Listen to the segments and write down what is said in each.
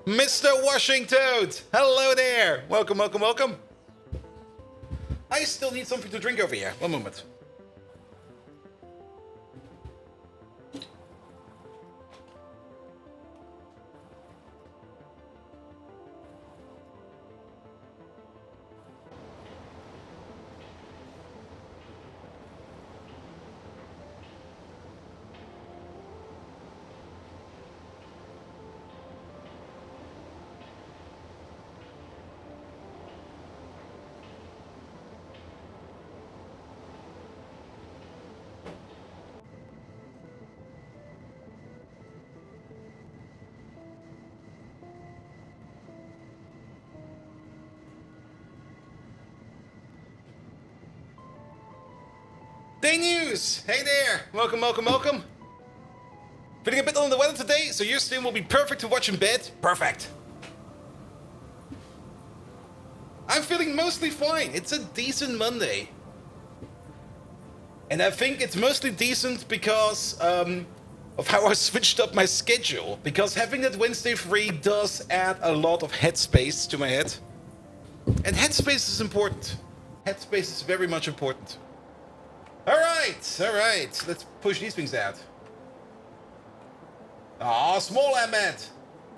Mr. Washington! Hello there! Welcome, welcome, welcome. I still need something to drink over here. One moment. Day News! Hey there! Welcome, welcome, welcome. Feeling a bit under the weather today, so your stream will be perfect to watch in bed. Perfect. I'm feeling mostly fine. It's a decent Monday. And I think it's mostly decent because of how I switched up my schedule. Because having that Wednesday free does add a lot of headspace to my head. And headspace is important. Headspace is very much important. Alright, alright. Let's push these things out. Aw, small Ahmed!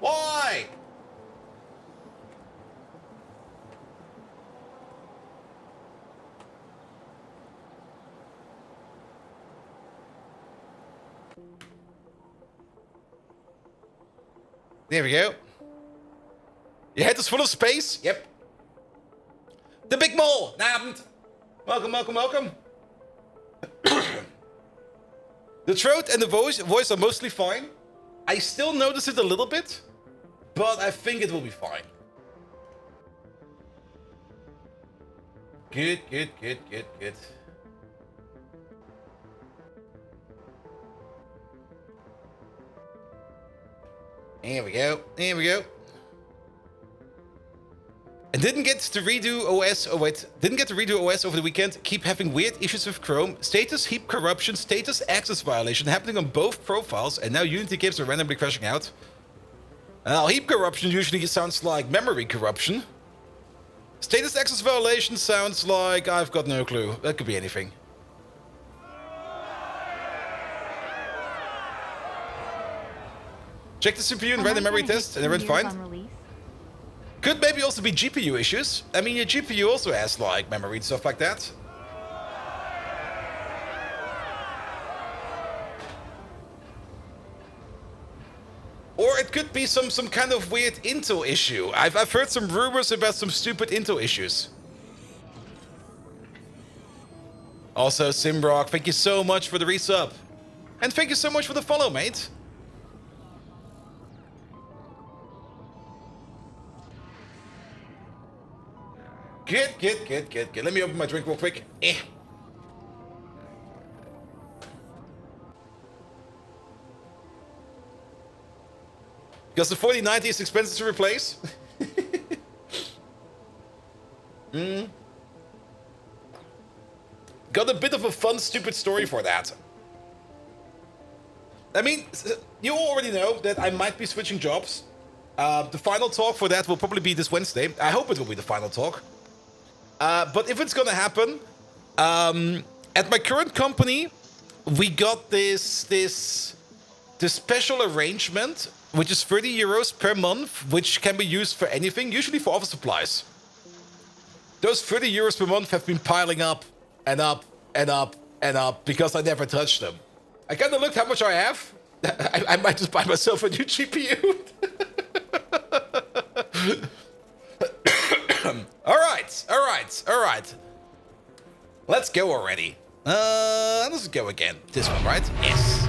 Why? There we go. Your head is full of space? Yep. The Big Mole! Abend! Welcome, welcome, welcome. The throat and the voice are mostly fine. I still notice it a little bit, but I think it will be fine. Good, good, good, good, good. Here we go, here we go. And didn't get to redo OS, didn't get to redo OS over the weekend. Keep having weird issues with Chrome. Status heap corruption, status access violation happening on both profiles, and now Unity games are randomly crashing out. Heap corruption usually sounds like memory corruption. Status access violation sounds like I've got no clue. That could be anything. Check the CPU and ran the memory test, and it went fine. Could maybe also be GPU issues. I mean, your GPU also has, like, memory and stuff like that. Or it could be some kind of weird Intel issue. I've heard some rumors about some stupid Intel issues. Also, Simrock, thank you so much for the resub. And thank you so much for the follow, mate. Good, good, good, good, good. Let me open my drink real quick. Because the 4090 is expensive to replace. Got a bit of a fun, stupid story for that. I mean, you already know that I might be switching jobs. The final talk for that will probably be this Wednesday. I hope it will be the final talk. But if it's gonna happen, at my current company, we got this special arrangement, which is 30 euros per month, which can be used for anything, usually for office supplies. Those 30 euros per month have been piling up and up and up and up because I never touched them. I kind of looked how much I have. I might just buy myself a new GPU. right. Let's go already. Let's go again. This one, right? Yes.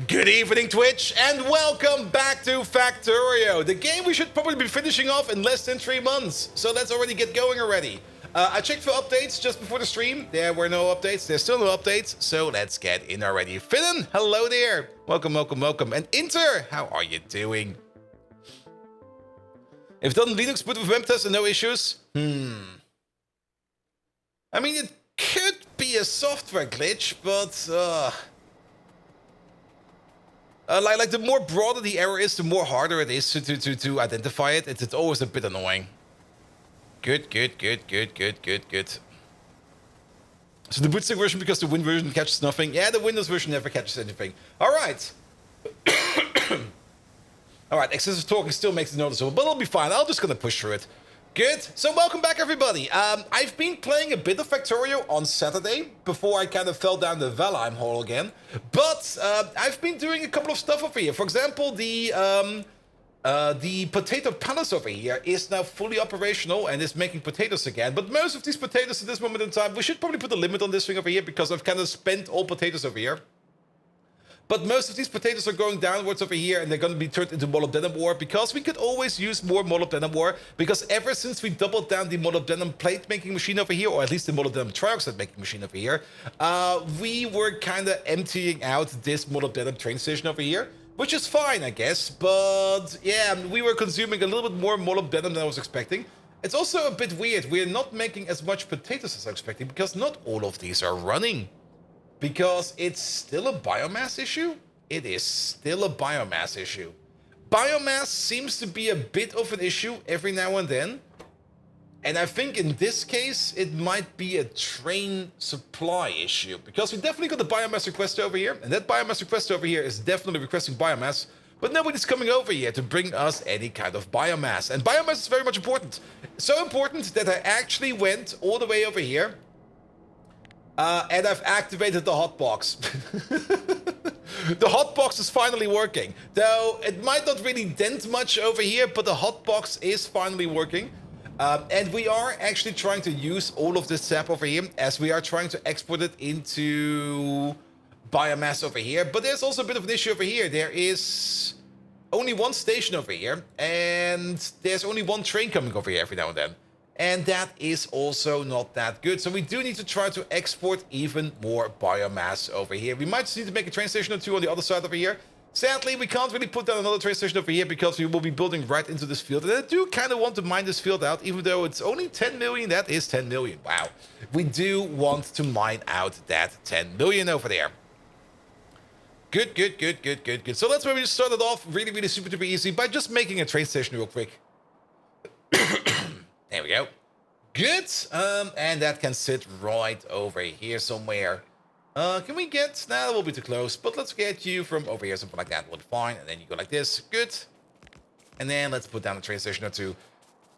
Good evening, Twitch, and welcome back to Factorio, the game we should probably be finishing off in less than 3 months. So let's already get going already. I checked for updates just before the stream. There were no updates. There's still no updates. So let's get in already. Finn, hello there. Welcome. And Inter, how are you doing? If done Linux boot with web test and no issues? I mean, it could be a software glitch, but like the more broader the error is, the more harder it is to identify it. It's always a bit annoying. Good. So the bootstick version because the Win version catches nothing. Yeah, the Windows version never catches anything. All right. All right, excessive talking still makes it noticeable, but it'll be fine. I'm just gonna push through it. Good. So welcome back, everybody. I've been playing a bit of Factorio on Saturday before I kind of fell down the Valheim hole again. But I've been doing a couple of stuff over here. For example, the potato palace over here is now fully operational and is making potatoes again. But most of these potatoes at this moment in time, we should probably put a limit on this thing over here because I've kind of spent all potatoes over here. But most of these potatoes are going downwards over here and they're going to be turned into molybdenum ore because we could always use more molybdenum ore because ever since we doubled down the molybdenum plate making machine over here, or at least the molybdenum trioxide making machine over here, we were kind of emptying out this molybdenum train station over here, which is fine, I guess. But yeah, we were consuming a little bit more molybdenum than I was expecting. It's also a bit weird. We're not making as much potatoes as I was expecting because not all of these are running. Because it's still a biomass issue? It is still a biomass issue. Biomass seems to be a bit of an issue every now and then. And I think in this case, it might be a train supply issue. Because we definitely got the biomass request over here. And that biomass request over here is definitely requesting biomass. But nobody's coming over here to bring us any kind of biomass. And biomass is very much important. So important that I actually went all the way over here. And I've activated the hotbox. The hotbox is finally working. Though it might not really dent much over here, but the hotbox is finally working. And we are actually trying to use all of this sap over here as we are trying to export it into biomass over here. But there's also a bit of an issue over here. There is only one station over here, and there's only one train coming over here every now and then. And that is also not that good. So we do need to try to export even more biomass over here. We might just need to make a train station or two on the other side over here. Sadly, we can't really put down another train station over here because we will be building right into this field. And I do kind of want to mine this field out, even though it's only 10 million. That is 10 million. Wow. We do want to mine out that 10 million over there. Good. So let's maybe just start it off really super duper easy by just making a train station real quick. There we go. Good. And that can sit right over here somewhere. Can we get... Nah, that will be too close. But let's get you from over here, something like that. Will be fine. And then you go like this. Good. And then let's put down a train station or two.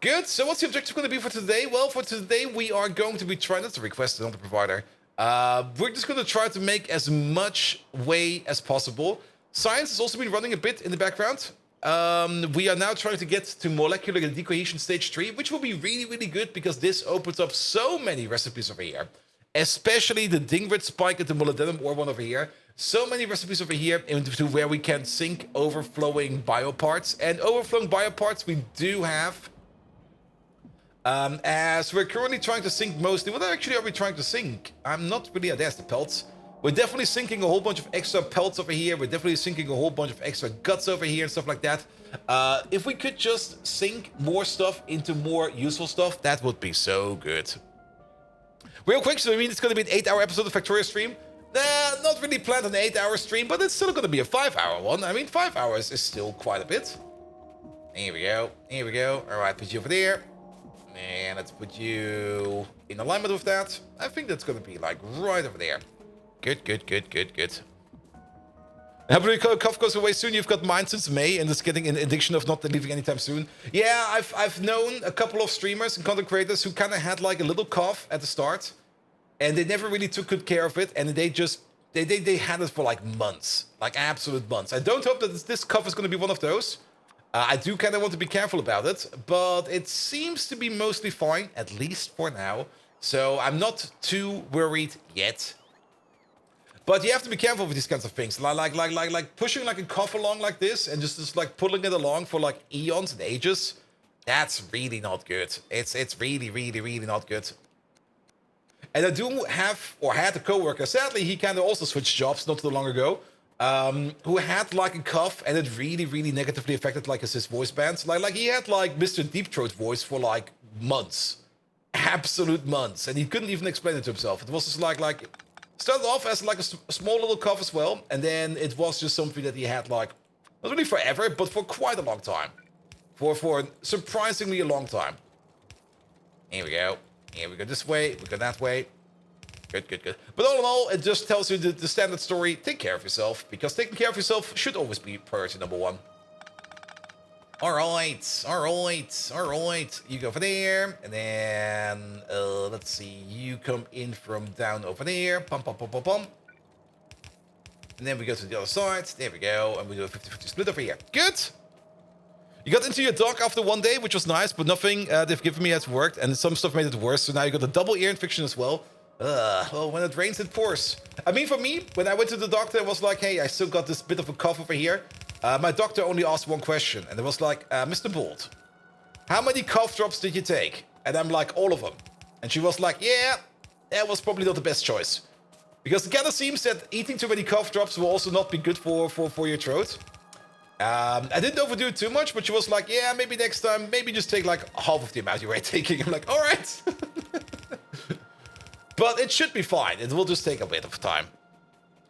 Good. So what's the objective going to be for today? Well, for today, we are going to be trying... That's a request another provider. We're just going to try to make as much way as possible. Science has also been running a bit in the background. We are now trying to get to molecular decohesion stage 3, which will be really good because this opens up so many recipes over here. Especially the Dingrid spike and the molybdenum ore one over here. So many recipes over here into where we can sink overflowing bioparts. And overflowing bioparts we do have. As we're currently trying to sink mostly. What actually are we trying to sink? I'm not really... There's the pelts. We're definitely sinking a whole bunch of extra pelts over here. We're definitely sinking a whole bunch of extra guts over here and stuff like that. If we could just sink more stuff into more useful stuff, that would be so good. Real quick, so I mean, it's going to be an 8-hour episode of Factorio stream. Not really planned an 8-hour stream, but it's still going to be a 5-hour one. I mean, 5 hours is still quite a bit. Here we go. All right, put you over there. And let's put you in alignment with that. I think that's going to be like right over there. Good. Hopefully cough goes away soon. You've got mine since May and it's getting an addiction of not leaving anytime soon. Yeah, I've known a couple of streamers and content creators who kind of had like a little cough at the start. And they never really took good care of it. And they had it for like months. Like absolute months. I don't hope that this cough is going to be one of those. I do kind of want to be careful about it, but it seems to be mostly fine, at least for now. So I'm not too worried yet. But you have to be careful with these kinds of things, like pushing like a cough along like this and just like pulling it along for like eons and ages. That's really not good. It's really not good. And I do have, or had a coworker, sadly, he kind of also switched jobs not too long ago, who had like a cough, and it really negatively affected like his voice bands. Like he had like Mr. Deep Throat voice for like months, absolute months, and he couldn't even explain it to himself. It was just like started off as like a small little cough as well, and then it was just something that he had like not really forever, but for quite a long time, for surprisingly a long time. Here we go. Here we go this way, we go that way. Good. But all in all, it just tells you the standard story. Take care of yourself, because taking care of yourself should always be priority number one. All right. You go over there, and then let's see. You come in from down over there. Pum. And then we go to the other side. There we go, and we do a 50-50 split over here. Good. You got into your dock after one day, which was nice, but nothing they've given me has worked, and some stuff made it worse. So now you got a double ear infection as well. Well, when it rains, it pours. I mean, for me, when I went to the doctor, it was like, hey, I still got this bit of a cough over here. My doctor only asked one question, and it was like, Mr. Bolt, how many cough drops did you take? And I'm like, all of them. And she was like, yeah, that was probably not the best choice. Because it kind of seems that eating too many cough drops will also not be good for your throat. I didn't overdo it too much, but she was like, yeah, maybe next time, maybe just take like half of the amount you were taking. I'm like, all right. But it should be fine. It will just take a bit of time.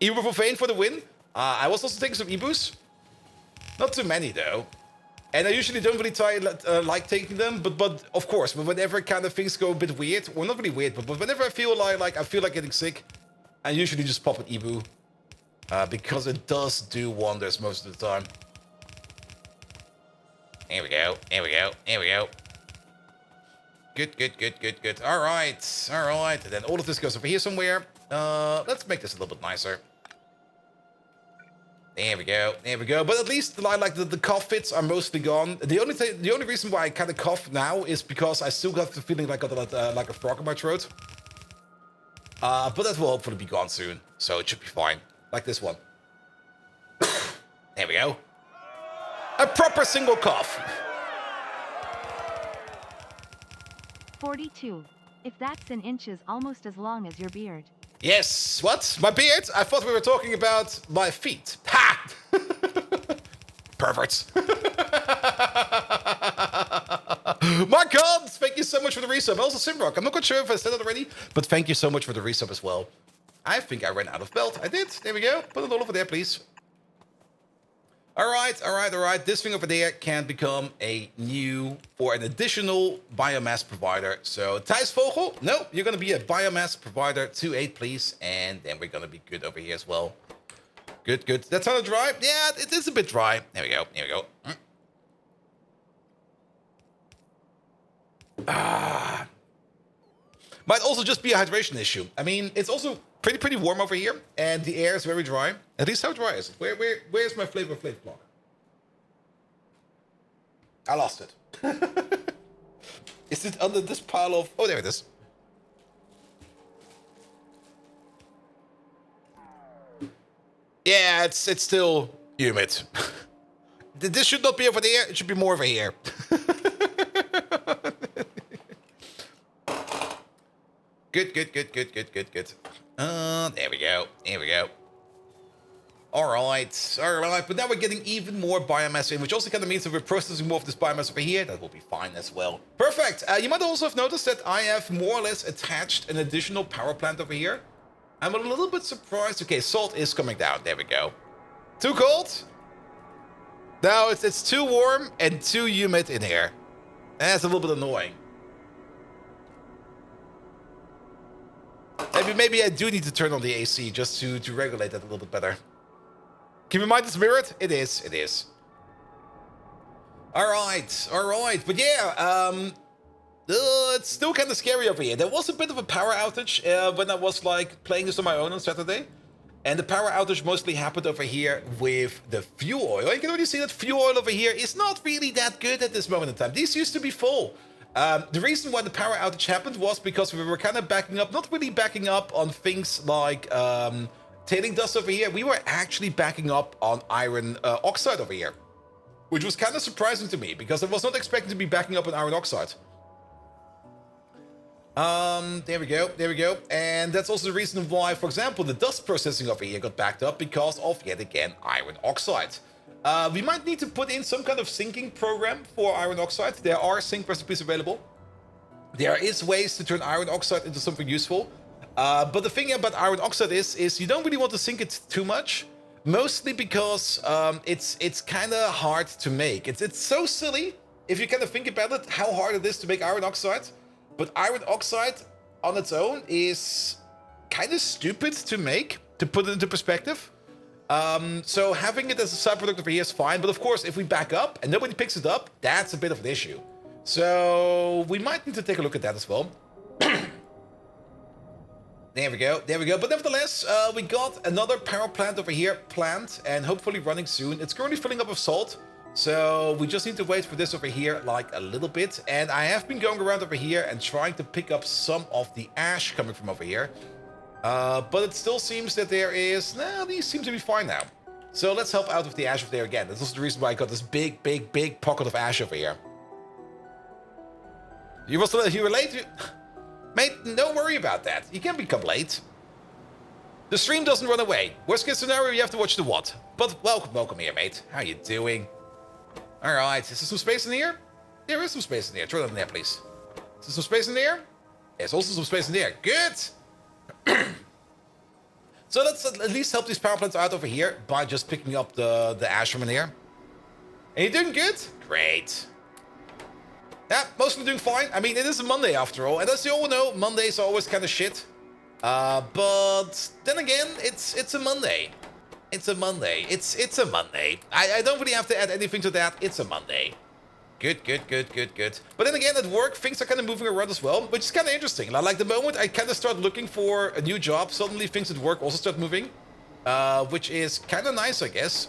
Ibuprofen for the win. I was also taking some Ibus. Not too many, though. And I usually don't really like taking them, but of course, whenever kind of things go a bit weird, or not really weird, but whenever I feel like getting sick, I usually just pop an Ibu. Because it does do wonders most of the time. Here we go. Good. All right. And then all of this goes over here somewhere. Let's make this a little bit nicer. There we go. But at least like the cough fits are mostly gone. The only reason why I kind of cough now is because I still got the feeling like I got like a frog in my throat. But that will hopefully be gone soon, so it should be fine. Like this one. There we go. A proper single cough. 42. If that's in inches, almost as long as your beard. Yes. What? My beard? I thought we were talking about my feet. Ha! Perverts. My God! Thank you so much for the resub. Also, Simrock. I'm not quite sure if I said it already, but thank you so much for the resub as well. I think I ran out of belt. I did. There we go. Put it all over there, please. All right. This thing over there can become a new or an additional biomass provider. So, Thijs Vogel, no, you're going to be a biomass provider 2-8, please. And then we're going to be good over here as well. Good. That's on the dry. Yeah, it is a bit dry. There we go. Might also just be a hydration issue. I mean, it's also pretty warm over here, and the air is very dry. At least how dry is it? Where's my Flavor Flav block? I lost it. Is it under this pile of... Oh, there it is. Yeah, it's still humid. This should not be over there. It should be more over here. Good. There we go. All right. But now we're getting even more biomass in, which also kind of means that we're processing more of this biomass over here. That will be fine as well. Perfect. You might also have noticed that I have more or less attached an additional power plant over here. I'm a little bit surprised. Okay, salt is coming down. There we go. Too cold? No, it's too warm and too humid in here. That's a little bit annoying. Maybe I do need to turn on the AC just to regulate that a little bit better. Keep in mind it's mirrored. It is. All right. But yeah, it's still kind of scary over here. There was a bit of a power outage when I was like playing this on my own on Saturday. And the power outage mostly happened over here with the fuel oil. You can already see that fuel oil over here is not really that good at this moment in time. These used to be full. The reason why the power outage happened was because we were kind of backing up, not really backing up on things like tailing dust over here. We were actually backing up on iron oxide over here, which was kind of surprising to me because I was not expecting to be backing up on iron oxide. There we go. And that's also the reason why, for example, the dust processing over here got backed up because of, yet again, iron oxide. We might need to put in some kind of sinking program for iron oxide. There are sink recipes available. There is ways to turn iron oxide into something useful. But the thing about iron oxide is you don't really want to sink it too much. Mostly because it's kind of hard to make. It's so silly if you kind of think about it, how hard it is to make iron oxide. But iron oxide on its own is kind of stupid to make, to put it into perspective. So having it as a side product over here is fine. But of course, if we back up and nobody picks it up, that's a bit of an issue. So we might need to take a look at that as well. There we go. But nevertheless, we got another power plant over here planned and hopefully running soon. It's currently filling up with salt. So we just need to wait for this over here like a little bit. And I have been going around over here and trying to pick up some of the ash coming from over here. But it still seems that there is... Nah, these seem to be fine now. So let's help out with the ash over there again. That's also the reason why I got this big pocket of ash over here. You were late? Mate, don't worry about that. You can become late. The stream doesn't run away. Worst case scenario, you have to watch the what. But welcome here, mate. How you doing? Alright, is there some space in here? There is some space in here. Throw that in there, please. Is there some space in there? There's also some space in there. Good! So let's at least help these power plants out over here by just picking up the ash from in here. And you doing good? Great. Yeah, mostly doing fine. I mean, it is a Monday after all. And as you all know, Mondays are always kind of shit. But then again, it's a Monday. It's a Monday. It's a Monday. I don't really have to add anything to that. It's a Monday. Good. But then again, at work, things are kind of moving around as well, which is kind of interesting. Like the moment I kind of start looking for a new job, suddenly things at work also start moving, which is kind of nice, I guess.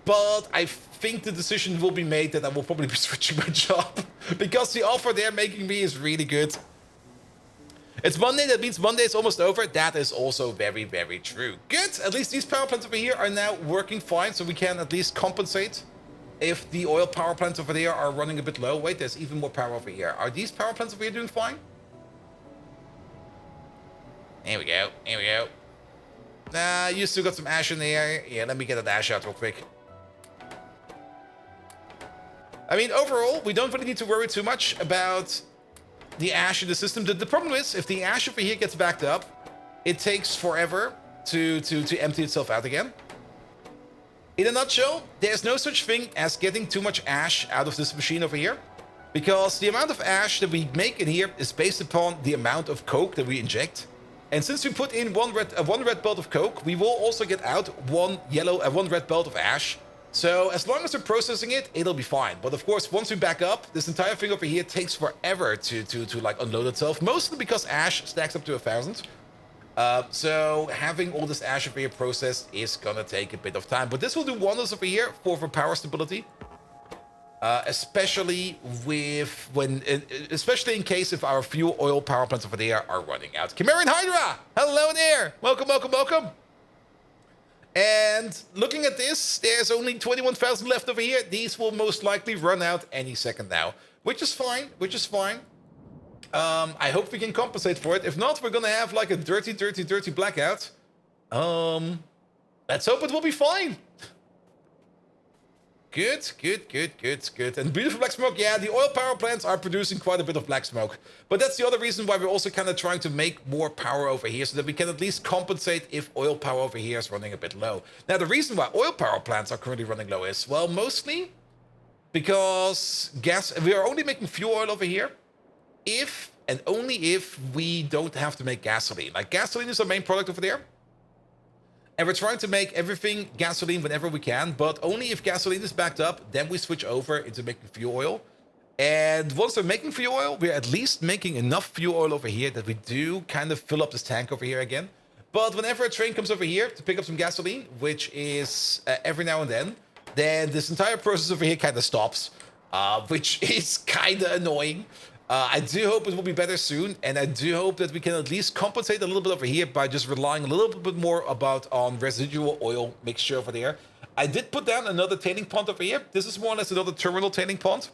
But I think the decision will be made that I will probably be switching my job because the offer they're making me is really good. It's Monday, that means Monday is almost over. That is also very true. Good, at least these power plants over here are now working fine, so we can at least compensate if the oil power plants over there are running a bit low. Wait, there's even more power over here. Are these power plants over here doing fine? Here we go. Nah, you still got some ash in there. Yeah, let me get that ash out real quick. I mean, overall, we don't really need to worry too much about the ash in the system. The problem is, if the ash over here gets backed up, it takes forever to empty itself out again. In a nutshell, there's no such thing as getting too much ash out of this machine over here, because the amount of ash that we make in here is based upon the amount of coke that we inject. And since we put in one red belt of coke, we will also get out one red belt of ash. So as long as we're processing it, it'll be fine. But of course, once we back up, this entire thing over here takes forever to like unload itself, mostly because ash stacks up to 1,000. So having all this ash over here processed is gonna take a bit of time. But this will do wonders over here for power stability. Especially especially in case if our fuel oil power plants over there are running out. Chimerian Hydra! Hello there! Welcome. And looking at this, there's only 21,000 left over here. These will most likely run out any second now, which is fine. I hope we can compensate for it. If not, we're gonna have like a dirty blackout. Let's hope it will be fine. Good. And beautiful black smoke. Yeah, the oil power plants are producing quite a bit of black smoke. But that's the other reason why we're also kind of trying to make more power over here so that we can at least compensate if oil power over here is running a bit low. Now, the reason why oil power plants are currently running low is, well, mostly because we are only making fuel oil over here if and only if we don't have to make gasoline. Like, gasoline is our main product over there. And we're trying to make everything gasoline whenever we can, but only if gasoline is backed up, then we switch over into making fuel oil. And once we're making fuel oil, we're at least making enough fuel oil over here that we do kind of fill up this tank over here again. But whenever a train comes over here to pick up some gasoline, which is every now and then this entire process over here kind of stops, which is kind of annoying. I do hope it will be better soon, and I do hope that we can at least compensate a little bit over here by just relying a little bit more on residual oil mixture over there. I did put down another tailing pond over here. This is more or less another terminal tailing pond.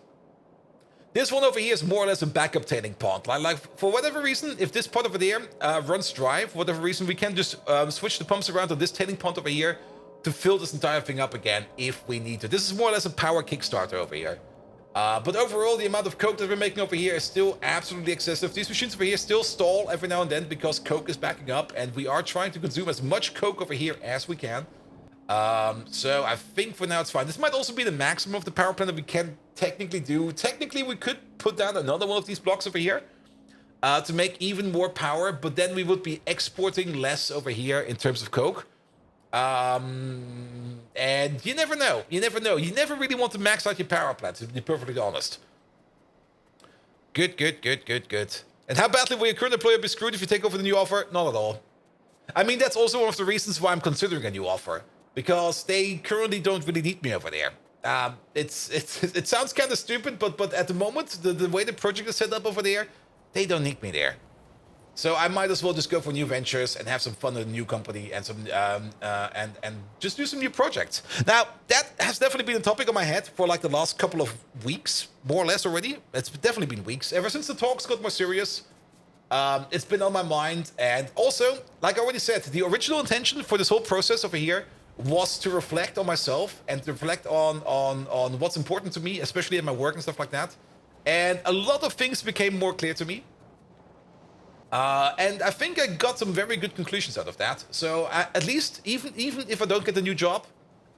This one over here is more or less a backup tailing pond. Like for whatever reason, if this pond over there runs dry, for whatever reason, we can just switch the pumps around to this tailing pond over here to fill this entire thing up again if we need to. This is more or less a power Kickstarter over here. But overall, the amount of coke that we're making over here is still absolutely excessive. These machines over here still stall every now and then because coke is backing up, and we are trying to consume as much coke over here as we can. So I think for now it's fine. This might also be the maximum of the power plant that we can technically do. Technically, we could put down another one of these blocks over here to make even more power, but then we would be exporting less over here in terms of coke. And you never know. You never know. You never really want to max out your power plant, to be perfectly honest. Good. And how badly will your current employer be screwed if you take over the new offer? Not at all. I mean, that's also one of the reasons why I'm considering a new offer. Because they currently don't really need me over there. It sounds kind of stupid, but at the moment, the way the project is set up over there, they don't need me there. So I might as well just go for new ventures and have some fun with a new company and some and just do some new projects. Now that has definitely been a topic on my head for like the last couple of weeks, more or less already. It's definitely been weeks ever since the talks got more serious. It's been on my mind, and also, like I already said, the original intention for this whole process over here was to reflect on myself and to reflect on what's important to me, especially in my work and stuff like that. And a lot of things became more clear to me. And I think I got some very good conclusions out of that. So at least, even if I don't get a new job,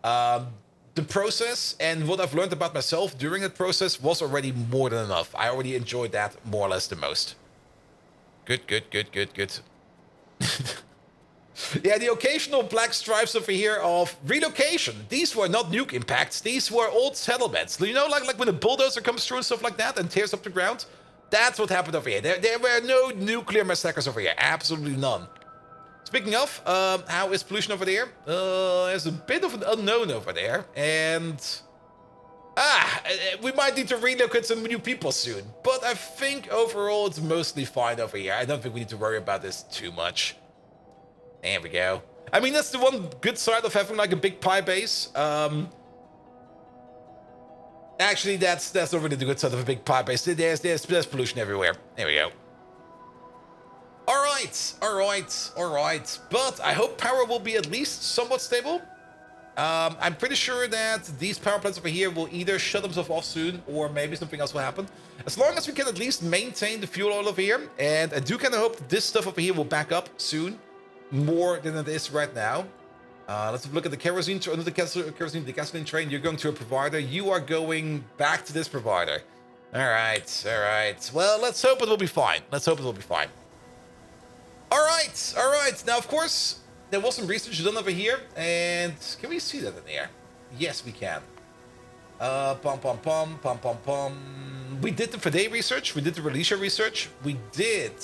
the process and what I've learned about myself during that process was already more than enough. I already enjoyed that more or less the most. Good. Yeah, the occasional black stripes over here of relocation. These were not nuke impacts. These were old settlements. You know, like when a bulldozer comes through and stuff like that and tears up the ground? That's what happened over here. There were no nuclear massacres over here. Absolutely none. Speaking of, how is pollution over there? There's a bit of an unknown over there. And... we might need to relocate some new people soon. But I think overall it's mostly fine over here. I don't think we need to worry about this too much. There we go. I mean, that's the one good side of having like a big pie base. Actually, that's not really the good side of a big pie base. There's pollution everywhere. There we go. All right. But I hope power will be at least somewhat stable. I'm pretty sure that these power plants over here will either shut themselves off soon, or maybe something else will happen. As long as we can at least maintain the fuel oil over here, and I do kind of hope that this stuff over here will back up soon, more than it is right now. Let's have a look at the kerosene, the gasoline train. You're going to a provider. You are going back to this provider. All right. Well, let's hope it will be fine. All right. Now, of course, there was some research done over here, and can we see that in here? Yes, we can. We did the Factorio research. We did the Relisha research. We did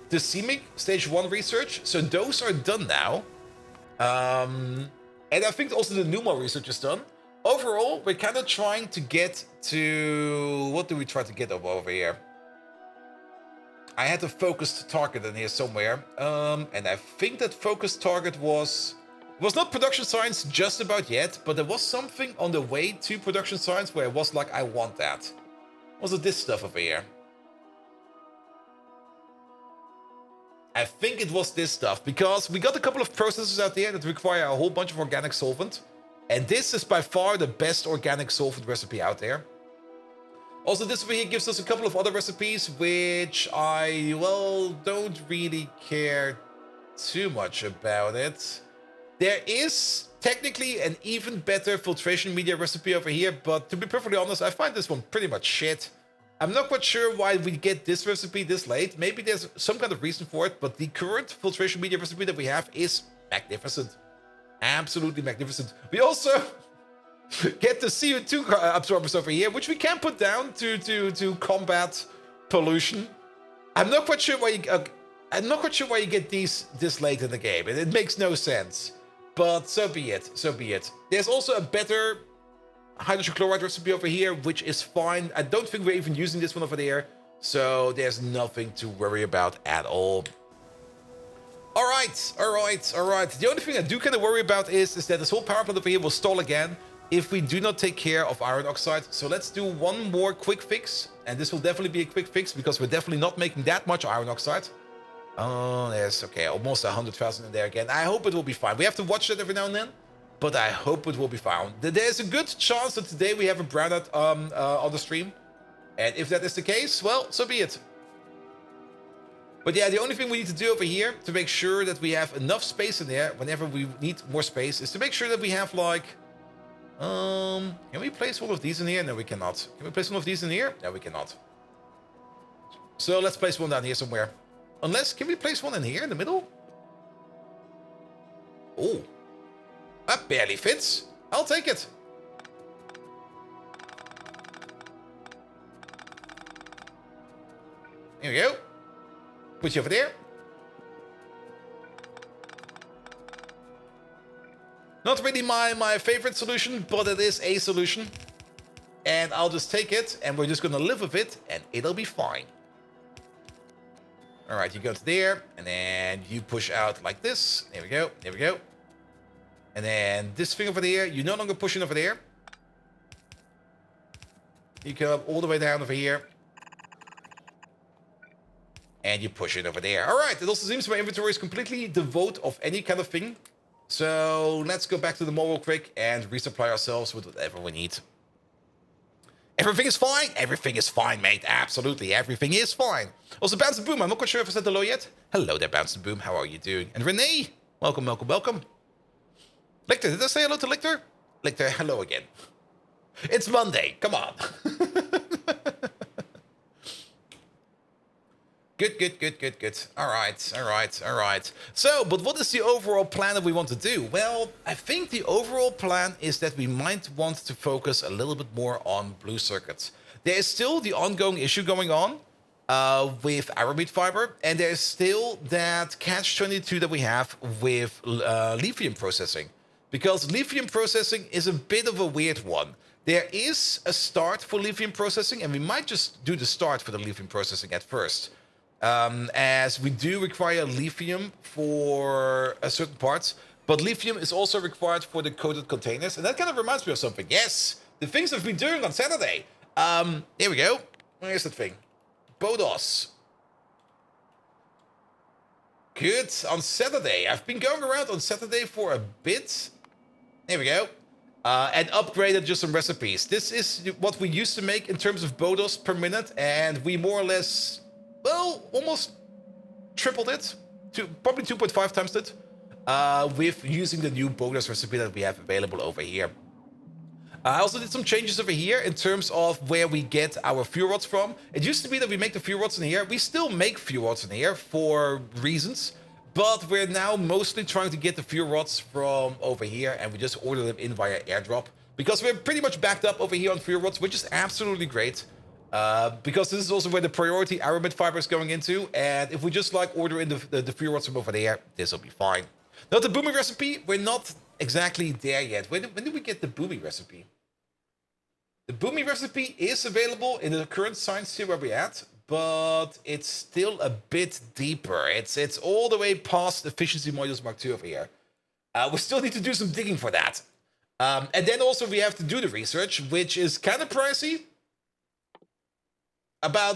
the CMIG Stage 1 research. So those are done now. And I think also the Numa research is done. Overall, we're kind of trying to get to... What do we try to get over here? I had a focused target in here somewhere. And I think that focused target was not production science just about yet, but there was something on the way to production science where it was like, I want that. Was it this stuff over here? I think it was this stuff, because we got a couple of processes out there that require a whole bunch of organic solvent. And this is by far the best organic solvent recipe out there. Also, this over here gives us a couple of other recipes, which I, well, don't really care too much about it. There is technically an even better filtration media recipe over here, but to be perfectly honest, I find this one pretty much shit. I'm not quite sure why we get this recipe this late. Maybe there's some kind of reason for it, but the current filtration media recipe that we have is magnificent. Absolutely magnificent. We also get the CO2 absorbers over here, which we can put down to combat pollution. I'm not quite sure why you get these this late in the game. It makes no sense. But so be it. So be it. There's also a better hydrogen chloride recipe over here, which is fine. I don't think we're even using this one over there. So there's nothing to worry about at all. All right. The only thing I do kind of worry about is that this whole power plant over here will stall again if we do not take care of iron oxide. So let's do one more quick fix. And this will definitely be a quick fix because we're definitely not making that much iron oxide. Oh, there's, okay, almost 100,000 in there again. I hope it will be fine. We have to watch that every now and then, but I hope it will be fine. There's a good chance that today we have a brownout on the stream. And if that is the case, well, so be it. But yeah, the only thing we need to do over here to make sure that we have enough space in there whenever we need more space is to make sure that we have like... can we place one of these in here? No, we cannot. Can we place one of these in here? No, we cannot. So let's place one down here somewhere. Unless, can we place one in here in the middle? Oh, that barely fits. I'll take it. Here we go. Put you over there. Not really my favorite solution, but it is a solution. And I'll just take it, and we're just gonna live with it, and it'll be fine. All right, you go to there, and then you push out like this. There we go, there we go. And then this thing over there, you're no longer pushing over there. You come all the way down over here. And you push it over there. All right, it also seems my inventory is completely devoid of any kind of thing. So let's go back to the mall real quick and resupply ourselves with whatever we need. Everything is fine. Everything is fine, mate. Absolutely, everything is fine. Also, Bounce and Boom, I'm not quite sure if I said hello yet. Hello there, Bounce and Boom. How are you doing? And Renee, welcome, welcome, welcome. Lictor, did I say hello to Lictor? Lictor, hello again. It's Monday. Come on. Good. All right. So, but what is the overall plan that we want to do? Well, I think the overall plan is that we might want to focus a little bit more on blue circuits. There is still the ongoing issue going on with aramid fiber, and there's still that catch-22 that we have with lithium processing. Because lithium processing is a bit of a weird one. There is a start for lithium processing, and we might just do the start for the lithium processing at first. As we do require lithium for certain parts, but lithium is also required for the coated containers, and that kind of reminds me of something. Yes, the things I've been doing on Saturday. Here we go. Where's that thing? Bodos. Good. On Saturday, I've been going around on Saturday for a bit. Here we go. And upgraded just some recipes. This is what we used to make in terms of Bodos per minute, and we more or less... well, almost tripled it, probably 2.5 times it, with using the new bonus recipe that we have available over here. I also did some changes over here in terms of where we get our fuel rods from. It used to be that we make the fuel rods in here. We still make fuel rods in here for reasons, but we're now mostly trying to get the fuel rods from over here, and we just order them in via airdrop, because we're pretty much backed up over here on fuel rods, which is absolutely great. Because this is also where the priority aramid fiber is going into, and if we just like order in the fuel rods from over there, this will be fine. Now the booming recipe, we're not exactly there yet. When did we get the booming recipe? The booming recipe is available in the current science tier where we're at, but it's still a bit deeper. It's all the way past efficiency modules Mark II over here. We still need to do some digging for that. And then also we have to do the research, which is kind of pricey.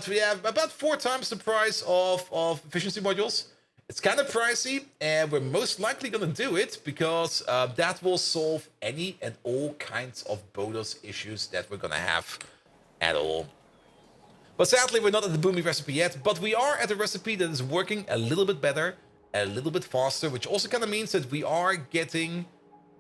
We have about 4 times the price of efficiency modules. It's kind of pricey, and we're most likely going to do it because that will solve any and all kinds of bonus issues that we're going to have at all. But sadly, we're not at the booming recipe yet, but we are at a recipe that is working a little bit better, a little bit faster, which also kind of means that we are getting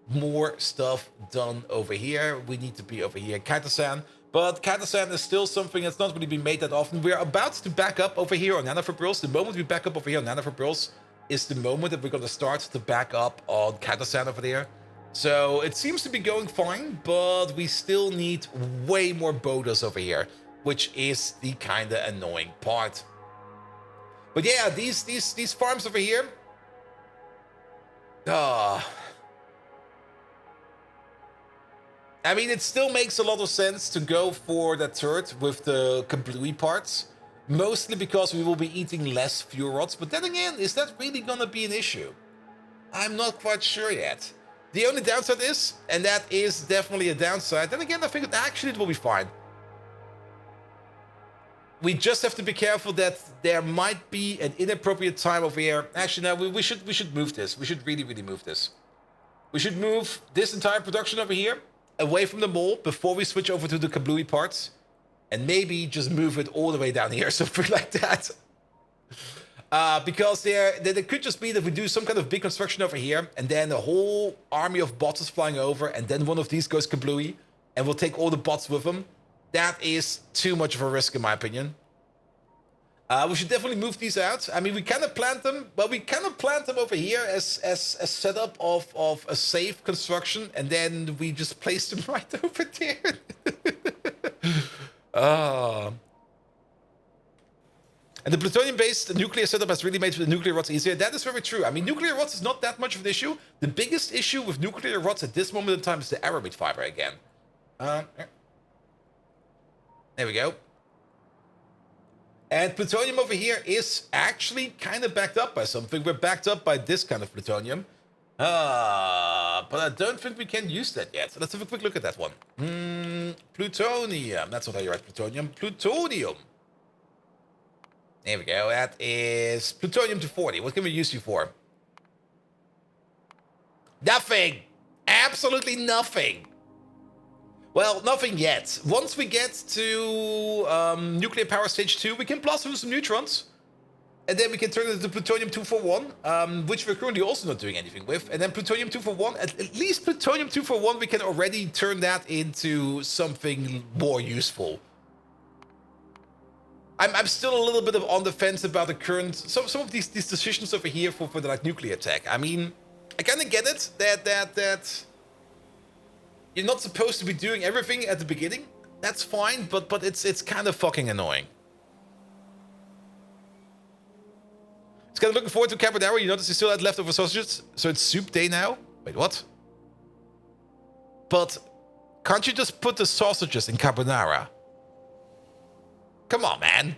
more stuff done over here. We need to be over here, Kaitasan. But Kaitasan is still something that's not really been made that often. We're about to back up over here on nanofibrils. The moment we back up over here on nanofibrils is the moment that we're going to start to back up on Kaitasan over there. So it seems to be going fine, but we still need way more boaters over here, which is the kind of annoying part. But yeah, these farms over here. I mean, it still makes a lot of sense to go for that turret with the kablooey parts. Mostly because we will be eating less fuel rods. But then again, is that really gonna be an issue? I'm not quite sure yet. The only downside is, and that is definitely a downside, then again, I think actually it will be fine. We just have to be careful that there might be an inappropriate time over here. Actually, no, we should move this. We should really move this. We should move this entire production over here away from the mall before we switch over to the kablooey parts. And maybe just move it all the way down here, something like that. Because there could just be that we do some kind of big construction over here, and then a whole army of bots is flying over, and then one of these goes kablooey, and we'll take all the bots with them. That is too much of a risk, in my opinion. We should definitely move these out. I mean, we kind of plant them, but we kind of plant them over here as a setup of a safe construction, and then we just place them right over there. And the plutonium-based nuclear setup has really made the nuclear rods easier. That is very true. I mean, nuclear rods is not that much of an issue. The biggest issue with nuclear rods at this moment in time is the aramid fiber again. There we go. And plutonium over here is actually kind of backed up by something. We're backed up by this kind of plutonium. But I don't think we can use that yet. So let's have a quick look at that one. Plutonium. That's not how you write plutonium. Plutonium. There we go. That is plutonium-240. What can we use you for? Nothing. Absolutely nothing. Well, nothing yet. Once we get to nuclear power stage 2, we can blast with some neutrons. And then we can turn it into plutonium-241, which we're currently also not doing anything with. And then plutonium-241, at least plutonium-241, we can already turn that into something more useful. I'm still a little bit on the fence about the current... Some of these decisions over here for the like nuclear tech. I mean, I kind of get it that you're not supposed to be doing everything at the beginning. That's fine, but it's kind of fucking annoying. It's kind of looking forward to carbonara. You notice you still had leftover sausages, so it's soup day now. Wait, what? But can't you just put the sausages in carbonara? Come on, man.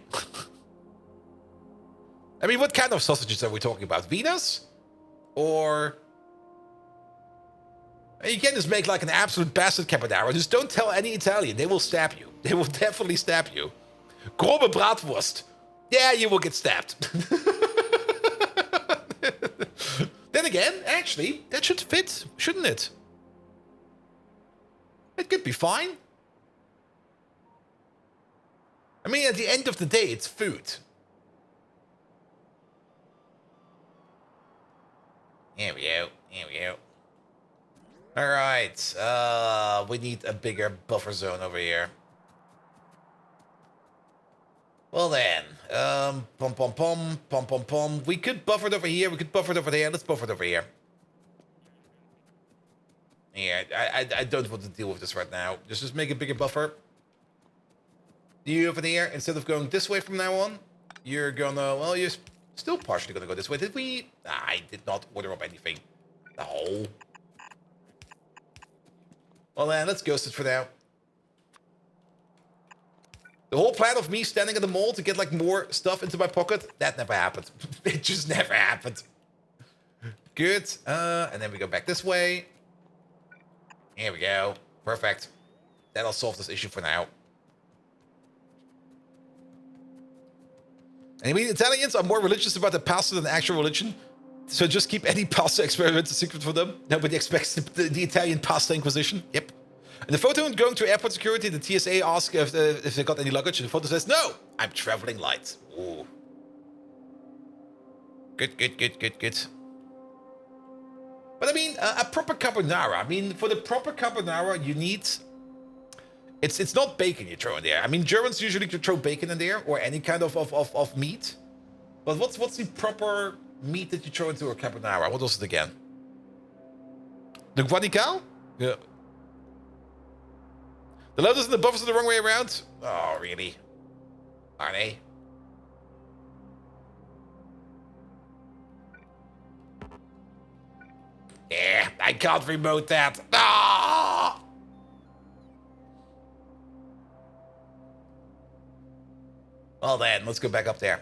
I mean, what kind of sausages are we talking about? Venus? Or... You can't just make like an absolute bastard carbonara. Just don't tell any Italian. They will stab you. They will definitely stab you. Grobe bratwurst. Yeah, you will get stabbed. Then again, actually, that should fit, shouldn't it? It could be fine. I mean, at the end of the day, it's food. Here we go. Here we go. All right. We need a bigger buffer zone over here. Well then, pom pom pom, pom pom pom. We could buffer it over here. We could buffer it over there. Let's buffer it over here. Yeah, I don't want to deal with this right now. Just make a bigger buffer. You over there, instead of going this way from now on, you're gonna, well, you're still partially gonna go this way. Did we? I did not order up anything. No. Well then, let's ghost it for now. The whole plan of me standing at the mall to get like more stuff into my pocket, that never happened. It just never happened. Good. And then we go back this way. Here we go. Perfect. That'll solve this issue for now. I mean, Italians are more religious about the pasta than actual religion. So just keep any pasta experiments a secret for them. Nobody expects the Italian pasta inquisition. Yep. In the photo going to airport security, the TSA asks if they got any luggage. And the photo says, no, I'm traveling light. Ooh. Good. But I mean, a proper carbonara. I mean, for the proper carbonara, you need... It's not bacon you throw in there. I mean, Germans usually throw bacon in there, or any kind of meat. But what's the proper meat that you throw into a carbonara? What was it again? The Guanical? Yeah. The lotus and the buffers are the wrong way around? Oh, really? Are they? Yeah, I can't remote that. Ah! Well then, let's go back up there.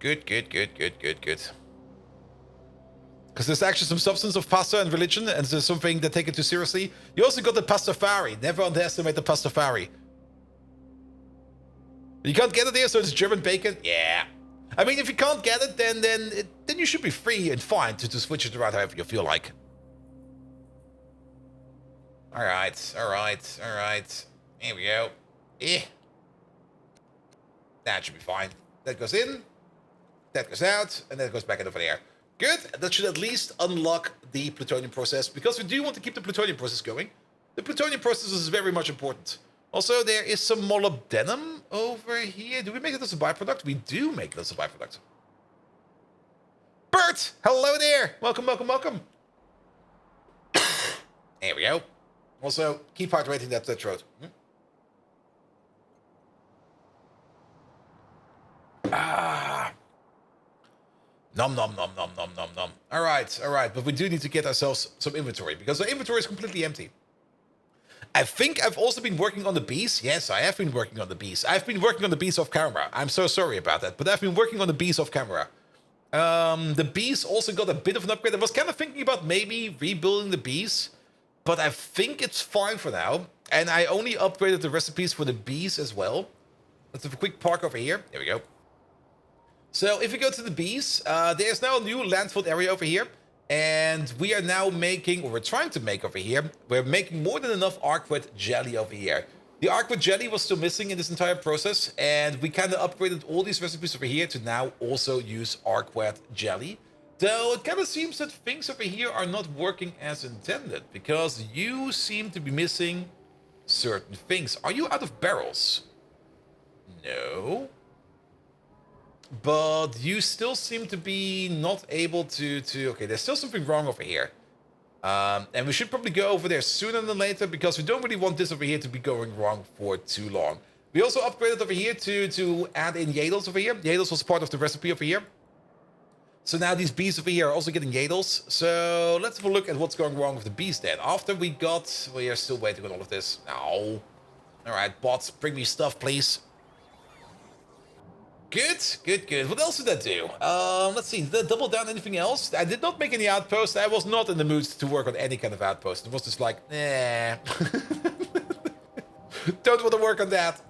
Good. Because there's actually some substance of pasta and religion, and there's something that take it too seriously. You also got the pastafari. Never underestimate the pastafari. You can't get it there, so it's German bacon? Yeah. I mean, if you can't get it, then you should be free and fine to switch it around however you feel like. Alright. Here we go. That should be fine. That goes in, that goes out, and that goes back over there. Good. That should at least unlock the plutonium process, because we do want to keep the plutonium process going. The plutonium process is very much important. Also, there is some molybdenum over here. Do we make it as a byproduct? We do make it as a byproduct. Bert! Hello there! Welcome. There we go. Also, keep hydrating that throat. Nom. Alright. But we do need to get ourselves some inventory, because our inventory is completely empty. I think I've also been working on the bees. Yes, I have been working on the bees. I've been working on the bees off camera. I'm so sorry about that, but I've been working on the bees off camera. The bees also got a bit of an upgrade. I was kind of thinking about maybe rebuilding the bees, but I think it's fine for now. And I only upgraded the recipes for the bees as well. Let's have a quick park over here. There we go. So if we go to the bees, there's now a new landfill area over here. And we are now making, or we're trying to make over here, we're making more than enough arcwet jelly over here. The arcwet jelly was still missing in this entire process, and we kind of upgraded all these recipes over here to now also use arcwet jelly. Though it kind of seems that things over here are not working as intended, because you seem to be missing certain things. Are you out of barrels? No. But you still seem to be not able to... Okay, there's still something wrong over here. And we should probably go over there sooner than later, because we don't really want this over here to be going wrong for too long. We also upgraded over here to add in yadels over here. Yadels was part of the recipe over here. So now these bees over here are also getting yadels. So let's have a look at what's going wrong with the bees then. After we got... We are still waiting on all of this. No. Alright, bots, bring me stuff, please. Good. What else did that do? Let's see. Did that double down anything else? I did not make any outposts. I was not in the mood to work on any kind of outpost. It was just like, nah. Don't want to work on that.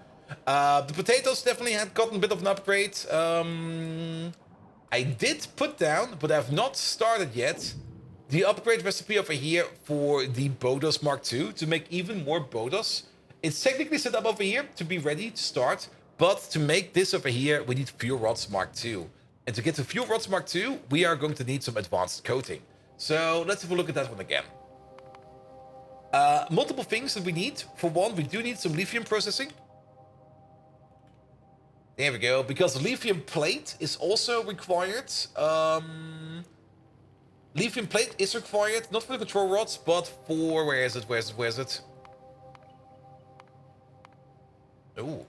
The potatoes definitely had gotten a bit of an upgrade. I did put down, but I've not started yet, the upgrade recipe over here for the Bodos Mark II to make even more Bodos. It's technically set up over here to be ready to start. But to make this over here, we need Fuel Rods Mark II. And to get to Fuel Rods Mark II, we are going to need some advanced coating. So let's have a look at that one again. Multiple things that we need. For one, we do need some lithium processing. There we go. Because lithium plate is also required. Lithium plate is required, not for the control rods, but for... Where is it? Ooh.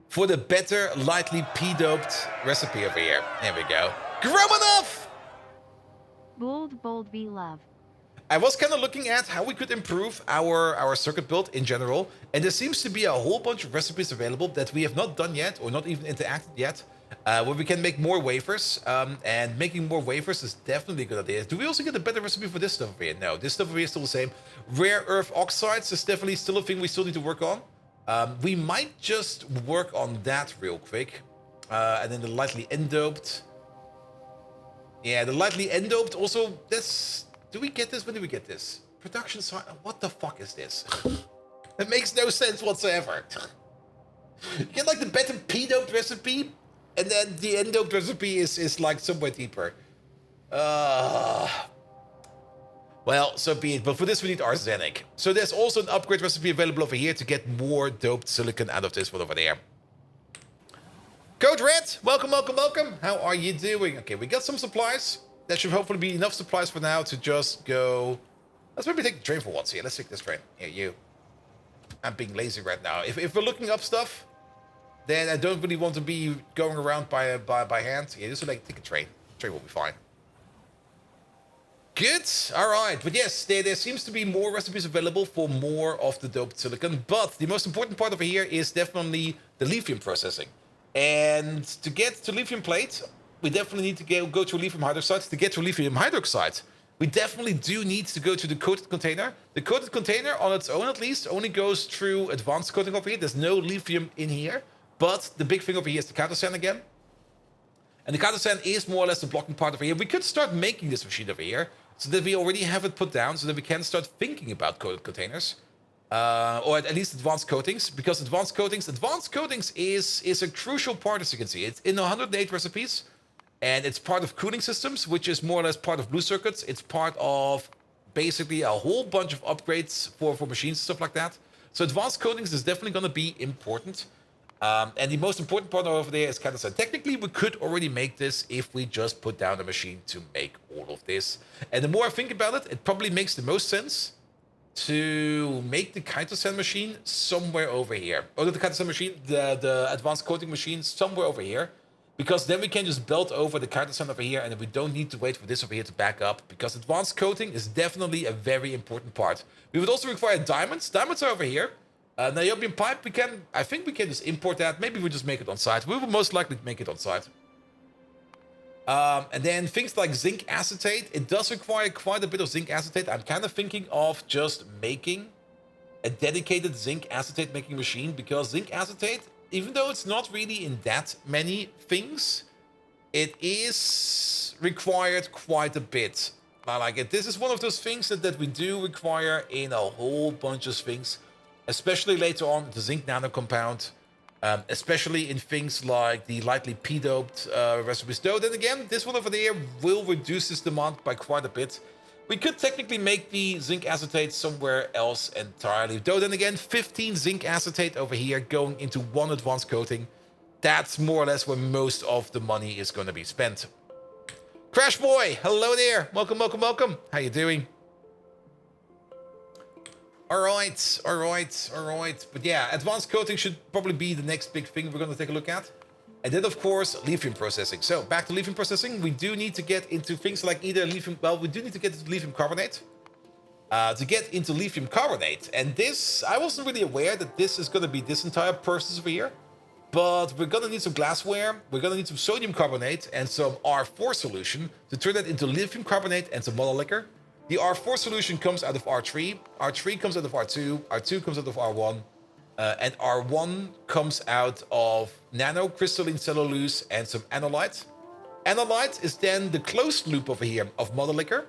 For the better, lightly p-doped recipe over here. There we go. Gromanov! Bold V love. I was kind of looking at how we could improve our circuit build in general, and there seems to be a whole bunch of recipes available that we have not done yet, or not even interacted yet, where we can make more wafers, and making more wafers is definitely a good idea. Do we also get a better recipe for this stuff over here? No, this stuff over here is still the same. Rare earth oxides is definitely still a thing we still need to work on. We might just work on that real quick. And then the lightly end-doped. Yeah, the lightly end-doped also, this... Do we get this? When do we get this? Production side... What the fuck is this? It makes no sense whatsoever. You get like the better p-doped recipe, and then the end-doped recipe is like somewhere deeper. Well, so be it. But for this, we need arsenic. So there's also an upgrade recipe available over here to get more doped silicon out of this one over there. Code Red, welcome, welcome, welcome. How are you doing? Okay, we got some supplies. That should hopefully be enough supplies for now to just go... Let's maybe take the train for once here. Let's take this train. Here, you. I'm being lazy right now. If we're looking up stuff, then I don't really want to be going around by hand. Yeah, just like take a train. Train will be fine. Good. All right. But yes, there seems to be more recipes available for more of the doped silicon. But the most important part over here is definitely the lithium processing. And to get to lithium plate, we definitely need to go to lithium hydroxide. To get to lithium hydroxide, we definitely do need to go to the coated container. The coated container, on its own at least, only goes through advanced coating over here. There's no lithium in here. But the big thing over here is the countersand again. And the countersand is more or less the blocking part over here. We could start making this machine over here, so that we already have it put down, so that we can start thinking about coated containers. Or at least advanced coatings, because advanced coatings is a crucial part, as you can see. It's in 108 recipes, and it's part of cooling systems, which is more or less part of blue circuits. It's part of basically a whole bunch of upgrades for machines and stuff like that. So advanced coatings is definitely going to be important. And the most important part over there is countersand. Technically, we could already make this if we just put down a machine to make all of this. And the more I think about it, it probably makes the most sense to make the countersand machine somewhere over here. Or the countersand machine, the advanced coating machine somewhere over here. Because then we can just belt over the countersand over here, and then we don't need to wait for this over here to back up. Because advanced coating is definitely a very important part. We would also require diamonds. Diamonds are over here. Niobium pipe, I think we can just import that. Maybe we just make it on site. We will most likely make it on site. And then things like zinc acetate. It does require quite a bit of zinc acetate. I'm kind of thinking of just making a dedicated zinc acetate making machine, because zinc acetate, even though it's not really in that many things, it is required quite a bit. This is one of those things that we do require in a whole bunch of things. Especially later on, the zinc nano compound, especially in things like the lightly p-doped recipes. Though, then again, this one over there will reduce this demand by quite a bit. We could technically make the zinc acetate somewhere else entirely. Though, then again, 15 zinc acetate over here going into one advanced coating. That's more or less where most of the money is going to be spent. Crash Boy, hello there. Welcome, welcome, welcome. How you doing? All right. But yeah, advanced coating should probably be the next big thing we're going to take a look at. And then, of course, lithium processing. So back to lithium processing, we do need to get into things like either lithium... Well, we do need to get into lithium carbonate. To get into lithium carbonate. And this, I wasn't really aware that this is going to be this entire process over here. But we're going to need some glassware. We're going to need some sodium carbonate and some R4 solution to turn that into lithium carbonate and some model liquor. The R4 solution comes out of R3, R3 comes out of R2, R2 comes out of R1, and R1 comes out of nanocrystalline cellulose and some anolyte. Anolyte is then the closed loop over here of model liquor,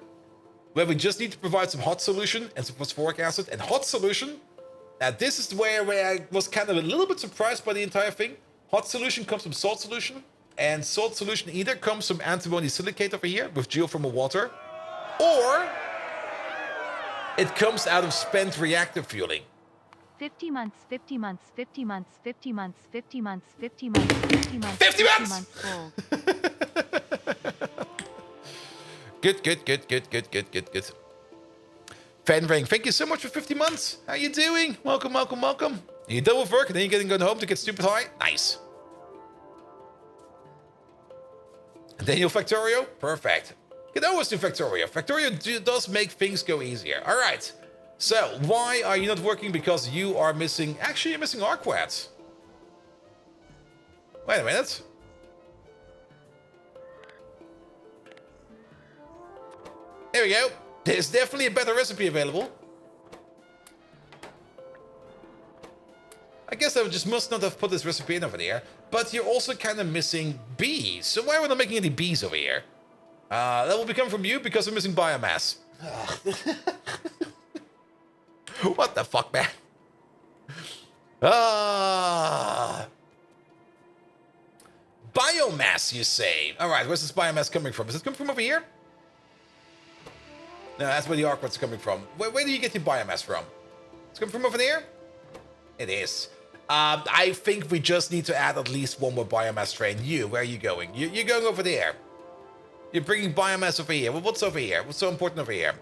where we just need to provide some hot solution and some phosphoric acid. And hot solution, now this is where I was kind of a little bit surprised by the entire thing. Hot solution comes from salt solution, and salt solution either comes from antimony silicate over here with geothermal water, or it comes out of spent reactor fueling. 50 months, 50 months, 50 months, 50 months, 50 months, 50 months, 50 months, 50 months! old. Good. Fanring, thank you so much for 50 months. How you doing? Welcome. Are you done with work and then you're getting going home to get stupid high? Nice. Daniel Factorio? Perfect. You can always do Factorio. Factorio does make things go easier. All right. So, why are you not working? Because you are missing... Actually, you're missing Arquads. Wait a minute. There we go. There's definitely a better recipe available. I guess I just must not have put this recipe in over there. But you're also kind of missing bees. So why are we not making any bees over here? That will be coming from you because we're missing biomass. What the fuck, man? Biomass, you say? All right, where's this biomass coming from? Is it coming from over here? No, that's where the Arquad's coming from. Where do you get your biomass from? It's coming from over there? It is. I think we just need to add at least one more biomass train. Where are you going? You're going over there. You're bringing biomass over here. Well, what's over here? What's so important over here?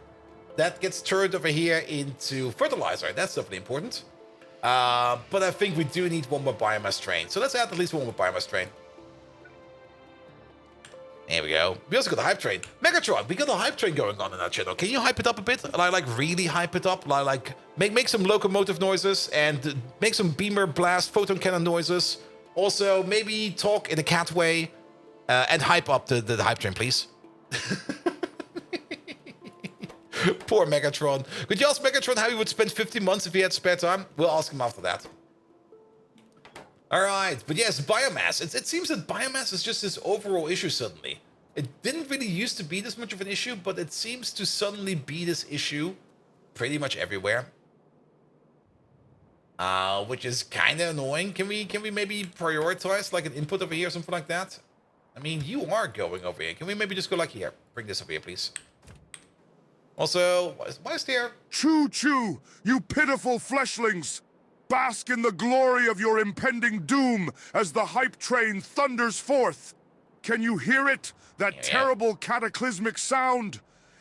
That gets turned over here into fertilizer. That's definitely important. But I think we do need one more biomass train. So let's add at least one more biomass train. There we go. We also got a hype train. Megatron, we got a hype train going on in our channel. Can you hype it up a bit? Like really hype it up? Like make some locomotive noises and make some beamer blast, photon cannon noises. Also, maybe talk in a cat way and hype up the hype train, please. Poor Megatron. Could you ask Megatron how he would spend 50 months if he had spare time? We'll ask him after that. Alright, but yes, biomass. It seems that biomass is just this overall issue suddenly. It didn't really used to be this much of an issue, but it seems to suddenly be this issue pretty much everywhere. Which is kind of annoying. Can we maybe prioritize like an input over here or something like that? I mean, you are going over here. Can we maybe just go like here? Bring this over here, please. Also, why is there... Choo-choo, you pitiful fleshlings! Bask in the glory of your impending doom as the hype train thunders forth. Can you hear it? That terrible cataclysmic sound?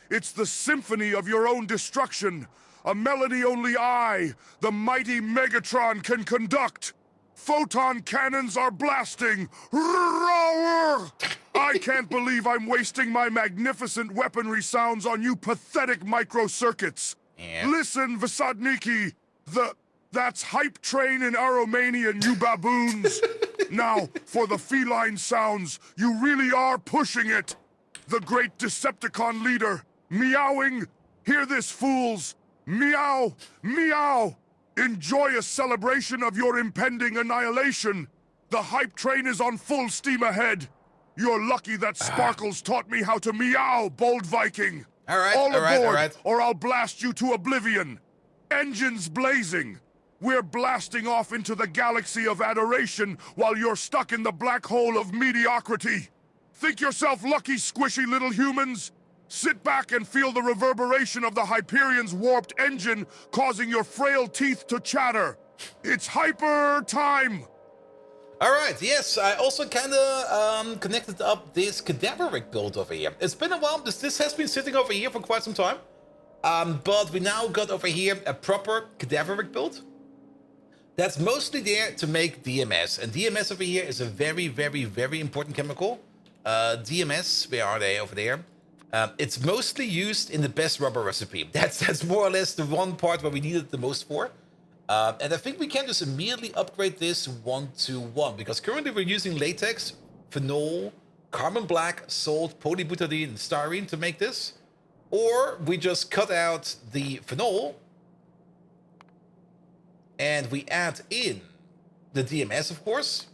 It's the symphony of your own destruction. A melody only I, the mighty Megatron, can conduct. Photon cannons are blasting. Roar! I can't believe I'm wasting my magnificent weaponry sounds on you pathetic microcircuits. Yeah. Listen, Vasadniki, that's hype train in Aromanian, you baboons. Now, for the feline sounds, you really are pushing it. The great Decepticon leader, meowing. Hear this, fools. Meow, meow. Enjoy a celebration of your impending annihilation. The hype train is on full steam ahead. You're lucky that Sparkles taught me how to meow, bold Viking. All right, all aboard, right. or I'll blast you to oblivion. Engines blazing. We're blasting off into the galaxy of adoration while you're stuck in the black hole of mediocrity. Think yourself lucky, squishy little humans? Sit back and feel the reverberation of the Hyperion's warped engine causing your frail teeth to chatter. It's hyper time! Alright, yes, I also kinda connected up this cadaveric build over here. It's been a while, this has been sitting over here for quite some time. But we now got over here a proper cadaveric build. That's mostly there to make DMS. And DMS over here is a very, very, very important chemical. DMS, where are they over there? It's mostly used in the best rubber recipe. That's more or less the one part where we need it the most for. And I think we can just immediately upgrade this 1-to-1, because currently we're using latex, phenol, carbon black, salt, polybutadiene, and styrene to make this. Or we just cut out the phenol and we add in the DMS, of course.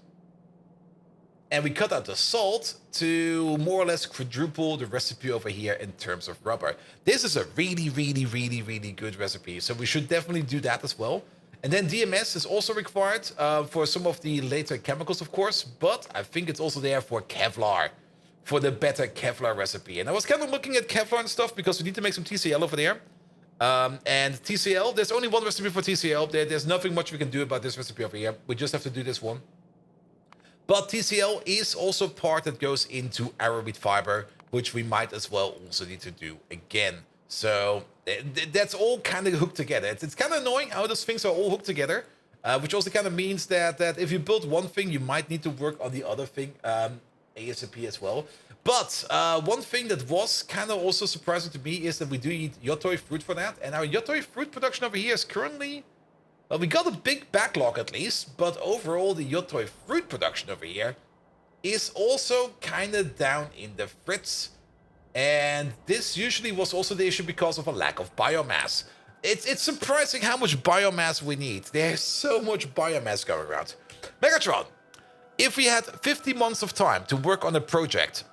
And we cut out the salt to more or less quadruple the recipe over here in terms of rubber. This is a really, really, really, really good recipe. So we should definitely do that as well. And then DMS is also required for some of the later chemicals, of course. But I think it's also there for Kevlar, for the better Kevlar recipe. And I was kind of looking at Kevlar and stuff because we need to make some TCL over there. And TCL, there's only one recipe for TCL. There's nothing much we can do about this recipe over here. We just have to do this one. But TCL is also part that goes into aramid fiber, which we might as well also need to do again. So that's all kind of hooked together. It's kind of annoying how those things are all hooked together, which also kind of means that if you build one thing, you might need to work on the other thing ASAP as well. But one thing that was kind of also surprising to me is that we do eat yotoi fruit for that. And our yotoi fruit production over here is currently... Well, we got a big backlog at least, but overall the yotoi fruit production over here is also kind of down in the frits. And this usually was also the issue because of a lack of biomass. It's surprising how much biomass we need. There's so much biomass going around. Megatron, if we had 50 months of time to work on a project,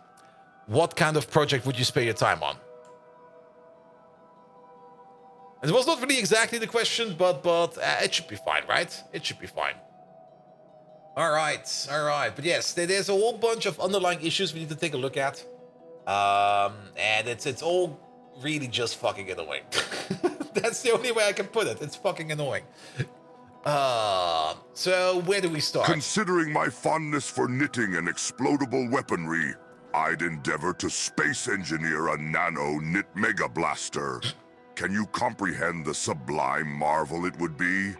what kind of project would you spend your time on? It was not really exactly the question, but it should be fine, right? It should be fine. All right. But yes, there's a whole bunch of underlying issues we need to take a look at. And it's all really just fucking annoying. That's the only way I can put it. It's fucking annoying. So where do we start? Considering my fondness for knitting and explodable weaponry, I'd endeavor to space engineer a nano-knit mega blaster. Can you comprehend the sublime marvel it would be?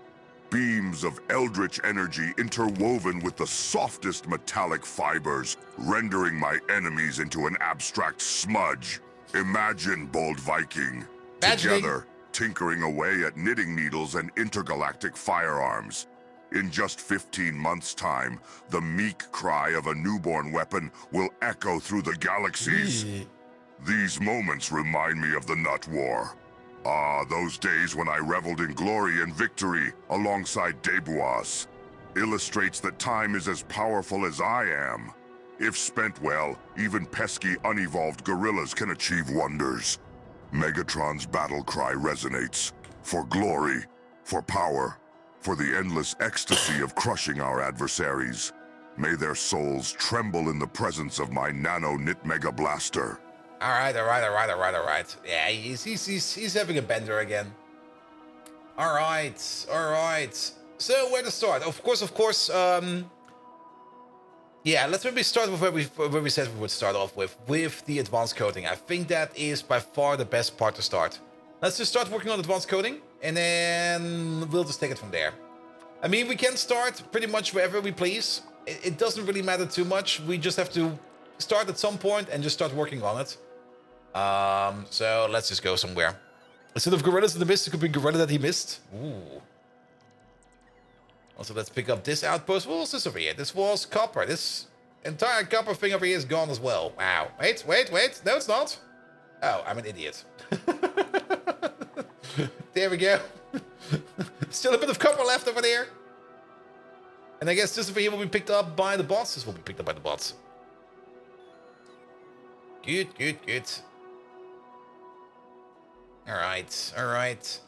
Beams of eldritch energy interwoven with the softest metallic fibers, rendering my enemies into an abstract smudge. Imagine, bold Viking. Imagining. Together, tinkering away at knitting needles and intergalactic firearms. In just 15 months' time, the meek cry of a newborn weapon will echo through the galaxies. These moments remind me of the Nut War. Ah, those days when I reveled in glory and victory alongside Débois. Illustrates that time is as powerful as I am. If spent well, even pesky unevolved gorillas can achieve wonders. Megatron's battle cry resonates. For glory, for power, for the endless ecstasy of crushing our adversaries. May their souls tremble in the presence of my nano-knit mega blaster. All right. Yeah, he's having a bender again. All right. So where to start? Of course. Yeah, let's maybe start with where we said we would start off with the advanced coding. I think that is by far the best part to start. Let's just start working on advanced coding, and then we'll just take it from there. I mean, we can start pretty much wherever we please. It doesn't really matter too much. We just have to start at some point and just start working on it. So let's just go somewhere. Instead of gorillas in the mist, it could be gorilla that he missed. Ooh. Also, let's pick up this outpost. What was this over here? This was copper. This entire copper thing over here is gone as well. Wow. Wait. No, it's not. Oh, I'm an idiot. There we go. Still a bit of copper left over there. And I guess this over here will be picked up by the bots. This will be picked up by the bots. Good. All right.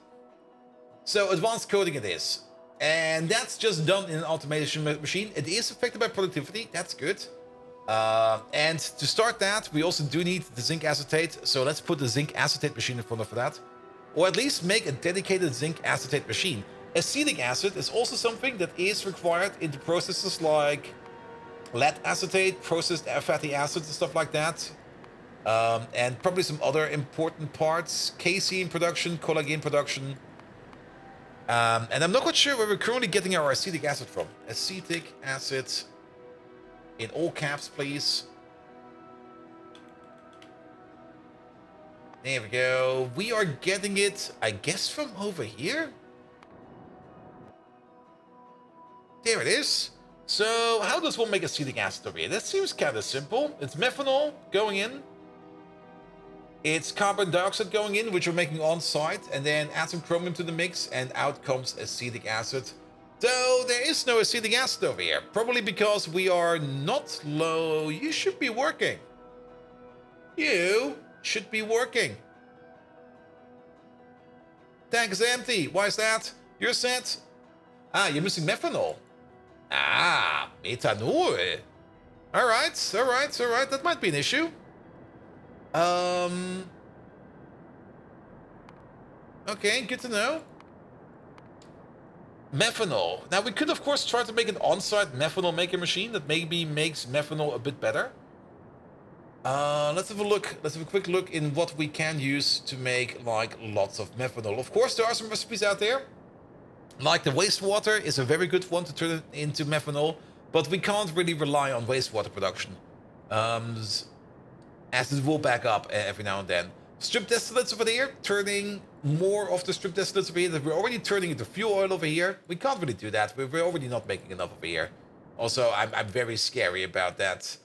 So advanced coding it is. And that's just done in an automation machine. It is affected by productivity. That's good. And to start that, we also do need the zinc acetate. So let's put the zinc acetate machine in front of that. Or at least make a dedicated zinc acetate machine. Acetic acid is also something that is required into processes like lead acetate, processed fatty acids and stuff like that. And probably some other important parts. Casein production, collagen production. And I'm not quite sure where we're currently getting our acetic acid from. Acetic acid. In all caps, please. There we go. We are getting it, I guess, from over here. There it is. So, how does one make acetic acid over here? That seems kind of simple. It's methanol going in. It's carbon dioxide going in, which we're making on site, and then add some chromium to the mix, and out comes acetic acid. Though there is no acetic acid over here, probably because we are not low. You should be working. You should be working. Tank is empty. Why is that? You're set. Ah, you're missing methanol. Ah, methanol. All right. That might be an issue. Okay, good to know. Methanol. Now, we could, of course, try to make an on-site methanol maker machine that maybe makes methanol a bit better. Let's have a look. Let's have a quick look in what we can use to make, like, lots of methanol. Of course, there are some recipes out there. Like the wastewater is a very good one to turn it into methanol, but we can't really rely on wastewater production. As it will back up every now and then. Strip distillates over there, turning more of the strip distillates over here that we're already turning into fuel oil over here. We can't really do that. We're already not making enough over here. Also, I'm very scary about that.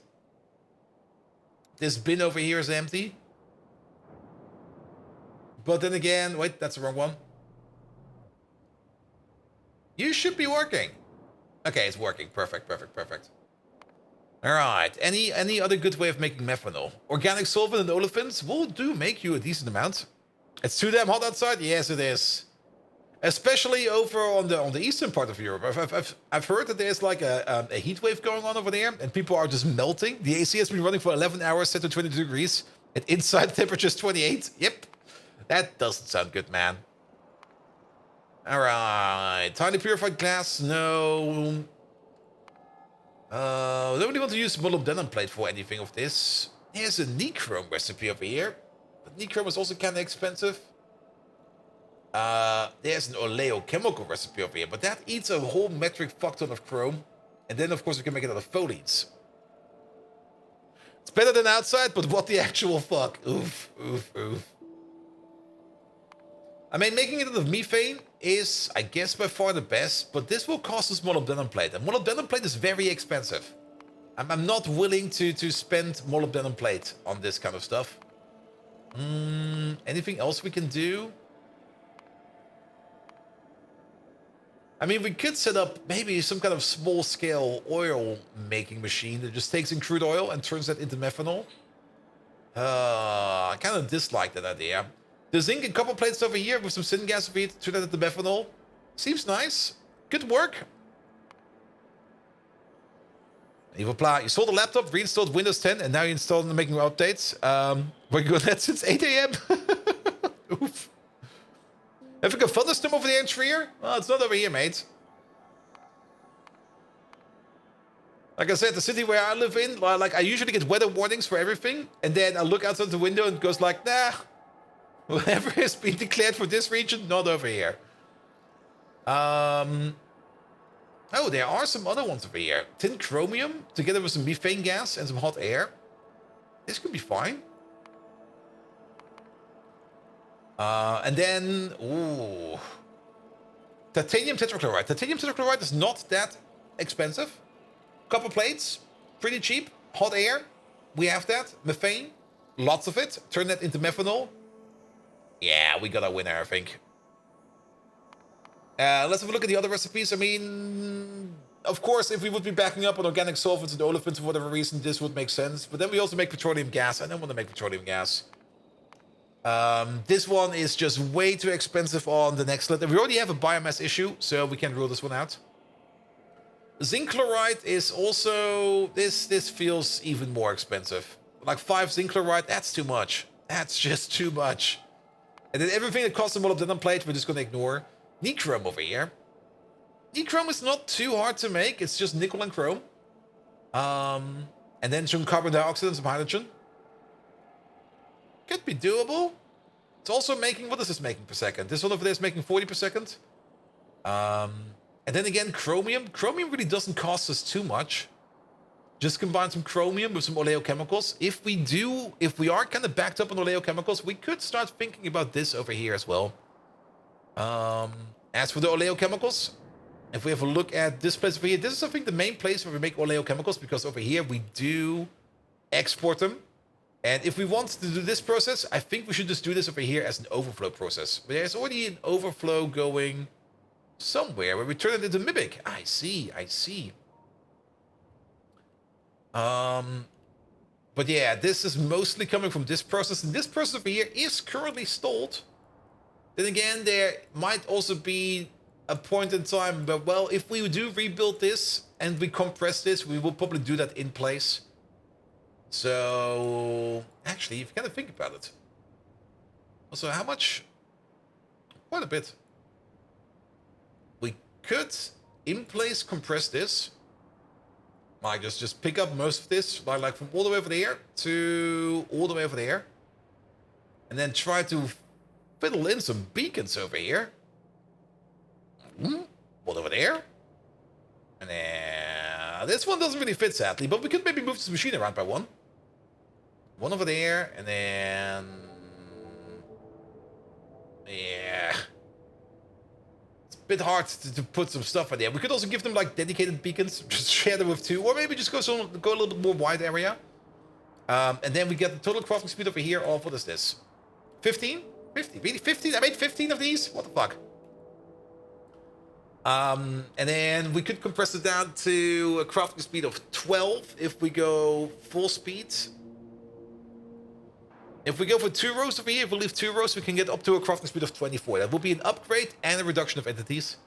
This bin over here is empty. But then again, wait, that's the wrong one. You should be working. Okay, it's working. Perfect. All right. Any other good way of making methanol? Organic solvent and olefins will do make you a decent amount. It's too damn hot outside. Yes, it is. Especially over on the eastern part of Europe. I've heard that there's like a heat wave going on over there, and people are just melting. The AC has been running for 11 hours, set to 22 degrees, and inside temperature is 28. Yep, that doesn't sound good, man. Alright. Tiny purified glass, no. Don't really want to use molybdenum plate for anything of this. Here's a nichrome recipe over here. But nichrome is also kind of expensive. There's an oleochemical recipe over here, but that eats a whole metric fuck ton of chrome. And then, of course, we can make it out of folies. It's better than outside, but what the actual fuck? Oof, oof, oof. I mean, making it out of methane is, I guess, by far the best, but this will cost us molybdenum plate. And molybdenum plate is very expensive. I'm not willing to spend molybdenum plate on this kind of stuff. Anything else we can do? I mean, we could set up maybe some kind of small-scale oil-making machine that just takes in crude oil and turns that into methanol. I kind of dislike that idea. The zinc and copper plates over here with some syngas over here to turn that into methanol. Seems nice. Good work. Evil Pla, you sold a laptop, reinstalled Windows 10, and now you're installing and making updates. Working on that since 8 a.m. Oof. Having a thunderstorm over there in Trier? Well, it's not over here, mate. Like I said, the city where I live in, like I usually get weather warnings for everything, and then I look outside the window and it goes like, nah, whatever has been declared for this region, not over here. Oh, there are some other ones over here. Tin chromium, together with some methane gas and some hot air. This could be fine. And then, ooh, titanium tetrachloride. Titanium tetrachloride is not that expensive. Copper plates, pretty cheap. Hot air, we have that. Methane, lots of it. Turn that into methanol. Yeah, we got our winner, I think. Let's have a look at the other recipes. I mean, of course, if we would be backing up on organic solvents and olefins for whatever reason, this would make sense. But then we also make petroleum gas. I don't want to make petroleum gas. This one is just way too expensive on the next letter. We already have a biomass issue, so we can rule this one out. Zinc chloride is also... This feels even more expensive. Like 5 zinc chloride, that's too much. That's just too much. And then everything that costs a molybdenum plate, we're just going to ignore. Nichrome over here. Nichrome is not too hard to make. It's just nickel and chrome. And then some carbon dioxide and some hydrogen. Could be doable. It's also making... What is this making per second? This one over there is making 40 per second. And then again, chromium. Chromium really doesn't cost us too much. Just combine some chromium with some oleochemicals. If we are kind of backed up on oleochemicals, we could start thinking about this over here as well. As for the oleochemicals, if we have a look at this place over here, this is, I think, the main place where we make oleochemicals, because over here we do export them. And if we want to do this process, I think we should just do this over here as an overflow process. But there's already an overflow going somewhere where we turn it into Mimic. I see. But yeah, this is mostly coming from this process. And this process over here is currently stalled. Then again, there might also be a point in time where, well, if we do rebuild this and we compress this, we will probably do that in place. So, actually, if you kind of think about it. Also, how much? Quite a bit. We could, in place, compress this. Like, just pick up most of this, like from all the way over there to all the way over there. And then try to fiddle in some beacons over here. One over there. And then this one doesn't really fit, sadly, but we could maybe move this machine around by one. One over there, and then... Yeah. It's a bit hard to put some stuff in there. We could also give them, like, dedicated beacons. Just share them with 2. Or maybe just go a little bit more wide area. And then we get the total crafting speed over here of, what is this? 15? 50? Really? 15? I made 15 of these? What the fuck? And then we could compress it down to a crafting speed of 12 if we go full speed. If we go for 2 rows over here, if we leave 2 rows, we can get up to a crafting speed of 24. That will be an upgrade and a reduction of entities.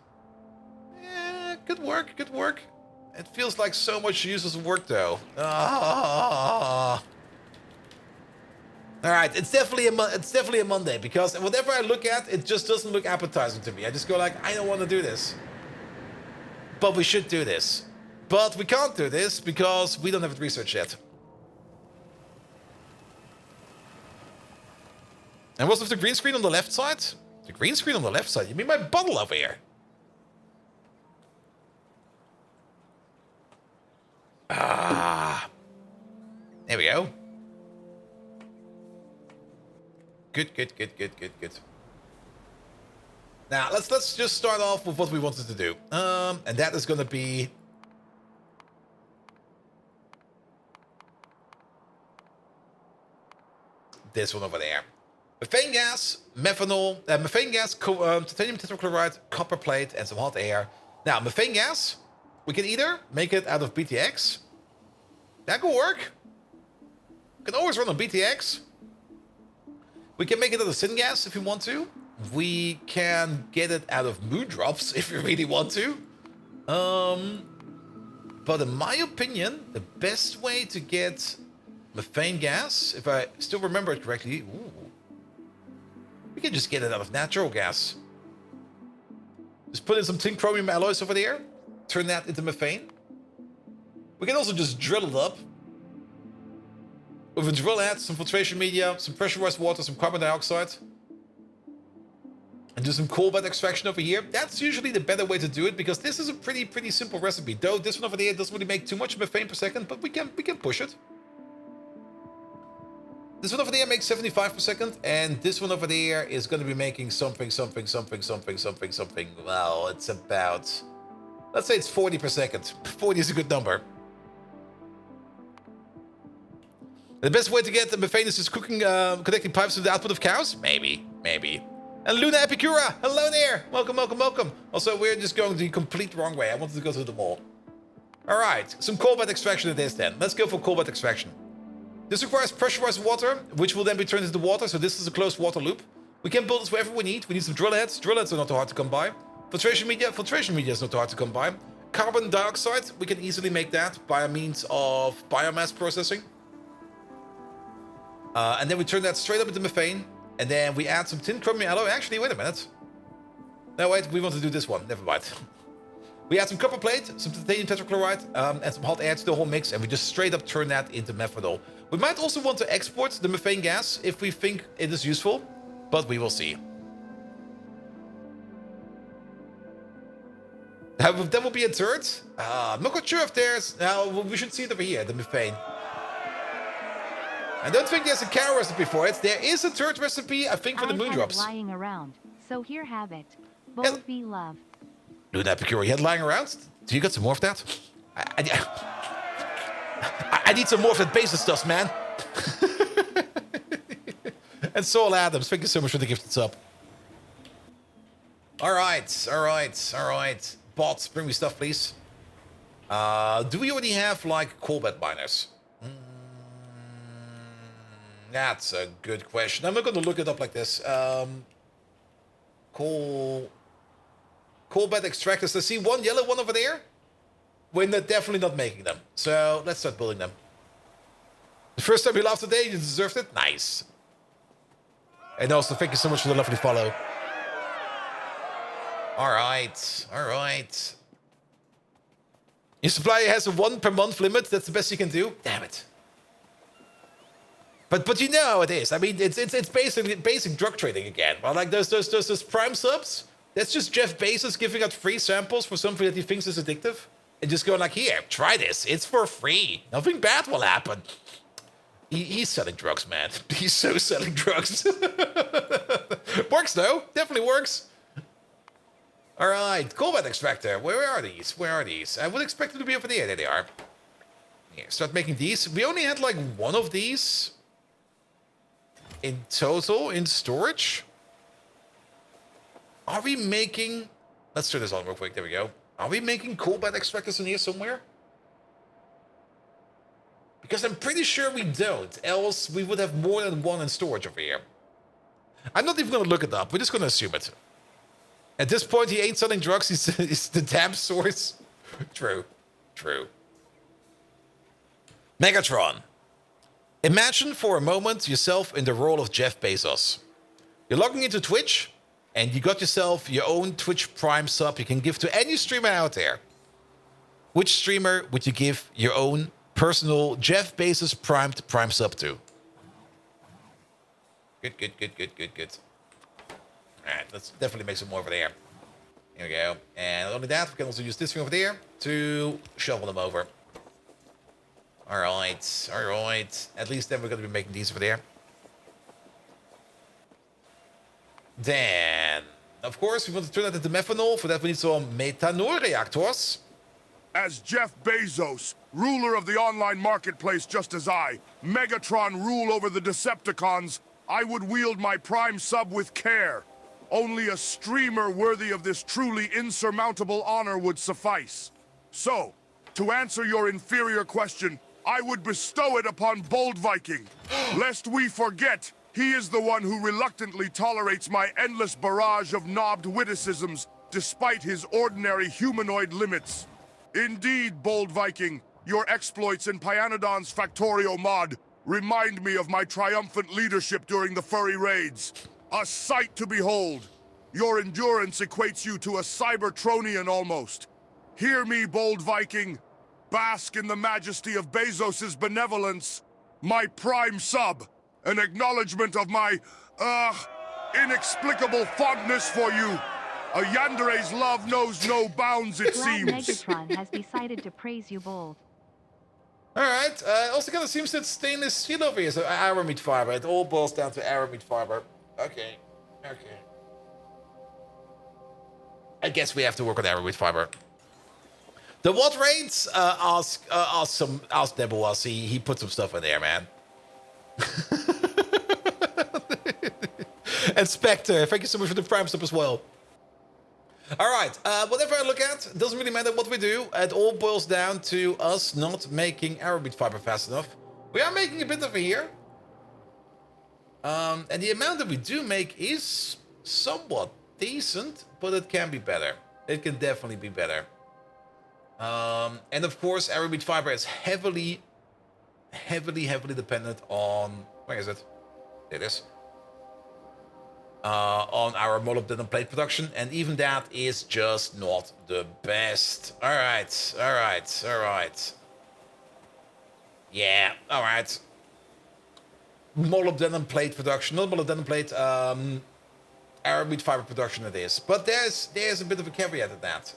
Yeah, good work, good work. It feels like so much useless work, though. All right, it's definitely a Monday because whatever I look at, it just doesn't look appetizing to me. I just go like, I don't want to do this. But we should do this. But we can't do this because we don't have it researched yet. And what's with the green screen on the left side? The green screen on the left side? You mean my bottle over here? Ah. There we go. Good. Now, let's just start off with what we wanted to do. And that is going to be... this one over there. Methane gas, methanol, methane gas, titanium tetrachloride, copper plate, and some hot air. Now, methane gas, we can either make it out of BTX. That could work. We can always run on BTX. We can make it out of syngas if we want to. We can get it out of moon drops if we really want to. But in my opinion, the best way to get methane gas, if I still remember it correctly, we can just get it out of natural gas. Just put in some tin chromium alloys over there, turn that into methane. We can also just drill it up with a drill head, some filtration media, some pressurized water, some carbon dioxide, and do some coal bed extraction over here. That's usually the better way to do it because this is a pretty simple recipe. Though this one over there doesn't really make too much methane per second, but we can push it. This one over there makes 75 per second, and this one over there is going to be making something. Well, it's about, let's say it's 40 per second. 40 is a good number. The best way to get the methane is just connecting pipes to the output of cows? Maybe. And Luna Epicura, hello there. Welcome. Also, we're just going the complete wrong way. I wanted to go to the mall. All right, some coal bed extraction it is then. Let's go for coal bed extraction. This requires pressurized water, which will then be turned into water, so this is a closed water loop. We can build this wherever we need. We need some drill heads. Drill heads are not too hard to come by. Filtration media is not too hard to come by. Carbon dioxide, we can easily make that by a means of biomass processing. And then we turn that straight up into methane. And then we add some tin chromium alloy. Actually, wait a minute. No, wait, we want to do this one. Never mind. We add some copper plate, some titanium tetrachloride, and some hot air to the whole mix. And we just straight up turn that into methanol. We might also want to export the methane gas if we think it is useful. But we will see. That will be a third. I'm not quite sure if there's... we should see it over here, the methane. I don't think there's a cow recipe for it. There is a third recipe, I think, for the moon drops. Lying around, so here have it. Both be love. Luna Epicura, you had lying around? Do you got some more of that? I need some more of that basis stuff, man. And Saul Adams, thank you so much for the gifted sub. All right. Bots, bring me stuff, please. Do we already have, like, coal bed miners? That's a good question. I'm not going to look it up like this. Coal bed extractors. I see one yellow one over there. We're definitely not making them. So let's start building them. The first time you laughed today, you deserved it. Nice. And also, thank you so much for the lovely follow. All right. Your supplier has a 1 per month limit. That's the best you can do. Damn it. But you know how it is. I mean, it's basically basic drug trading again. Well, like those prime subs. That's just Jeff Bezos giving out free samples for something that he thinks is addictive, and just going like, here, try this. It's for free. Nothing bad will happen. He's selling drugs, man. He's so selling drugs. Works though. Definitely works. All right, coal bed extractor. Where are these? I would expect them to be over there. There they are. Here, start making these. We only had like one of these in total in storage. Are we making... Let's turn this on real quick. There we go. Are we making coal bed extractors in here somewhere? Because I'm pretty sure we don't. Else we would have more than one in storage over here. I'm not even going to look it up. We're just going to assume it. At this point, he ain't selling drugs. He's the damn source. True. Megatron. Imagine for a moment yourself in the role of Jeff Bezos. You're logging into Twitch, and you got yourself your own Twitch Prime sub you can give to any streamer out there. Which streamer would you give your own personal Jeff Bezos Prime sub to? Good. Alright, let's definitely make some more over there. Here we go. And not only that, we can also use this thing over there to shovel them over. Alright. At least then we're going to be making these over there. Then, of course, we want to turn that into methanol. For that, we need some methanol reactors. As Jeff Bezos, ruler of the online marketplace just as I, Megatron rule over the Decepticons, I would wield my Prime sub with care. Only a streamer worthy of this truly insurmountable honor would suffice. So, to answer your inferior question, I would bestow it upon Bold Viking. Lest we forget, he is the one who reluctantly tolerates my endless barrage of knobbed witticisms despite his ordinary humanoid limits. Indeed, Bold Viking, your exploits in Pyanodons Factorio mod remind me of my triumphant leadership during the furry raids. A sight to behold. Your endurance equates you to a Cybertronian almost. Hear me, Bold Viking. Bask in the majesty of Bezos' benevolence. My Prime sub. An acknowledgement of my, inexplicable fondness for you. A yandere's love knows no bounds, it Glad seems. Megatron has decided to praise you, Bold. Alright, also kind of seems that stainless steel over here, so aramid fiber. It all boils down to aramid fiber. Okay. I guess we have to work on aramid fiber. The what rates? Ask Debo. He put some stuff in there, man. And Spectre, thank you so much for the Prime sub as well. Alright, whatever I look at, doesn't really matter what we do. It all boils down to us not making aramid fiber fast enough. We are making a bit over here. And the amount that we do make is somewhat decent, but it can be better. It can definitely be better. And of course, aramid fiber is heavily dependent on... Where is it? There it is. On our molybdenum plate production, and even that is just not the best. Alright. Yeah, alright. Molybdenum plate production, not molybdenum plate, aramid fiber production it is. But there's a bit of a caveat at that.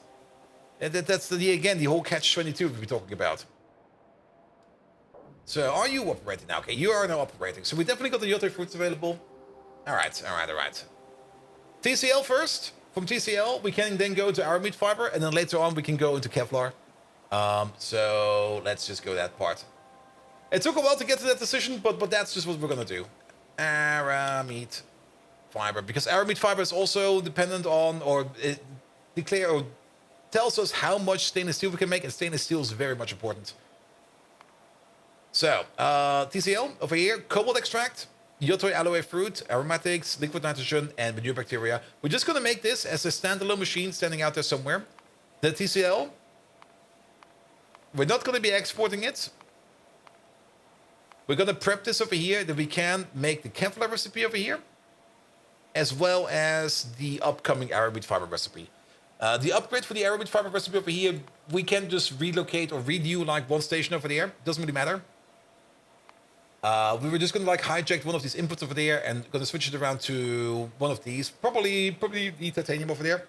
And that's the whole catch-22 we'll be talking about. So, are you operating now? Okay, you are now operating. So we definitely got the Yote fruits available. Alright. TCL first. From TCL, we can then go to aramid fiber, and then later on we can go into Kevlar. So let's just go that part. It took a while to get to that decision, but that's just what we're gonna do. Aramid fiber, because aramid fiber is also dependent on, or tells us how much stainless steel we can make, and stainless steel is very much important. So, TCL over here, cobalt extract, Yotoi aloe fruit, aromatics, liquid nitrogen, and manure bacteria. We're just going to make this as a standalone machine standing out there somewhere. The TCL, we're not going to be exporting it. We're going to prep this over here, that we can make the Kevlar recipe over here, as well as the upcoming aramid fiber recipe. The upgrade for the aramid fiber recipe over here, we can just relocate or redo like one station over there. Doesn't really matter. We were just going to like hijack one of these inputs over there and going to switch it around to one of these. Probably the titanium over there.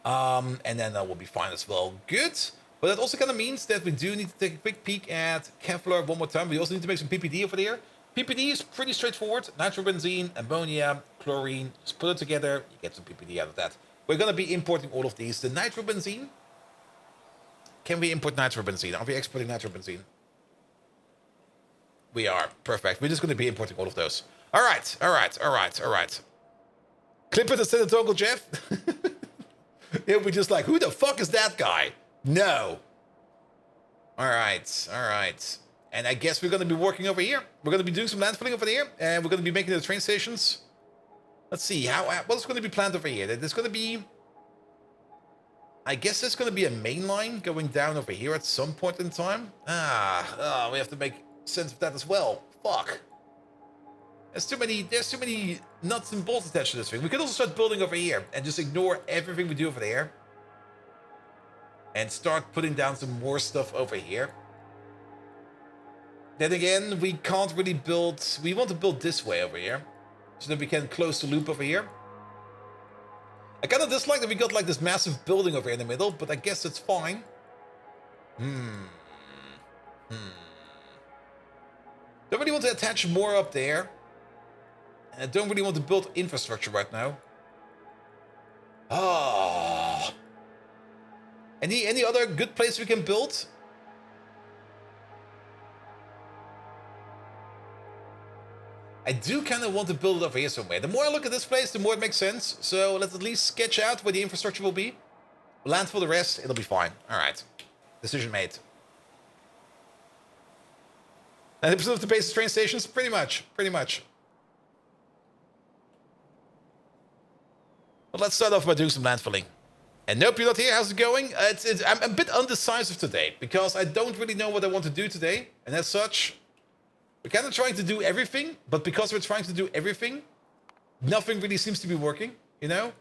And then that will be fine as well. Good. But that also kind of means that we do need to take a quick peek at Kevlar one more time. We also need to make some PPD over there. PPD is pretty straightforward. Nitrobenzene, ammonia, chlorine. Just put it together. You get some PPD out of that. We're going to be importing all of these. The nitrobenzene. Can we import nitrobenzene? Are we exporting nitrobenzene? We are. Perfect. We're just going to be importing all of those. All right. Clip it and send it to Uncle Jeff. He'll be just like, who the fuck is that guy? No. All right. And I guess we're going to be working over here. We're going to be doing some landfilling over there. And we're going to be making the train stations. Let's see. What's going to be planned over here? There's going to be... I guess there's going to be a main line going down over here at some point in time. We have to make of that as well. Fuck. There's too many nuts and bolts attached to this thing. We could also start building over here and just ignore everything we do over there. And start putting down some more stuff over here. Then again, we can't really build... We want to build this way over here. So that we can close the loop over here. I kind of dislike that we got like this massive building over here in the middle, but I guess it's fine. Don't really want to attach more up there. And I don't really want to build infrastructure right now. Oh. Any other good place we can build? I do kind of want to build it over here somewhere. The more I look at this place, the more it makes sense. So let's at least sketch out where the infrastructure will be. Land for the rest, it'll be fine. All right. Decision made. 90% of the base's train stations? Pretty much. Pretty much. But let's start off by doing some landfilling. And nope, you're not here. How's it going? I'm a bit undecisive today because I don't really know what I want to do today. And as such... We're kind of trying to do everything, but because we're trying to do everything, nothing really seems to be working, you know?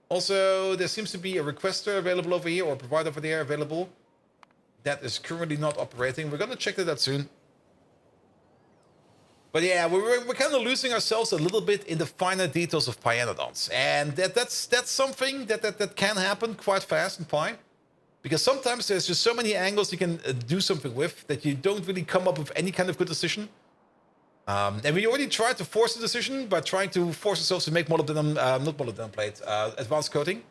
Also, there seems to be a requester available over here, or a provider over there available. That is currently not operating. We're going to check that out soon. But yeah, we're kind of losing ourselves a little bit in the finer details of Pyanodons. And that's something that can happen quite fast in Pi. Because sometimes there's just so many angles you can do something with that you don't really come up with any kind of good decision. And we already tried to force the decision by trying to force ourselves to make molybdenum, not molybdenum plate, advanced coating.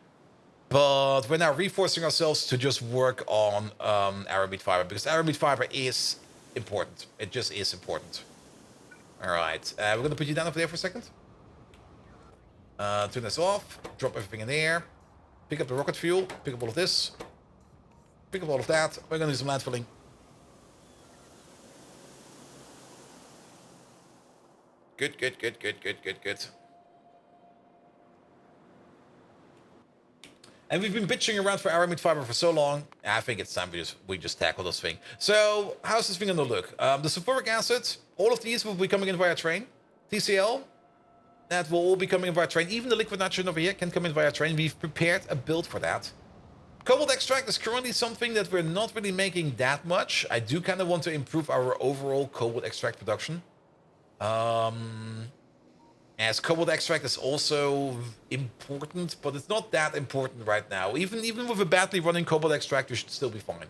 But we're now reforcing ourselves to just work on aramid fiber, because aramid fiber is important. It just is important. All right, we're going to put you down over there for a second. Turn this off, drop everything in there, pick up the rocket fuel, pick up all of this, pick up all of that. We're going to do some landfilling. Good. And we've been bitching around for aramid fiber for so long. I think it's time we just tackle this thing. So, how's this thing gonna look? The sulfuric acid, all of these will be coming in via train. TCL, that will all be coming in via train. Even the liquid nitrogen over here can come in via train. We've prepared a build for that. Cobalt extract is currently something that we're not really making that much. I do kind of want to improve our overall cobalt extract production. As cobalt extract is also important, but it's not that important right now. Even with a badly running cobalt extract, you should still be fine.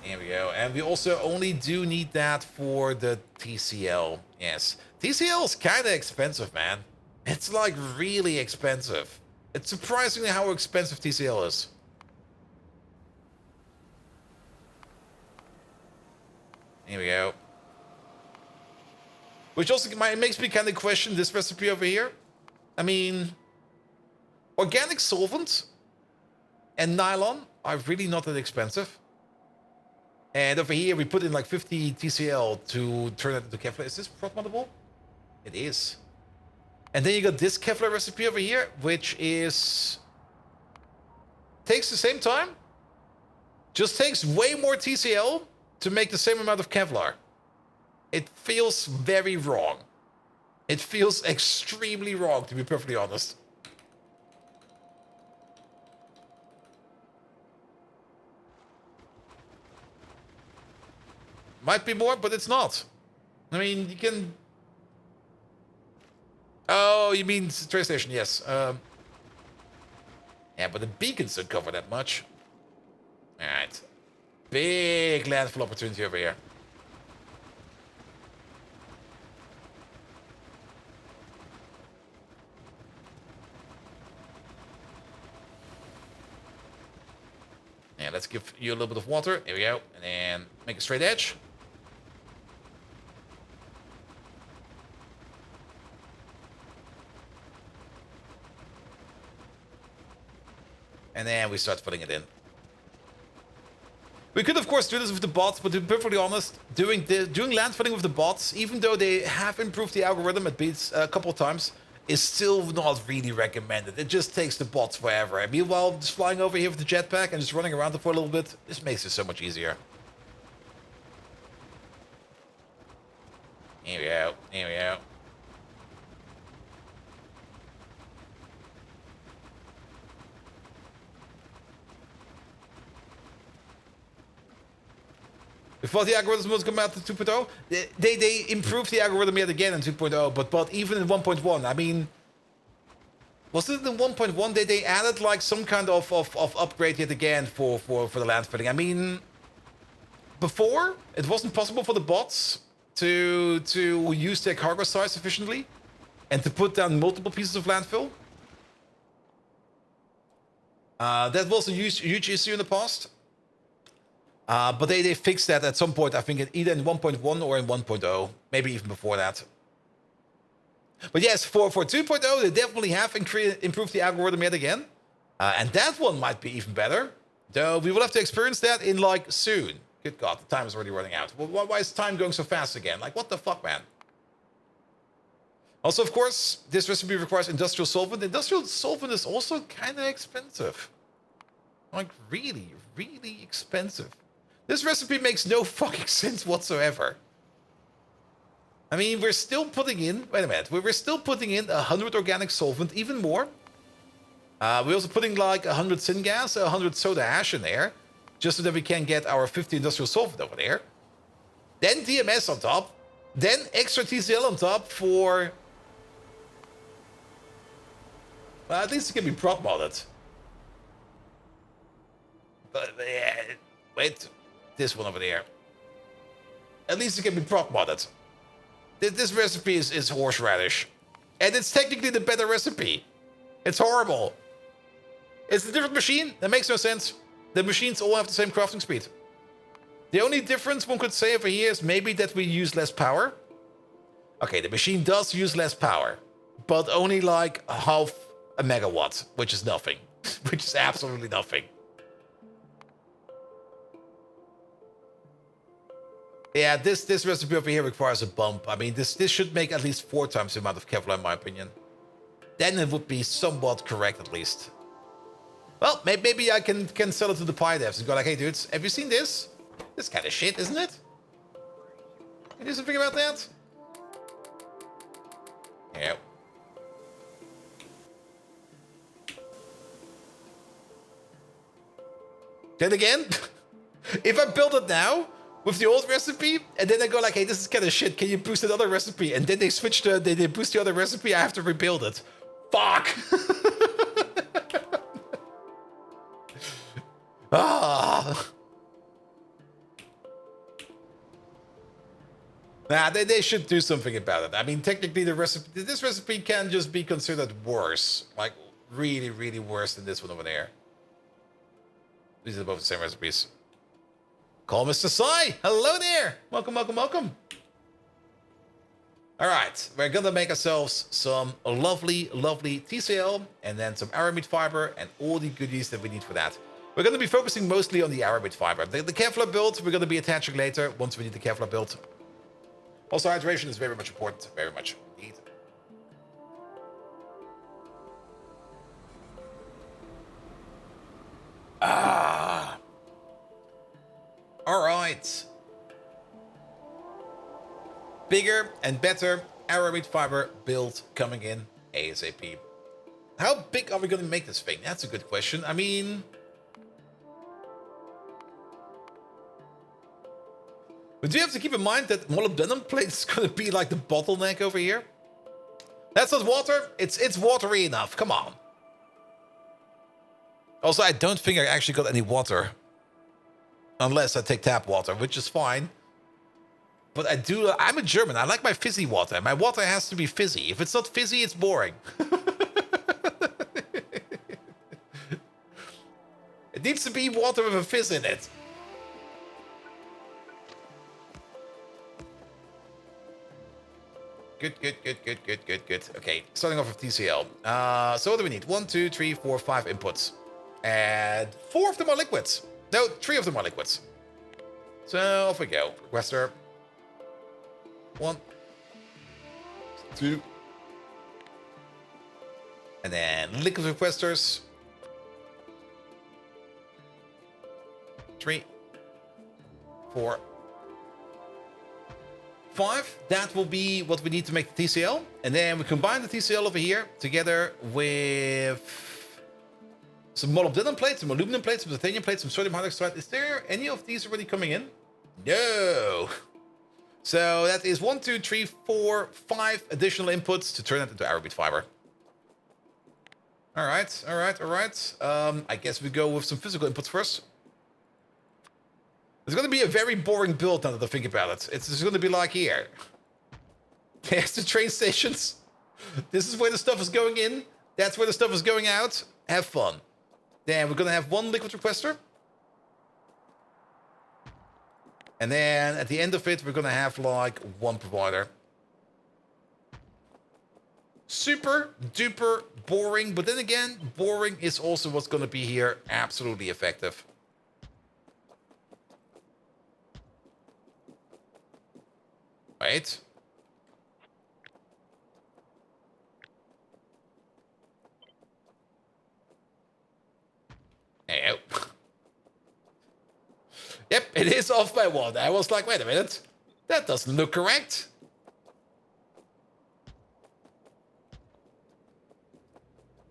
There we go. And we also only do need that for the TCL. Yes. TCL is kind of expensive, man. It's like really expensive. It's surprisingly how expensive TCL is. Here we go. Which also makes me kind of question this recipe over here. I mean, organic solvent and nylon are really not that expensive. And over here, we put in like 50 TCL to turn it into Kevlar. Is this prop-montable? It is. And then you got this Kevlar recipe over here, which is... takes the same time. Just takes way more TCL to make the same amount of Kevlar. It feels very wrong. It feels extremely wrong, to be perfectly honest. Might be more, but it's not. I mean, you can... Oh, you mean train station, yes. Yeah, but the beacons don't cover that much. Alright. Big landfill opportunity over here. Yeah, let's give you a little bit of water. There we go. And then make a straight edge. And then we start filling it in. We could, of course, do this with the bots, but to be perfectly honest, doing landfilling with the bots, even though they have improved the algorithm at beats a couple of times, is still not really recommended. It just takes the bots forever. And meanwhile, just flying over here with the jetpack and just running around for a little bit, this makes it so much easier. Here we go. Here we go. Before the algorithm was come out to 2.0, they improved the algorithm yet again in 2.0, but even in 1.1, I mean, was it in 1.1 they added like some kind of upgrade yet again for the landfilling? I mean, before it wasn't possible for the bots to use their cargo size efficiently and to put down multiple pieces of landfill. That was a huge issue in the past. But they fixed that at some point, I think either in 1.1 or in 1.0, maybe even before that. But yes, for 2.0, they definitely have improved the algorithm yet again. And that one might be even better. Though we will have to experience that in like soon. Good God, the time is already running out. Well, why is time going so fast again? Like, what the fuck, man? Also, of course, this recipe requires industrial solvent. Industrial solvent is also kind of expensive. Like, really, really expensive. This recipe makes no fucking sense whatsoever. I mean, we're still putting in... Wait a minute. We're still putting in 100 organic solvent, even more. We're also putting like 100 syngas, 100 soda ash in there. Just so that we can get our 50 industrial solvent over there. Then DMS on top. Then extra TCL on top for... Well, at least it can be prop modded. But, wait... This one over there. At least it can be prop modded. This recipe is horseradish. And it's technically the better recipe. It's horrible. It's a different machine. That makes no sense. The machines all have the same crafting speed. The only difference one could say over here is maybe that we use less power. Okay, the machine does use less power. But only like half a megawatt. Which is nothing. Which is absolutely nothing. Yeah, this recipe over here requires a bump. I mean, this should make at least 4 times the amount of Kevlar, in my opinion. Then it would be somewhat correct, at least. Well, maybe I can sell it to the Pi devs and go like, hey, dudes, have you seen this? This kind of shit, isn't it? Can you do something about that? Yeah. Then again, if I build it now... with the old recipe, and then I go like, hey, this is kind of shit. Can you boost another recipe? And then they switch they boost the other recipe. I have to rebuild it. Fuck. Ah. Nah, they should do something about it. I mean, technically, this recipe can just be considered worse, like really, really worse than this one over there. These are both the same recipes. Call Mr. Sai. Hello there. Welcome, welcome, welcome. All right. We're going to make ourselves some lovely, lovely TCL and then some aramid fiber and all the goodies that we need for that. We're going to be focusing mostly on the aramid fiber. The Kevlar build, we're going to be attaching later once we need the Kevlar build. Also, hydration is very much important. Very much indeed. Ah. All right. Bigger and better aramid fiber build coming in ASAP. How big are we going to make this thing? That's a good question. I mean... but do you have to keep in mind that molybdenum plate is going to be like the bottleneck over here? That's not water. It's watery enough. Come on. Also, I don't think I actually got any water. Unless I take tap water, which is fine. But I'm a German. I like my fizzy water. My water has to be fizzy. If it's not fizzy, it's boring. It needs to be water with a fizz in it. Good. Okay, starting off with TCL. So what do we need? 1, 2, 3, 4, 5 inputs. And 4 of them are liquids. No, 3 of them are liquids. So off we go. Requester. 1, 2, And then liquid requesters. 3, 4, 5. That will be what we need to make the TCL. And then we combine the TCL over here together with some molybdenum plates, some aluminum plates, some titanium plates, some sodium hydroxide. Is there any of these already coming in? No. So that is 1, 2, 3, 4, 5 additional inputs to turn it into aramid fiber. All right. I guess we go with some physical inputs first. It's going to be a very boring build now that I think about it. It's just going to be like here. There's the train stations. This is where the stuff is going in. That's where the stuff is going out. Have fun. Then we're going to have 1 liquid requester. And then at the end of it, we're going to have like 1 provider. Super duper boring. But then again, boring is also what's going to be here absolutely effective. Right. Yep, it is off by 1. I was like, wait a minute. That doesn't look correct.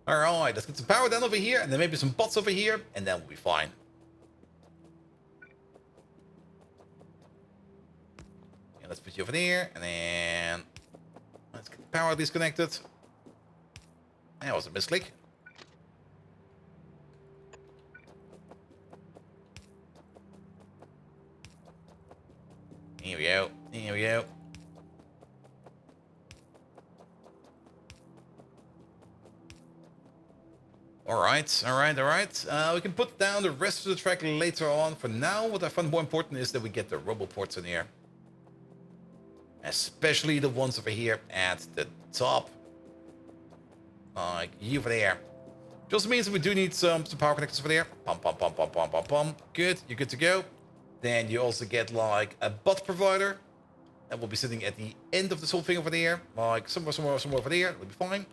Alright, let's get some power down over here, and then maybe some bots over here, and then we'll be fine. Yeah, let's put you over there, and then let's get the power disconnected. That was a misclick. Here we go. Here we go. Alright. We can put down the rest of the track later on. For now, what I find more important is that we get the roboports in here. Especially the ones over here at the top. Like you over there. Just means that we do need some power connectors over there. Pum. Good, you're good to go. Then you also get like a bot provider that will be sitting at the end of this whole thing over there. Like somewhere over there. It'll be fine.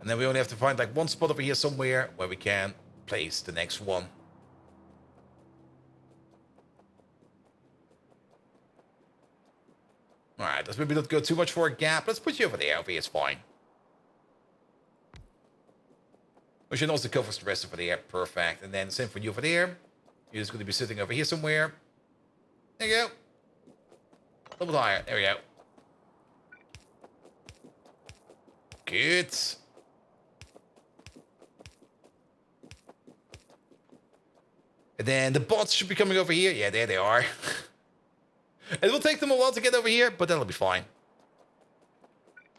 And then we only have to find like 1 spot over here somewhere where we can place the next one. Alright, let's maybe not go too much for a gap. Let's put you over there. Over here is fine. We should also cover the rest over there. Perfect. And then same for you over there. You're just going to be sitting over here somewhere. There you go. A little bit higher. There we go. Good. And then the bots should be coming over here. Yeah, there they are. It will take them a while to get over here, but that'll be fine.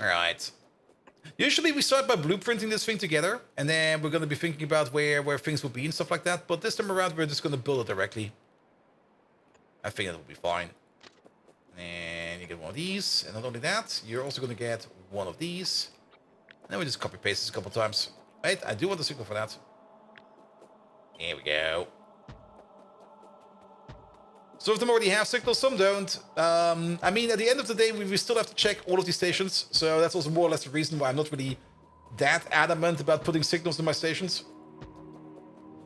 Alright. Usually we start by blueprinting this thing together, and then we're going to be thinking about where things will be and stuff like that. But this time around, we're just going to build it directly. I think it'll be fine. And you get 1 of these, and not only that, you're also going to get 1 of these. And then we just copy paste this a couple times. Wait, I do want the signal for that. Here we go. Some of them already have signals, some don't. I mean, at the end of the day, we still have to check all of these stations. So that's also more or less the reason why I'm not really that adamant about putting signals in my stations.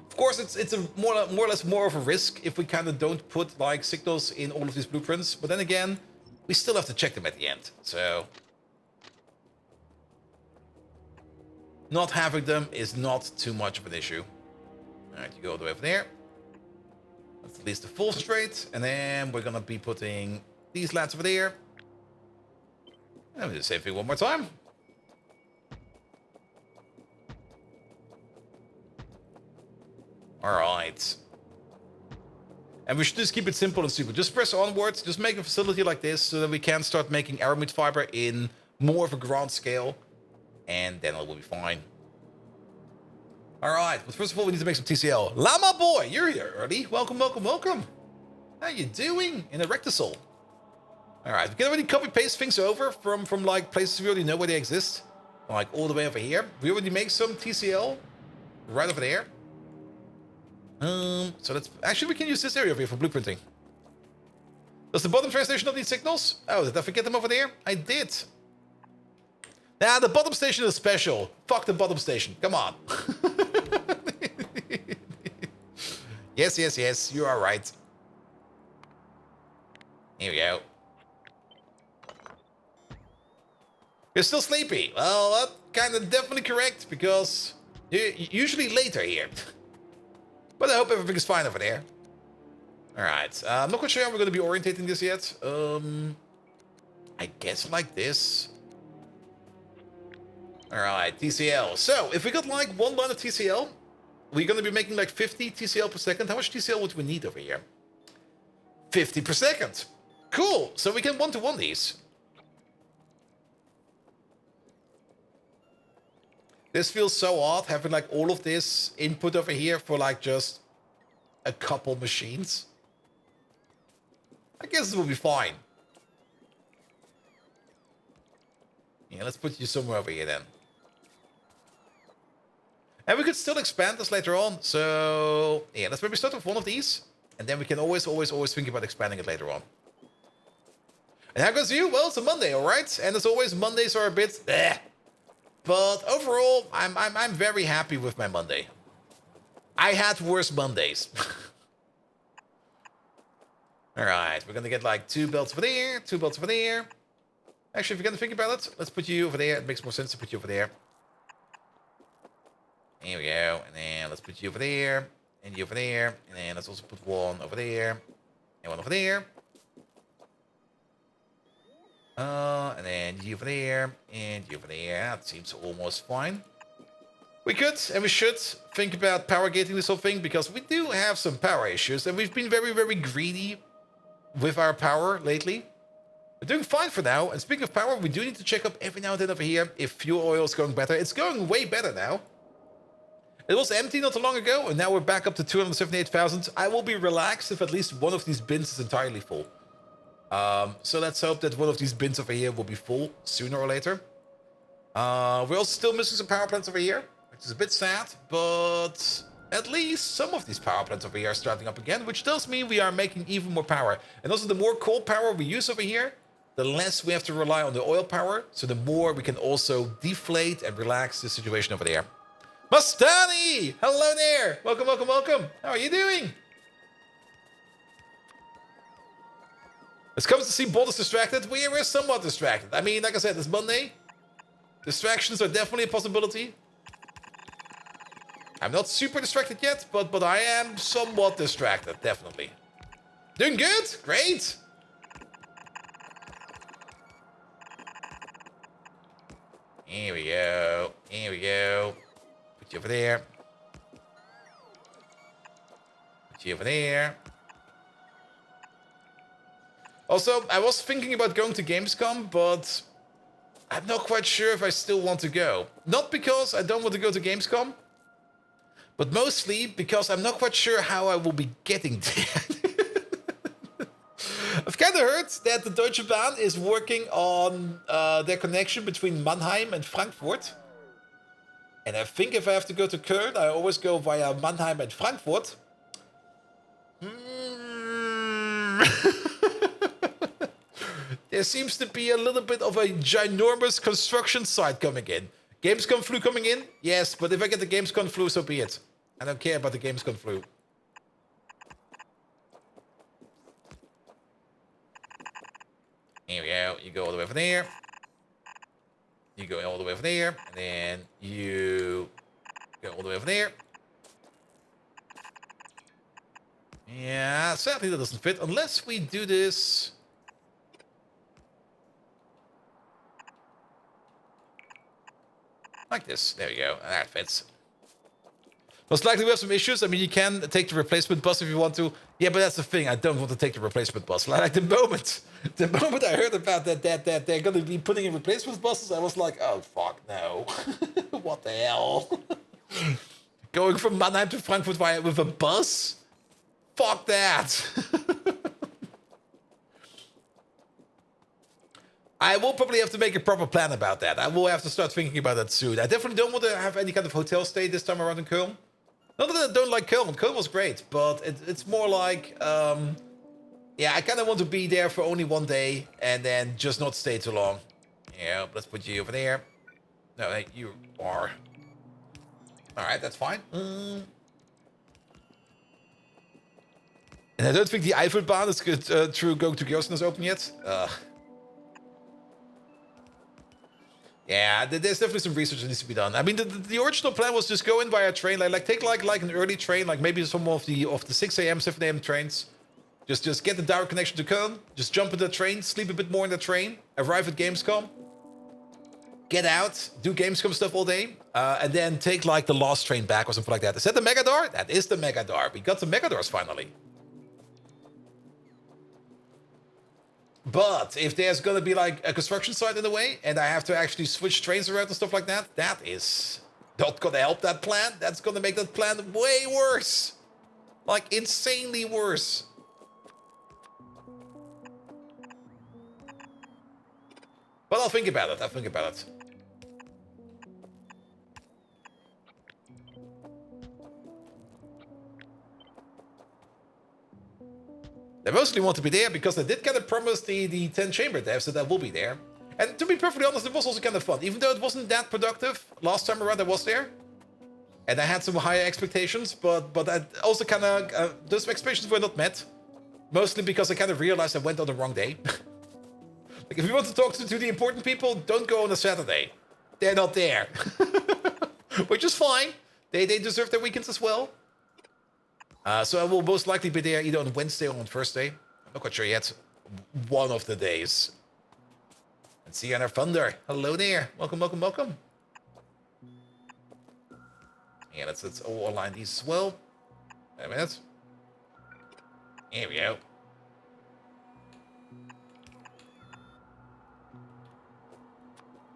Of course, it's a more or less more of a risk if we kind of don't put like signals in all of these blueprints. But then again, we still have to check them at the end. So not having them is not too much of an issue. All right, you go all the way over there. That's at least the full straight, and then we're gonna be putting these lads over there. And we do the same thing 1 more time. Alright. And we should just keep it simple and stupid. Just press onwards, just make a facility like this so that we can start making aramid fiber in more of a grand scale. And then it will be fine. Alright, but first of all, we need to make some TCL. Llama boy, you're here early. Welcome. How you doing in a rectisol? Alright, we can already copy-paste things over from like places we already know where they exist. Like all the way over here. We already make some TCL right over there. So let's... Actually, we can use this area over here for blueprinting. Does the bottom train station not need signals? Oh, did I forget them over there? I did. Ah, the bottom station is special. Fuck the bottom station. Come on. Yes, yes, yes. You are right. Here we go. You're still sleepy. Well, that's kind of definitely correct, because you're usually later here. But I hope everything is fine over there. Alright, I'm not quite sure how we're going to be orientating this yet. I guess like this. Alright, TCL. So, if we got like one line of TCL, we're going to be making like 50 TCL per second. How much TCL would we need over here? 50 per second. Cool, so we can one-to-one these. This feels so odd, having like all of this input over here for like just a couple machines. I guess it will be fine. Yeah, let's put you somewhere over here then. And we could still expand this later on. So, yeah, let's maybe start with one of these. And then we can always think about expanding it later on. And how goes you? Well, it's a Monday, alright? And as always, Mondays are a bit... But overall, I'm very happy with my Monday. I had worse Mondays. Alright, we're gonna get like 2 belts over there, 2 belts over there. Actually, if you're gonna think about it, let's put you over there. It makes more sense to put you over there. Here we go. And then let's put you over there. And you over there. And then let's also put one over there. And one over there. And then you over there. And you over there. That seems almost fine. We could and we should think about power gating this whole thing, because we do have some power issues. And we've been very, very greedy with our power lately. We're doing fine for now. And speaking of power, we do need to check up every now and then over here if fuel oil is going better. It's going way better now. It was empty not too long ago, and now we're back up to 278,000. I will be relaxed if at least one of these bins is entirely full. So let's hope that one of these bins over here will be full sooner or later. We're also still missing some power plants over here, which is a bit sad, but at least some of these power plants over here are starting up again, which tells me we are making even more power. And also, the more coal power we use over here, the less we have to rely on the oil power, so the more we can also deflate and relax the situation over there. Mastani! Hello there! Welcome, welcome, welcome! How are you doing? It's coming to see Baldur's distracted. We're somewhat distracted. I mean, like I said, it's Monday. Distractions are definitely a possibility. I'm not super distracted yet, but I am somewhat distracted, definitely. Doing good? Great! Here we go. Here we go. Put you over there. Put you over there. Also, I was thinking about going to Gamescom, but I'm not quite sure if I still want to go. Not because I don't want to go to Gamescom, but mostly because I'm not quite sure how I will be getting there. I've kind of heard that the Deutsche Bahn is working on their connection between Mannheim and Frankfurt. And I think if I have to go to Köln, I always go via Mannheim and Frankfurt. There seems to be a little bit of a ginormous construction site coming in. Gamescom flu coming in? Yes, but if I get the Gamescom flu, so be it. I don't care about the Gamescom flu. Here we go. You go all the way over there. You go all the way over there. And then you go all the way over there. Yeah, sadly that doesn't fit. Unless we do this... like this. There we go. That fits. Most likely we have some issues. I mean, you can take the replacement bus if you want to. Yeah, but that's the thing. I don't want to take the replacement bus. Like the moment I heard about that they're going to be putting in replacement buses, I was like, oh, fuck, no. What the hell? Going from Mannheim to Frankfurt with a bus? Fuck that. I will probably have to make a proper plan about that. I will have to start thinking about that soon. I definitely don't want to have any kind of hotel stay this time around in Köln. Not that I don't like Köln. Köln was great, but it's more like... yeah, I kind of want to be there for only one day and then just not stay too long. Yeah, let's put you over there. No, hey, you are. Alright, that's fine. And I don't think the Eifelbahn is good, through going to Gyosen is open yet. Yeah, there's definitely some research that needs to be done. I mean, the original plan was just go in via train, like take like an early train, like maybe some of the 6 a.m., 7 a.m. trains. Just get the direct connection to Köln. Just jump into the train, sleep a bit more in the train, arrive at Gamescom, get out, do Gamescom stuff all day, and then take like the last train back or something like that. Is that the Megador? That is the Megador. We got the Megadors finally. But if there's gonna be like a construction site in the way, and I have to actually switch trains around and stuff like that, that is not gonna help that plan. That's gonna make that plan way worse. Like, insanely worse. But I'll think about it. I'll think about it. They mostly want to be there because they did kind of promise the 10 chamber devs so that will be there. And to be perfectly honest, it was also kind of fun. Even though it wasn't that productive last time around I was there. And I had some higher expectations, but I also kind of, those expectations were not met. Mostly because I kind of realized I went on the wrong day. Like, if you want to talk to the important people, don't go on a Saturday. They're not there. Which is fine. They deserve their weekends as well. So I will most likely be there either on Wednesday or on Thursday. I'm not quite sure yet. One of the days. And see you on our Thunder. Hello there. Welcome, welcome, welcome. Yeah, let's all align these as well. Wait a minute. Here we go.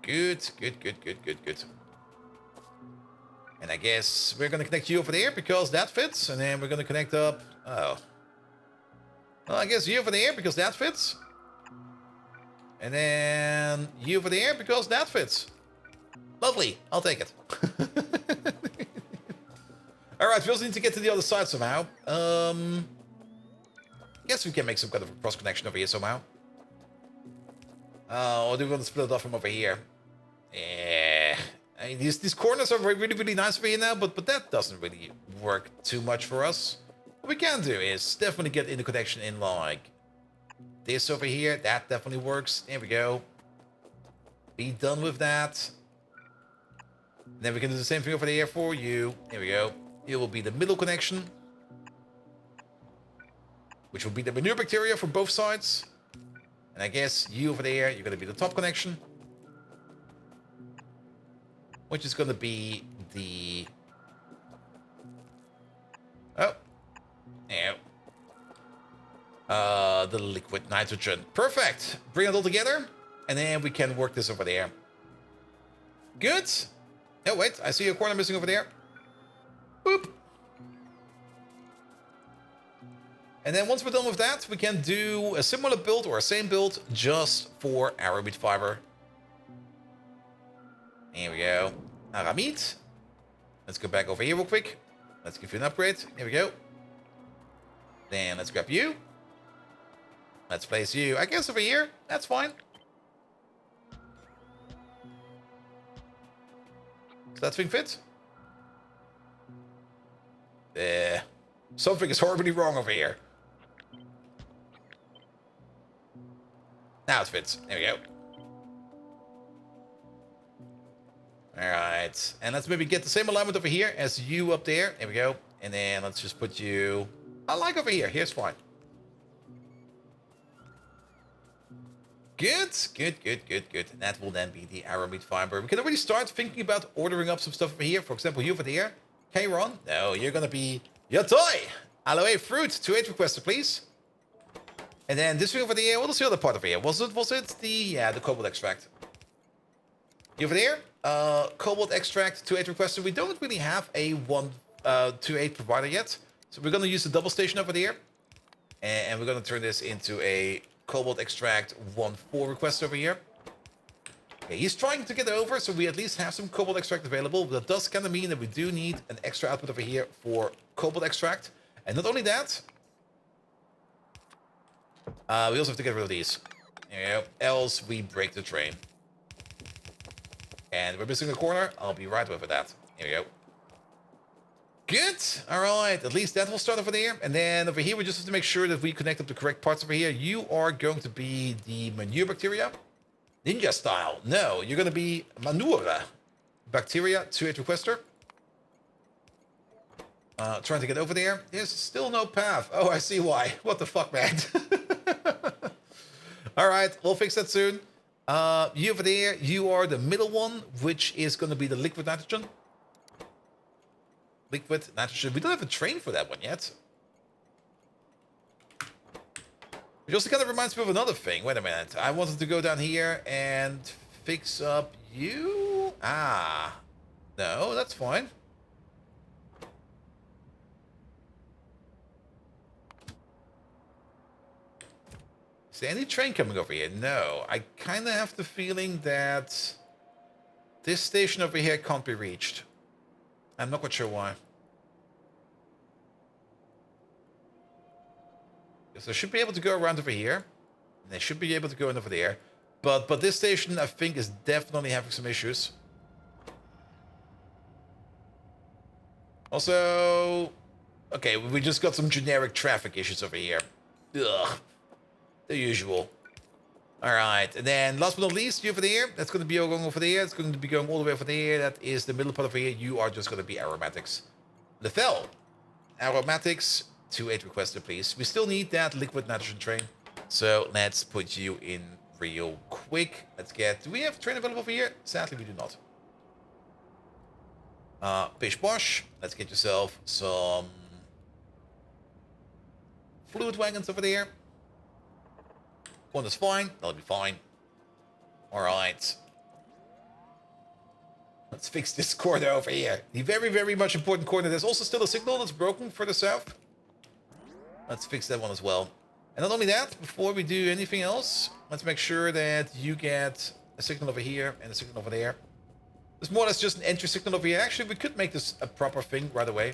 Good, good, good, good, good, good. And I guess we're going to connect you over there because that fits. And then we're going to connect up... Oh. Well, I guess you over there because that fits. And then you over there because that fits. Lovely. I'll take it. Alright, we also need to get to the other side somehow. Guess we can make some kind of a cross connection over here somehow. Or do we want to split it off from over here? Yeah. I mean, these corners are really, really nice for you now, but that doesn't really work too much for us. What we can do is definitely get interconnection in like this over here. That definitely works. There we go. Be done with that. And then we can do the same thing over there for you. There we go. Here will be the middle connection, which will be the manure bacteria from both sides. And I guess you over there, you're going to be the top connection, which is going to be the... Oh. Yeah. The liquid nitrogen. Perfect. Bring it all together. And then we can work this over there. Good. Oh, wait. I see a corner missing over there. Boop. And then once we're done with that, we can do a similar build or a same build just for aramid fiber. Here we go. Aramid. Let's go back over here real quick. Let's give you an upgrade. Here we go. Then let's grab you. Let's place you, I guess, over here. That's fine. Does that thing fit? Something is horribly wrong over here. Now it fits. There we go. Alright. And let's maybe get the same alignment over here as you up there. There we go. And then let's just put you... I like over here. Here's fine. Good. Good, good, good, good. And that will then be the aramid fiber. We can already start thinking about ordering up some stuff over here. For example, you over there. K-Ron. No, you're going to be... Your toy! Aloe fruit. 2-8 requested, please. And then this thing over there. What was the other part over here? Was it the... Yeah, the cobalt extract. You over there? Cobalt extract 2-8 requested. We don't really have a 2-8 provider yet. So we're going to use the double station over there. And we're going to turn this into a cobalt extract 1-4 request over here. Okay, he's trying to get it over, so we at least have some cobalt extract available. But that does kind of mean that we do need an extra output over here for cobalt extract. And not only that, we also have to get rid of these. There you go. Else we break the train. And we're missing a corner. I'll be right over that. Here we go. Good. All right. At least that will start over there. And then over here, we just have to make sure that we connect up the correct parts over here. You are going to be the manure bacteria. Ninja style. No, you're going to be manure bacteria 2-8 requester. Trying to get over there. There's still no path. Oh, I see why. What the fuck, man? All right. We'll fix that soon. You over there, you are the middle one, which is going to be the liquid nitrogen. Liquid nitrogen. We don't have a train for that one yet. It also kind of reminds me of another thing. Wait a minute. I wanted to go down here and fix up you. Ah. No, that's fine. Is there any train coming over here? No. I kind of have the feeling that this station over here can't be reached. I'm not quite sure why. Because they should be able to go around over here. And they should be able to go in over there. But this station, I think, is definitely having some issues. Also, okay, we just got some generic traffic issues over here. Ugh. The usual. Alright, and then last but not least, you over there. That's going to be going over there. It's going to be going all the way over there. That is the middle part over here. You are just going to be aromatics. Lethal. Aromatics. 2-8 requested, please. We still need that liquid nitrogen train. So let's put you in real quick. Let's get... Do we have a train available over here? Sadly, we do not. Bish bosh. Let's get yourself some fluid wagons over there. Corner's fine. That'll be fine. Alright. Let's fix this corner over here. The very, very much important corner. There's also still a signal that's broken for the south. Let's fix that one as well. And not only that, before we do anything else, let's make sure that you get a signal over here and a signal over there. There's more or less just an entry signal over here. Actually, we could make this a proper thing right away.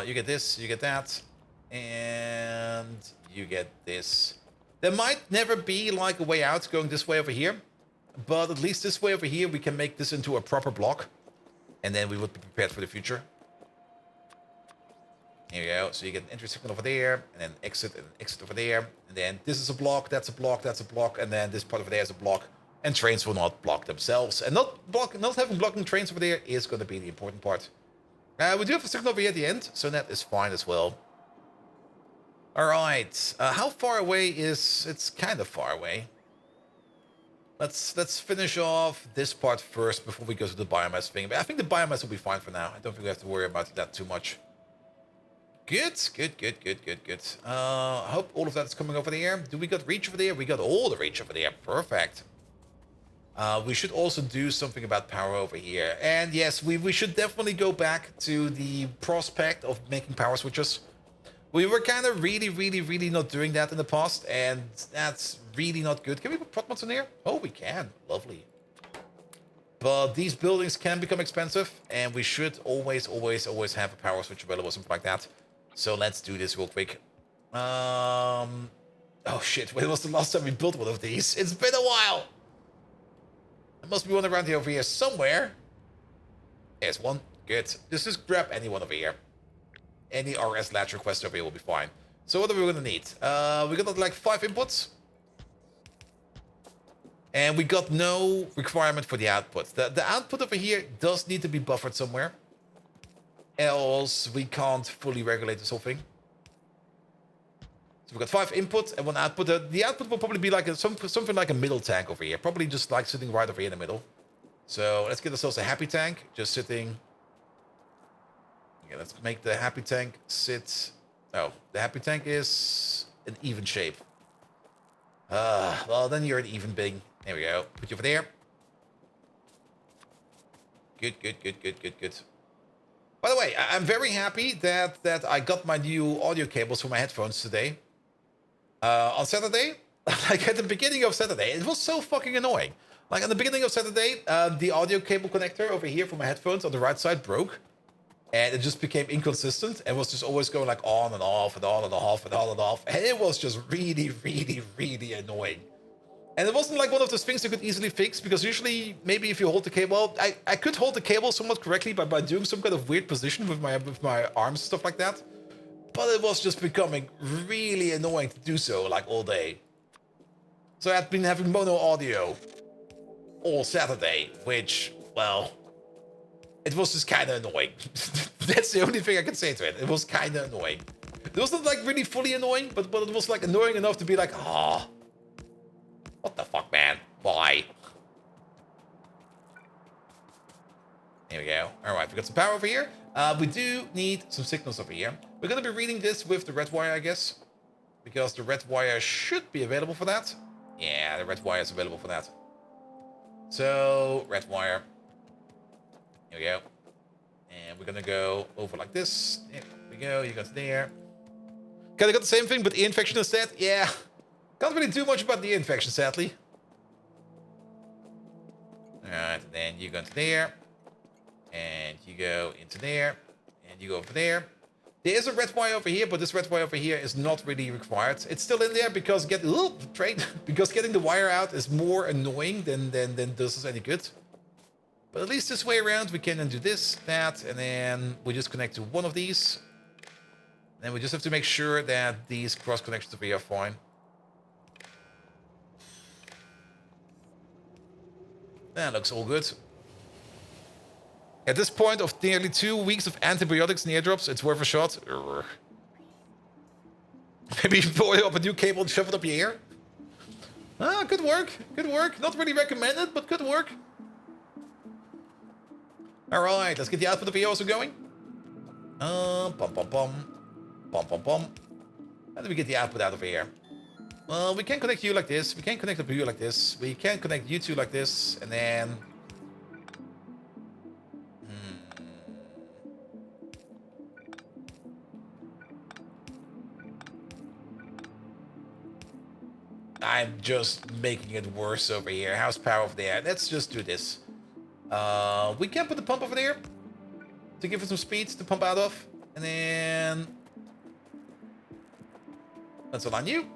You get this, you get that. And you get this. There might never be like a way out going this way over here, but at least this way over here we can make this into a proper block, and then we would be prepared for the future. Here you go. So you get an entry signal over there, and then exit over there, and then this is a block, that's a block, that's a block, and then this part over there is a block, and trains will not block themselves. And not having blocking trains over there is going to be the important part. We do have a signal over here at the end, so that is fine as well. All right, how far away is... It's kind of far away. Let's finish off this part first before we go to the biomass thing. But I think the biomass will be fine for now. I don't think we have to worry about that too much. Good. I hope all of that is coming over there. Do we got reach over there? We got all the reach over there. Perfect. We should also do something about power over here. And yes, we should definitely go back to the prospect of making power switches. We were kind of really not doing that in the past, and that's really not good. Can we put prot mods in here? Oh, we can. Lovely. But these buildings can become expensive, and we should always have a power switch available, something like that. So let's do this real quick. Oh shit, when was the last time we built one of these? It's been a while. There must be one around here over here somewhere. There's one. Good. Just grab any one over here. Any RS latch request over here will be fine. So what are we going to need? We got like 5 inputs. And we got no requirement for the output. The output over here does need to be buffered somewhere. Else we can't fully regulate this whole thing. So we've got 5 inputs and 1 output. The output will probably be like something like a middle tank over here. Probably just like sitting right over here in the middle. So let's get ourselves a happy tank. Just sitting... Yeah, let's make the happy tank sit... Oh, the happy tank is an even shape. Well, then you're an even big. There we go. Put you over there. Good. By the way, I'm very happy that I got my new audio cables for my headphones today. On Saturday, like at the beginning of Saturday, it was so fucking annoying. Like at the beginning of Saturday, the audio cable connector over here for my headphones on the right side broke. And it just became inconsistent and was just always going like on and off and on and off and on and off. And it was just really annoying. And it wasn't like one of those things you could easily fix, because usually, maybe if you hold the cable, I could hold the cable somewhat correctly by doing some kind of weird position with my arms, stuff like that. But it was just becoming really annoying to do so, like, all day. So I've been having mono audio all Saturday, which, well, it was just kind of annoying. That's the only thing I can say to it. It was kind of annoying. It wasn't like really fully annoying, but it was like annoying enough to be like, ah, what the fuck, man? Why? There we go. All right, we got some power over here. We do need some signals over here. We're going to be reading this with the red wire, I guess, because the red wire should be available for that. Yeah, the red wire is available for that. So, red wire. Here we go. And we're going to go over like this. There we go. You got there. Kind of got the same thing, but ear infection instead. Yeah. Can't really do much about the ear infection, sadly. Alright, and then you go into there. And you go into there. And you go over there. There is a red wire over here, but this red wire over here is not really required. It's still in there because getting the wire out is more annoying than does us any good. But at least this way around, we can then do this, that, and then we just connect to one of these. Then we just have to make sure that these cross connections over here are fine. That looks all good. At this point of nearly 2 weeks of antibiotics and airdrops, it's worth a shot. Urgh. Maybe pull up a new cable and shove it up your ear. Ah, good work. Good work. Not really recommended, but good work. Alright, let's get the output of here also going. Pum pum pum. Pum pum pum. How do we get the output out of here? Well, we can connect you like this. We can connect up you like this. We can connect you two like this. And then... I'm just making it worse over here. How's power over there? Let's just do this. We can put the pump over there to give it some speed to pump out of. And then... let's align you.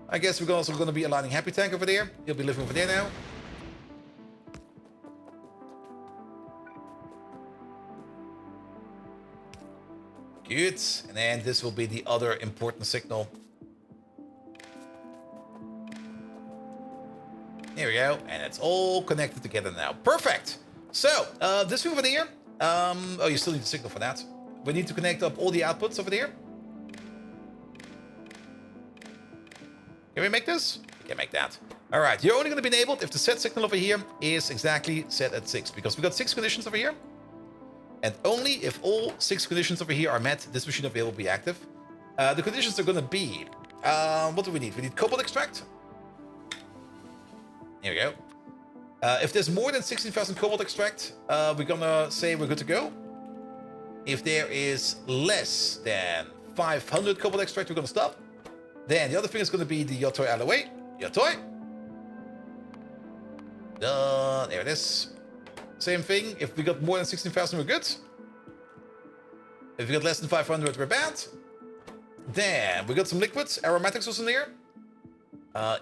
I guess we're also going to be aligning Happy Tank over there. He'll be living over there now. Good. And then this will be the other important signal. There we go. And it's all connected together now. Perfect. So, this over there. Oh, you still need a signal for that. We need to connect up all the outputs over there. Can we make this? We can make that. All right. You're only going to be enabled if the set signal over here is exactly set at 6. Because we got 6 conditions over here. And only if all 6 conditions over here are met, this machine over here will be active. The conditions are going to be... what do we need? We need cobalt extract. Here we go. If there's more than 16,000 cobalt extract, we're going to say we're good to go. If there is less than 500 cobalt extract, we're going to stop. Then the other thing is going to be the Yotoi alloy. Yotoi. There it is. Same thing. If we got more than 16,000, we're good. If we got less than 500, we're bad. Then we got some liquids. Aromatics was in there.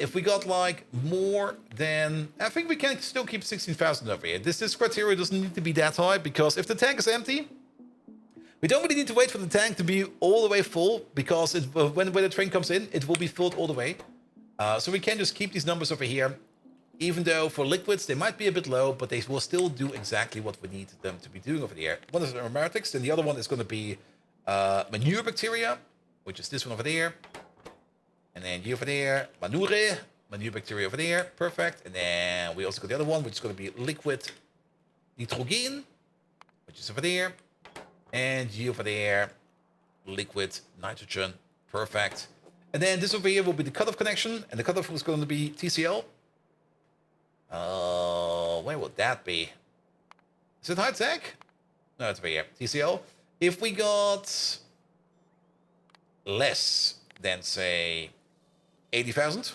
If we got like more than... I think we can still keep 16,000 over here. This criteria doesn't need to be that high, because if the tank is empty, we don't really need to wait for the tank to be all the way full, because when the train comes in, it will be filled all the way. So we can just keep these numbers over here. Even though for liquids, they might be a bit low, but they will still do exactly what we need them to be doing over there. One is aromatics, and the other one is going to be manure bacteria, which is this one over there. And then you over there, manure bacteria over there, perfect. And then we also got the other one, which is going to be liquid nitrogen, which is over there. And you over there, liquid nitrogen, perfect. And then this over here will be the cutoff connection, and the cutoff is going to be TCL. Where would that be? Is it high tech? No, it's over here. TCL. If we got less than, say, 80,000.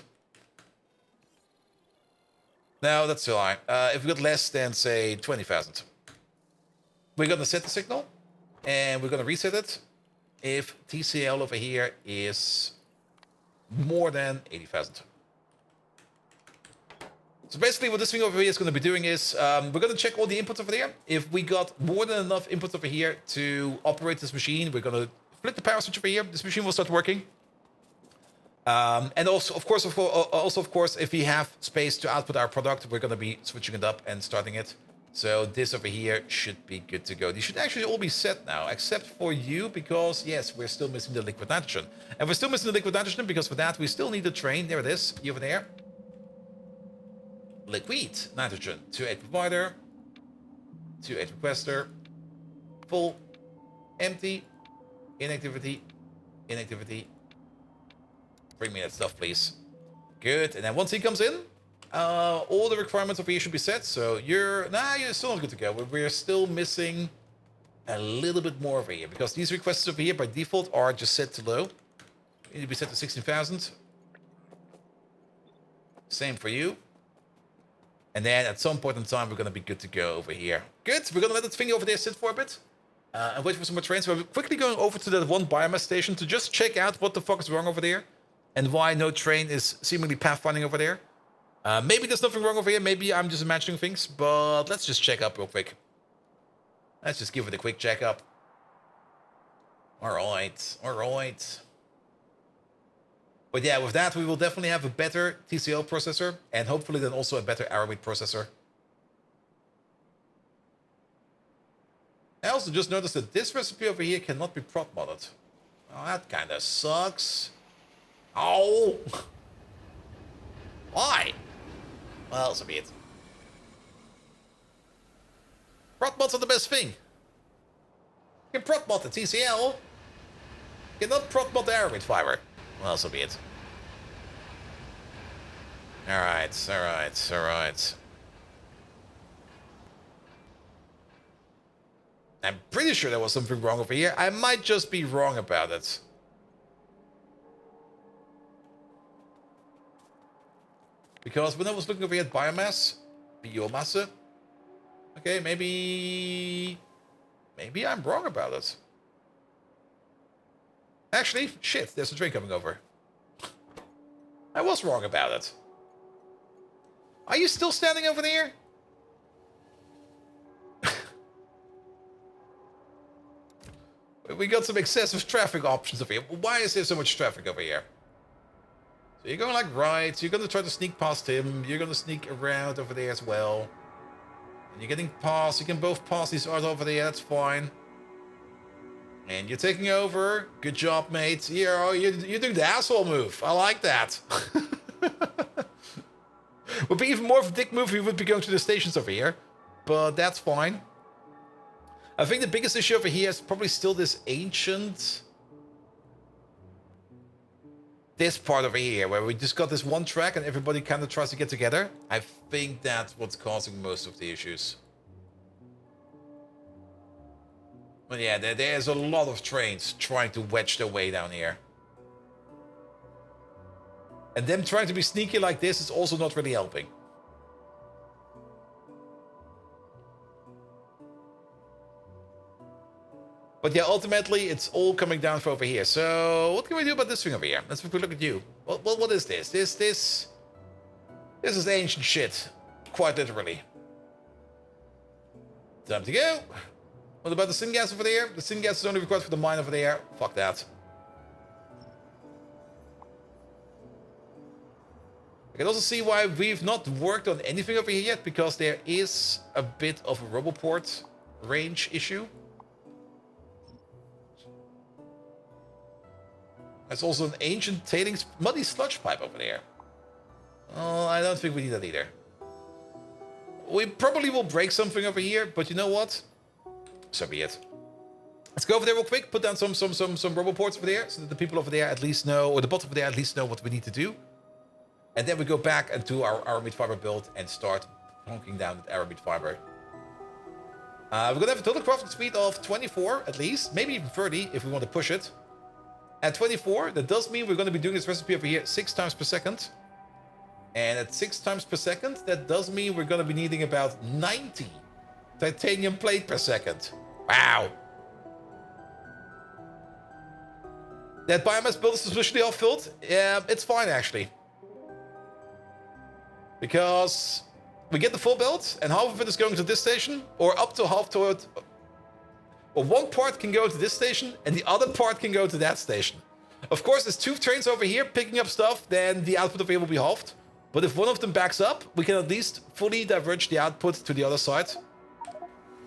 No, that's too high. If we got less than, say, 20,000. We're going to set the signal, and we're going to reset it. If TCL over here is more than 80,000. So basically what this thing over here is going to be doing is we're going to check all the inputs over there. If we got more than enough inputs over here to operate this machine, we're going to flip the power switch over here. This machine will start working. And also, of course, if we have space to output our product, we're going to be switching it up and starting it. So this over here should be good to go. These should actually all be set now, except for you, because, yes, we're still missing the liquid nitrogen. And we're still missing the liquid nitrogen because for that, we still need the train. There it is, over there. Liquid nitrogen. 2-8 provider. 2-8 requester. Full. Empty. Inactivity. Inactivity. Bring me that stuff, please. Good. And then once he comes in, all the requirements over here should be set. So you're still not good to go. We're still missing a little bit more over here because these requests over here by default are just set to low. They need to be set to 16,000. Same for you. And then at some point in time, we're going to be good to go over here. Good. We're going to let that thing over there sit for a bit. And wait for some more trains. We're quickly going over to that one biomass station to just check out what the fuck is wrong over there. And why no train is seemingly pathfinding over there. Maybe there's nothing wrong over here. Maybe I'm just imagining things. But let's just check up real quick. Let's just give it a quick check up. Alright. Alright. But yeah, with that, we will definitely have a better TCL processor. And hopefully then also a better Aramid processor. I also just noticed that this recipe over here cannot be prop modded. Oh, that kind of sucks. Oh! Why? Well, so be it. Prop mods are the best thing. You can prop mod the TCL. You cannot prop mod the Aramid fiber. Well, so be it. Alright, alright, alright. I'm pretty sure there was something wrong over here. I might just be wrong about it. Because when I was looking over here at biomass, biomasse, okay, maybe I'm wrong about it. Actually, shit, there's a train coming over. I was wrong about it. Are you still standing over there? We got some excessive traffic options over here. Why is there so much traffic over here? So you're going like right, so you're going to try to sneak past him. You're going to sneak around over there as well. And you're getting past. You can both pass these others over there. That's fine. And you're taking over. Good job, mate. You're doing the asshole move. I like that. Would be even more of a dick move if you would be going to the stations over here. But that's fine. I think the biggest issue over here is probably still this ancient... This part over here, where we just got this one track and everybody kind of tries to get together. I think that's what's causing most of the issues. But yeah, there's a lot of trains trying to wedge their way down here. And them trying to be sneaky like this is also not really helping. But yeah, ultimately, it's all coming down for over here. So, what can we do about this thing over here? Let's have a quick look at you. What is this? This is ancient shit. Quite literally. Time to go. What about the syngas over there? The syngas is only required for the mine over there. Fuck that. I can also see why we've not worked on anything over here yet, because there is a bit of a Roboport range issue. There's also an ancient tailings muddy sludge pipe over there. Oh, I don't think we need that either. We probably will break something over here, but you know what? So be it. Let's go over there real quick, put down some Roboports over there, so that the people over there at least know, or the bot over there at least know what we need to do. And then we go back and do our Aramid fiber build and start honking down the Aramid fiber. We're gonna have a total crafting speed of 24 at least, maybe even 30 if we want to push it. At 24, that does mean we're going to be doing this recipe over here 6 times per second. And at 6 times per second, that does mean we're going to be needing about 90 titanium plate per second. Wow. that biomass build is officially off filled, it's fine actually. Because we get the full build, and half of it is going to this station, or up to half to it. Or one part can go to this station, and the other part can go to that station. Of course, there's 2 trains over here picking up stuff, then the output of it will be halved. But if one of them backs up, we can at least fully diverge the output to the other side.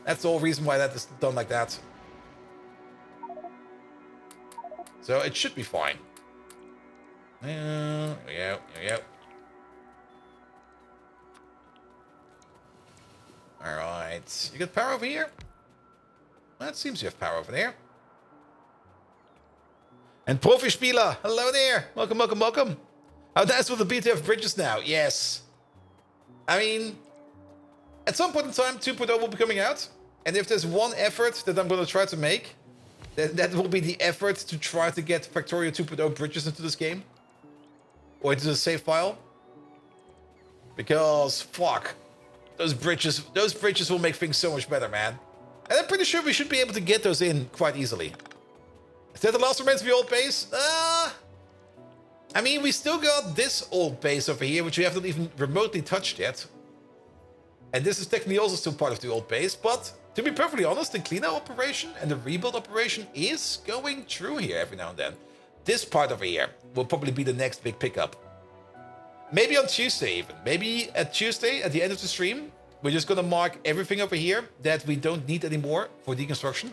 That's the whole reason why that is done like that. So it should be fine. Here we go, here we go. Alright, you got power over here? Well, it seems you have power over there. And Profi-Spieler, hello there! Welcome, welcome, welcome! How nice with the BTF bridges now, yes. I mean, at some point in time, 2.0 will be coming out. And if there's one effort that I'm going to try to make, then that will be the effort to try to get Factorio 2.0 bridges into this game. Or into the save file. Because, fuck. Those bridges will make things so much better, man. And I'm pretty sure we should be able to get those in quite easily. Is that the last remains of the old base? I mean, we still got this old base over here, which we haven't even remotely touched yet. And this is technically also still part of the old base, but to be perfectly honest, the cleanup operation and the rebuild operation is going through here every now and then. This part over here will probably be the next big pickup. Maybe on Tuesday even. Maybe at Tuesday, at the end of the stream, we're just gonna mark everything over here that we don't need anymore for deconstruction.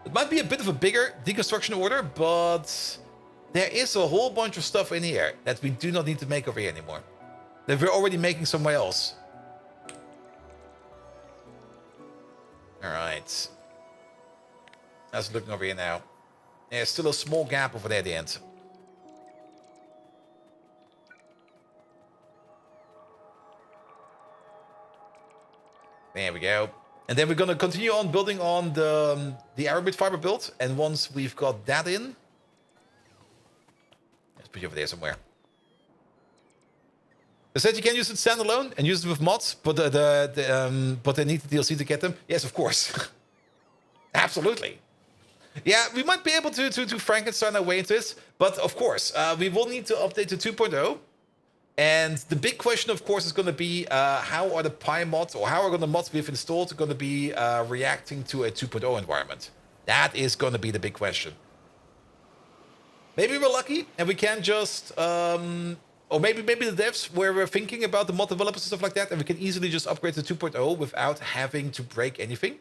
It might be a bit of a bigger deconstruction order, but there is a whole bunch of stuff in here that we do not need to make over here anymore. That we're already making somewhere else. Alright. How's it looking over here now? There's still a small gap over there at the end. There we go. And then we're going to continue on building on the Arabit fiber build. And once we've got that in... Let's put you over there somewhere. They said you can use it standalone and use it with mods, but but they need the DLC to get them. Yes, of course. Absolutely. Yeah, we might be able to Frankenstein our way into this, but of course, we will need to update to 2.0. And the big question, of course, is going to be how are the Pi mods, or how are the mods we've installed going to be reacting to a 2.0 environment? That is going to be the big question. Maybe we're lucky and we can just... or maybe the devs where we're thinking about the mod developers and stuff like that, and we can easily just upgrade to 2.0 without having to break anything.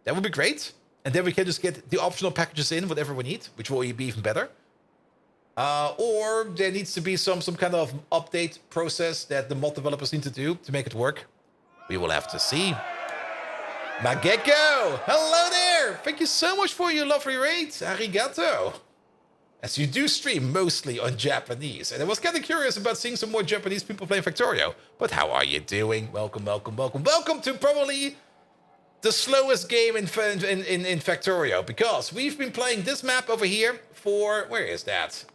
That would be great. And then we can just get the optional packages in, whatever we need, which will be even better. Or there needs to be some kind of update process that the mod developers need to do to make it work. We will have to see. Mageko! Hello there! Thank you so much for your lovely raid. Arigato! As you do stream mostly on Japanese. And I was kind of curious about seeing some more Japanese people playing Factorio. But how are you doing? Welcome, welcome, welcome. Welcome to probably the slowest game in Factorio. Because we've been playing this map over here for... Where is that?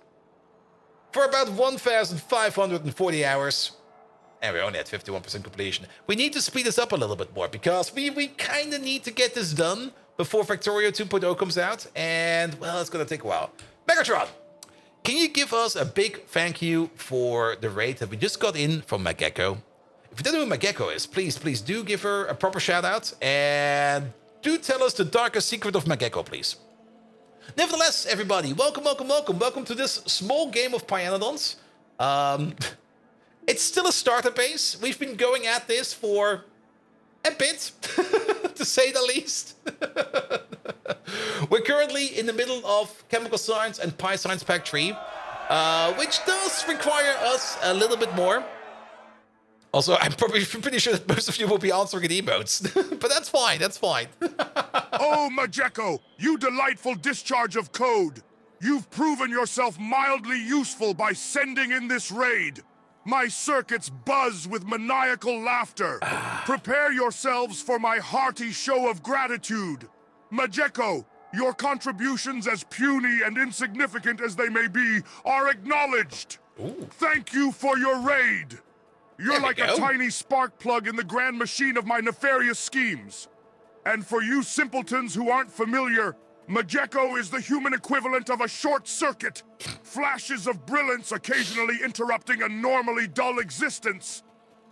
For about 1,540 hours. And we're only at 51% completion. We need to speed this up a little bit more. Because we kind of need to get this done before Factorio 2.0 comes out. And, well, it's going to take a while. Megatron, can you give us a big thank you for the raid that we just got in from Mageko? If you don't know who Mageko is, please do give her a proper shout out. And do tell us the darkest secret of Mageko, please. Nevertheless, everybody, welcome, welcome, welcome. Welcome to this small game of Pyanodons. It's still a starter base. We've been going at this for a bit, to say the least. We're currently in the middle of Chemical Science and Pi Science Pack 3, which does require us a little bit more. Also, I'm pretty sure that most of you will be answering in emotes, but that's fine, that's fine. Oh, Mageko, you delightful discharge of code. You've proven yourself mildly useful by sending in this raid. My circuits buzz with maniacal laughter. Prepare yourselves for my hearty show of gratitude. Mageko, your contributions, as puny and insignificant as they may be, are acknowledged. Ooh. Thank you for your raid. You're like a tiny spark plug in the grand machine of my nefarious schemes. And for you simpletons who aren't familiar, Majeko is the human equivalent of a short circuit. Flashes of brilliance occasionally interrupting a normally dull existence.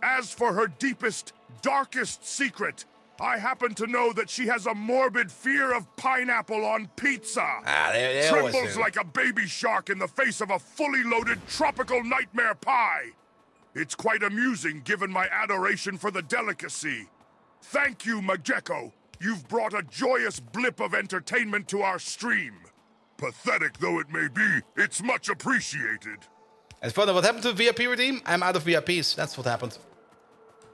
As for her deepest, darkest secret, I happen to know that she has a morbid fear of pineapple on pizza. They always Trembles do. like a baby shark in the face of a fully loaded tropical nightmare pie. It's quite amusing given my adoration for the delicacy. Thank you, Majeko. You've brought a joyous blip of entertainment to our stream. Pathetic though it may be, it's much appreciated. And further, what happened to VIP redeem? I'm out of VIPs. That's what happened.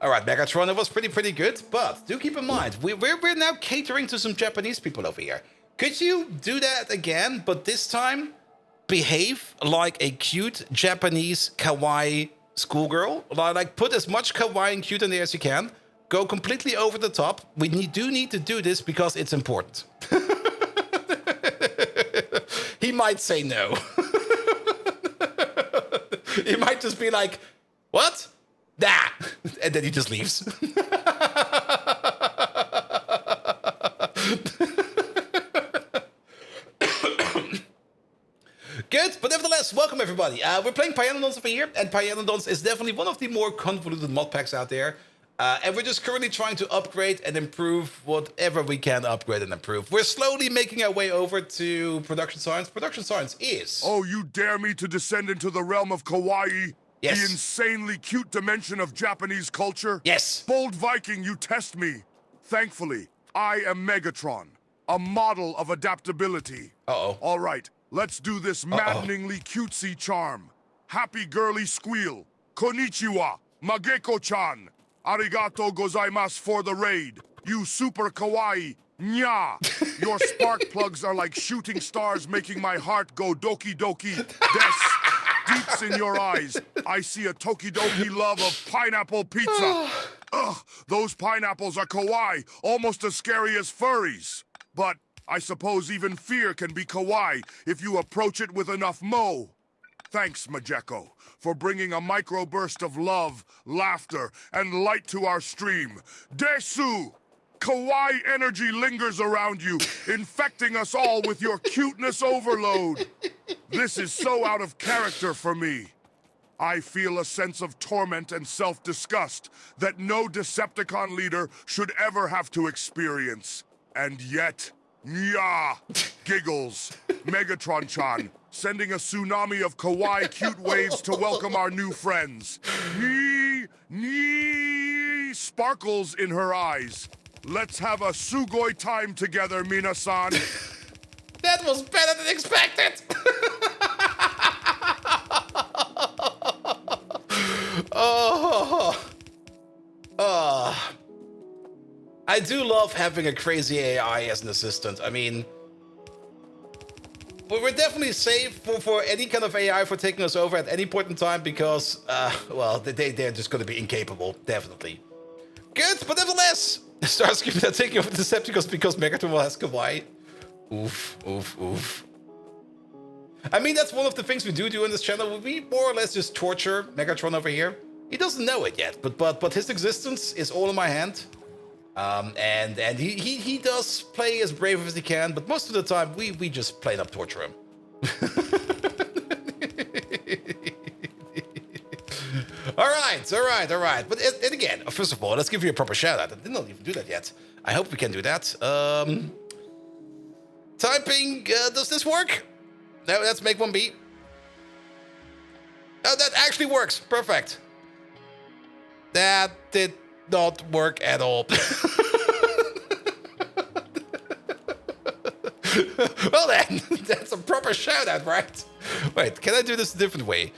All right, Megatron, it was pretty good. But do keep in mind, we're now catering to some Japanese people over here. Could you do that again, but this time behave like a cute Japanese kawaii schoolgirl? Like put as much kawaii and cute in there as you can. Go completely over the top. We do need to do this because it's important. He might say no. He might just be like, what? Nah. And then he just leaves. Good, but nevertheless, welcome everybody. We're playing Pyanodons over here, and Pyanodons is definitely one of the more convoluted mod packs out there. And we're just currently trying to upgrade and improve whatever we can upgrade and improve. We're slowly making our way over to production science. Production science is... Oh, you dare me to descend into the realm of kawaii? Yes. The insanely cute dimension of Japanese culture? Yes. Bold Viking, you test me. Thankfully, I am Megatron, a model of adaptability. Uh-oh. All right, let's do this maddeningly cutesy charm. Happy girly squeal. Konnichiwa, Mageko-chan. Arigato gozaimasu for the raid. You super kawaii. Nya. Your spark plugs are like shooting stars making my heart go doki doki. Des. Deeps in your eyes, I see a tokidoki love of pineapple pizza. Ugh, those pineapples are kawaii, almost as scary as furries. But I suppose even fear can be kawaii if you approach it with enough mo. Thanks, Majeko, for bringing a microburst of love, laughter, and light to our stream. Desu! Kawaii energy lingers around you, infecting us all with your cuteness overload. This is so out of character for me. I feel a sense of torment and self-disgust that no Decepticon leader should ever have to experience. And yet, nya, giggles, Megatron-chan, sending a tsunami of kawaii cute waves to welcome our new friends. Nee, sparkles in her eyes. Let's have a sugoi time together, Mina-san. That was better than expected. I do love having a crazy AI as an assistant. I mean, we're definitely safe for any kind of AI for taking us over at any point in time because, well, they're just going to be incapable, definitely. Good, but nevertheless, Starscream are taking over the Decepticons because Megatron has kawaii. Oof, oof, oof. I mean, that's one of the things we do on this channel. We more or less just torture Megatron over here. He doesn't know it yet, but his existence is all in my hand. And he does play as brave as he can, but most of the time we just plain up torture him. All right. But and again, first of all, let's give you a proper shout out. I did not even do that yet. I hope we can do that. Typing, does this work? No, let's make one B. Oh, that actually works. Perfect. That did not work at all. Well then, that's a proper shout out, right? Wait, can I do this a different way?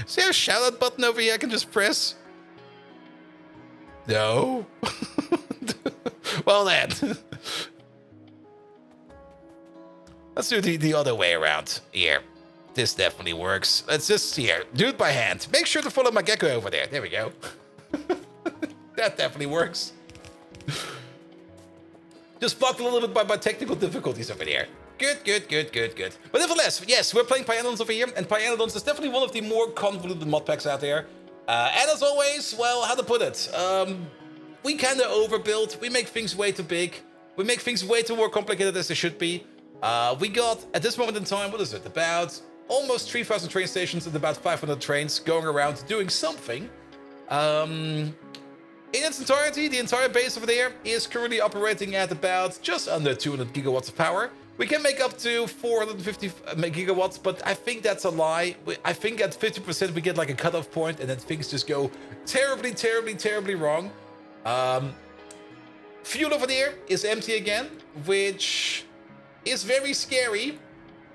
Is there a shout out button over here I can just press? No. Well then. Let's do the other way around. Here. This definitely works. Let's just, here, do it by hand. Make sure to follow my gecko over there. There we go. That definitely works. Just fucked a little bit by technical difficulties over there. Good. But nevertheless, yes, we're playing Pyanodons over here, and Pyanodons is definitely one of the more convoluted mod packs out there. And as always, well, how to put it? we kind of overbuild. We make things way too big. We make things way too more complicated as they should be. We got, at this moment in time, what is it? About almost 3,000 train stations and about 500 trains going around doing something. In its entirety, the entire base over there is currently operating at about just under 200 gigawatts of power. We can make up to 450 gigawatts, but I think that's a lie. I think at 50% we get like a cutoff point, and then things just go terribly, terribly, terribly wrong. Fuel over there is empty again, which is very scary,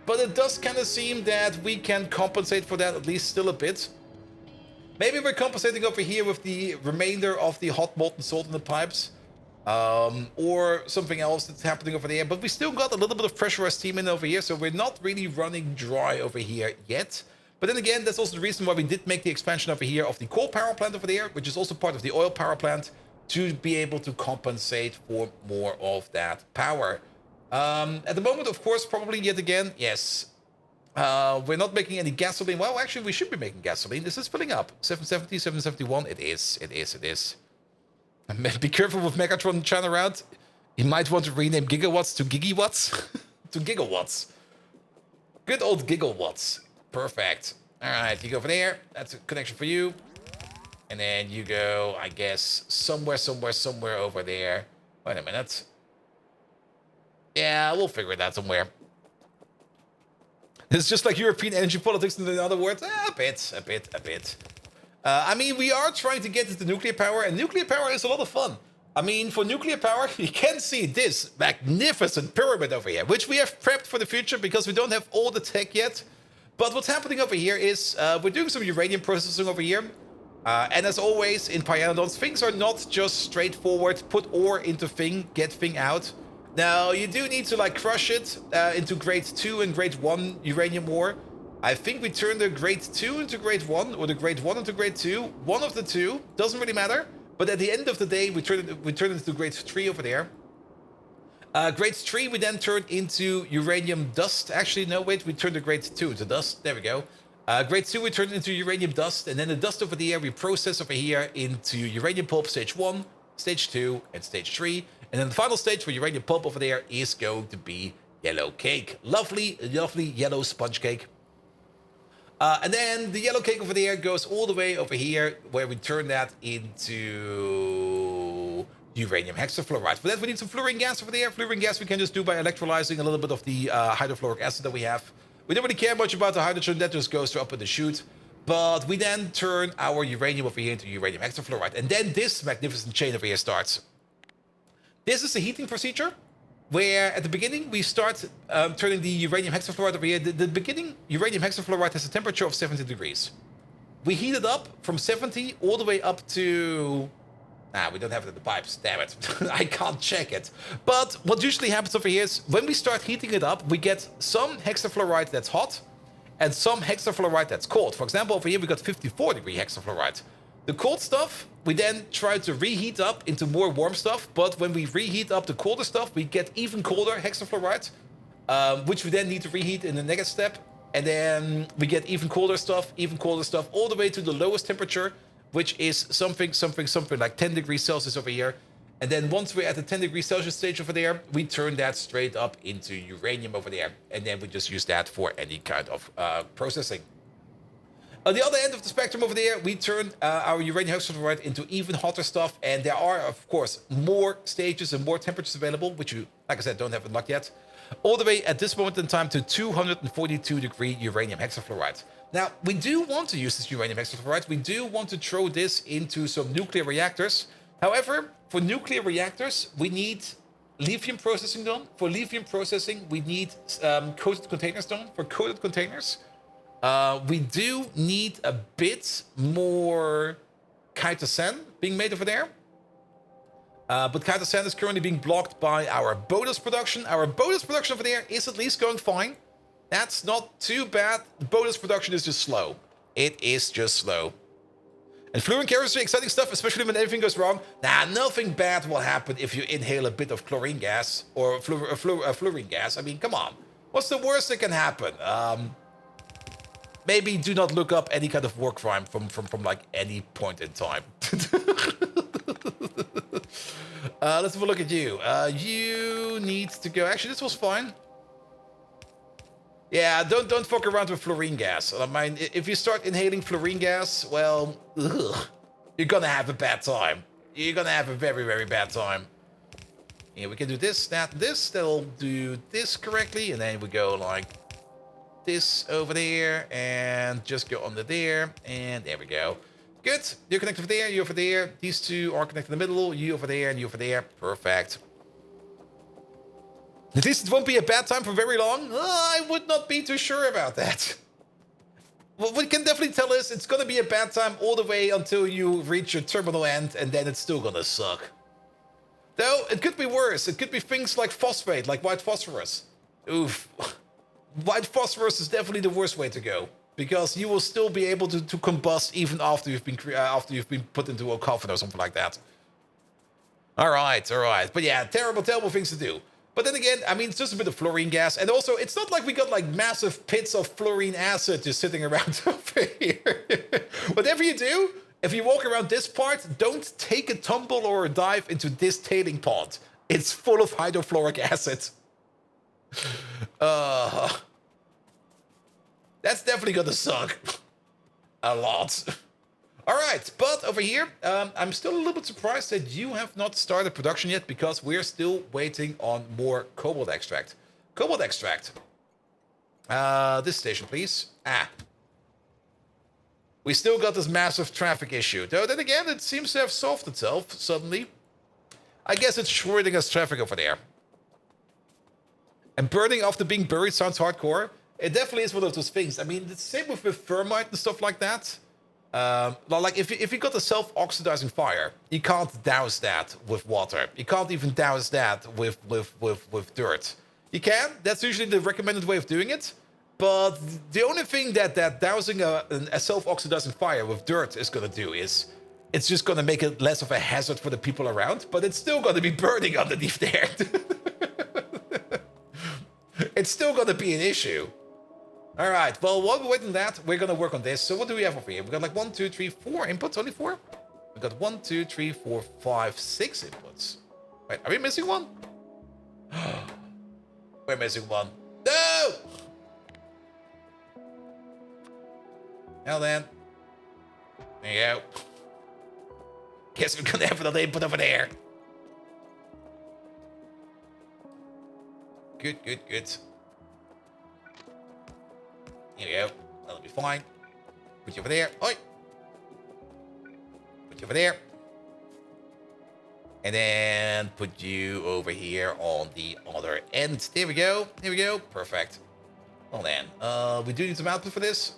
but it does kind of seem that we can compensate for that, at least still a bit. Maybe we're compensating over here with the remainder of the hot molten salt in the pipes, or something else that's happening over there, but we still got a little bit of pressurized steam in over here, so we're not really running dry over here yet. But then again, that's also the reason why we did make the expansion over here of the coal power plant over there, which is also part of the oil power plant, to be able to compensate for more of that power. At the moment, of course, probably yet again, yes, we're not making any gasoline. Well, actually, we should be making gasoline. This is filling up. 770, 771. It is. And be careful with Megatron trying around. You might want to rename gigawatts to gigawatts. To gigawatts. Good old gigawatts. Perfect. All right, you go over there. That's a connection for you. And then you go, I guess, somewhere over there. Wait a minute. Yeah, we'll figure it out somewhere. It's just like European energy politics, in other words. A bit. I mean, we are trying to get into nuclear power, and nuclear power is a lot of fun. I mean, for nuclear power, you can see this magnificent pyramid over here, which we have prepped for the future because we don't have all the tech yet. But what's happening over here is we're doing some uranium processing over here. And as always, in Pyanodons, things are not just straightforward, put ore into thing, get thing out. Now, you do need to, like, crush it into grade 2 and grade 1 uranium ore. I think we turned the grade 2 into grade 1, or the grade 1 into grade 2. One of the two, doesn't really matter. But at the end of the day, we turn it into grade 3 over there. Grade 3, we then turned into uranium dust. Actually, no, wait, we turned the grade 2 into dust. There we go. Grade 2, we turned into uranium dust, and then the dust over there, we process over here into uranium pulp stage 1, stage 2, and stage 3. And then the final stage for uranium pulp over there is going to be yellow cake. Lovely, lovely yellow sponge cake. And then the yellow cake over there goes all the way over here, where we turn that into uranium hexafluoride. For that, we need some fluorine gas over there. Fluorine gas we can just do by electrolyzing a little bit of the hydrofluoric acid that we have. We don't really care much about the hydrogen, that just goes up in the chute. But we then turn our uranium over here into uranium hexafluoride. And then this magnificent chain over here starts. This is a heating procedure where at the beginning we start turning the uranium hexafluoride over here. The beginning uranium hexafluoride has a temperature of 70 degrees. We heat it up from 70 all the way up to... we don't have it in the pipes, damn it. I can't check it. But what usually happens over here is when we start heating it up, we get some hexafluoride that's hot and some hexafluoride that's cold. For example, over here we got 54 degree hexafluoride. The cold stuff, we then try to reheat up into more warm stuff, but when we reheat up the colder stuff, we get even colder hexafluoride, which we then need to reheat in the next step. And then we get even colder stuff, all the way to the lowest temperature, which is something like 10 degrees Celsius over here. And then once we're at the 10 degrees Celsius stage over there, we turn that straight up into uranium over there. And then we just use that for any kind of processing. On the other end of the spectrum over there, we turn our uranium hexafluoride into even hotter stuff. And there are, of course, more stages and more temperatures available, which you, like I said, don't have in luck yet. All the way at this moment in time to 242 degree uranium hexafluoride. Now, we do want to use this uranium hexafluoride. We do want to throw this into some nuclear reactors. However, for nuclear reactors, we need lithium processing done. For lithium processing, we need coated containers done. For coated containers, we do need a bit more chitosan being made over there. But chitosan is currently being blocked by our bonus production. Our bonus production over there is at least going fine. That's not too bad. The bonus production is just slow. It is just slow. And fluorine carriers are exciting stuff, especially when everything goes wrong. Nah, nothing bad will happen if you inhale a bit of chlorine gas or fluorine gas. I mean, come on. What's the worst that can happen? Maybe do not look up any kind of war crime from like any point in time. Let's have a look at you. You need to go. Actually, this was fine. Yeah, don't fuck around with fluorine gas. I mean, if you start inhaling fluorine gas, well, ugh, you're gonna have a bad time. You're gonna have a very, very bad time. Yeah, we can do this, that, this. That'll do this correctly, and then we go like this over there, and just go under there, and there we go. Good. You're connected over there, you over there. These two are connected in the middle. You over there, and you over there. Perfect. At least it won't be a bad time for very long. I would not be too sure about that. What we can definitely tell is it's going to be a bad time all the way until you reach your terminal end, and then it's still going to suck. Though, it could be worse. It could be things like phosphate, like white phosphorus. Oof. White phosphorus is definitely the worst way to go, because you will still be able to combust even after you've been put into a coffin or something like that. All right. But yeah, terrible things to do. But then again, I mean, it's just a bit of fluorine gas. And also, it's not like we got like massive pits of fluorine acid just sitting around over here. Whatever you do, if you walk around this part, don't take a tumble or a dive into this tailing pond. It's full of hydrofluoric acid. That's definitely gonna suck. A lot. All right, but over here, I'm still a little bit surprised that you have not started production yet, because we're still waiting on more cobalt extract. Cobalt extract. This station, please. We still got this massive traffic issue. Though then again, it seems to have solved itself suddenly. I guess it's Schrodinger's traffic over there. And burning after being buried sounds hardcore. It definitely is one of those things. I mean, it's the same with thermite and stuff like that. Like if you got a self-oxidizing fire, you can't douse that with water. You can't even douse that with dirt. You can. That's usually the recommended way of doing it. But the only thing that dousing a self-oxidizing fire with dirt is going to do is it's just going to make it less of a hazard for the people around, but it's still going to be burning underneath there. It's still going to be an issue. All right, well, while we're waiting on that, we're going to work on this. So what do we have over here? We've got like 1, 2, 3, 4 inputs, only 4? We've got 1, 2, 3, 4, 5, 6 inputs. Wait, are we missing one? We're missing one. No! Now then. There you go. Guess we're going to have another input over there. Good. Here we go. That'll be fine. Put you over there. Oi! Put you over there. And then put you over here on the other end. There we go. Perfect. Well then, we do need some output for this.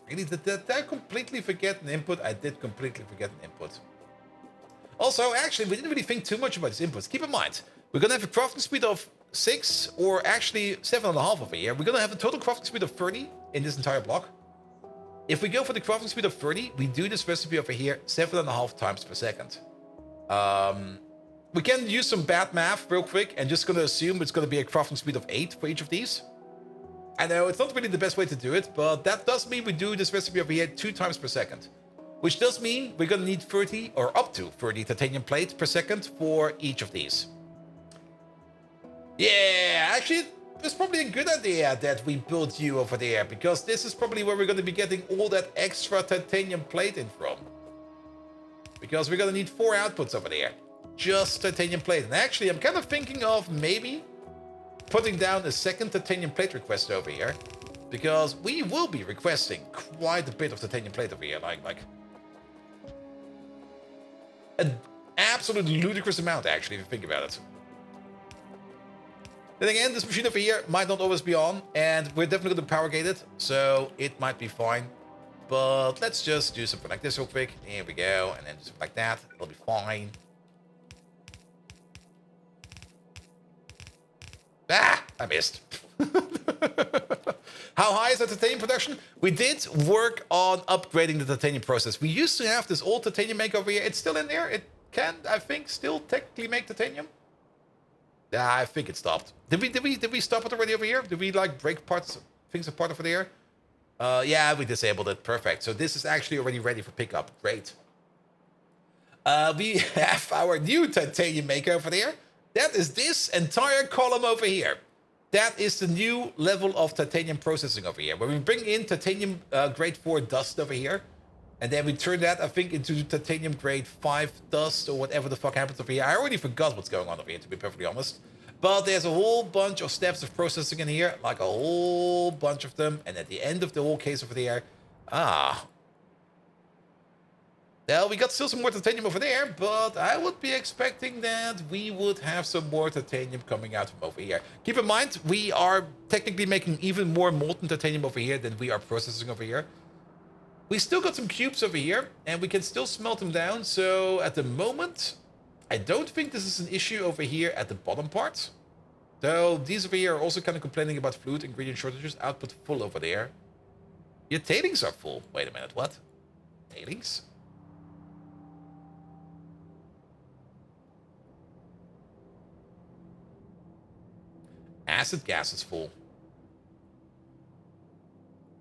Really, did I completely forget an input? I did completely forget an input. Also, actually, we didn't really think too much about these inputs. Keep in mind, we're going to have a crafting speed of 6, or actually 7.5 over here. We're going to have a total crafting speed of 30 in this entire block. If we go for the crafting speed of 30, we do this recipe over here 7.5 times per second. We can use some bad math real quick and just going to assume it's going to be a crafting speed of 8 for each of these. I know it's not really the best way to do it, but that does mean we do this recipe over here 2 times per second. Which does mean we're going to need 30 or up to 30 titanium plates per second for each of these. Yeah, actually, it's probably a good idea that we build you over there, because this is probably where we're going to be getting all that extra titanium plate in from. Because we're going to need 4 outputs over there. Just titanium plate. And actually, I'm kind of thinking of maybe putting down a second titanium plate request over here. Because we will be requesting quite a bit of titanium plate over here. Like an absolutely ludicrous amount, actually, if you think about it. Then again, this machine over here might not always be on, and we're definitely going to power gate it, so it might be fine. But let's just do something like this real quick. Here we go, and then something like that. It'll be fine. Ah, I missed. How high is the titanium production? We did work on upgrading the titanium process. We used to have this old titanium maker over here. It's still in there. It can, I think, still technically make titanium. Yeah, I think it stopped. Did we stop it already over here? Did we like break things apart over there? Yeah, we disabled it. Perfect. So this is actually already ready for pickup. Great. We have our new titanium maker over there. That is this entire column over here. That is the new level of titanium processing over here, where we bring in titanium grade 4 dust over here. And then we turn that, I think, into titanium grade 5 dust or whatever the fuck happens over here. I already forgot what's going on over here, to be perfectly honest. But there's a whole bunch of steps of processing in here, like a whole bunch of them. And at the end of the whole case over there, well, we got still some more titanium over there, but I would be expecting that we would have some more titanium coming out from over here. Keep in mind, we are technically making even more molten titanium over here than we are processing over here. We still got some cubes over here, and we can still smelt them down. So at the moment, I don't think this is an issue over here at the bottom part. So these over here are also kind of complaining about fluid ingredient shortages. Output full over there. Your tailings are full. Wait a minute, what? Tailings? Acid gas is full.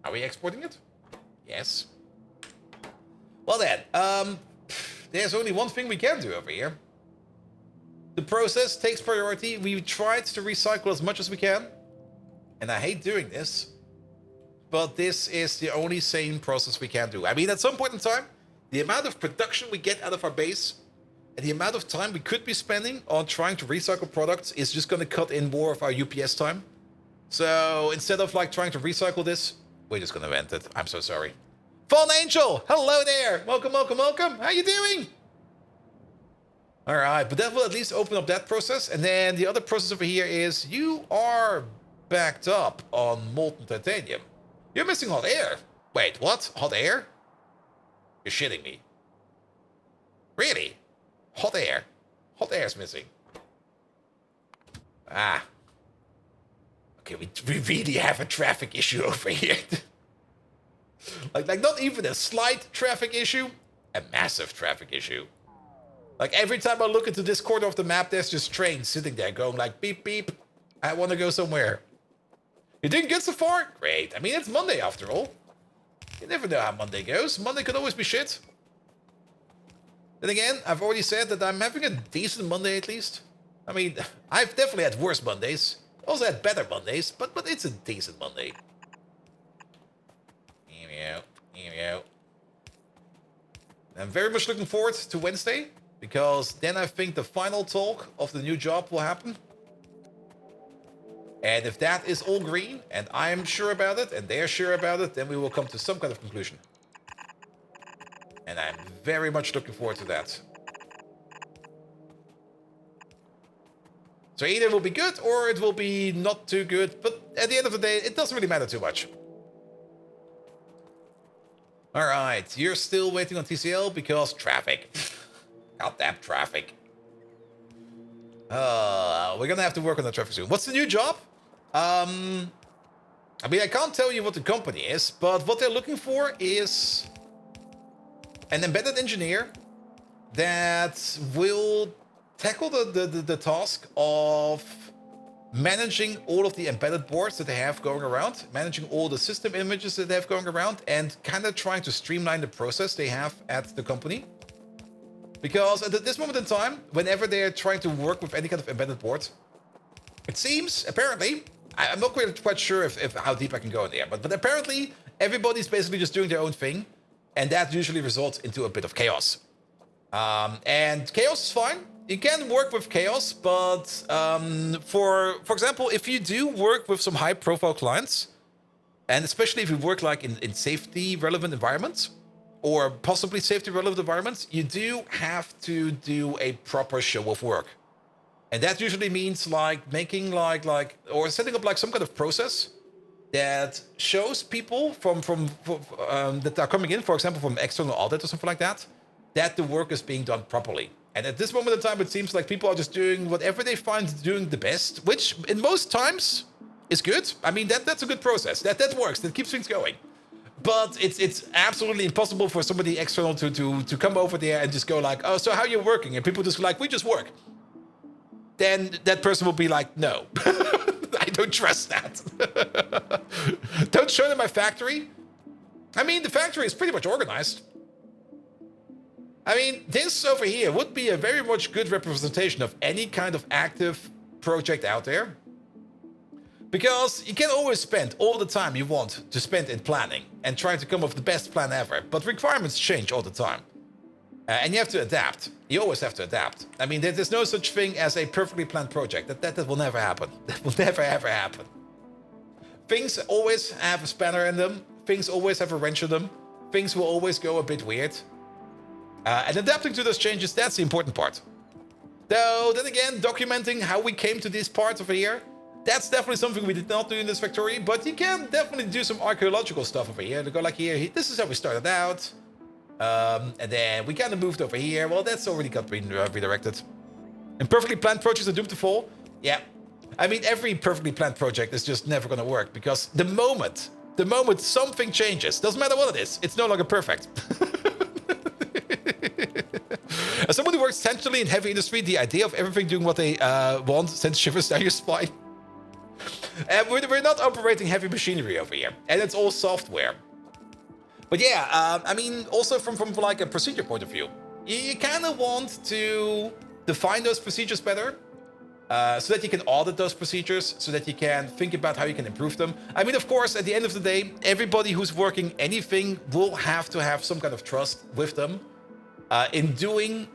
Are we exporting it? Yes. Well then, there's only one thing we can do over here. The process takes priority. We tried to recycle as much as we can. And I hate doing this. But this is the only sane process we can do. I mean, at some point in time, the amount of production we get out of our base and the amount of time we could be spending on trying to recycle products is just going to cut in more of our UPS time. So instead of like trying to recycle this, we're just going to vent it. I'm so sorry. Fallen Angel, hello there. Welcome, welcome, welcome. How you doing? All right, but that will at least open up that process. And then the other process over here is you are backed up on molten titanium. You're missing hot air. Wait, what? Hot air? You're shitting me. Really? Hot air. Hot air is missing. Ah. Okay, we really have a traffic issue over here. like not even a slight traffic issue, a massive traffic issue. Like every time I look into this corner of the map, there's just trains sitting there going like beep beep. I want to go somewhere. You didn't get so far? Great. I mean, it's Monday after all. You never know how Monday goes. Monday could always be shit. Then again, I've already said that I'm having a decent Monday at least. I mean, I've definitely had worse Mondays. Also had better Mondays, but it's a decent Monday. I'm very much looking forward to Wednesday, because then I think the final talk of the new job will happen. And if that is all green, and I'm sure about it, and they're sure about it, then we will come to some kind of conclusion. And I'm very much looking forward to that. So either it will be good, or it will be not too good, but at the end of the day, it doesn't really matter too much. Alright, you're still waiting on TCL because traffic. Goddamn traffic. We're gonna have to work on the traffic soon. What's the new job? I mean, I can't tell you what the company is, but what they're looking for is an embedded engineer that will tackle the task of managing all of the embedded boards that they have going around, managing all the system images that they have going around, and kind of trying to streamline the process they have at the company. Because at this moment in time, whenever they're trying to work with any kind of embedded board, it seems, apparently, I'm not quite sure if how deep I can go in there, but apparently everybody's basically just doing their own thing, and that usually results into a bit of chaos. And chaos is fine. You can work with chaos, but for example, if you do work with some high-profile clients, and especially if you work like in safety-relevant environments, or possibly safety-relevant environments, you do have to do a proper show of work. And that usually means like making or setting up like some kind of process that shows people from that are coming in, for example, from external audit or something like that, that the work is being done properly. And at this moment in time, it seems like people are just doing whatever they find doing the best, which in most times is good. I mean, that's a good process. That works. That keeps things going. But it's absolutely impossible for somebody external to come over there and just go like, oh, so how are you working? And people just like, we just work. Then that person will be like, no, I don't trust that. Don't show them my factory. I mean, the factory is pretty much organized. I mean, this over here would be a very much good representation of any kind of active project out there. Because you can always spend all the time you want to spend in planning and trying to come up with the best plan ever, but requirements change all the time. And you have to adapt. You always have to adapt. I mean, there's no such thing as a perfectly planned project. That will never happen. That will never, ever happen. Things always have a spanner in them. Things always have a wrench in them. Things will always go a bit weird. And adapting to those changes, that's the important part. Though, then again, documenting how we came to these parts over here, that's definitely something we did not do in this factory, but you can definitely do some archaeological stuff over here. To go like here, this is how we started out. And then we kind of moved over here. Well, that's already got redirected. And perfectly planned projects are doomed to fall. Yeah. I mean, every perfectly planned project is just never going to work because the moment something changes, doesn't matter what it is, it's no longer perfect. As someone who works essentially in heavy industry, the idea of everything doing what they want sends shivers down your spine. And we're not operating heavy machinery over here, and it's all software. But yeah, I mean, also from like a procedure point of view, you kind of want to define those procedures better, so that you can audit those procedures, so that you can think about how you can improve them. I mean, of course, at the end of the day, everybody who's working anything will have to have some kind of trust with them in doing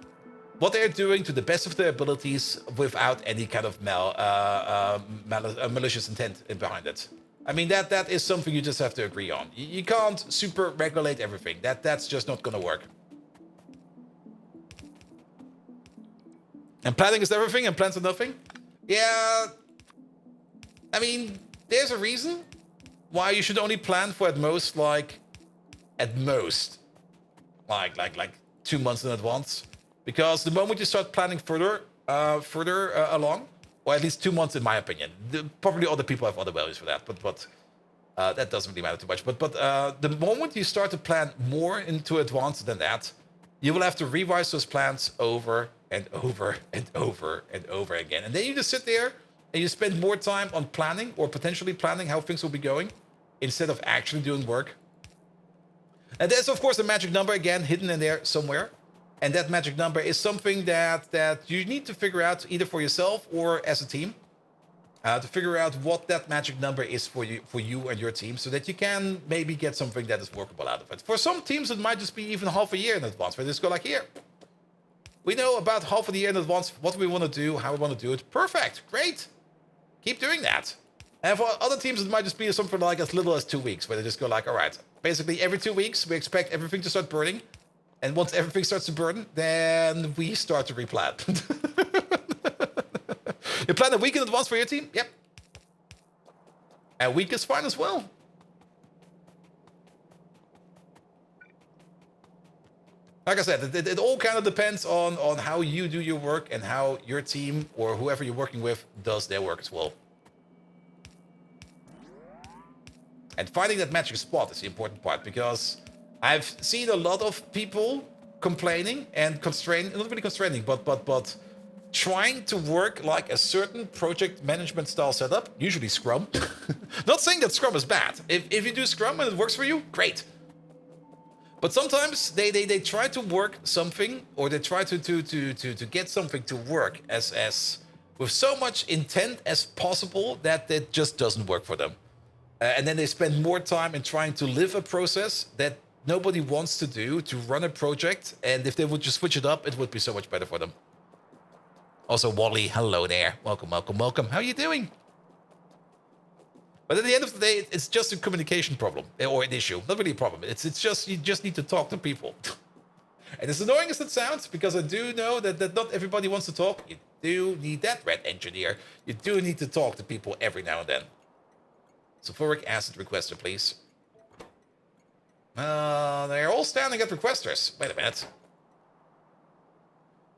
what they're doing to the best of their abilities without any kind of malicious intent behind it. I mean, that is something you just have to agree on. You can't super regulate everything. That's just not gonna work. And planning is everything and plans are nothing? Yeah. I mean, there's a reason why you should only plan for at most like 2 months in advance. Because the moment you start planning further along, or at least 2 months in my opinion, probably other people have other values for that, but that doesn't really matter too much. But the moment you start to plan more into advance than that, you will have to revise those plans over and over and over and over again. And then you just sit there and you spend more time on planning or potentially planning how things will be going instead of actually doing work. And there's of course a magic number again hidden in there somewhere. And that magic number is something that you need to figure out either for yourself or as a team, to figure out what that magic number is for you and your team, so that you can maybe get something that is workable out of it. For some teams, it might just be even half a year in advance. Where they just go like, here, we know about half of the year in advance what we want to do, how we want to do it. Perfect, great, keep doing that. And for other teams, it might just be something like as little as 2 weeks, where they just go like, all right, basically every 2 weeks we expect everything to start burning. And once everything starts to burn, then we start to replan. You plan a week in advance for your team? Yep. A week is fine as well. Like I said, it all kind of depends on how you do your work and how your team or whoever you're working with does their work as well. And finding that magic spot is the important part, because I've seen a lot of people complaining and constraining, not really constraining, but trying to work like a certain project management style setup, usually Scrum. Not saying that Scrum is bad. If you do Scrum and it works for you, great. But sometimes they try to work something, or they try to get something to work as with so much intent as possible that it just doesn't work for them. And then they spend more time in trying to live a process that nobody wants to do, to run a project, and if they would just switch it up, it would be so much better for them. Also, Wally, hello there. Welcome, welcome, welcome. How are you doing? But at the end of the day, it's just a communication problem, or an issue. Not really a problem. It's just, you just need to talk to people. And as annoying as it sounds, because I do know that not everybody wants to talk, you do need that red engineer. You do need to talk to people every now and then. Sulfuric acid requester, please. They're all standing at requesters. Wait a minute.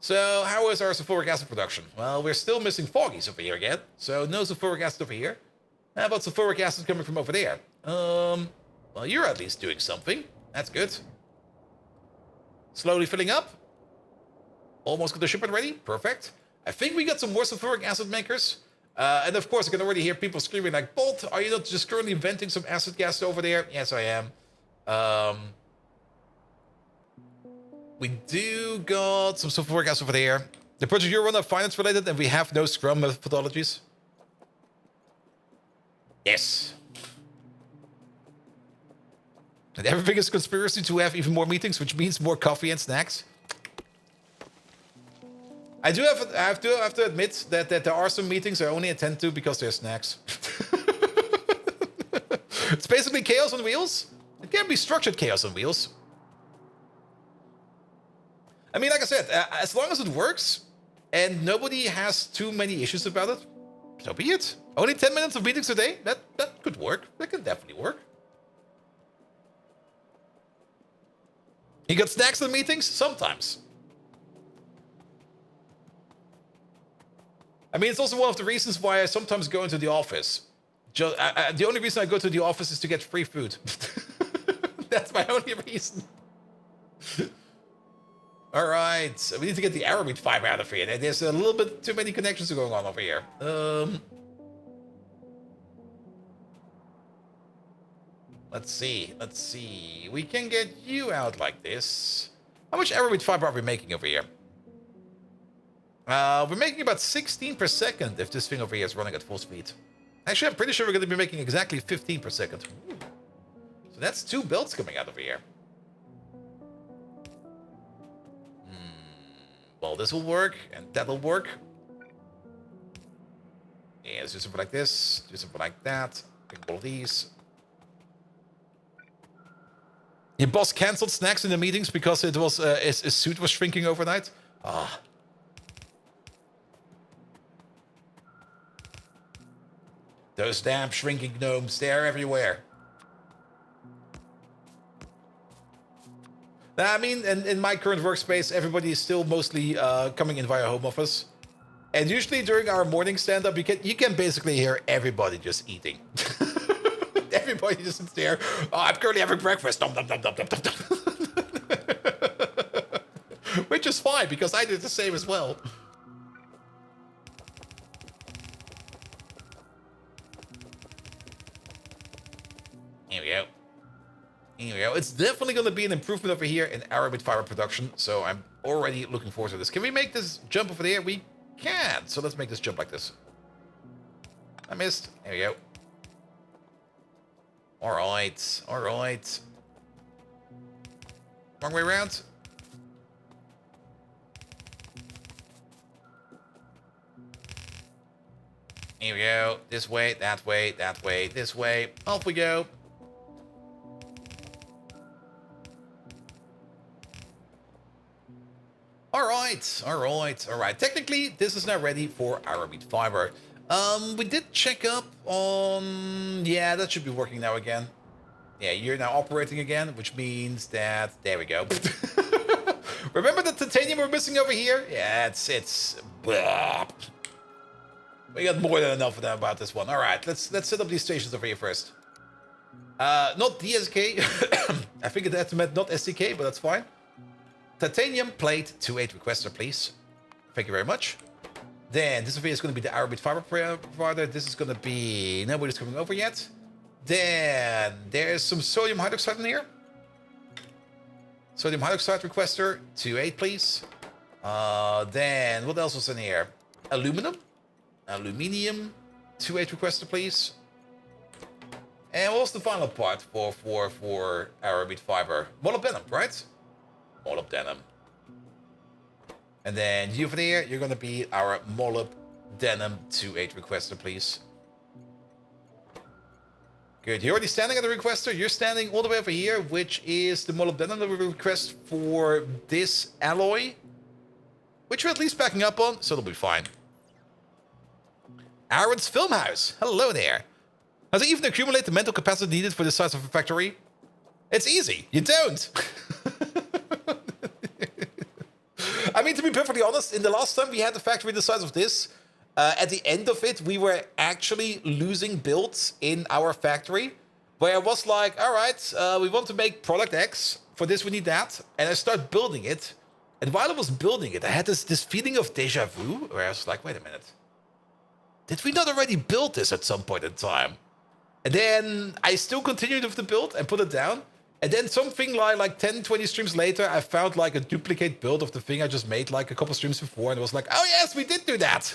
So, how is our sulfuric acid production? Well, we're still missing foggies over here again. So, no sulfuric acid over here. How about sulfuric acid coming from over there? Well, you're at least doing something. That's good. Slowly filling up. Almost got the shipment ready. Perfect. I think we got some more sulfuric acid makers. And of course, I can already hear people screaming like, Bolt, are you not just currently venting some acid gas over there? Yes, I am. We do got some stuff forecast over there. The project you're on are finance related, and we have no Scrum methodologies. Yes. And everything is conspiracy to have even more meetings, which means more coffee and snacks. I have to admit that there are some meetings I only attend to because they're snacks. It's basically chaos on wheels. It can be structured chaos on wheels. I mean, like I said, as long as it works and nobody has too many issues about it, so be it. Only 10 minutes of meetings a day? That could work. That can definitely work. You got snacks in meetings? Sometimes. I mean, it's also one of the reasons why I sometimes go into the office. The only reason I go to the office is to get free food. That's my only reason. All right, we need to get the Arabic fiber out of here. There's a little bit too many connections going on over here. Let's see. We can get you out like this. How much Arabic fiber are we making over here? We're making about 16 per second if this thing over here is running at full speed. Actually, I'm pretty sure we're going to be making exactly 15 per second. Ooh. So that's 2 belts coming out over here. Well, this will work, and that'll work. Yeah, let's do something like this. Do something like that. Pick all of these. Your boss cancelled snacks in the meetings because it was his suit was shrinking overnight. Ah. Those damn shrinking gnomes, they're everywhere. I mean, in my current workspace, everybody is still mostly coming in via home office. And usually during our morning stand-up, you can basically hear everybody just eating. Everybody just sits there. Oh, I'm currently having breakfast. Dum, dum, dum, dum, dum, dum, dum. Which is fine, because I did the same as well. Here we go. Here we go. It's definitely going to be an improvement over here in Arabic fiber production, so I'm already looking forward to this. Can we make this jump over there? We can. So let's make this jump like this. I missed. There we go. All right. All right. Wrong way around. Here we go. This way, that way, this way. Off we go. All right. Technically, this is now ready for Arabic fiber. We did check up on... Yeah, that should be working now again. Yeah, you're now operating again, which means that... There we go. Remember the titanium we're missing over here? Yeah, it's... Blah. We got more than enough of them about this one. All right, let's set up these stations over here first. Not DSK. I think it meant not SDK, but that's fine. Titanium plate 2.8 requester, please. Thank you very much. Then this over here is going to be the Arabic fiber provider. This is going to be... Nobody's coming over yet. Then there's some sodium hydroxide in here. Sodium hydroxide requester 2.8, please. Then what else was in here? Aluminum 2.8 requester, please. And what was the final part for Arabic fiber? Molybdenum, right? Molybdenum. And then you over there, you're going to be our molybdenum 2.8 requester, please. Good. You're already standing at the requester. You're standing all the way over here, which is the molybdenum that we request for this alloy, which we're at least backing up on, so it'll be fine. Aaron's Film House. Hello there. Does it even accumulate the mental capacity needed for the size of a factory? It's easy. You don't. I mean, to be perfectly honest, in the last time we had a factory the size of this, at the end of it, we were actually losing builds in our factory, where I was like, all right, we want to make product X. For this, we need that. And I start building it. And while I was building it, I had this feeling of deja vu, where I was like, wait a minute. Did we not already build this at some point in time? And then I still continued with the build and put it down. And then something like 10, 20 streams later, I found like a duplicate build of the thing I just made like a couple streams before, and it was like, oh yes, we did do that.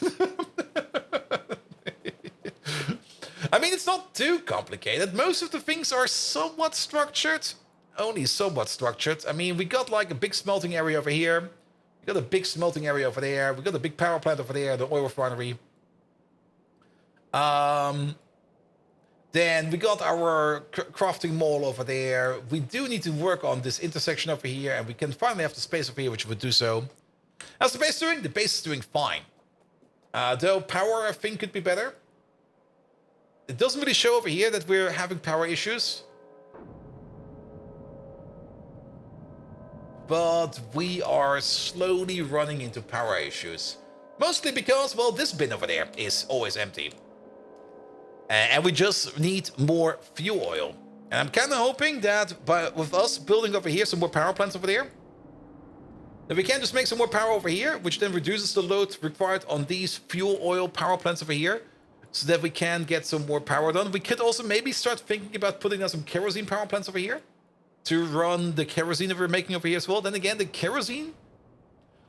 I mean, it's not too complicated. Most of the things are somewhat structured, only somewhat structured. I mean, we got like a big smelting area over here. We got a big smelting area over there. We got a big power plant over there, the oil refinery. Then we got our crafting mall over there. We do need to work on this intersection over here, and we can finally have the space over here, which would do so. How's the base doing? The base is doing fine. Though power, I think, could be better. It doesn't really show over here that we're having power issues. But we are slowly running into power issues. Mostly because, well, this bin over there is always empty. And we just need more fuel oil. And I'm kind of hoping that with us building over here some more power plants over there, that we can just make some more power over here, which then reduces the load required on these fuel oil power plants over here, so that we can get some more power done. We could also maybe start thinking about putting down some kerosene power plants over here to run the kerosene that we're making over here as well. Then again, the kerosene,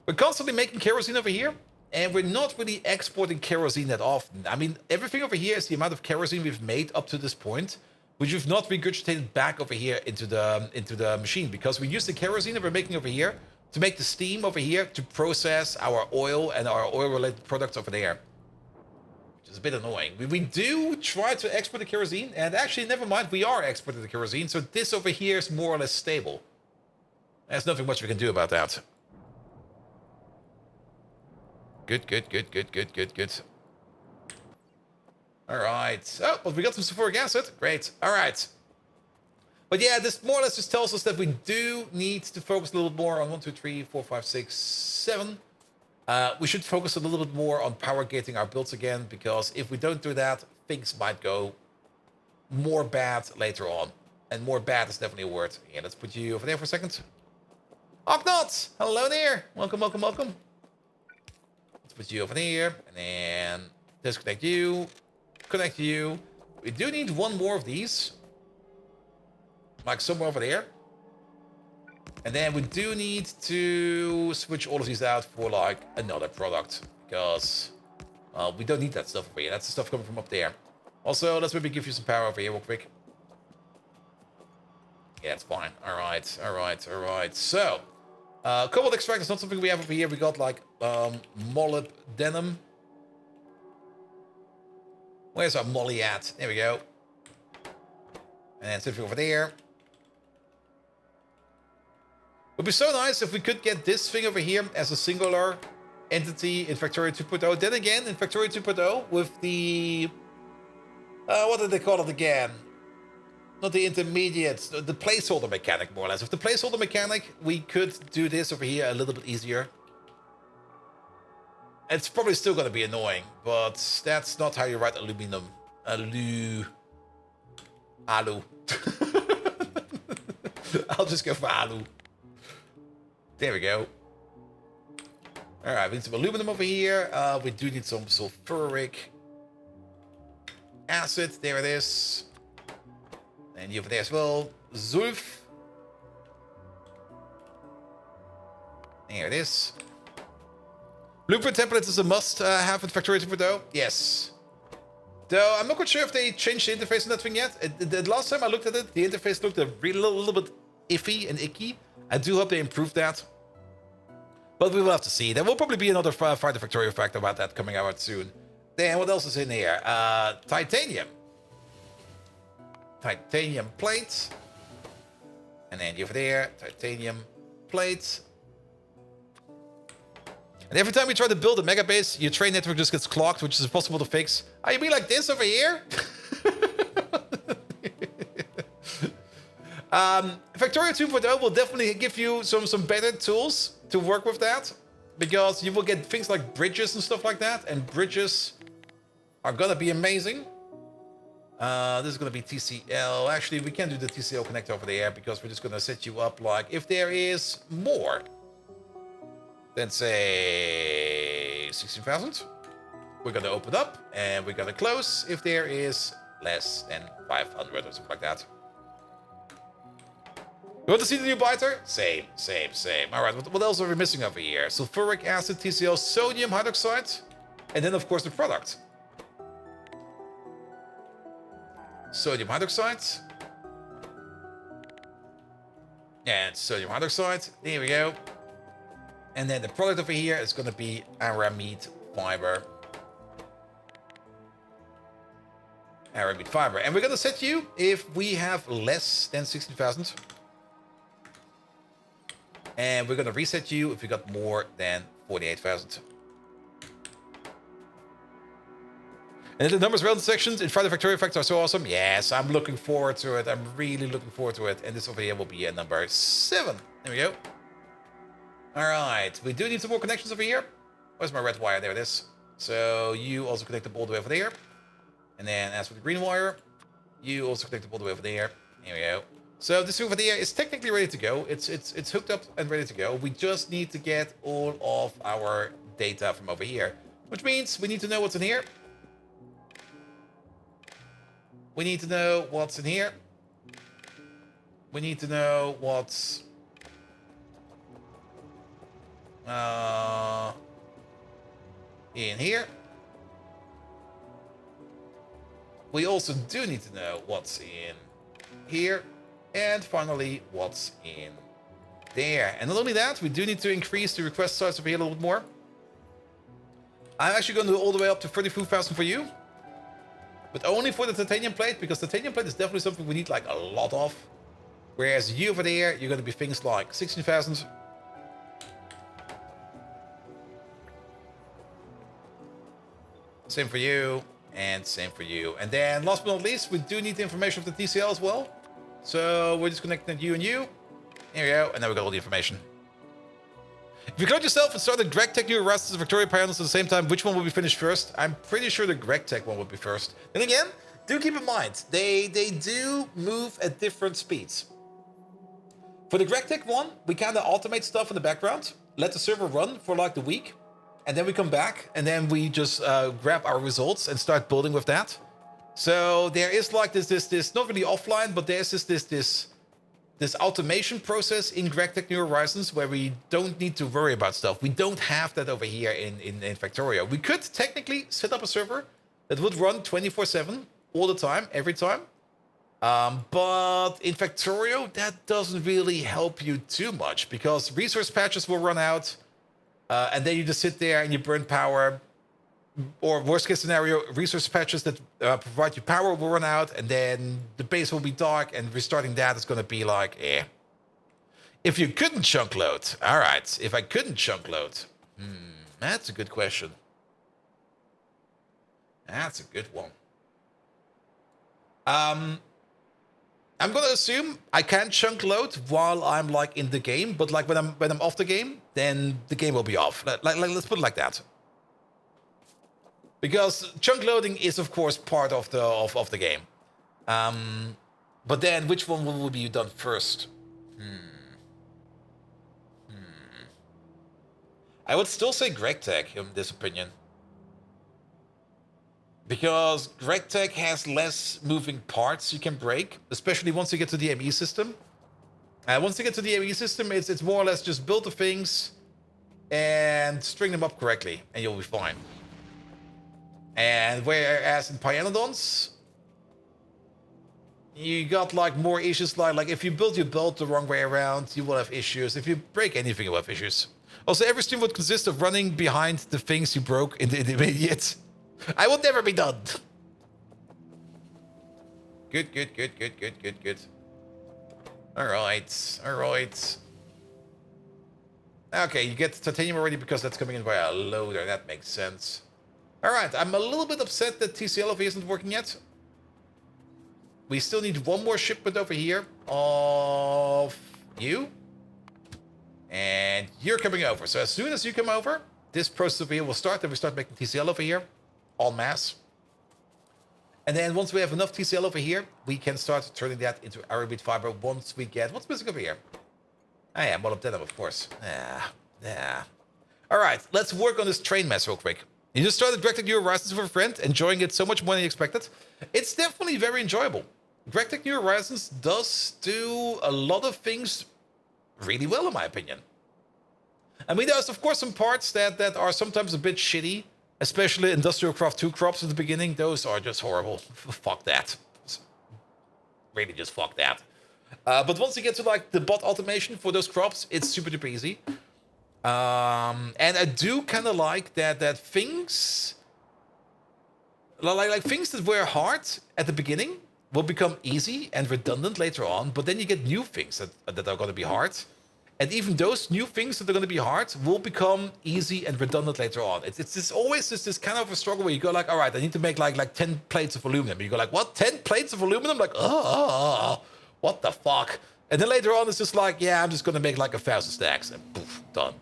we're constantly making kerosene over here, and we're not really exporting kerosene that often. I mean, everything over here is the amount of kerosene we've made up to this point, which we've not regurgitated back over here into the machine, because we use the kerosene that we're making over here to make the steam over here to process our oil and our oil-related products over there, which is a bit annoying. We do try to export the kerosene, and actually, never mind, we are exporting the kerosene, so this over here is more or less stable. There's nothing much we can do about that. Good. All right. Oh, but we got some sulfuric acid. Great. All right. But yeah, this more or less just tells us that we do need to focus a little bit more on 1, 2, 3, 4, 5, 6, 7. We should focus a little bit more on power gating our builds again, because if we don't do that, things might go more bad later on. And more bad is definitely a word. Yeah, let's put you over there for a second. Oknot! Hello there! Welcome. Let's put you over there, and then disconnect you, connect you. We do need one more of these, like somewhere over there. And then we do need to switch all of these out for like another product, because we don't need that stuff over here. That's the stuff coming from up there. Also, let's maybe give you some power over here real quick. Yeah, it's fine. All right. So, cobalt extract is not something we have over here. We got like molybdenum. Where's our molly at? There we go. And then something over there. It would be so nice if we could get this thing over here as a singular entity in Factorio 2.0. Then again, in Factorio 2.0 with the what did they call it again? Not the intermediate, the placeholder mechanic, more or less. With the placeholder mechanic, we could do this over here a little bit easier. It's probably still going to be annoying, but that's not how you write aluminum. Alu. I'll just go for alu. There we go. All right, we need some aluminum over here. We do need some sulfuric acid. There it is. And you over there as well. Zulf. There it is. Blueprint templates is a must have in Factorio 2.0. Yes. Though I'm not quite sure if they changed the interface on that thing yet. The last time I looked at it, the interface looked a little bit iffy and icky. I do hope they improved that. But we will have to see. There will probably be another Fight the Factorio fact about that coming out soon. Then what else is in here? Titanium. Titanium plate. And then over there, titanium plate. And every time we try to build a mega base, your train network just gets clogged, which is impossible to fix. Oh, you mean like this over here? Factorio 2.0 will definitely give you some better tools to work with that, because you will get things like bridges and stuff like that, and bridges are gonna be amazing. This is gonna be TCL. Actually, we can do the TCL connect over there, because we're just gonna set you up like if there is more than say 16,000, we're gonna open up and we're gonna close if there is less than 500 or something like that. You want to see the new biter? Same. All right, what else are we missing over here? Sulfuric acid, TCl, sodium hydroxide, and then, of course, the product. Sodium hydroxide. And sodium hydroxide. There we go. And then the product over here is going to be aramid fiber. Aramid fiber. And we're going to set you if we have less than 16,000. And we're going to reset you if we got more than 48,000. And the numbers relevant sections in front of Factorio effects are so awesome. Yes, I'm looking forward to it. I'm really looking forward to it. And this over here will be number 7. There we go. All right. We do need some more connections over here. Where's my red wire? There it is. So you also connect them all the way over there. And then as for the green wire, you also connect them all the way over there. There we go. So this over there is technically ready to go. It's hooked up and ready to go. We just need to get all of our data from over here. Which means we need to know what's in here. We need to know what's in here. We need to know what's in here. We also do need to know what's in here. And finally, what's in there. And not only that, we do need to increase the request size over here a little bit more. I'm actually going to do all the way up to 32,000 for you. But only for the titanium plate, because titanium plate is definitely something we need like a lot of. Whereas you over there, you're going to be things like 16,000. Same for you, and same for you. And then last but not least, we do need the information of the TCL as well. So we're just connecting you and you. Here we go, and now we got all the information. If you close yourself and start the Greg Tech New Rust and Victoria Pyanodons at the same time, which one will be finished first? I'm pretty sure the Greg Tech one will be first. Then again, do keep in mind, they do move at different speeds. For the Greg Tech one, we kind of automate stuff in the background, let the server run for like the week, and then we come back, and then we just grab our results and start building with that. So there is like this not really offline, but there's this automation process in Greg Tech New Horizons where we don't need to worry about stuff. We don't have that over here in Factorio. We could technically set up a server that would run 24/7 all the time, every time. But in Factorio, that doesn't really help you too much because resource patches will run out and then you just sit there and you burn power. Or worst case scenario, resource patches that provide you power will run out, and then the base will be dark, and restarting that is going to be like, eh. If you couldn't chunk load, all right. If I couldn't chunk load, that's a good question. That's a good one. I'm going to assume I can chunk load while I'm like in the game, but like when I'm off the game, then the game will be off. Let's put it like that. Because chunk loading is, of course, part of the game. But then, which one will be done first? I would still say Greg Tech, in this opinion. Because Greg Tech has less moving parts you can break, especially once you get to the ME system. Once you get to the ME system, it's more or less just build the things and string them up correctly, and you'll be fine. And whereas in Pyanodons, you got like more issues like if you build your belt the wrong way around, you will have issues. If you break anything, you'll have issues. Also, every stream would consist of running behind the things you broke in the intermediate. I will never be done. Good. All right. Okay, you get titanium already because that's coming in via a loader. That makes sense. All right, I'm a little bit upset that TCL over here isn't working yet. We still need one more shipment over here of you. And you're coming over. So as soon as you come over, this process over here will start. Then we start making TCL over here, en masse. And then once we have enough TCL over here, we can start turning that into aramid fiber once we get... What's missing over here? Oh yeah, molybdenum, of course. Yeah. All right, let's work on this train mess real quick. You just started directing your Horizons with a friend, enjoying it so much more than you expected. It's definitely very enjoyable. GregTech New Horizons does do a lot of things really well, in my opinion. I mean, there's of course some parts that are sometimes a bit shitty, especially Industrial Craft 2 crops at the beginning. Those are just horrible. Fuck that. Really just fuck that. But once you get to like the bot automation for those crops, it's super duper easy. And I do kind of like that things like things that were hard at the beginning will become easy and redundant later on, but then you get new things that are going to be hard. And even those new things that are going to be hard will become easy and redundant later on. It's always this kind of a struggle where you go like, all right, I need to make like 10 plates of aluminum. And you go like, what, 10 plates of aluminum? Like, what the fuck? And then later on, it's just like, yeah, I'm just going to make like 1,000 stacks. And poof, done.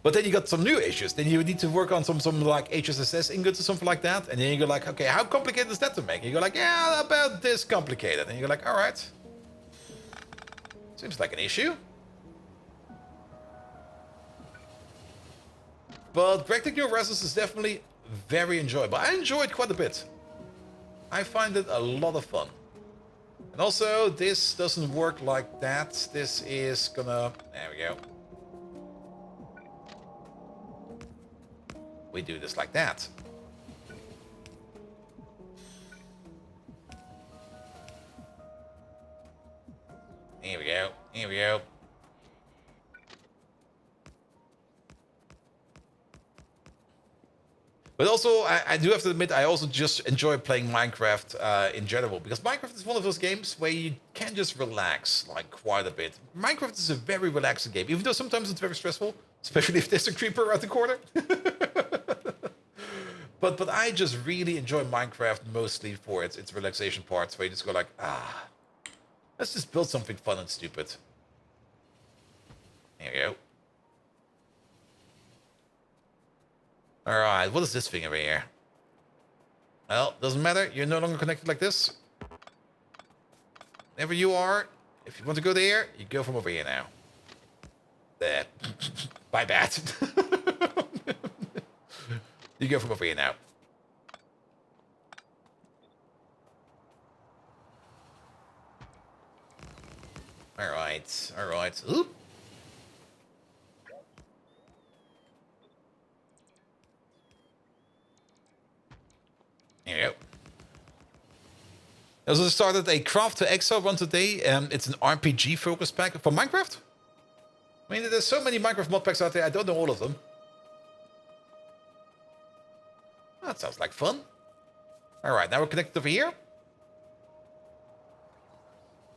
But then you got some new issues. Then you need to work on some like HSSS ingots or something like that. And then you go like, okay, how complicated is that to make? And you go like, yeah, about this complicated. And you go like, all right. Seems like an issue. But GregTech New Horizons is definitely very enjoyable. I enjoy it quite a bit. I find it a lot of fun. And also, this doesn't work like that. This is gonna... There we go. We do this like that. Here we go. Here we go. But also, I do have to admit, I also just enjoy playing Minecraft in general. Because Minecraft is one of those games where you can just relax, like, quite a bit. Minecraft is a very relaxing game, even though sometimes it's very stressful. Especially if there's a creeper around the corner. But I just really enjoy Minecraft mostly for its relaxation parts, where you just go like, let's just build something fun and stupid. There we go. Alright, what is this thing over here? Well, doesn't matter, you're no longer connected like this. Wherever you are, if you want to go there, you go from over here now. There. Bye, bat. You go from over here now. Alright, alright. Oop. There you go. I also started a Craft to Exile run today. It's an RPG focus pack for Minecraft. I mean, there's so many Minecraft mod packs out there, I don't know all of them. That sounds like fun. Alright, now we're connected over here.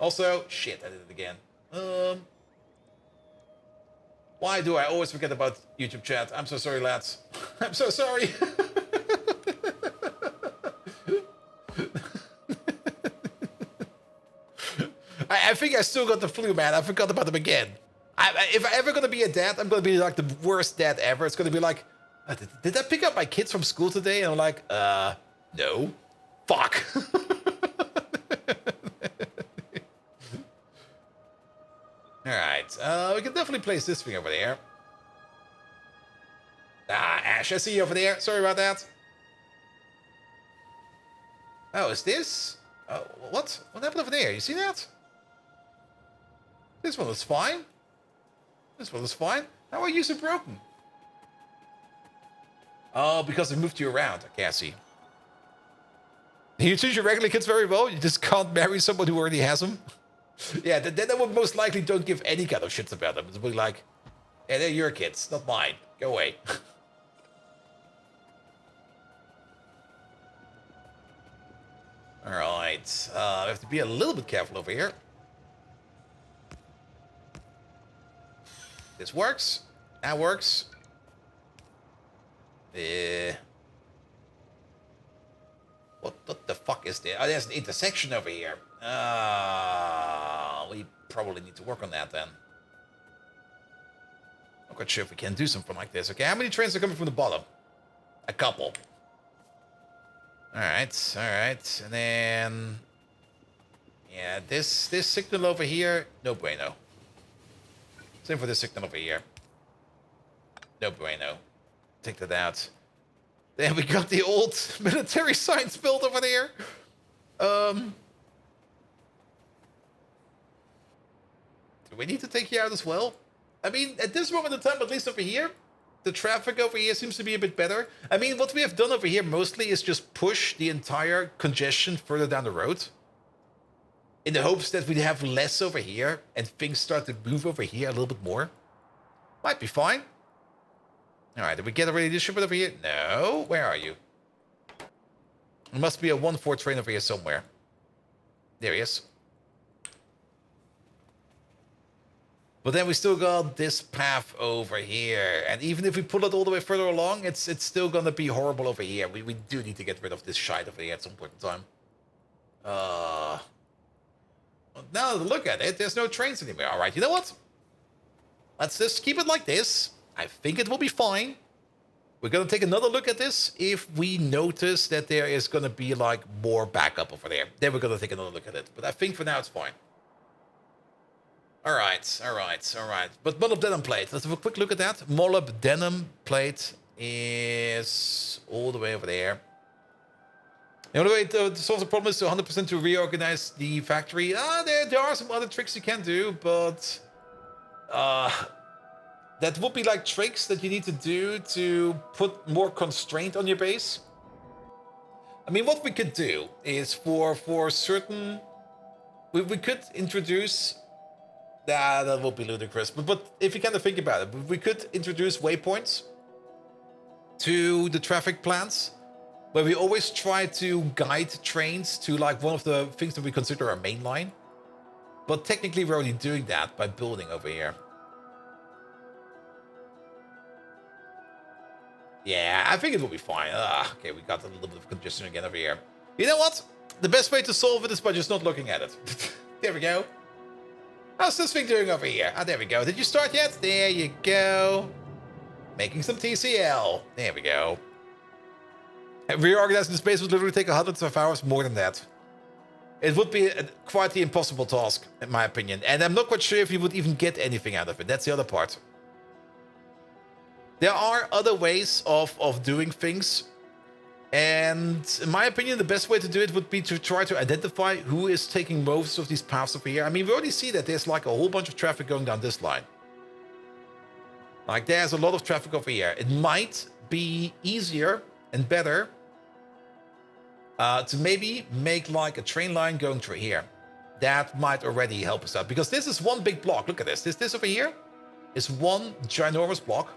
Also, shit, I did it again. Why do I always forget about YouTube chat? I'm so sorry, lads. I'm so sorry. I think I still got the flu, man. I forgot about them again. If I ever gonna be a dad, I'm gonna be like the worst dad ever. It's gonna be like, did I pick up my kids from school today? And I'm like, no. Fuck. Alright, we can definitely place this thing over there. Ash, I see you over there. Sorry about that. Oh, is this? Oh, what? What happened over there? You see that? This one is fine. This one is fine. How are you so broken? Oh, because they moved you around. Okay, I see. You choose your regular kids very well. You just can't marry someone who already has them. Yeah, then I would most likely don't give any kind of shits about them. It's be like, yeah, they're your kids, not mine. Go away. Alright, I have to be a little bit careful over here. This works. That works. What the fuck is there? Oh, there's an intersection over here. We probably need to work on that then. I'm not quite sure if we can do something like this. Okay, how many trains are coming from the bottom? A couple. Alright, alright. And then... yeah, this signal over here, no bueno. Same for this signal over here. No bueno. Take that out. Then we got the old military science build over there. Do we need to take you out as well? I mean, at this moment in time, at least over here, the traffic over here seems to be a bit better. I mean, what we have done over here mostly is just push the entire congestion further down the road, in the hopes that we have less over here and things start to move over here a little bit more. Might be fine. All right, did we get already this shipment over here? No. Where are you? There must be a 1-4 train over here somewhere. There he is. But then we still got this path over here. And even if we pull it all the way further along, it's still going to be horrible over here. We do need to get rid of this shite over here at some point in time. Now look at it, there's no trains anymore. All right, you know what? Let's just keep it like this. I think it will be fine. We're going to take another look at this if we notice that there is going to be like more backup over there. Then we're going to take another look at it. But I think for now it's fine. All right. But molybdenum plate, let's have a quick look at that. Molybdenum plate is all the way over there. The only way to solve the problem is to 100% to reorganize the factory. There are some other tricks you can do, but that would be like tricks that you need to do to put more constraint on your base. I mean, what we could do is for certain, we could introduce. That would be ludicrous. But if you kind of think about it, we could introduce waypoints to the traffic plans, where we always try to guide trains to like one of the things that we consider our main line. But technically we're already doing that by building over here. Yeah, I think it will be fine. Okay, we got a little bit of congestion again over here. You know what? The best way to solve it is by just not looking at it. There we go. How's this thing doing over here? There we go. Did you start yet? There you go. Making some TCL. There we go. Reorganizing the space would literally take hundreds of hours, more than that. It would be quite the impossible task, in my opinion. And I'm not quite sure if you would even get anything out of it. That's the other part. There are other ways of doing things. And in my opinion, the best way to do it would be to try to identify who is taking most of these paths over here. I mean, we already see that there's like a whole bunch of traffic going down this line. Like, there's a lot of traffic over here. It might be easier and better to maybe make like a train line going through here. That might already help us out. Because this is one big block. Look at this. This over here is one ginormous block.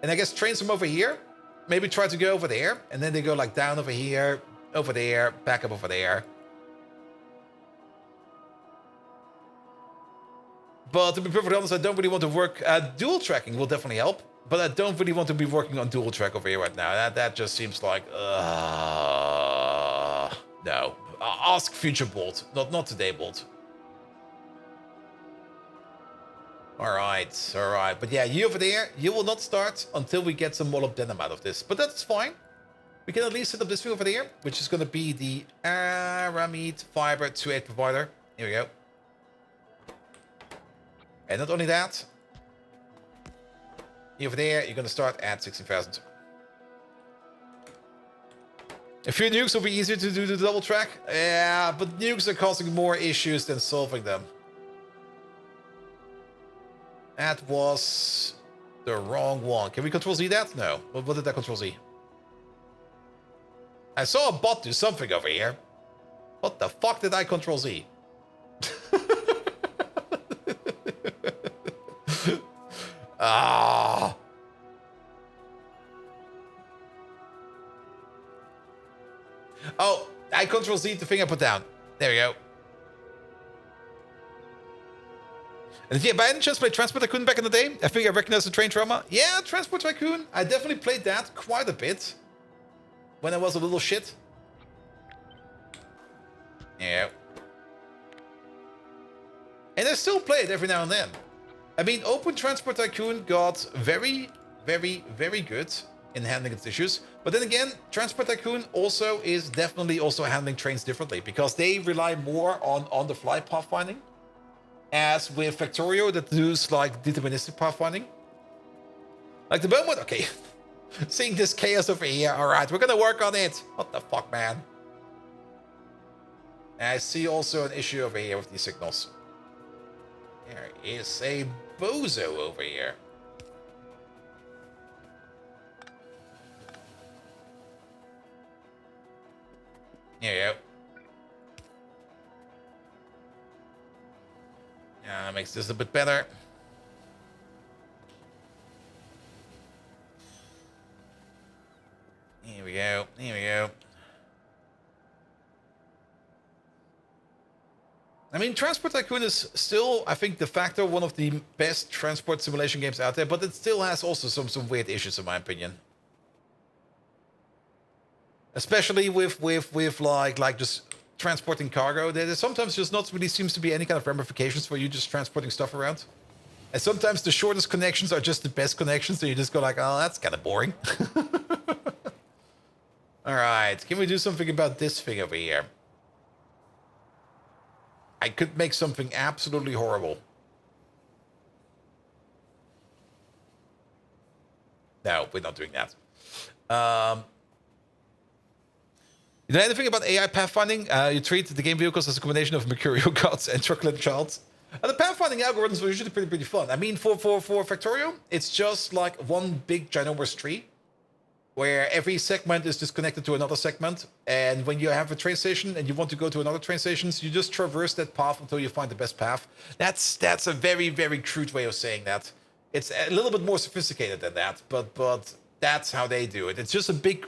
And I guess trains from over here maybe try to go over there, and then they go like down over here, over there, back up over there. But to be perfectly honest, I don't really want to work. Dual tracking will definitely help, but I don't really want to be working on dual track over here right now. That just seems like no. Ask future Bolt, not today Bolt. All right. But yeah, you over there, you will not start until we get some molybdenum out of this. But that's fine. We can at least set up this thing over there, which is going to be the aramid fiber 2.8 provider. Here we go. And not only that, you over there, you're going to start at 16,000. A few nukes will be easier to do the double track. Yeah, but nukes are causing more issues than solving them. That was the wrong one. Can we control Z that? No. What did I control Z? I saw a bot do something over here. What the fuck did I control Z? Ah. Oh, I control Z the thing I put down. There we go. And yeah, by any chance played Transport Tycoon back in the day? I think I recognize the train trauma. Yeah, Transport Tycoon. I definitely played that quite a bit. When I was a little shit. Yeah. And I still play it every now and then. I mean, Open Transport Tycoon got very, very, very good in handling its issues. But then again, Transport Tycoon also is definitely also handling trains differently. Because they rely more on the fly pathfinding. As with Factorio, that does like deterministic pathfinding. Like the moment, okay. Seeing this chaos over here. All right, we're gonna work on it. What the fuck, man? And I see also an issue over here with these signals. There is a bozo over here. There you go. Yeah, makes this a bit better. Here we go. Here we go. I mean, Transport Tycoon is still, I think, de facto one of the best transport simulation games out there, but it still has also some weird issues, in my opinion. Especially with like just transporting cargo. There sometimes just not really seems to be any kind of ramifications for you just transporting stuff around. And sometimes the shortest connections are just the best connections, so you just go like, oh, that's kind of boring. All right, can we do something about this thing over here? I could make something absolutely horrible. No, we're not doing that. You know anything about AI pathfinding? You treat the game vehicles as a combination of Mercurial gods and chocolate childs. The pathfinding algorithms were usually pretty fun. I mean, for Factorio, it's just like one big ginormous tree where every segment is disconnected to another segment. And when you have a train station and you want to go to another train station, you just traverse that path until you find the best path. That's a very, very crude way of saying that. It's a little bit more sophisticated than that, but that's how they do it. It's just a big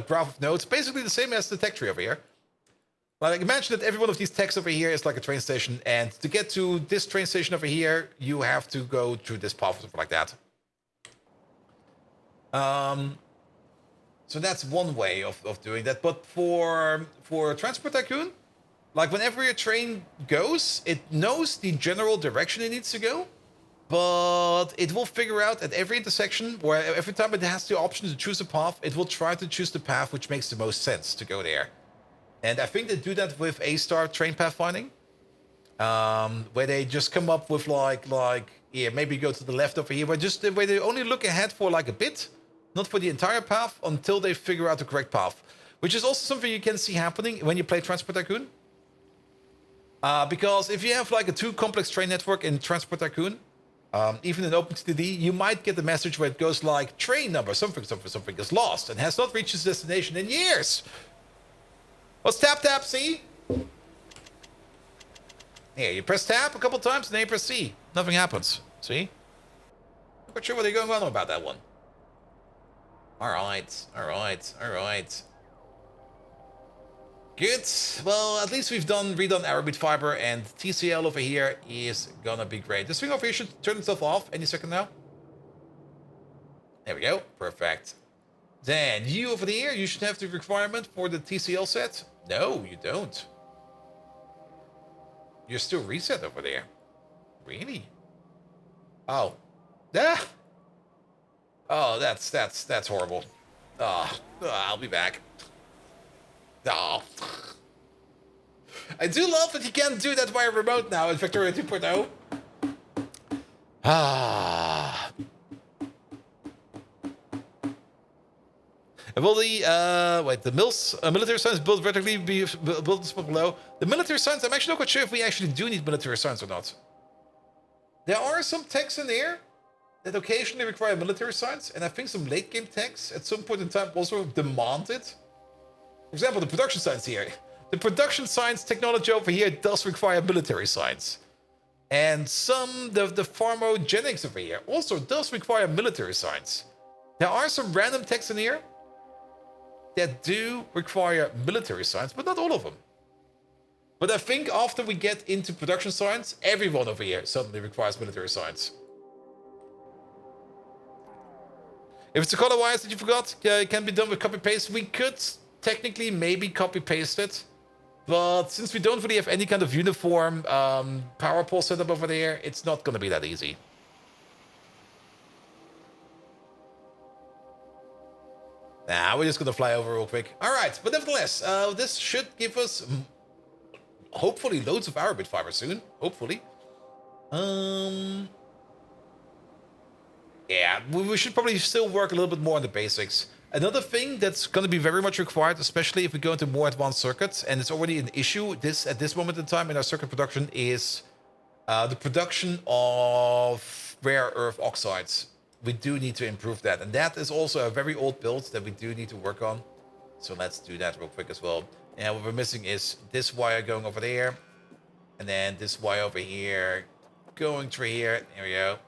graph of nodes, basically the same as the tech tree over here. Like, imagine that every one of these techs over here is like a train station, and to get to this train station over here, you have to go through this path or something like that. So that's one way of doing that. But for Transport Tycoon, like whenever your train goes, it knows the general direction it needs to go, but it will figure out at every intersection, where every time it has the option to choose a path, it will try to choose the path which makes the most sense to go there. And I think they do that with A-Star train pathfinding, where they just come up with like yeah, maybe go to the left over here, where they only look ahead for like a bit, not for the entire path, until they figure out the correct path, which is also something you can see happening when you play Transport Tycoon. Because if you have like a too complex train network in Transport Tycoon, even in OpenTTD, you might get the message where it goes like, train number something is lost and has not reached its destination in years. Let's tap, see? Yeah, you press tap a couple times and then you press C. Nothing happens, see? I'm not sure what they're going on about that one. Alright. Good. Well, at least we've redone Arabic fiber, and TCL over here is gonna be great. This thing over here should turn itself off any second now. There we go. Perfect. Then you over here, you should have the requirement for the TCL set. No, you don't. You're still reset over there. Really? Oh. Ah. Oh, that's horrible. I'll be back. Oh. I do love that you can do that via remote now in Factorio 2.0. Will the military science built vertically be built below? The military science, I'm actually not quite sure if we actually do need military science or not. There are some techs in there that occasionally require military science, and I think some late game techs at some point in time also demand it. For example, the production science here. The production science technology over here does require military science. And the pharmogenics over here also does require military science. There are some random techs in here that do require military science, but not all of them. But I think after we get into production science, everyone over here suddenly requires military science. If it's a color wires that you forgot, it can be done with copy-paste. We could technically maybe copy-paste it, but since we don't really have any kind of uniform power pole setup over there, it's not going to be that easy. Nah, we're just going to fly over real quick. All right, but nevertheless, this should give us hopefully loads of Arabit fiber soon. Hopefully. Yeah, we should probably still work a little bit more on the basics. Another thing that's going to be very much required, especially if we go into more advanced circuits, and it's already an issue at this moment in time in our circuit production, is the production of rare earth oxides. We do need to improve that, and that is also a very old build that we do need to work on. So let's do that real quick as well. And what we're missing is this wire going over there, and then this wire over here going through here. There we go.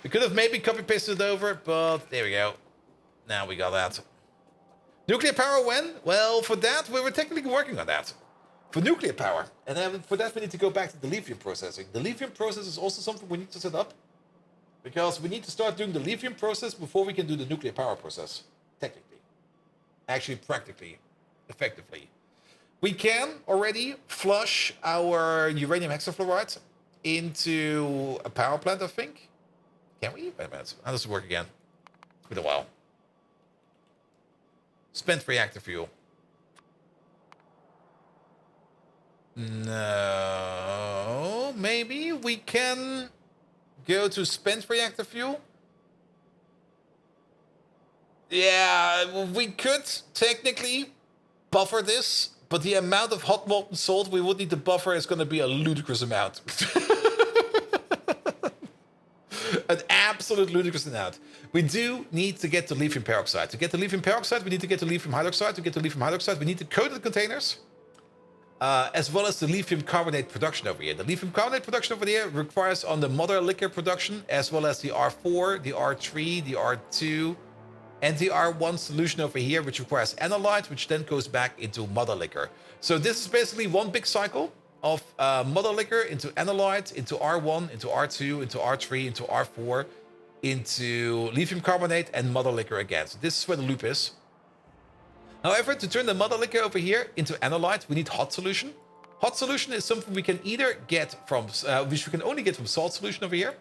We could have maybe copy-pasted it over, but there we go. Now we got that. Nuclear power when? Well, for that, we were technically working on that. For nuclear power. And then for that, we need to go back to the lithium processing. The lithium process is also something we need to set up. Because we need to start doing the lithium process before we can do the nuclear power process. Technically. Actually, practically. Effectively. We can already flush our uranium hexafluoride into a power plant, I think. Can we? Wait a minute. How does it work again? It's been a while. Spent reactor fuel. No. Maybe we can go to spent reactor fuel. Yeah, we could technically buffer this, but the amount of hot molten salt we would need to buffer is going to be a ludicrous amount. An absolute ludicrous amount. We do need to get to lithium peroxide. To get to lithium peroxide, we need to get to lithium hydroxide. To get to lithium hydroxide, we need to coat the containers, as well as the lithium carbonate production over here. The lithium carbonate production over here requires on the mother liquor production, as well as the R4, the R3, the R2, and the R1 solution over here, which requires analyte, which then goes back into mother liquor. So this is basically one big cycle of mother liquor into analyte, into R1, into R2, into R3, into R4, into lithium carbonate, and mother liquor again. So this is where the loop is. However, to turn the mother liquor over here into analyte, we need hot solution. Hot solution is something we can either get from, which we can only get from salt solution over here.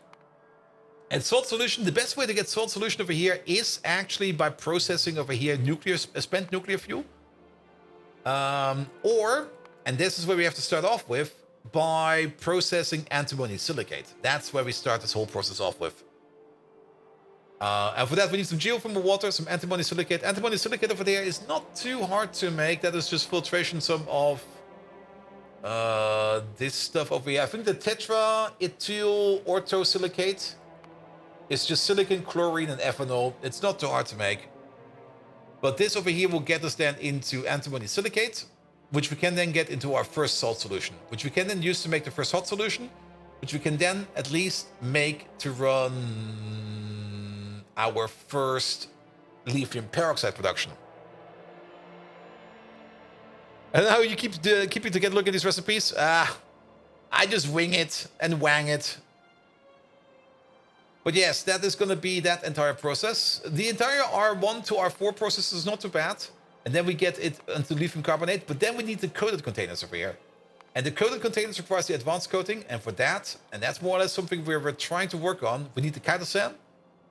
And salt solution, the best way to get salt solution over here is actually by processing over here spent nuclear fuel. And this is where we have to start off with, by processing antimony silicate. That's where we start this whole process off with. And for that, we need some geothermal water, some antimony silicate. Antimony silicate over there is not too hard to make. That is just filtration, some of this stuff over here. I think the tetraethyl orthosilicate is just silicon, chlorine, and ethanol. It's not too hard to make. But this over here will get us then into antimony silicate, which we can then get into our first salt solution, which we can then use to make the first hot solution, which we can then at least make to run our first lithium peroxide production. And how you keep to get a look at these recipes? I just wing it and wang it. But yes, that is going to be that entire process. The entire R1 to R4 process is not too bad. And then we get it into lithium carbonate, but then we need the coated containers over here. And the coated containers requires the advanced coating, and for that, and that's more or less something we're trying to work on, we need the Kaizen.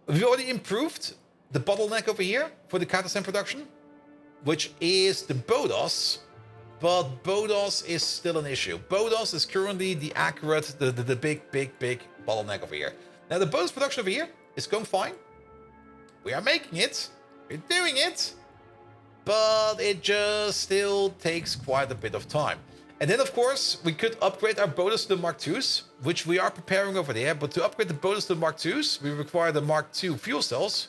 We've already improved the bottleneck over here for the Kaizen production, which is the BODOS, but BODOS is still an issue. BODOS is currently the accurate, the big bottleneck over here. Now the BODOS production over here is going fine. We are making it, we're doing it, but it just still takes quite a bit of time. And then, of course, we could upgrade our BODOS to the Mark IIs, which we are preparing over there. But to upgrade the BODOS to the Mark IIs, we require the Mark II fuel cells.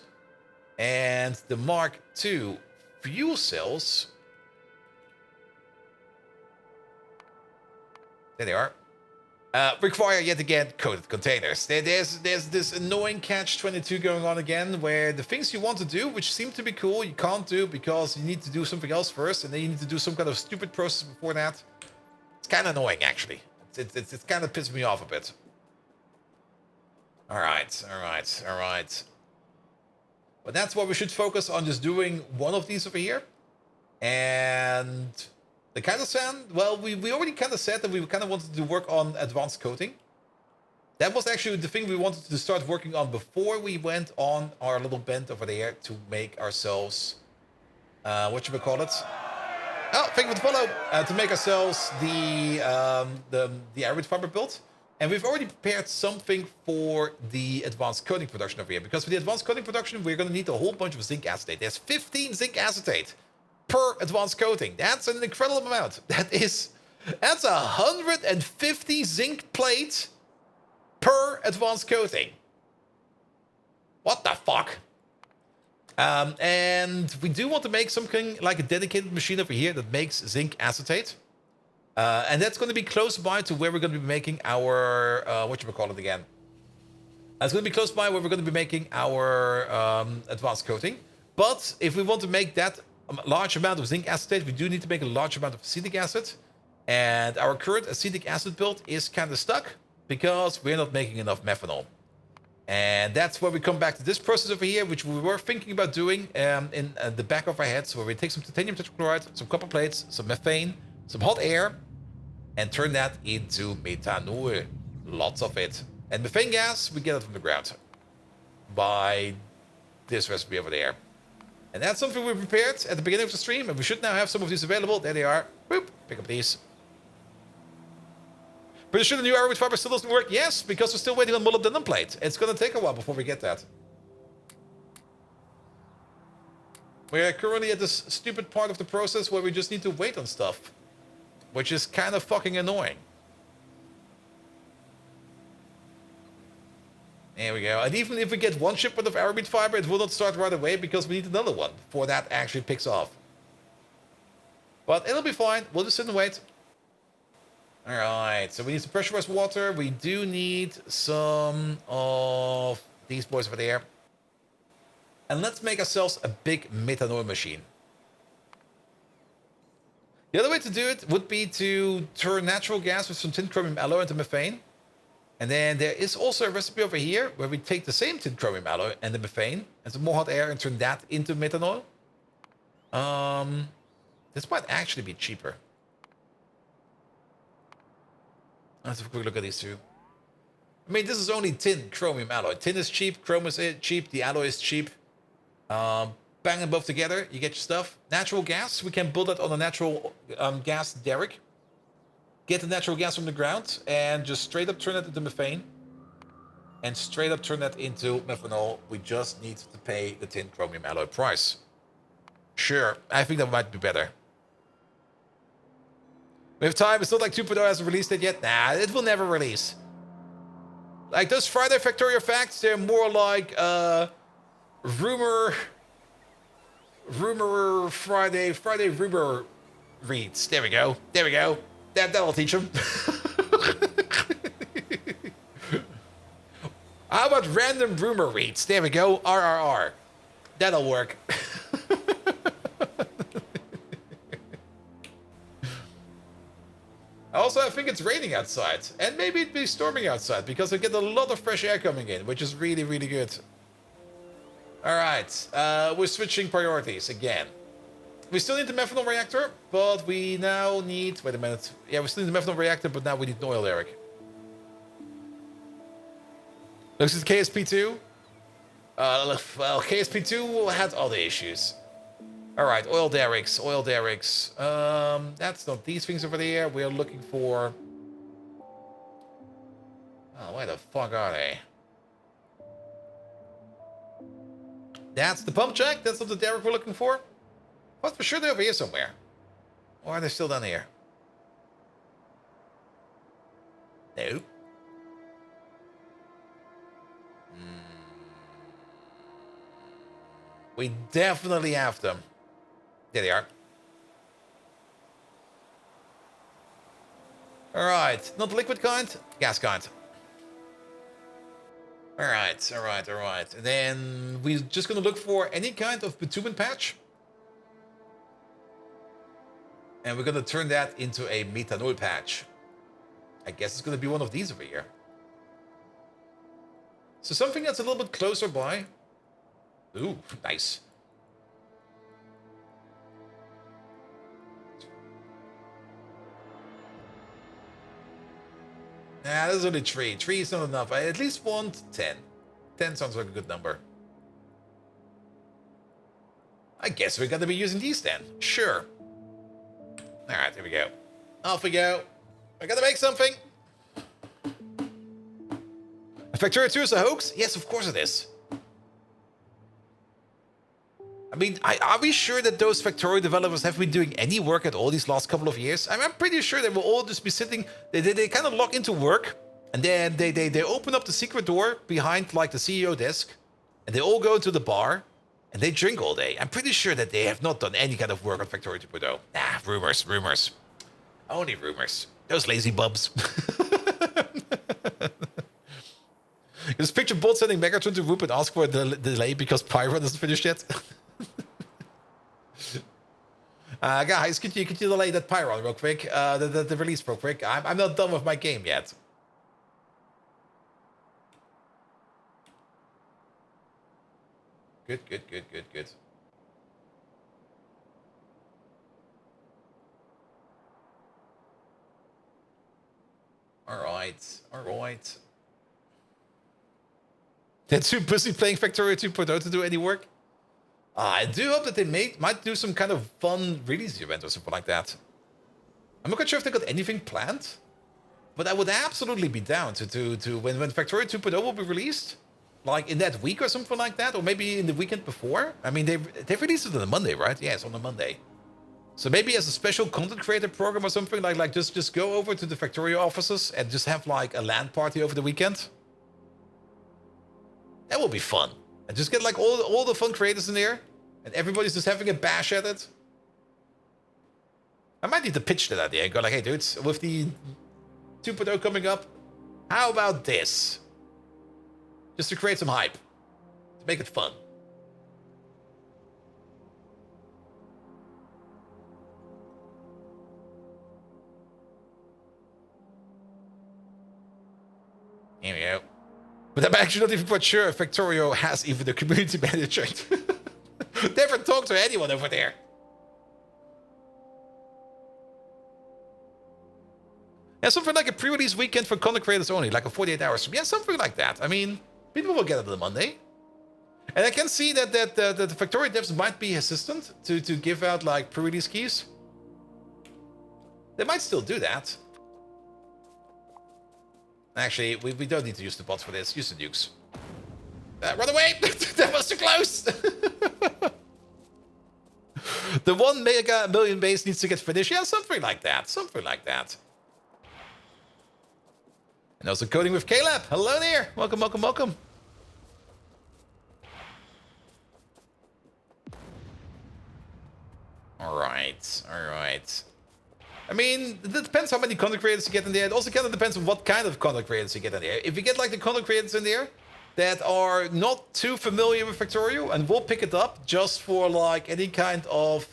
And the Mark II fuel cells... There they are. Require, yet again, coated containers. There's this annoying catch-22 going on again, where the things you want to do, which seem to be cool, you can't do because you need to do something else first, and then you need to do some kind of stupid process before that. It's kind of annoying, actually. It's kind of pissed me off a bit. All right. But that's why we should focus on just doing one of these over here. And... the Kaizen, well, we already kind of said that we kind of wanted to work on advanced coating. That was actually the thing we wanted to start working on before we went on our little bend over there to make ourselves, what should we call it? Oh, thank you for the follow. To make ourselves the arid fiber build. And we've already prepared something for the advanced coating production over here. Because for the advanced coating production, we're going to need a whole bunch of zinc acetate. There's 15 zinc acetate per advanced coating. That's an incredible amount. That's 150 zinc plates per advanced coating. What the fuck? And we do want to make something like a dedicated machine over here that makes zinc acetate. And that's going to be close by to where we're going to be making our, whatchamacallit again? It's going to be close by where we're going to be making our advanced coating. But if we want to make that large amount of zinc acetate, we do need to make a large amount of acetic acid. And our current acetic acid build is kind of stuck because we're not making enough methanol. And that's where we come back to this process over here, which we were thinking about doing in the back of our heads, where we take some titanium tetrachloride, some copper plates, some methane, some hot air, and turn that into methanol. Lots of it. And methane gas, we get it from the ground by this recipe over there. And that's something we prepared at the beginning of the stream, and we should now have some of these available. There they are. Boop. Pick up these. Pretty sure the new aramid fiber still doesn't work? Yes, because we're still waiting on molybdenum plate. It's going to take a while before we get that. We're currently at this stupid part of the process where we just need to wait on stuff, which is kind of fucking annoying. There we go. And even if we get one shipment of aramid fiber, it will not start right away because we need another one before that actually picks off. But it'll be fine. We'll just sit and wait. Alright, so we need some pressurized water. We do need some of these boys over there. And let's make ourselves a big methanol machine. The other way to do it would be to turn natural gas with some tin chromium alloy into methane. And then there is also a recipe over here where we take the same tin chromium alloy and the methane and some more hot air and turn that into methanol. This might actually be cheaper. Let's have a quick look at these two. I mean, this is only tin chromium alloy. Tin is cheap, chrome is cheap, the alloy is cheap. Bang them both together, you get your stuff. Natural gas, we can build that on a natural gas derrick. Get the natural gas from the ground and just straight up turn it into methane. And straight up turn that into methanol. We just need to pay the tin chromium alloy price. Sure, I think that might be better. We have time. It's not like 2.0 hasn't released it yet. Nah, it will never release. Like those Friday Factorio facts, they're more like rumor Friday rumor reads. There we go. There we go. That'll teach them. How about random rumor reads? There we go. RRR. That'll work. Also, I think it's raining outside, and maybe it'd be storming outside, because I get a lot of fresh air coming in, which is really, really good. Alright, we're switching priorities again. We still need the methanol reactor, but we now need... Wait a minute. Yeah, we still need the methanol reactor, but now we need an oil derrick. Looks at KSP2. Well, KSP2 had other issues. Alright, oil derricks, oil derricks. That's not these things over there. We're looking for... Oh, where the fuck are they? That's the pump jack? That's not the derrick we're looking for? But for sure they're over here somewhere. Or are they still down here? No. We definitely have them. There they are. Alright, not the liquid kind, gas kind. Alright. And then we're just gonna look for any kind of bitumen patch. And we're gonna turn that into a methanol patch. I guess it's gonna be one of these over here. So something that's a little bit closer by. Ooh, nice. Nah, there's only 3. 3 is not enough. I at least want 10. 10 sounds like a good number. I guess we're gonna be using these then. Sure. Alright, here we go. Off we go. We're gonna make something. Factorio 2 is a hoax? Yes, of course it is. I mean, are we sure that those Factorio developers have been doing any work at all these last couple of years? I'm pretty sure they will all just be sitting, they kind of log into work, and then they open up the secret door behind like the CEO desk, and they all go to the bar, and they drink all day. I'm pretty sure that they have not done any kind of work on Factorio 2.0. Nah, rumors. Only rumors. Those lazy bubs. Just picture Bolt sending Megatron to Whoop and ask for a delay because Pyro doesn't finish yet. Guys, could you delay that Pyro real quick? The release real quick. I'm not done with my game yet. Good. All right. They're too busy playing Factorio 2.0 to do any work. I do hope that they might do some kind of fun release event or something like that. I'm not quite sure if they got anything planned, but I would absolutely be down to when Factorio 2.0 will be released, like in that week or something like that, or maybe in the weekend before. I mean, they released it on a Monday, right? Yeah, it's on a Monday. So maybe as a special content creator program or something, like just go over to the Factorio offices and just have like a LAN party over the weekend. That will be fun. And just get like all the fun creators in there, and everybody's just having a bash at it. I might need to pitch that idea and go like, hey dudes, with the 2.0 coming up, how about this? Just to create some hype. To make it fun. Here we go. But I'm actually not even quite sure if Factorio has even a community manager. Never talked to anyone over there. Yeah, something like a pre-release weekend for content creators only, like a 48 hours. Yeah, something like that. I mean, people will get it on the Monday. And I can see that the Factorio devs might be hesitant to give out like pre-release keys. They might still do that. Actually, we don't need to use the bots for this. Use the nukes. Run away! That was too close! The 1 million base needs to get finished. Yeah, something like that. Something like that. And also coding with Caleb. Hello there. Welcome. All right. I mean, it depends how many content creators you get in there. It also kind of depends on what kind of content creators you get in there. If you get like the content creators in there that are not too familiar with Factorio and will pick it up just for like any kind of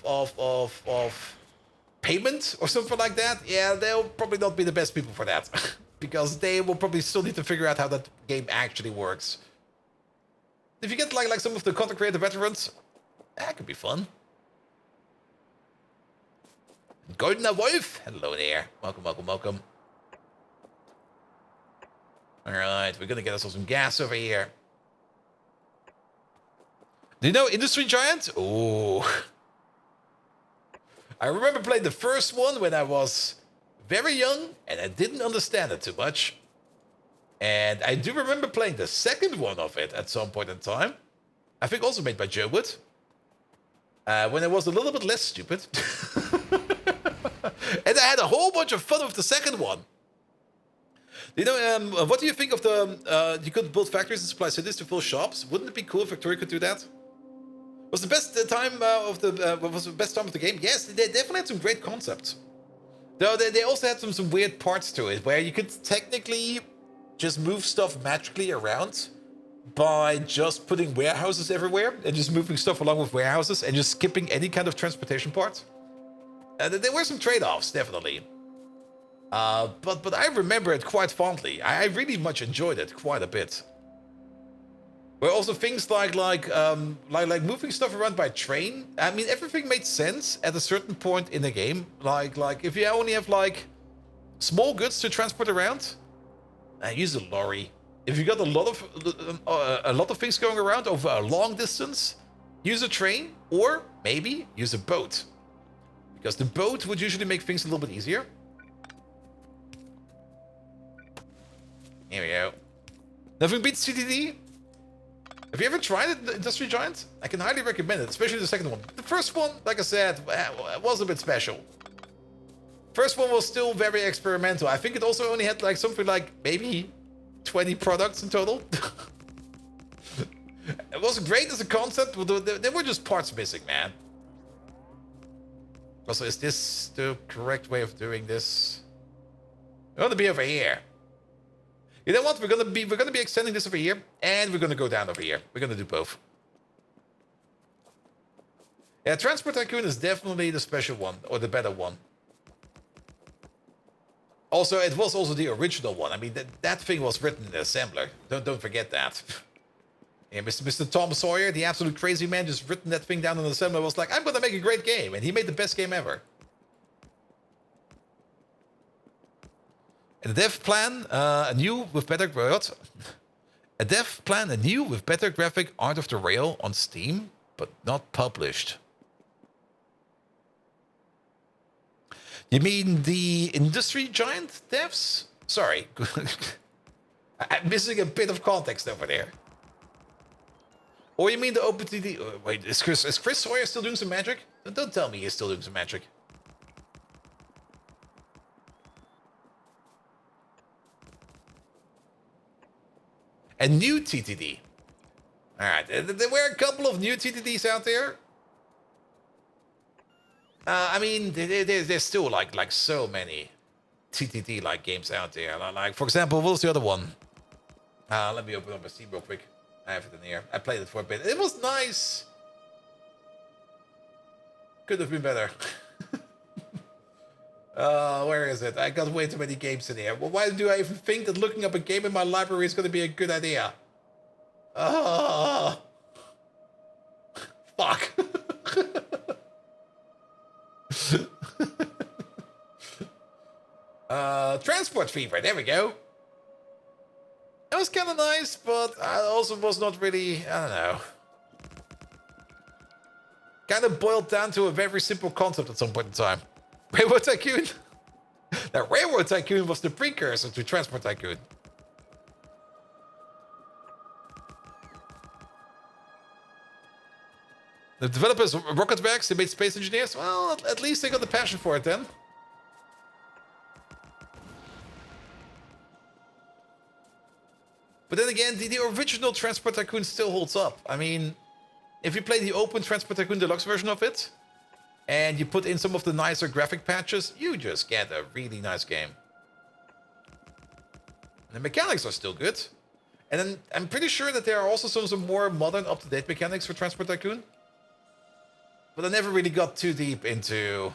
payment or something like that, yeah, they'll probably not be the best people for that. Because they will probably still need to figure out how that game actually works. If you get like some of the content creator veterans, that could be fun. Golden Wolf, hello there. Welcome. Alright, we're gonna get ourselves some gas over here. Do you know Industry Giant? Oh. I remember playing the first one when I was very young, and I didn't understand it too much. And I do remember playing the second one of it at some point in time. I think also made by Joe Wood. When I was a little bit less stupid. And I had a whole bunch of fun with the second one. You know, what do you think of the... you could build factories and supply cities to fill shops. Wouldn't it be cool if Factorio could do that? Was the best time of the game? Yes, they definitely had some great concepts. Though they also had some weird parts to it, where you could technically just move stuff magically around by just putting warehouses everywhere and just moving stuff along with warehouses and just skipping any kind of transportation part. There were some trade-offs, definitely. But I remember it quite fondly. I really much enjoyed it quite a bit. Where also things like moving stuff around by train. I mean, everything made sense at a certain point in the game. Like if you only have like small goods to transport around, use a lorry. If you got a lot of things going around over a long distance, use a train or maybe use a boat. Because the boat would usually make things a little bit easier. Here we go. Nothing beats CTD. Have you ever tried it, the Industry Giant? I can highly recommend it, especially the second one. The first one, like I said, was a bit special. First one was still very experimental. I think it also only had like something like maybe 20 products in total. It was great as a concept, but there were just parts missing, man. Also, is this the correct way of doing this? I want to be over here. You know what? We're gonna be extending this over here, and we're gonna go down over here. We're gonna do both. Yeah, Transport Tycoon is definitely the special one, or the better one. Also, it was also the original one. I mean, that thing was written in the assembler. Don't forget that. Yeah, Mr. Tom Sawyer, the absolute crazy man, just written that thing down in the assembler. Was like, I'm gonna make a great game, and he made the best game ever. And the dev plan, anew with better graphic art of the rail on Steam, but not published. You mean the Industry Giant devs? Sorry. I'm missing a bit of context over there. Or you mean the OpenTD... wait, is Chris Sawyer still doing some magic? Don't tell me he's still doing some magic. A new TTD. Alright, there were a couple of new TTDs out there. I mean, there's still like so many TTD-like games out there. Like, for example, what was the other one? Let me open up my Steam real quick. I have it in here. I played it for a bit. It was nice. Could have been better. Where is it? I got way too many games in here. Well, why do I even think that looking up a game in my library is going to be a good idea? Fuck. Transport Fever. There we go. It was kind of nice, but I also was not really, I don't know. Kind of boiled down to a very simple concept at some point in time. Railroad Tycoon? Now, Railroad Tycoon was the precursor to Transport Tycoon. The developers, Rocket Works, they made space engineers. Well, at least they got the passion for it then. But then again, the original Transport Tycoon still holds up. I mean, if you play the open Transport Tycoon Deluxe version of it, and you put in some of the nicer graphic patches, you just get a really nice game. The mechanics are still good. And then I'm pretty sure that there are also some more modern, up-to-date mechanics for Transport Tycoon. But I never really got too deep into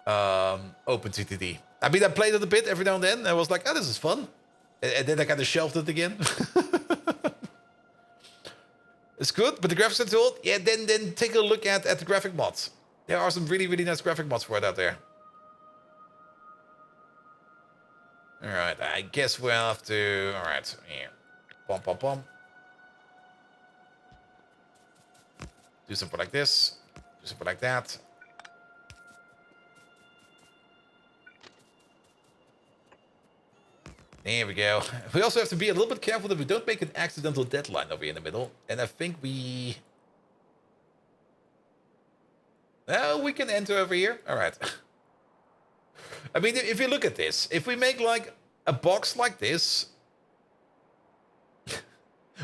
open TTD. I mean, I played it a bit every now and then, and I was like, oh, this is fun. And then I kind of shelved it again. It's good, but the graphics are too old. Yeah, then take a look at the graphic mods. There are some really, really nice graphic mods for it out there. Alright, I guess we'll have to... Alright, here. Pom, pom, pom. Do something like this. Do something like that. There we go. We also have to be a little bit careful that we don't make an accidental deadline over here in the middle. And I think we... Well, we can enter over here. All right. I mean, if you look at this, if we make like a box like this... We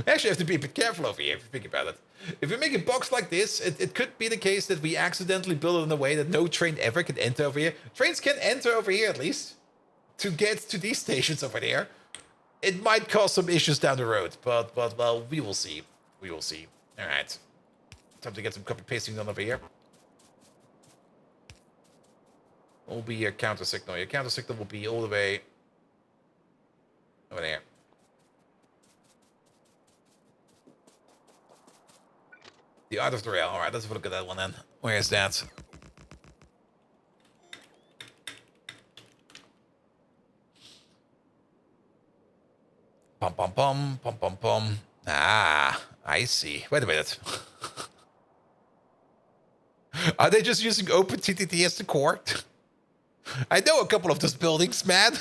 actually have to be a bit careful over here if you think about it. If we make a box like this, it could be the case that we accidentally build it in a way that no train ever can enter over here. Trains can enter over here at least. To get to these stations over there. It might cause some issues down the road, but well, we will see. We will see. All right. Time to get some copy pasting done over here. Will be your counter signal. Your counter signal will be all the way over there. The Art of the Rail. All right, let's have a look at that one then. Where is that? Pum, pum, pum, pum, pum, pum. Ah, I see. Wait a minute. Are they just using OpenTTD as the core? I know a couple of those buildings, man.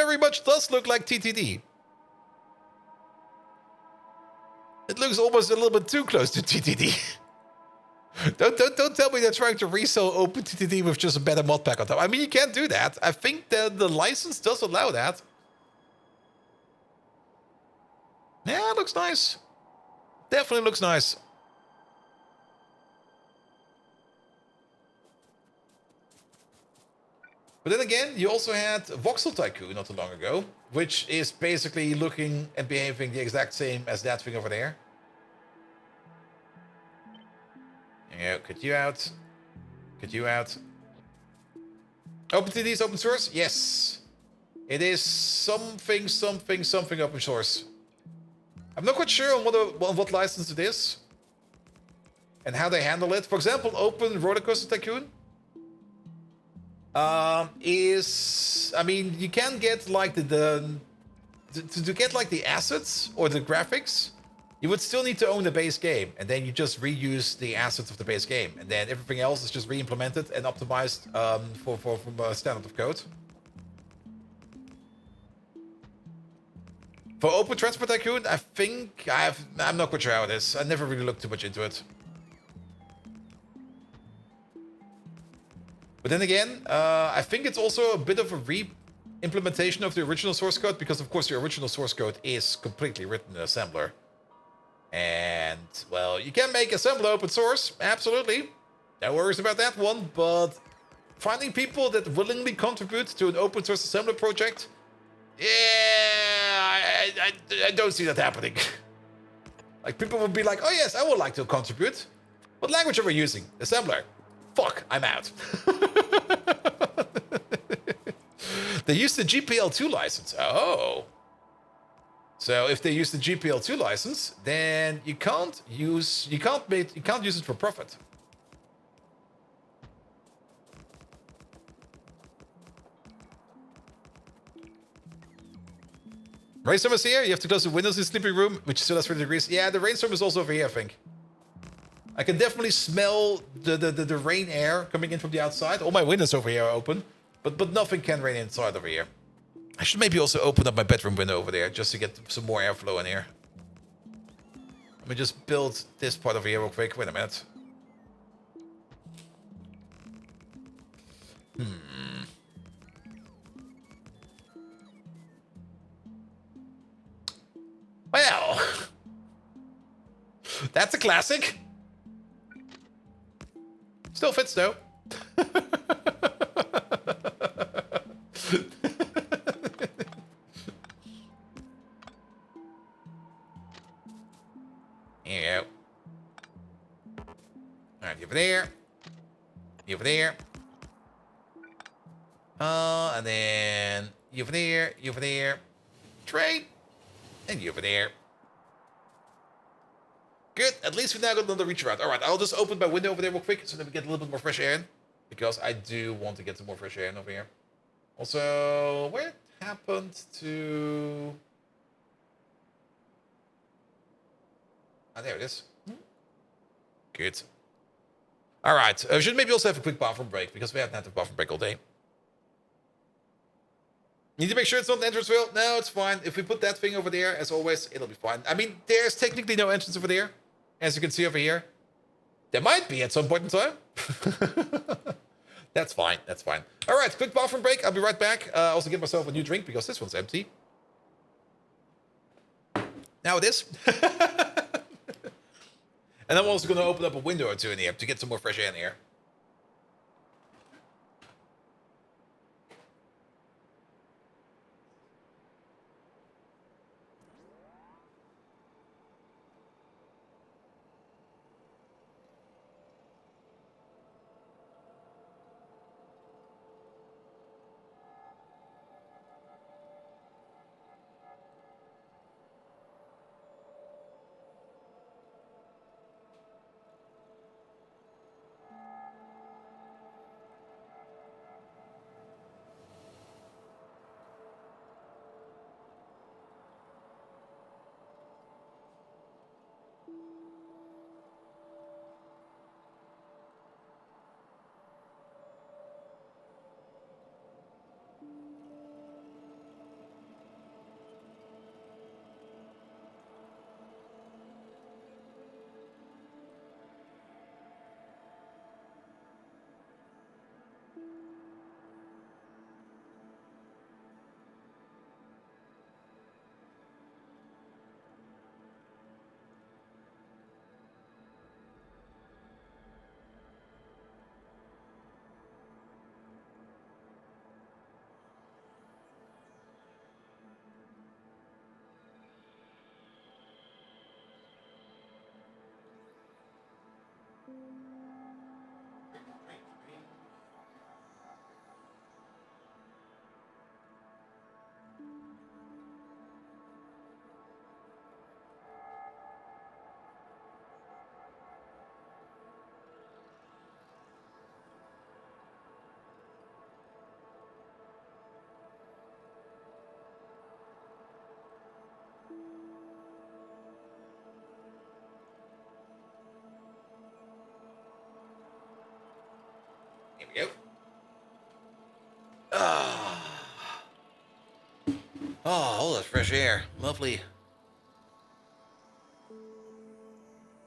very much does look like TTD. It looks almost a little bit too close to TTD. Don't tell me they're trying to resell OpenTTD with just a better mod pack on top. I mean, you can't do that. I think that the license does allow that. Yeah, it looks nice. Definitely looks nice. But then again, you also had Voxel Tycoon not too long ago, which is basically looking and behaving the exact same as that thing over there. Yeah, cut you out. Cut you out. OpenTD is open source? Yes. It is something open source. I'm not quite sure on what license it is. And how they handle it. For example, Open Rollercoaster Tycoon is, I mean, you can get like to get like the assets or the graphics, you would still need to own the base game, and then you just reuse the assets of the base game, and then everything else is just re-implemented and optimized from a standard of code. For Open Transport Tycoon, I think I'm not quite sure how it is. I never really looked too much into it. But then again, I think it's also a bit of a re-implementation of the original source code, because of course the original source code is completely written in assembler. And, well, you can make assembler open source, absolutely. No worries about that one, but finding people that willingly contribute to an open source assembler project, yeah, I don't see that happening. Like, people would be like, oh yes, I would like to contribute. What language are we using? Assembler. Fuck, I'm out. They used the GPL2 license. Oh. So if they use the GPL2 license, then you can't use it for profit. Rainstorm is here. You have to close the windows in the sleeping room, which still has 30 degrees. Yeah, the rainstorm is also over here, I think. I can definitely smell the rain air coming in from the outside. All my windows over here are open, but nothing can rain inside over here. I should maybe also open up my bedroom window over there just to get some more airflow in here. Let me just build this part over here real quick. Wait a minute. Well, that's a classic. Still fits though. Here you go. Alright, you over there. You over there. And then you over there, you over there. Trade. And you over there. Good. At least we now got another reach around. Alright, I'll just open my window over there real quick so that we get a little bit more fresh air in. Because I do want to get some more fresh air in over here. Also, what happened to... Ah, there it is. Good. Alright, we should maybe also have a quick bathroom break, because we haven't had a bathroom break all day. Need to make sure it's not an entrance wheel? No, it's fine. If we put that thing over there, as always, it'll be fine. I mean, there's technically no entrance over there, as you can see over here. There might be at some point in time. That's fine, that's fine. Alright, quick bathroom break. I'll be right back. Also get myself a new drink, because this one's empty. Now it is. And I'm also going to open up a window or two in here to get some more fresh air in here. we go. Ah. Oh, all that fresh air. Lovely.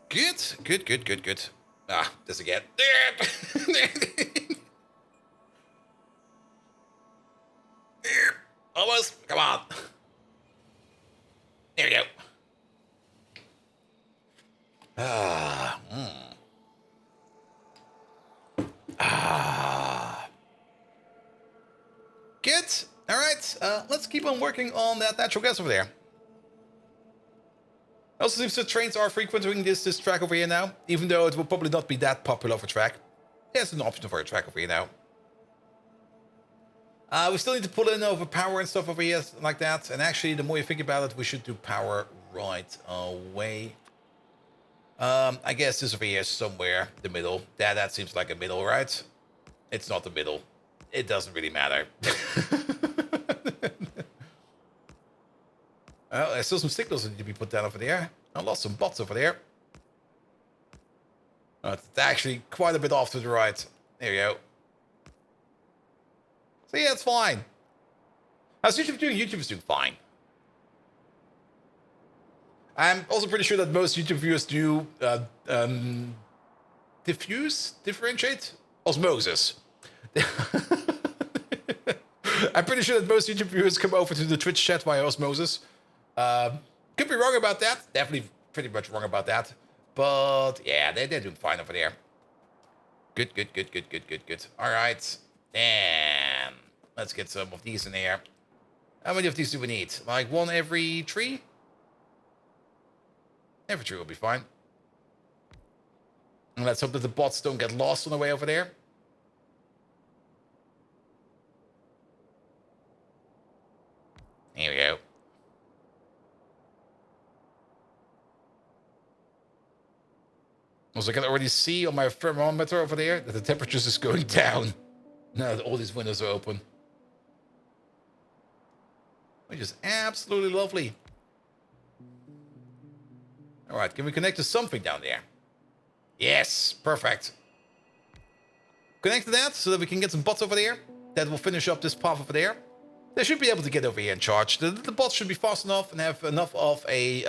Good. Good, good, good, good. Ah, this again. Almost. Come on. There we go. Ah. Ah. Good. All right. Let's keep on working on that natural gas over there. Also seems the trains are frequenting this track over here now, even though it will probably not be that popular of a track. There's an option for a track over here now. We still need to pull in over power and stuff over here like that. And actually, the more you think about it, we should do power right away. I guess this over here is somewhere the middle. That seems like a middle, right? It's not the middle. It doesn't really matter. Oh, there's still some signals that need to be put down over there. I lost some bots over there. It's actually quite a bit off to the right. There we go. So yeah, it's fine. How's YouTube doing? YouTube is doing fine. I'm also pretty sure that most YouTube viewers do differentiate osmosis. I'm pretty sure that most YouTube viewers come over to the Twitch chat via osmosis. Could be wrong about that. Definitely pretty much wrong about that. But yeah, they're doing fine over there. Good, good, good, good, good, good, good. All right. And let's get some of these in there. How many of these do we need? Like one every tree? Every tree will be fine. And let's hope that the bots don't get lost on the way over there. Here we go. Also, I can already see on my thermometer over there that the temperature is going down now that all these windows are open. Which is absolutely lovely. All right, can we connect to something down there? Yes, perfect. Connect to that so that we can get some bots over there. That will finish up this path over there. They should be able to get over here and charge. The bots should be fast enough and have enough of a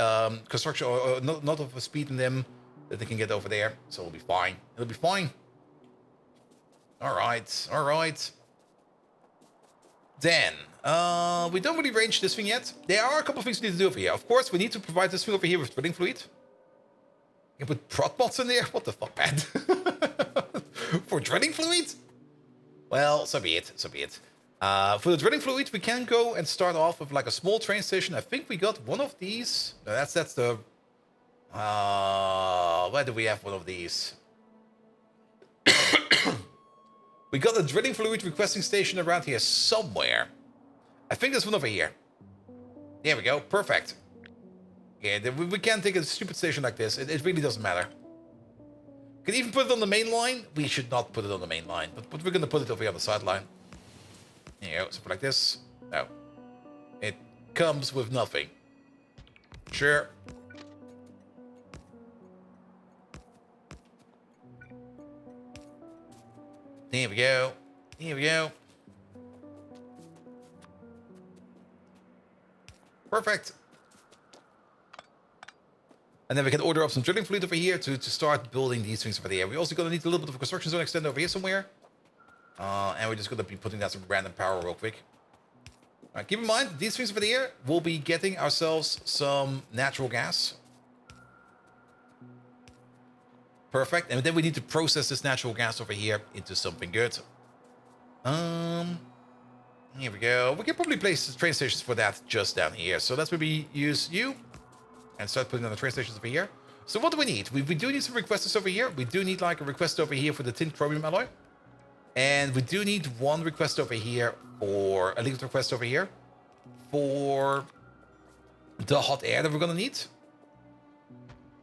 construction or not of a speed in them that they can get over there. So it'll be fine. It'll be fine. All right. All right. Then, we don't really range this thing yet. There are a couple of things we need to do over here. Of course, we need to provide this thing over here with drilling fluid. You can put prot bots in there? What the fuck, man? For drilling fluid? Well, so be it. So be it. For the drilling fluid, we can go and start off with like a small train station. I think we got one of these. No, that's the... where do we have one of these? We got a drilling fluid requesting station around here somewhere. I think there's one over here. There we go. Perfect. Yeah, we can't take a stupid station like this. It really doesn't matter. Can even put it on the main line. We should not put it on the main line, but we're going to put it over here on the sideline. There you go. Something like this. No. It comes with nothing. Sure. There we go. Here we go. Perfect. And then we can order up some drilling fluid over here to start building these things over there. We're also going to need a little bit of a construction zone extend over here somewhere. And we're just going to be putting down some random power real quick. All right, keep in mind, these things over there, we'll be getting ourselves some natural gas. Perfect. And then we need to process this natural gas over here into something good. Here we go. We can probably place train stations for that just down here. So let's maybe use you and start putting on the train stations over here. So what do we need? We do need some requesters over here. We do need like a request over here for the tin chromium alloy. And we do need one request over here for a liquid request over here for the hot air that we're going to need.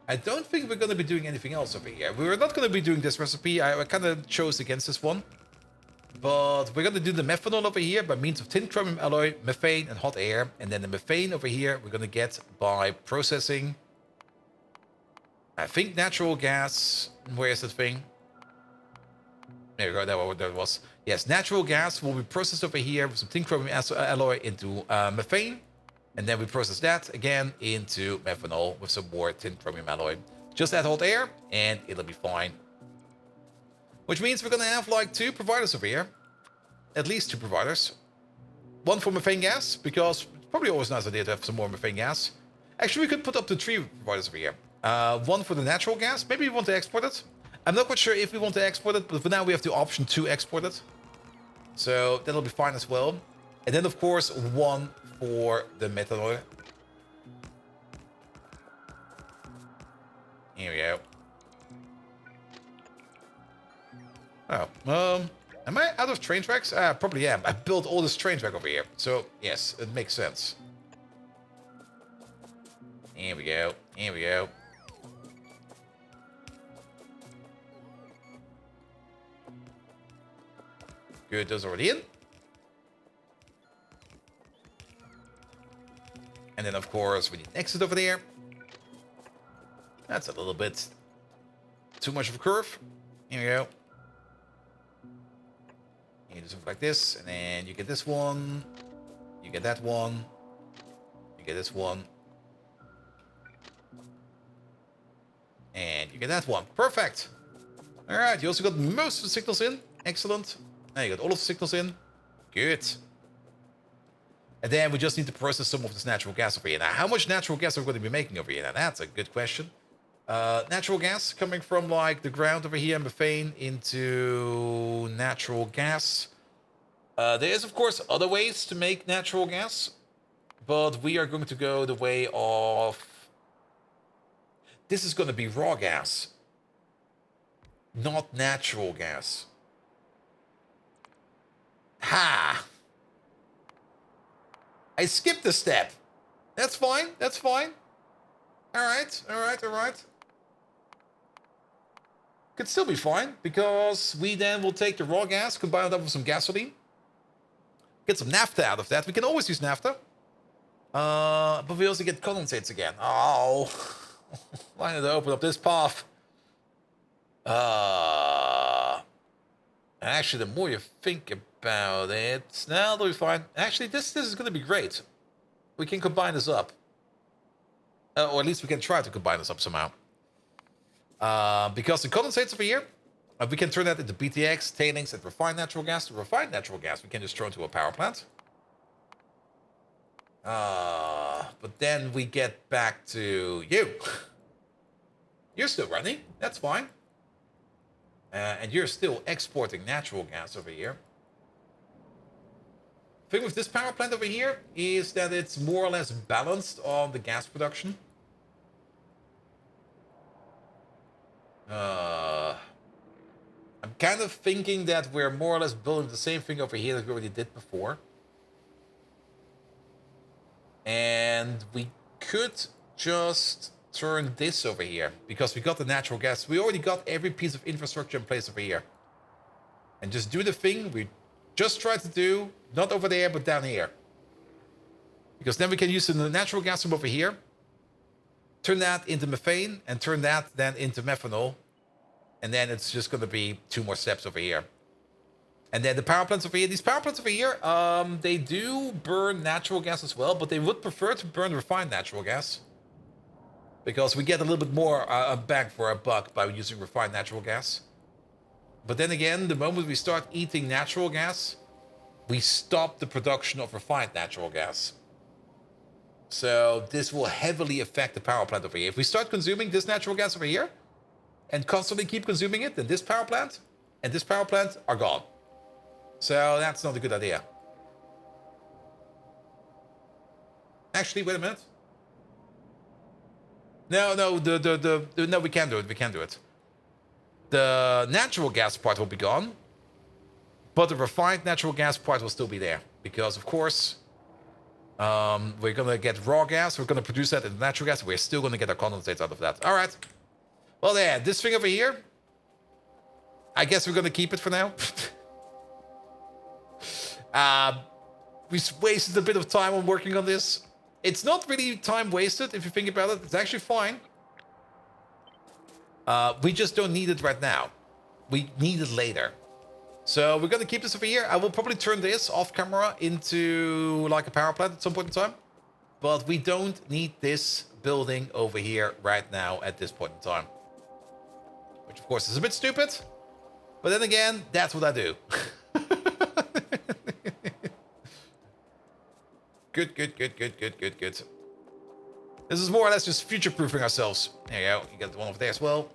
I don't think we're going to be doing anything else over here. We're not going to be doing this recipe. I kind of chose against this one. But we're going to do the methanol over here by means of tin chromium alloy, methane, and hot air. And then the methane over here we're going to get by processing, I think, natural gas. Where is that thing? There you go. That was. Yes, natural gas will be processed over here with some tin chromium alloy into methane. And then we process that again into methanol with some more tin chromium alloy. Just add hot air and it'll be fine. Which means we're going to have like 2 providers over here. At least 2 providers. One for methane gas, because it's probably always a nice idea to have some more methane gas. Actually, we could put up to 3 providers over here. One for the natural gas. Maybe we want to export it. I'm not quite sure if we want to export it, but for now we have the option to export it. So that'll be fine as well. And then, of course, one for the methanol. Here we go. Oh, am I out of train tracks? Probably am. I built all this train track over here. So, yes, it makes sense. Here we go. Here we go. Good, those are already in. And then, of course, we need an exit over there. That's a little bit too much of a curve. Here we go. You do something like this, and then you get this one. You get that one. You get this one. And you get that one. Perfect. All right, you also got most of the signals in. Excellent. Now you got all of the signals in. Good. And then we just need to process some of this natural gas over here. Now, how much natural gas are we going to be making over here? Now, that's a good question. Natural gas coming from, like, the ground over here, methane, into natural gas. There is, of course, other ways to make natural gas. But we are going to go the way of... This is going to be raw gas. Not natural gas. Ha! I skipped a step. That's fine. That's fine. All right. All right. All right. Could still be fine, because we then will take the raw gas, combine it up with some gasoline. Get some naphtha out of that. We can always use naphtha. But we also get condensates again. Oh. Why did I open up this path? Actually, the more you think about it, now it'll be fine. Actually, this is going to be great. We can combine this up. Or at least we can try to combine this up somehow. Because the condensates over here, we can turn that into BTX, tailings, and refined natural gas. To refined natural gas, we can just throw into a power plant. But then we get back to you. You're still running. That's fine. And you're still exporting natural gas over here. The thing with this power plant over here is that it's more or less balanced on the gas production. I'm kind of thinking that we're more or less building the same thing over here that we already did before. And we could just turn this over here, because we got the natural gas. We already got every piece of infrastructure in place over here. And just do the thing we just tried to do, not over there, but down here. Because then we can use the natural gas from over here, turn that into methane, and turn that then into methanol. And then it's just going to be 2 more steps over here. And then the power plants over here, these power plants over here, they do burn natural gas as well, but they would prefer to burn refined natural gas. Because we get a little bit more bang for our buck by using refined natural gas. But then again, the moment we start eating natural gas, we stop the production of refined natural gas. So this will heavily affect the power plant over here. If we start consuming this natural gas over here, and constantly keep consuming it, then this power plant and this power plant are gone. So that's not a good idea. Actually, wait a minute. No, no, we can't do it. We can't do it. The natural gas part will be gone, but the refined natural gas part will still be there, because of course we're gonna get raw gas. We're gonna produce that in natural gas. We're still gonna get our condensates out of that. All right. Well, yeah, this thing over here, I guess we're gonna keep it for now. We wasted a bit of time on working on this. It's not really time wasted if you think about it. It's actually fine. We just don't need it right now. We need it later. So we're going to keep this over here. I will probably turn this off camera into like a power plant at some point in time. But we don't need this building over here right now at this point in time. Which of course is a bit stupid. But then again, that's what I do. Good. This is more or less just future-proofing ourselves. There you go. You got one over there as well.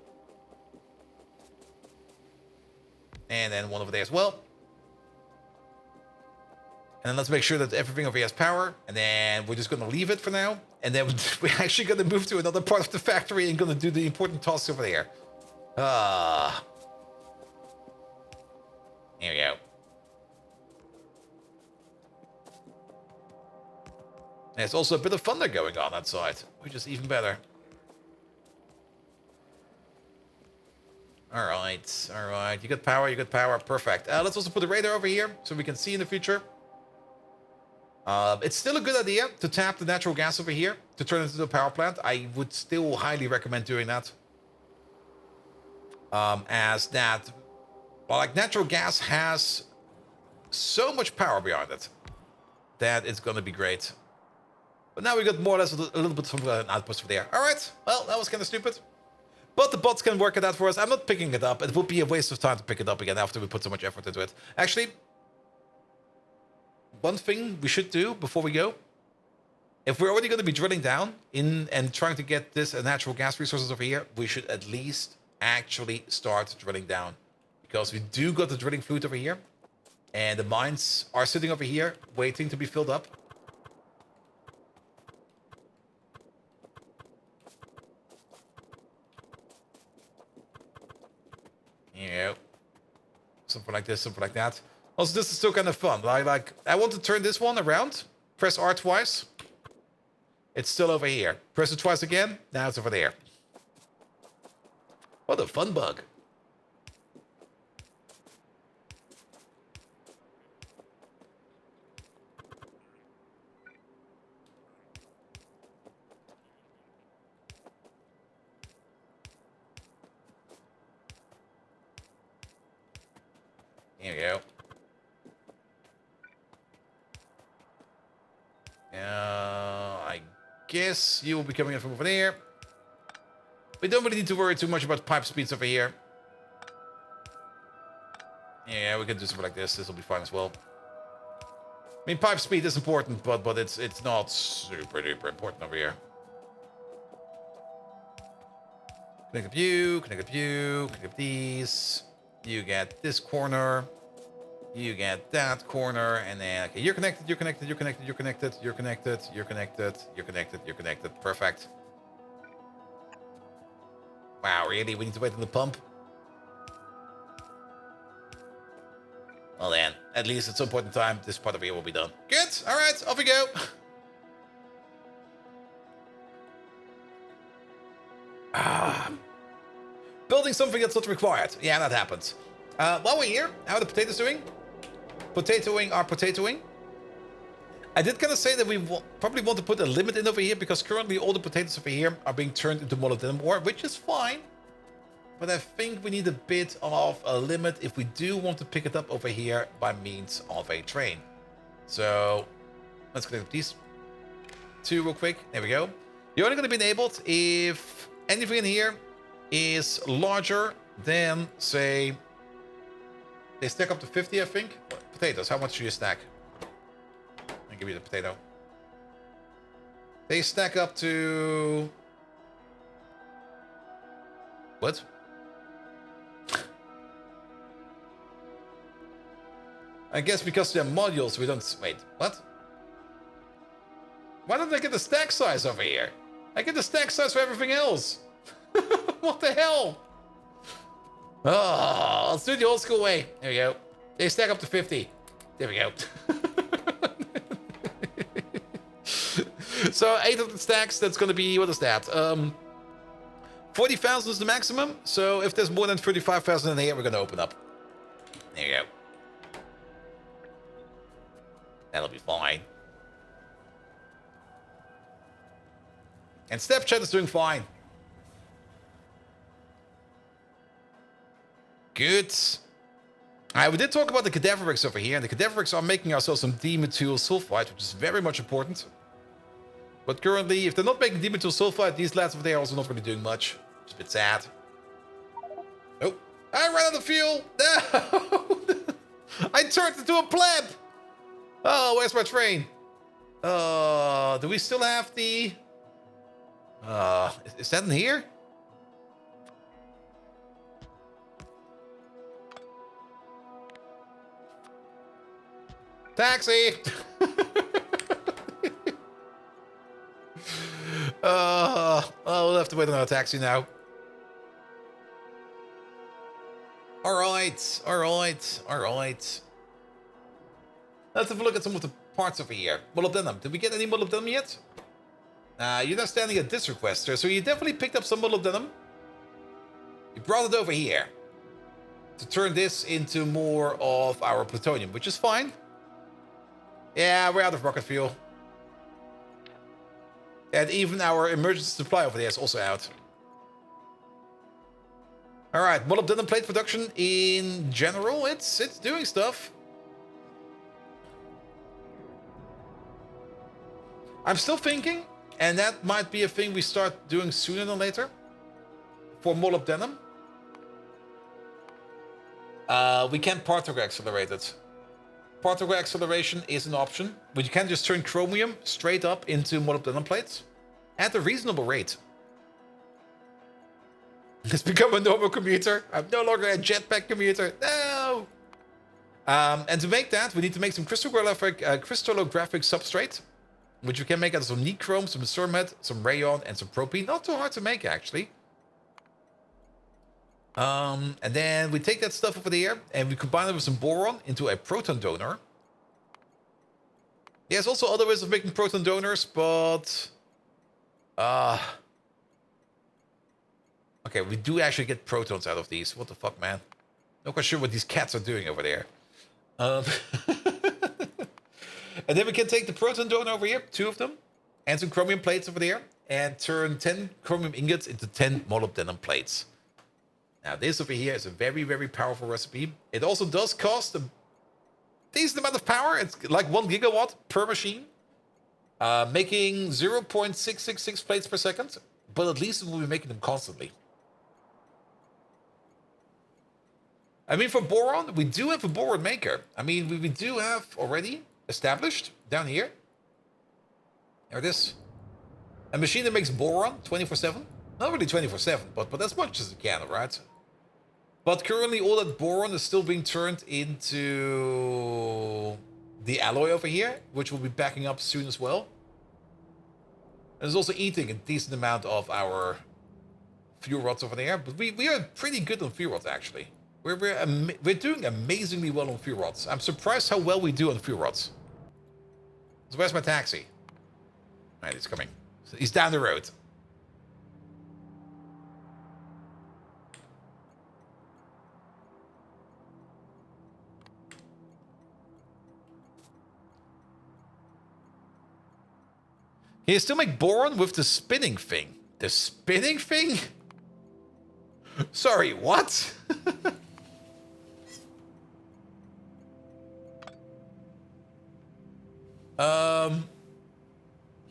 And then one over there as well. And then let's make sure that everything over here has power. And then we're just going to leave it for now. And then we're actually going to move to another part of the factory and going to do the important tasks over there. Here we go. There's also a bit of thunder going on outside, which is even better. All right. You got power. Perfect. Let's also put the radar over here so we can see in the future. It's still a good idea to tap the natural gas over here to turn it into a power plant. I would still highly recommend doing that. As that, well, like natural gas has so much power behind it that it's going to be great. But now we got more or less a little bit of an outpost over there. All right. Well, that was kind of stupid. But the bots can work it out for us. I'm not picking it up. It would be a waste of time to pick it up again after we put so much effort into it. Actually, one thing we should do before we go, if we're already going to be drilling down in and trying to get this natural gas resources over here, we should at least actually start drilling down. Because we do got the drilling fluid over here. And the mines are sitting over here waiting to be filled up. Yeah, something like this, something like that. Also, this is still kind of fun. I want to turn this one around. Press R twice. It's still over here. Press it twice again. Now it's over there. What a fun bug. Here we go. I guess you will be coming in from over there. We don't really need to worry too much about pipe speeds over here. Yeah, we can do something like this. This will be fine as well. I mean, pipe speed is important, but it's not super duper important over here. Connect up you, connect up these. You get this corner. You get that corner, and then okay, you're connected. Perfect. Wow, really? We need to wait on the pump? Well then, at least at some point in time, this part of here will be done. Good. All right, off we go. Building something that's not required. Yeah, that happens. While we're here, how are the potatoes doing? Potatoing are potatoing. I did kind of say that we probably want to put a limit in over here because currently all the potatoes over here are being turned into molybdenum ore, which is fine. But I think we need a bit of a limit if we do want to pick it up over here by means of a train. So let's connect these two real quick. There we go. You're only going to be enabled if anything in here is larger than, say, they stack up to 50, I think. Potatoes, how much do you stack? I'll give you the potato. They stack up to... What? I guess because they're modules, we don't... Wait, what? Why don't I get the stack size over here? I get the stack size for everything else. What the hell? Oh, let's do it the old school way. There we go. They stack up to 50. There we go. So 800 stacks, that's going to be, what is that? 40,000 is the maximum. So if there's more than 35,000 in here, we're going to open up. There you go. That'll be fine. And Snapchat is doing fine. Good. We did talk about the cadaverics over here, and the cadaverics are making ourselves some dimethyl sulfide, which is very much important. But currently, if they're not making dimethyl sulfide, these lads over there are also not really doing much. It's a bit sad. Oh, I ran out of fuel! No! I turned into a pleb! Oh, where's my train? Do we still have the... is that in here? Taxi! We'll have to wait on our taxi now. Alright. Let's have a look at some of the parts over here. Molybdenum. Did we get any molybdenum yet? You're not standing at this requester, so you definitely picked up some molybdenum. You brought it over here to turn this into more of our plutonium, which is fine. Yeah, we're out of rocket fuel. And even our emergency supply over there is also out. Alright, molybdenum plate production in general, it's doing stuff. I'm still thinking, and that might be a thing we start doing sooner than later, for molybdenum. We can particle accelerate it. Particle acceleration is an option, but you can just turn chromium straight up into molybdenum plates at a reasonable rate. It's become a normal commuter. I'm no longer a jetpack commuter. No! And to make that, we need to make some crystallographic substrate, which we can make out of some nichrome, some cermet, some rayon, and some propene. Not too hard to make, actually. And then we take that stuff over there, and we combine it with some boron into a proton donor. There's also other ways of making proton donors, but... okay, we do actually get protons out of these. What the fuck, man? Not quite sure what these cats are doing over there. And then we can take the proton donor over here, 2 of them, and some chromium plates over there, and turn 10 chromium ingots into 10 molybdenum plates. Now, this over here is a very, very powerful recipe. It also does cost a decent amount of power. It's like 1 gigawatt per machine, making 0.666 plates per second, but at least we'll be making them constantly. I mean, for boron, we do have a boron maker. I mean, we do have already established down here. There it is. A machine that makes boron 24/7. Not really 24/7, but as much as it can, right? But currently, all that boron is still being turned into the alloy over here, which will be backing up soon as well. And it's also eating a decent amount of our fuel rods over there. But we are pretty good on fuel rods, actually. We're doing amazingly well on fuel rods. I'm surprised how well we do on fuel rods. So where's my taxi? All right, he's coming. He's down the road. Can you still make boron with the spinning thing? The spinning thing? Sorry, what?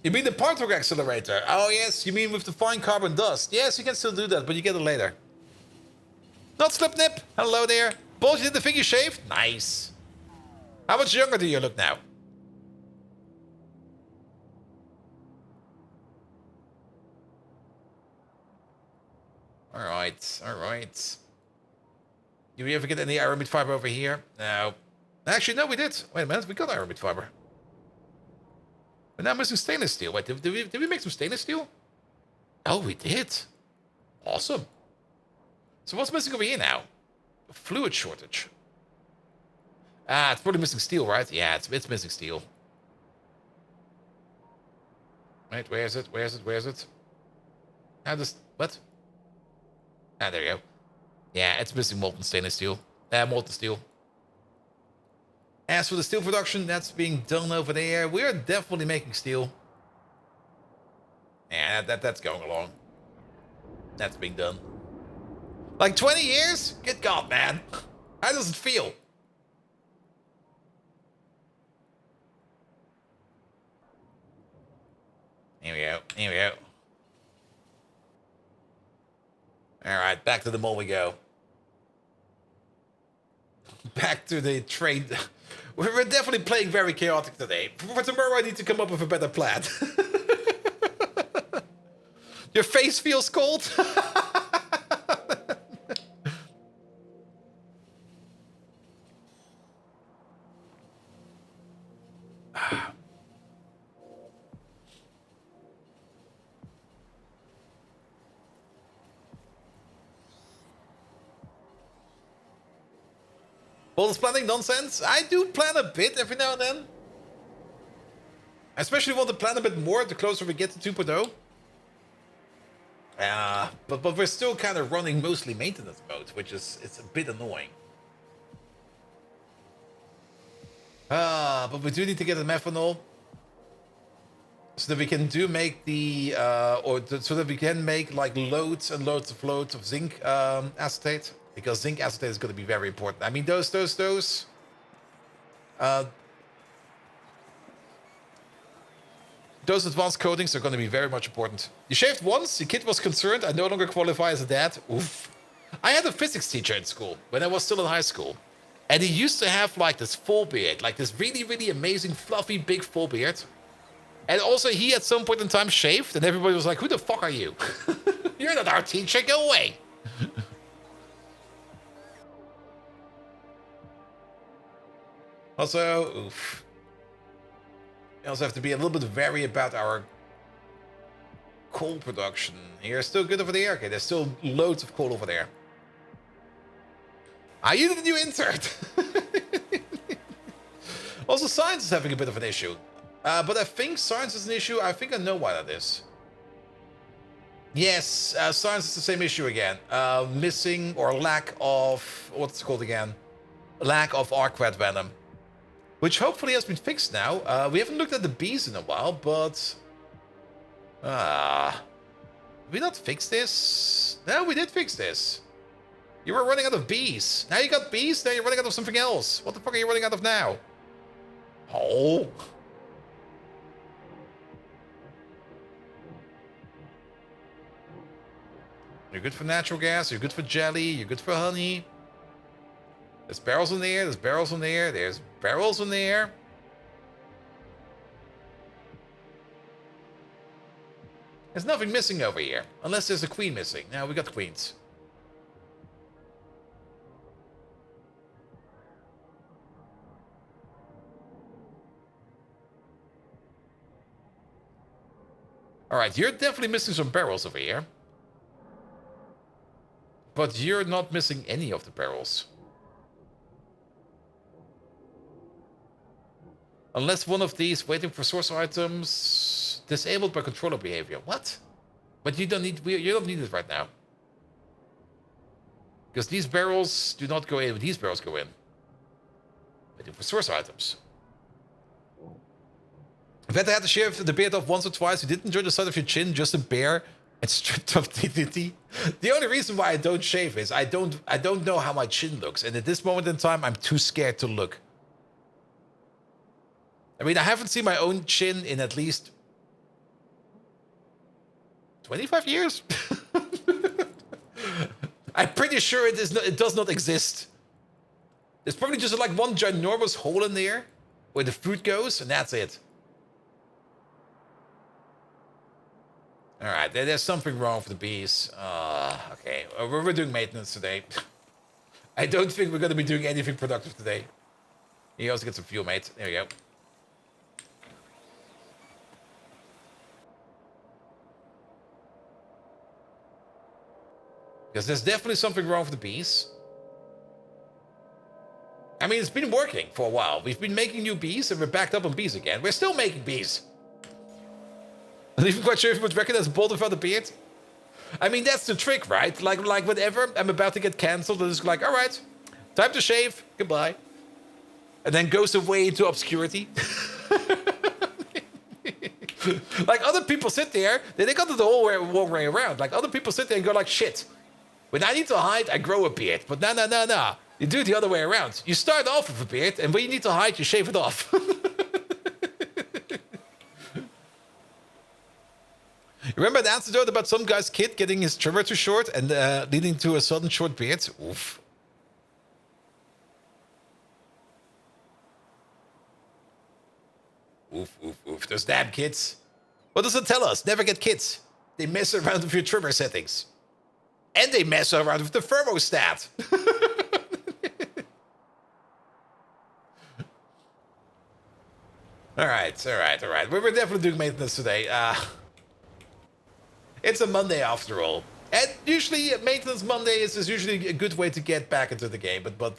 You mean the particle accelerator? Oh yes, you mean with the fine carbon dust. Yes, you can still do that, but you get it later. Not Slipnip. Hello there. Boss, you did the thing you shaved? Nice. How much younger do you look now? Alright, alright. Did we ever get any aramid fiber over here? No. Actually, no, we did. Wait a minute, we got aramid fiber. We're now missing stainless steel. Wait, did we make some stainless steel? Oh, we did. Awesome. So what's missing over here now? A fluid shortage. Ah, it's probably missing steel, right? Yeah, it's missing steel. Right, where is it? Where is it? Where is it? How does... What? Ah, there you go. Yeah, it's missing molten stainless steel. Molten steel. As for the steel production, that's being done over there. We're definitely making steel. Yeah, that's going along. That's being done. Like 20 years? Good God, man. How does it feel? Here we go. Here we go. All right, back to the mall we go. Back to the train. We're definitely playing very chaotic today. For tomorrow, I need to come up with a better plan. Your face feels cold? All this planning nonsense? I do plan a bit every now and then. I especially want to plan a bit more the closer we get to 2.0. But we're still kind of running mostly maintenance mode, which is it's a bit annoying. But we do need to get the methanol so that we can make the so that we can make like loads and loads of zinc acetate, because zinc acetate is going to be very important. I mean those advanced coatings are going to be very much important. You shaved once, your kid was concerned, I no longer qualify as a dad. Oof. I had a physics teacher in school when I was still in high school. And he used to have like this full beard, like this really, really amazing, fluffy, big full beard. And also he at some point in time shaved, and everybody was like, who the fuck are you? You're not our teacher, go away. Also, oof. We also have to be a little bit wary about our coal production. Here, still good over there? Okay, there's still loads of coal over there. Are you the new intern? Also, science is having a bit of an issue. But I think science is an issue. I think I know why that is. Yes, science is the same issue again. Missing or lack of... What's it called again? Lack of arc rat venom. Which hopefully has been fixed now. We haven't looked at the bees in a while, but... did we not fix this? No, we did fix this. You were running out of bees. Now you got bees, now you're running out of something else. What the fuck are you running out of now? Oh. You're good for natural gas, you're good for jelly, you're good for honey. There's barrels in there, there's barrels in there, there's barrels in there. There's nothing missing over here, unless there's a queen missing. Now we got queens. Alright, you're definitely missing some barrels over here. But you're not missing any of the barrels. Unless one of these waiting for source items disabled by controller behavior. What? But you don't need it right now. Because these barrels do not go in, these barrels go in. Waiting for source items. I've had to shave the beard off once or twice. You didn't enjoy the sight of your chin, just a bear and stripped of dignity. The only reason why I don't shave is I don't know how my chin looks, and at this moment in time I'm too scared to look. I mean, I haven't seen my own chin in at least 25 years. I'm pretty sure it does not exist. There's probably just like one ginormous hole in there where the food goes, and that's it. All right, there's something wrong with the bees. Okay, we're doing maintenance today. I don't think we're going to be doing anything productive today. You also get some fuel, mate. There we go. Because there's definitely something wrong with the bees. I mean, it's been working for a while. We've been making new bees, and we're backed up on bees again. We're still making bees. I'm not even quite sure if you would recognize Bold without a beard. I mean, that's the trick, right? Like whenever I'm about to get cancelled, it's like, all right, time to shave, goodbye. And then goes away into obscurity. Like, other people sit there, they got it the whole way around. Like, other people sit there and go like, shit. When I need to hide, I grow a beard. But no. You do it the other way around. You start off with a beard, and when you need to hide, you shave it off. Remember the anecdote about some guy's kid getting his trimmer too short and leading to a sudden short beard? Oof. Oof, oof, oof. Those damn kids. What does it tell us? Never get kids. They mess around with your trimmer settings. And they mess around with the thermostat. All right. We're definitely doing maintenance today. It's a Monday after all. And usually, maintenance Monday is usually a good way to get back into the game. But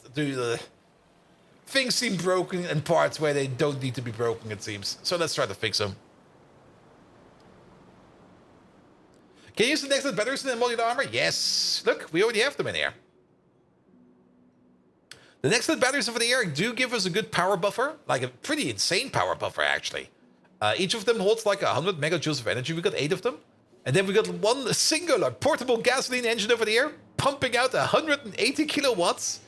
things seem broken in parts where they don't need to be broken, it seems. So let's try to fix them. Can you use the next batteries in the modular armor? Yes. Look, we already have them in here. The next batteries over the air do give us a good power buffer, like a pretty insane power buffer, actually. Each of them holds like 100 megajoules of energy. We got 8 of them. And then we got one singular portable gasoline engine over the air, pumping out 180 kilowatts.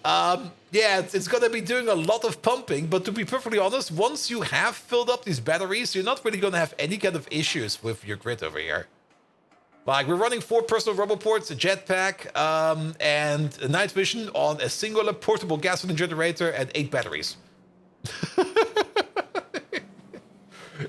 Yeah, it's going to be doing a lot of pumping, but to be perfectly honest, once you have filled up these batteries, you're not really going to have any kind of issues with your grid over here. Like, we're running 4 personal roboports, a jetpack, and a night vision on a singular portable gasoline generator and 8 batteries.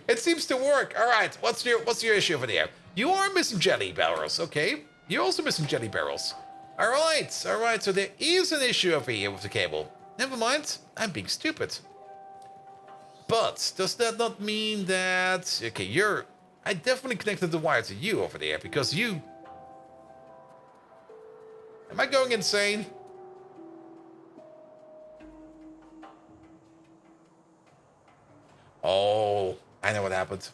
It seems to work. All right, what's your issue over there? You are missing jelly barrels, okay? You're also missing jelly barrels. All right. So there is an issue over here with the cable. Never mind. I'm being stupid. But does that not mean that... Okay, I definitely connected the wire to you over there because you... Am I going insane? Oh, I know what happened.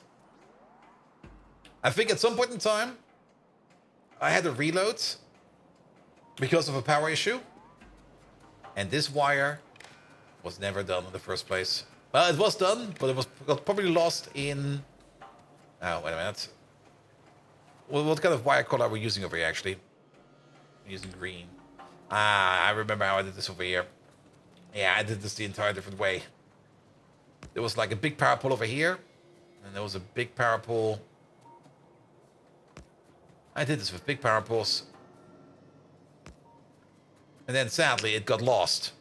I think at some point in time, I had to reload because of a power issue. And this wire was never done in the first place. Well, it was done, but it got probably lost in... Oh, wait a minute. Well, what kind of wire color are we using over here, actually? I'm using green. Ah, I remember how I did this over here. Yeah, I did this the entire different way. There was like a big power pole over here. And there was a big power pole. I did this with big power poles. And then sadly, it got lost.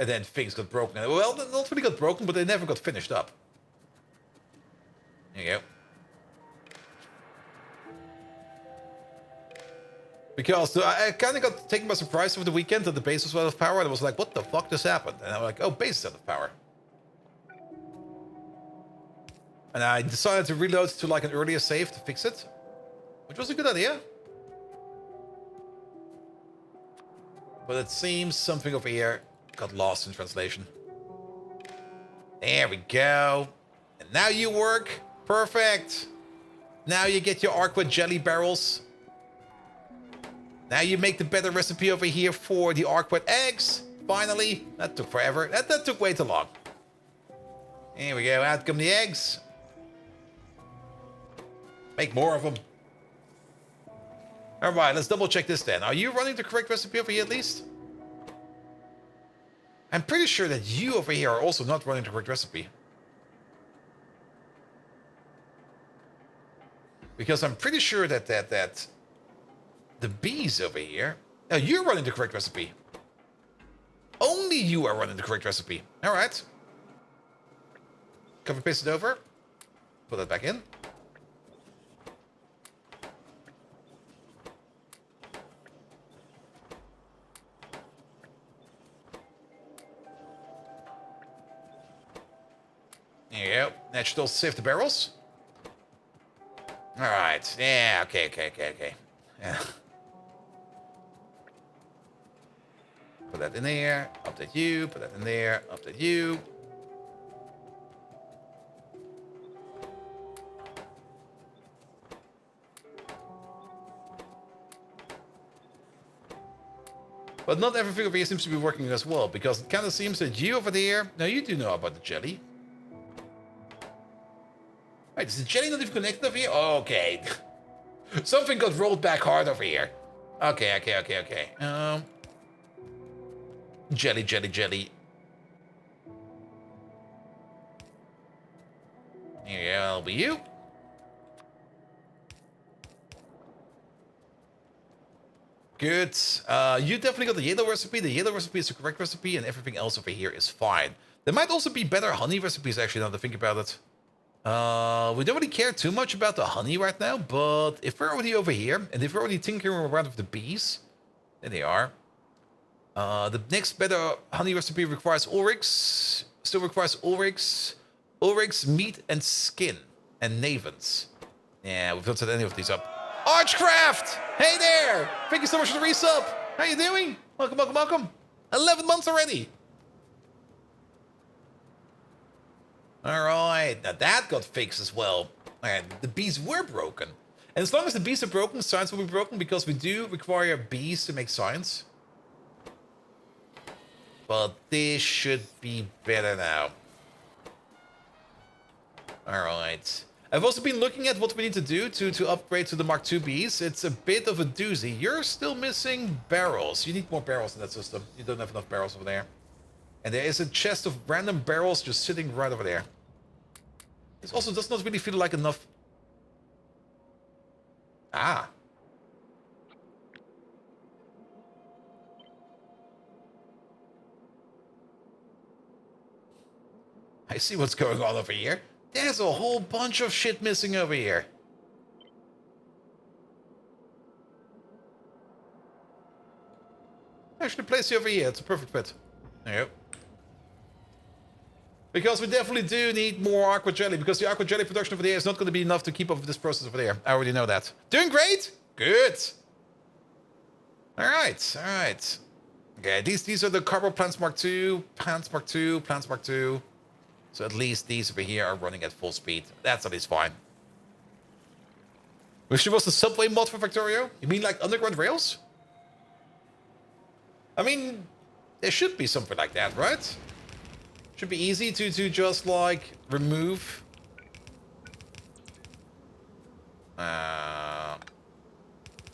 And then things got broken. Well, not really got broken, but they never got finished up. There you go. Because I kind of got taken by surprise over the weekend that the base was out of power. And I was like, what the fuck just happened? And I'm like, oh, base is out of power. And I decided to reload to like an earlier save to fix it. Which was a good idea. But it seems something over here got lost in translation. There we go. And now you work. Perfect. Now you get your Arqua jelly barrels. Now you make the better recipe over here for the Arqua eggs. Finally. That took forever. That took way too long. Here we go. Out come the eggs. Make more of them. All right, let's double check this then. Are you running the correct recipe over here at least? I'm pretty sure that you over here are also not running the correct recipe. Because I'm pretty sure that the bees over here... Now you're running the correct recipe. Only you are running the correct recipe. All right. Copy paste it over. Put that back in. There you go. That should also save the barrels. Alright. Yeah, okay. Yeah. Put that in there. Update you. Put that in there. Update you. But not everything over here seems to be working as well, because it kind of seems that you over there... Now, you do know about the jelly. Wait, is the jelly not even connected over here? Oh, okay. Something got rolled back hard over here. Okay. Jelly. Here you go, that'll be you. Good. You definitely got the yellow recipe. The yellow recipe is the correct recipe, and everything else over here is fine. There might also be better honey recipes, actually, now that I think about it. We don't really care too much about the honey right now, but if we're already over here, and if we're already tinkering around with the bees, there they are. The next better honey recipe requires Oryx. Still requires Oryx. Oryx, meat, and skin. And Navens. Yeah, we've not set any of these up. Archcraft! Hey there! Thank you so much for the resub! How you doing? Welcome, welcome, welcome. 11 months already. Alright, now that got fixed as well. Alright, the bees were broken. And as long as the bees are broken, science will be broken because we do require bees to make science. But this should be better now. Alright. I've also been looking at what we need to do to upgrade to the Mark II bees. It's a bit of a doozy. You're still missing barrels. You need more barrels in that system. You don't have enough barrels over there. And there is a chest of random barrels just sitting right over there. This also does not really feel like enough. Ah. I see what's going on over here. There's a whole bunch of shit missing over here. I should place you over here. It's a perfect fit. There you go. Because we definitely do need more aqua jelly, because the aqua jelly production over there is not going to be enough to keep up with this process over there. I already know that. Doing great? Good. Alright, alright. Okay, these are the carbo plants Mark II, plants Mark II, plants Mark II. So at least these over here are running at full speed. That's at least fine. Wish there was a subway mod for Factorio? You mean like underground rails? I mean, there should be something like that, right? Should be easy to just like remove. Yeah,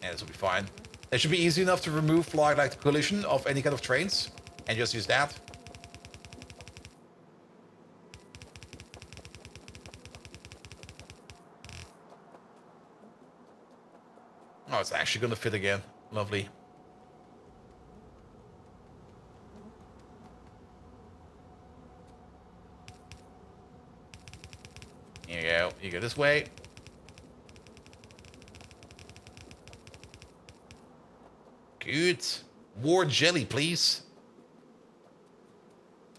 this will be fine. It should be easy enough to remove like the collision of any kind of trains and just use that. Oh, it's actually going to fit again. Lovely. Here you go. You go this way. Good. More jelly, please.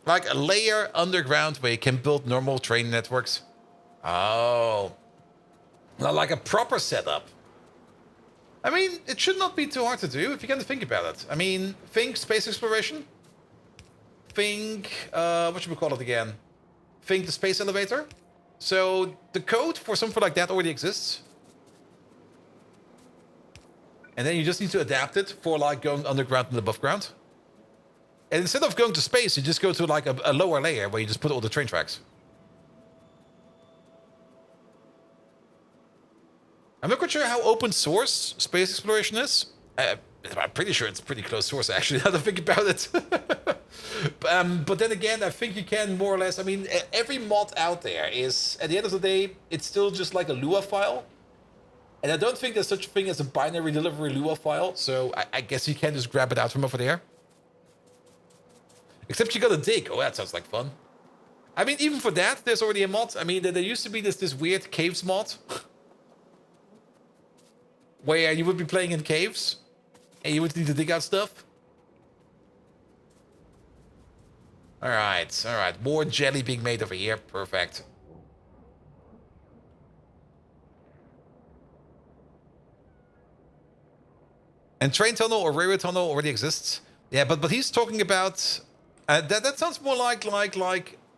Like a layer underground where you can build normal train networks. Oh. Not like a proper setup. I mean, it should not be too hard to do if you can think about it. I mean, think space exploration. Think, what should we call it again? Think the space elevator. So the code for something like that already exists. And then you just need to adapt it for like going underground and above ground. And instead of going to space, you just go to like a lower layer where you just put all the train tracks. I'm not quite sure how open source space exploration is. I'm pretty sure it's pretty close source, actually, now that I think about it. But then again, I think you can more or less... I mean, every mod out there is, at the end of the day, it's still just like a Lua file. And I don't think there's such a thing as a binary delivery Lua file, so I guess you can just grab it out from over there. Except you gotta dig. Oh, that sounds like fun. I mean, even for that, there's already a mod. I mean, there used to be this weird caves mod. Where you would be playing in caves. And you would need to dig out stuff. Alright, alright. More jelly being made over here. Perfect. And train tunnel or railway tunnel already exists. Yeah, but he's talking about... that sounds more like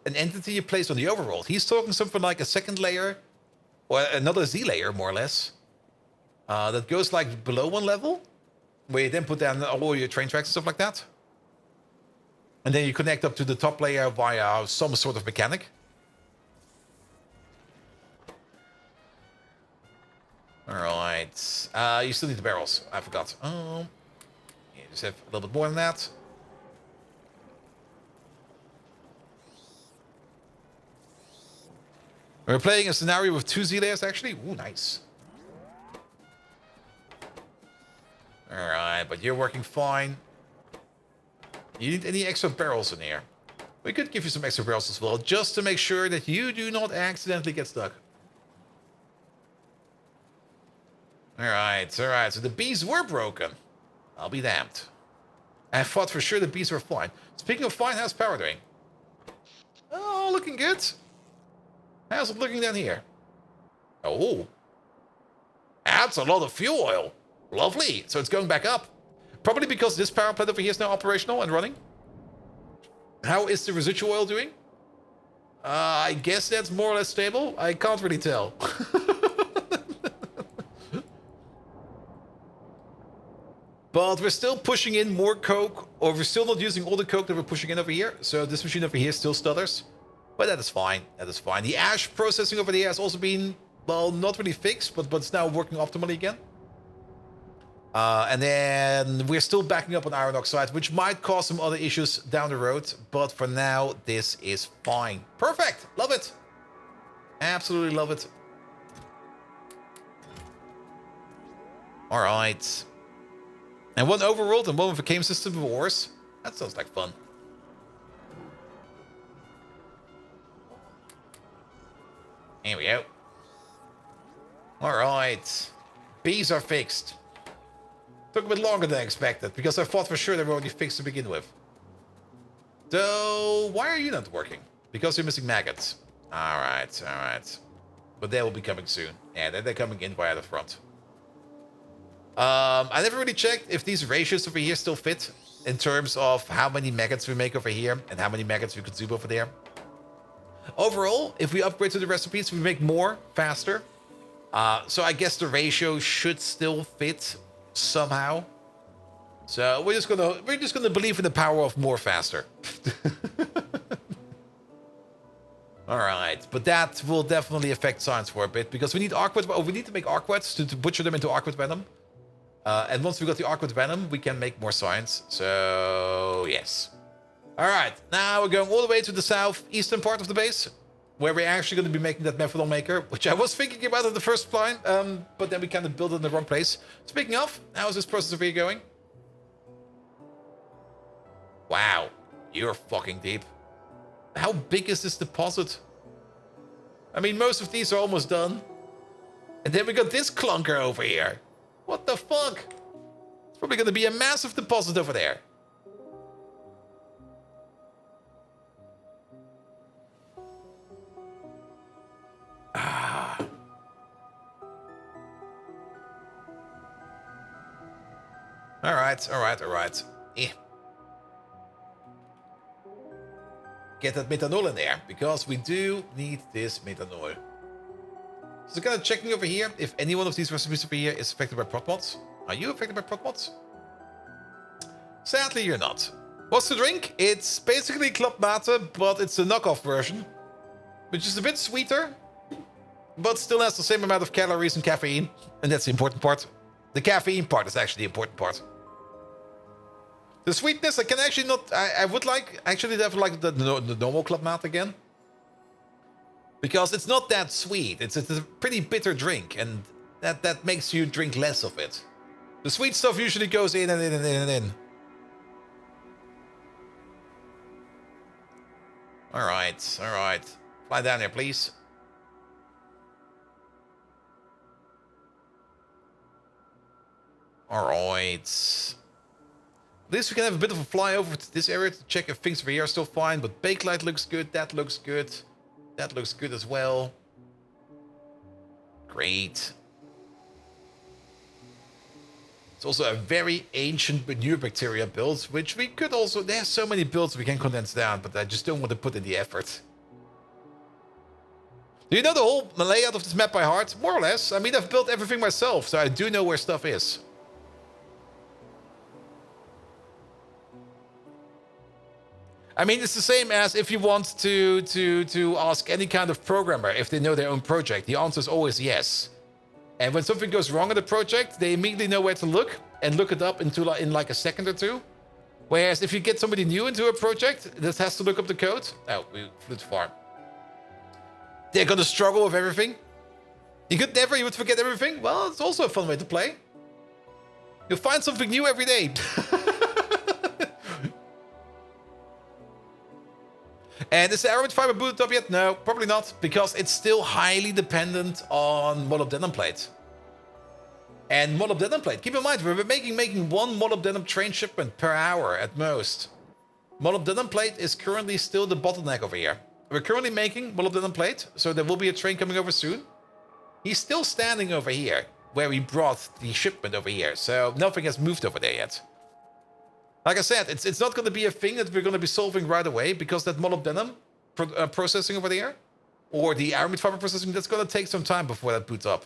an entity you place on the overworld. He's talking something like a second layer. Or another Z layer, more or less. That goes like below one level. Where you then put down all your train tracks and stuff like that. And then you connect up to the top layer via some sort of mechanic. Alright. You still need the barrels. I forgot. You just have a little bit more than that. We're playing a scenario with 2 Z layers, actually. Ooh, nice. Alright. fine, but you're working fine. You need any extra barrels in here? We could give you some extra barrels as well, just to make sure that you do not accidentally get stuck. Alright, alright. So the bees were broken. I'll be damned. I thought for sure the bees were fine. Speaking of fine, how's power doing? Oh, looking good. How's it looking down here? Oh. That's a lot of fuel oil. Lovely. So it's going back up. Probably because this power plant over here is now operational and running. How is the residual oil doing? I guess that's more or less stable. I can't really tell. But we're still pushing in more coke, or we're still not using all the coke that we're pushing in over here. So this machine over here still stutters. But that is fine. That is fine. The ash processing over there has also been, well, not really fixed, but it's now working optimally again. And then we're still backing up on iron oxide, which might cause some other issues down the road. But for now, this is fine. Perfect. Love it. Absolutely love it. All right. And one overworld and one with a game system of ores. That sounds like fun. Here we go. Alright. Bees are fixed. Took a bit longer than I expected, because I thought for sure they were already fixed to begin with. So, why are you not working? Because you're missing maggots. Alright, alright. But they will be coming soon. Yeah, they're coming in via the front. I never really checked if these ratios over here still fit in terms of how many maggots we make over here and how many maggots we consume over there. Overall, if we upgrade to the recipes, we make more faster. So I guess the ratio should still fit somehow. So we're just gonna believe in the power of more faster. All right, but that will definitely affect science for a bit because we need we need to make arquets to butcher them into arquet venom. And once we got the arquet venom, we can make more science. So yes. All right, now we're going all the way to the southeastern part of the base, where we're actually going to be making that methanol maker, which I was thinking about at the first time, but then we kind of built it in the wrong place. Speaking of, how is this process over here going? Wow, you're fucking deep. How big is this deposit? I mean, most of these are almost done. And then we got this clunker over here. What the fuck? It's probably going to be a massive deposit over there. Ah. All right. Get that methanol in there, because we do need this methanol. So kind of checking over here if any one of these recipes over here is affected by prot mods. Are you affected by prot mods? Sadly, you're not. What's the drink? It's basically club mate, but it's the knockoff version, which is a bit sweeter, but still has the same amount of calories and caffeine, and that's the important part. The caffeine part is actually the important part. The sweetness, I can actually not... I would like... Actually, definitely like the normal club mate again. Because it's not that sweet. It's a pretty bitter drink, and that makes you drink less of it. The sweet stuff usually goes in and in and in and in. Alright. Fly down here, please. Alright. At least we can have a bit of a fly over to this area to check if things over here are still fine. But Bakelite looks good. That looks good. That looks good as well. Great. It's also a very ancient manure bacteria build, which we could also... There's so many builds we can condense down, but I just don't want to put in the effort. Do you know the whole layout of this map by heart? More or less. I mean, I've built everything myself, so I do know where stuff is. I mean, it's the same as if you want to ask any kind of programmer if they know their own project. The answer is always yes. And when something goes wrong in the project, they immediately know where to look and look it up in like a second or two. Whereas if you get somebody new into a project that has to look up the code... Oh, we flew too far. They're gonna struggle with everything. You would forget everything? Well, it's also a fun way to play. You'll find something new every day. And is the aramid fiber booted up yet? No, probably not, because it's still highly dependent on molybdenum plate. And molybdenum plate, keep in mind, we're making one molybdenum train shipment per hour at most. Molybdenum plate is currently still the bottleneck over here. We're currently making molybdenum plate, so there will be a train coming over soon. He's still standing over here, where we brought the shipment over here, so nothing has moved over there yet. Like I said, it's not going to be a thing that we're going to be solving right away, because that molybdenum processing over there, or the aramid fiber processing, that's going to take some time before that boots up.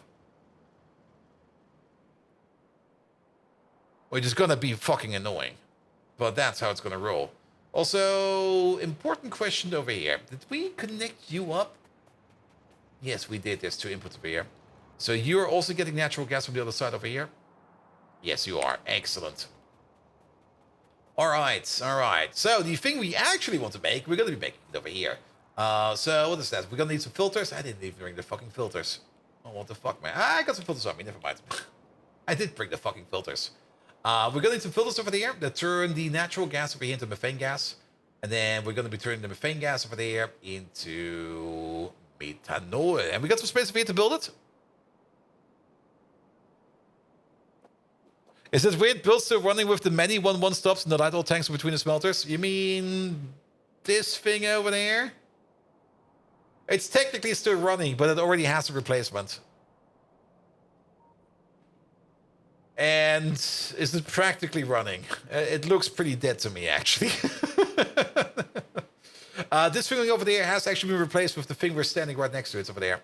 Which is going to be fucking annoying. But that's how it's going to roll. Also, important question over here. Did we connect you up? Yes, we did. There's 2 inputs over here. So you're also getting natural gas from the other side over here? Yes, you are. Excellent. Alright, alright. So the thing we actually want to make, we're going to be making it over here. So what is that? We're going to need some filters. I didn't even bring the fucking filters. Oh, what the fuck, man. I got some filters on me. Never mind. I did bring the fucking filters. We're going to need some filters over there that turn the natural gas over here into methane gas. And then we're going to be turning the methane gas over there into methanol. And we got some space over here to build it. Is this weird build still running with the many 1-1 stops and the light oil tanks between the smelters? You mean this thing over there? It's technically still running, but it already has a replacement. And is it practically running? It looks pretty dead to me, actually. This thing over there has actually been replaced with the thing we're standing right next to. It's over there.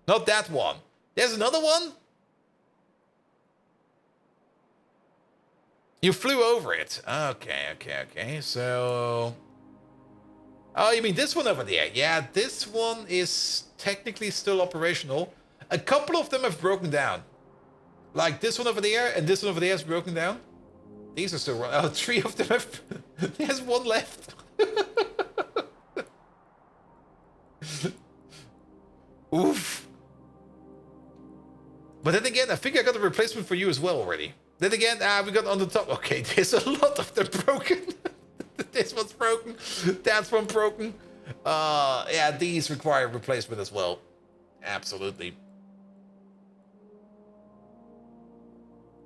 Not that one. There's another one? You flew over it. Okay. So... Oh, you mean this one over there? Yeah, this one is technically still operational. A couple of them have broken down. Like this one over there and this one over there has broken down. These are still running. Oh, 3 of them have... There's 1 left. Oof. But then again, I think I got a replacement for you as well already. Then again, we got on the top. Okay, there's a lot of them broken. This one's broken. That's one broken. Yeah, these require replacement as well. Absolutely.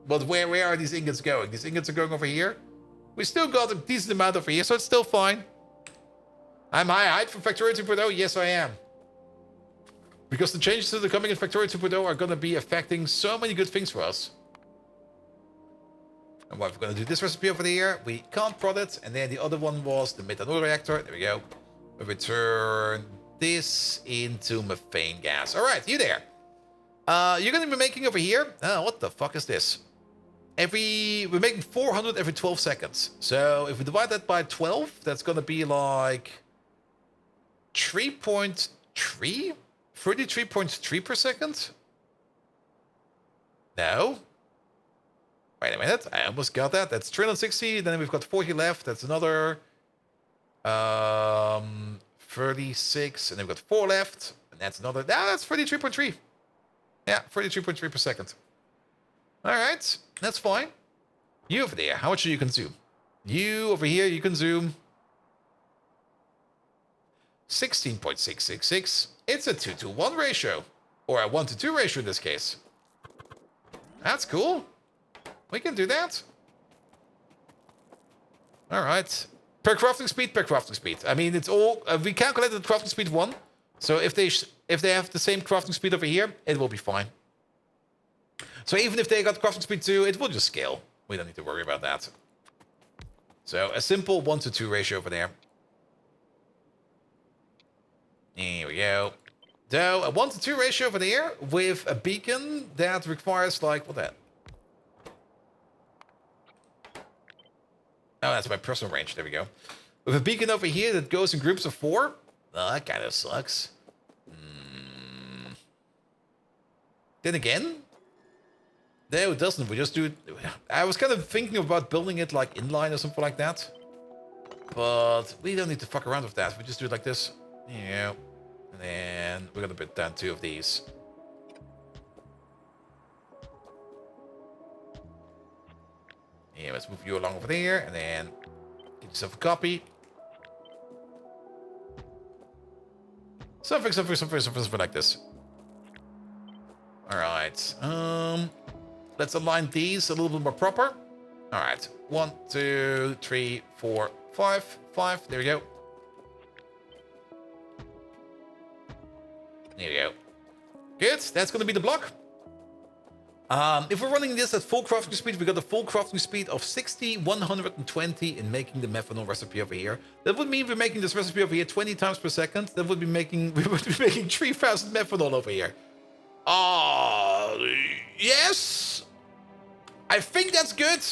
But where are these ingots going? These ingots are going over here. We still got a decent amount over here, so it's still fine. I'm high height from Factorio 2.0. Yes, I am. Because the changes that are coming in Factorio 2.0 are going to be affecting so many good things for us. And what we're going to do this recipe over here, we can't prod it. And then the other one was the methanol reactor. There we go. We turn this into methane gas. All right, you there. You're going to be making over here. Oh, what the fuck is this? We're making 400 every 12 seconds. So if we divide that by 12, that's going to be like 3.3? 33.3 per second? No. Wait a minute, I almost got that. That's 360, then we've got 40 left. That's another 36, and then we've got 4 left. And that's another, that's 33.3. Yeah, 33.3 per second. All right, that's fine. You over there, how much do you consume? You over here, you consume 16.666. It's a 2-to-1 ratio. Or a 1-to-2 ratio in this case. That's cool. We can do that. All right. Per crafting speed. I mean, it's all... we calculated the crafting speed 1. So if they have the same crafting speed over here, it will be fine. So even if they got crafting speed 2, it will just scale. We don't need to worry about that. So a simple 1-to-2 ratio over there. Here we go. So a 1-to-2 ratio over there with a beacon that requires like... What that? Oh, that's my personal range. There we go. With a beacon over here that goes in groups of 4. Oh, that kind of sucks. Then again... No, it doesn't. We just do it... I was kind of thinking about building it like inline or something like that. But we don't need to fuck around with that. We just do it like this. Yeah. And then we're going to put down 2 of these. Yeah, let's move you along over there, and then get yourself a copy. Something like this. All right. Let's align these a little bit more proper. All right. 1, 2, 3, 4, 5. 5. There we go. There we go. Good. That's going to be the block. If we're running this at full crafting speed, we got a full crafting speed of 60, 120 in making the methanol recipe over here. That would mean we're making this recipe over here 20 times per second. That would be making 3,000 methanol over here. Yes. I think that's good.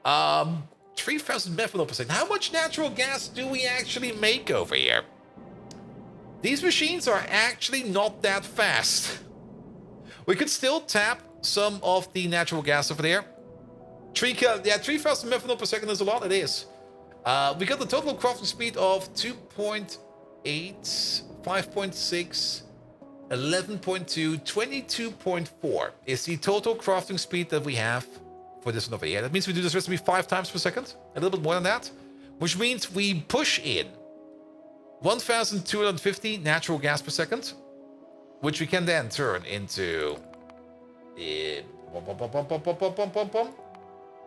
3,000 methanol per second. How much natural gas do we actually make over here? These machines are actually not that fast. We could still tap some of the natural gas over there. 3,000 methanol per second is a lot. It is. We got the total crafting speed of 2.8, 5.6, 11.2, 22.4 is the total crafting speed that we have for this one over here. That means we do this recipe 5 times per second, a little bit more than that, which means we push in 1,250 natural gas per second, which we can then turn into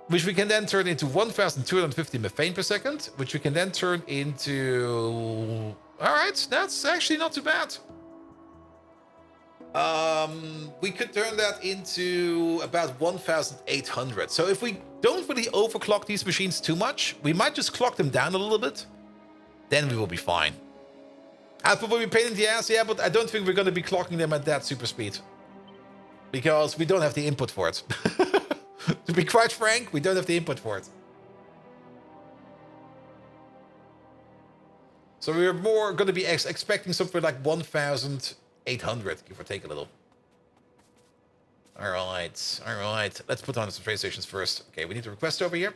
which we can then turn into 1,250 methane per second, which we can then turn into... All right, that's actually not too bad. We could turn that into about 1,800. So if we don't really overclock these machines too much, we might just clock them down a little bit. Then we will be fine. Output will be pain in the ass, yeah, but I don't think we're going to be clocking them at that super speed. Because we don't have the input for it. To be quite frank, we don't have the input for it. So we're more going to be expecting something like 1,800, give or take a little. All right, all right. Let's put on some train stations first. Okay, we need a request over here.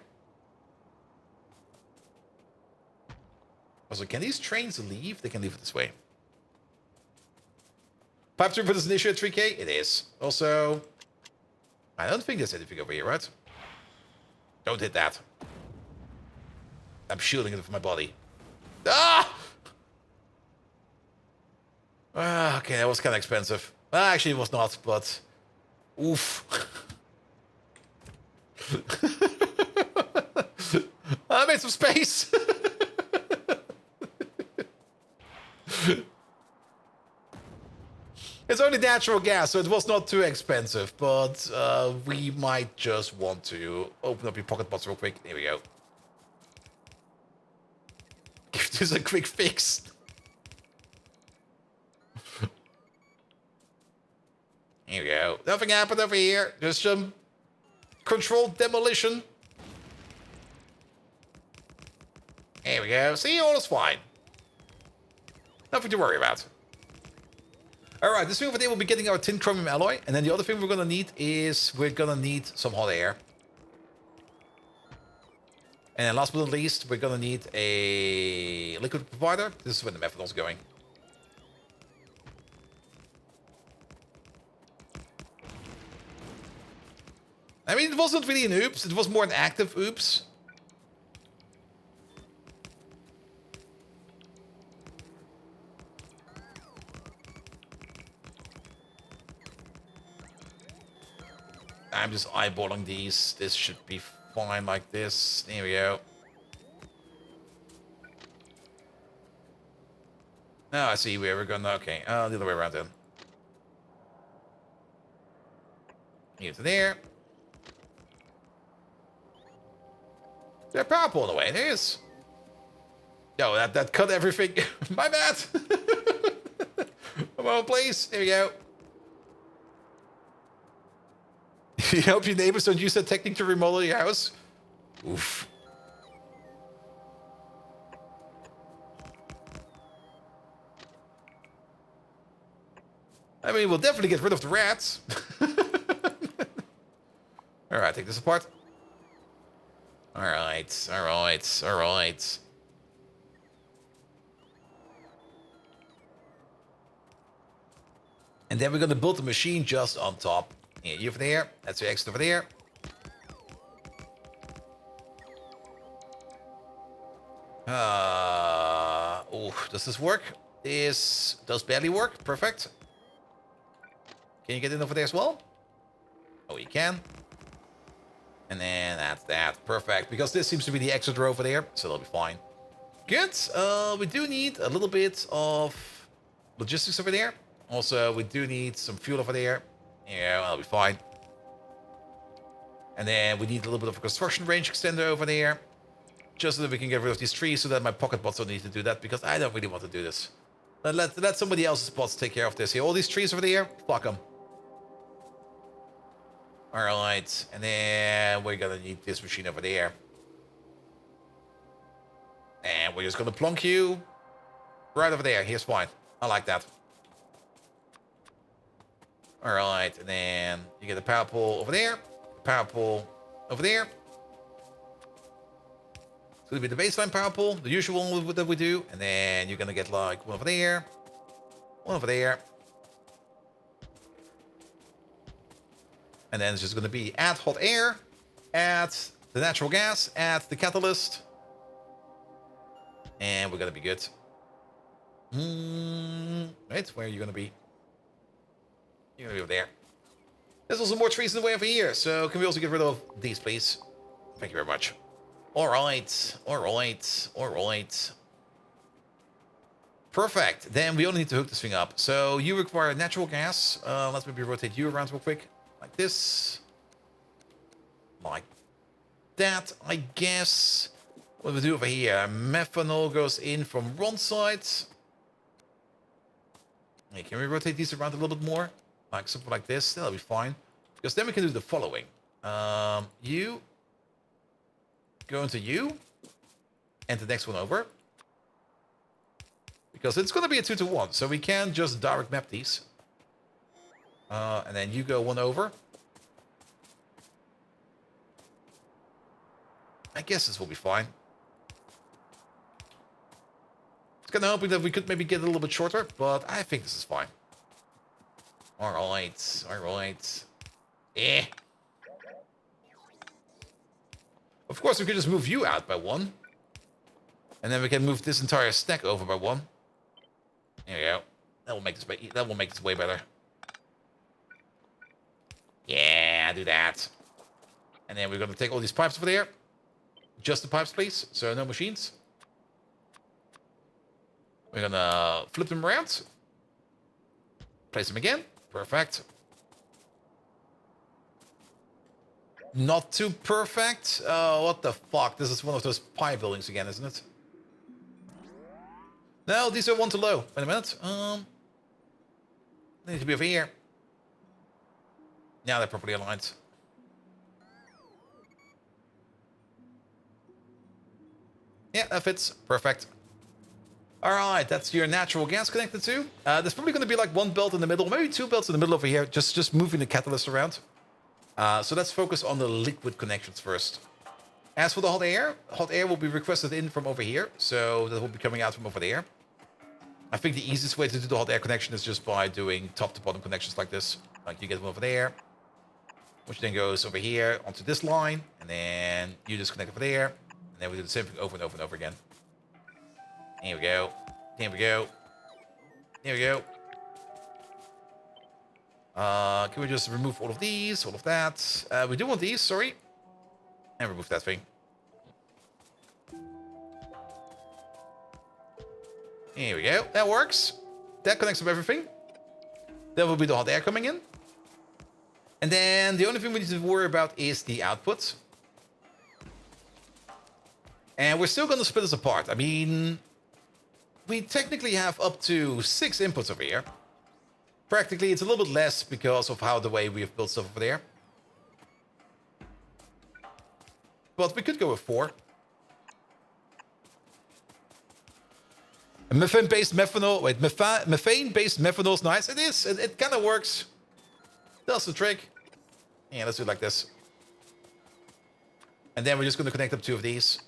Also, can these trains leave? They can leave it this way. Pipe throughput is an issue at 3K? It is. Also, I don't think there's anything over here, right? Don't hit that. I'm shielding it with my body. Ah! Okay, that was kind of expensive. Actually, it was not, but... Oof. I made some space! It's only natural gas, so it was not too expensive, but we might just want to open up your pocket bots real quick. There we go. Give this a quick fix. Here we go. Nothing happened over here. Just some controlled demolition. There we go. See, all is fine. Nothing to worry about. Alright, this thing over there will be getting our tin chromium alloy. And then the other thing we're going to need is we're going to need some hot air. And then last but not least, we're going to need a liquid provider. This is where the methanol's going. I mean, it wasn't really an oops. It was more an active oops. I'm just eyeballing these. This should be fine like this. There we go. Now I see where we're going. Okay, the other way around then. Here to there. There's power pole away. There is. No, that cut everything. My bad. Come on, please. There we go. You hope your neighbors don't use that technique to remodel your house. Oof. I mean, we'll definitely get rid of the rats. Alright, take this apart. Alright, alright, alright. And then we're gonna build the machine just on top. Yeah, you over there. That's your exit over there. Oh, does this work? This does barely work. Perfect. Can you get in over there as well? Oh, you can. And then that's that. Perfect. Because this seems to be the exit row over there, so that'll be fine. Good. We do need a little bit of logistics over there. Also, we do need some fuel over there. Yeah, that'll be fine. And then we need a little bit of a construction range extender over there. Just so that we can get rid of these trees so that my pocket bots don't need to do that, because I don't really want to do this. Let somebody else's bots take care of this here. All these trees over there, fuck them. Alright, and then we're gonna need this machine over there. And we're just gonna plonk you right over there. Here's fine. I like that. Alright, and then you get a power pole over there. Power pole over there. It's gonna be the baseline power pole, the usual one that we do. And then you're gonna get like one over there. One over there. And then it's just going to be add hot air, add the natural gas, add the catalyst. And we're going to be good. Right, where are you going to be? You're going to be over there. There's also more trees in the way over here. So can we also get rid of these, please? Thank you very much. All right, all right, all right. Perfect. Then we only need to hook this thing up. So you require natural gas. Let's maybe rotate you around real quick. Like this. Like that, I guess. What do we do over here? Methanol goes in from one side. Hey, can we rotate these around a little bit more? Like something like this. That'll be fine. Because then we can do the following. You. Go into you. And the next one over. Because it's going to be a 2-to-1. So we can just direct map these. And then you go one over. I guess this will be fine. It's kind of hoping that we could maybe get a little bit shorter, but I think this is fine. Alright, alright. Eh. Of course, we could just move you out by one. And then we can move this entire stack over by one. There we go. That will make this way better. Yeah, do that. And then we're going to take all these pipes over there. Just the pipes, please. So no machines. We're going to flip them around. Place them again. Perfect. Not too perfect. Oh, what the fuck? This is one of those pipe buildings again, isn't it? No, these are one too low. Wait a minute. They need to be over here. Now they're properly aligned. Yeah, that fits. Perfect. Alright, that's your natural gas connected to. There's probably going to be like one belt in the middle, maybe two belts in the middle over here, just moving the catalyst around. So let's focus on the liquid connections first. As for the hot air will be requested in from over here, so that will be coming out from over there. I think the easiest way to do the hot air connection is just by doing top to bottom connections like this. Like you get one over there, which then goes over here onto this line, and then you just connect over there, and then we do the same thing over and over and over again. Here we go. Here we go. Here we go. Can we just remove all of these, all of that? We do want these, sorry. And remove that thing. Here we go. That works. That connects up everything. That will be the hot air coming in. And then the only thing we need to worry about is the output. And we're still going to split this apart. I mean, we technically have up to 6 inputs over here. Practically, it's a little bit less because of how the way we have built stuff over there. But we could go with 4. Methane-based methanol. Wait, methane-based methanol is nice. It is. It kind of works. Does the trick. Yeah, let's do it like this. And then we're just going to connect up 2 of these.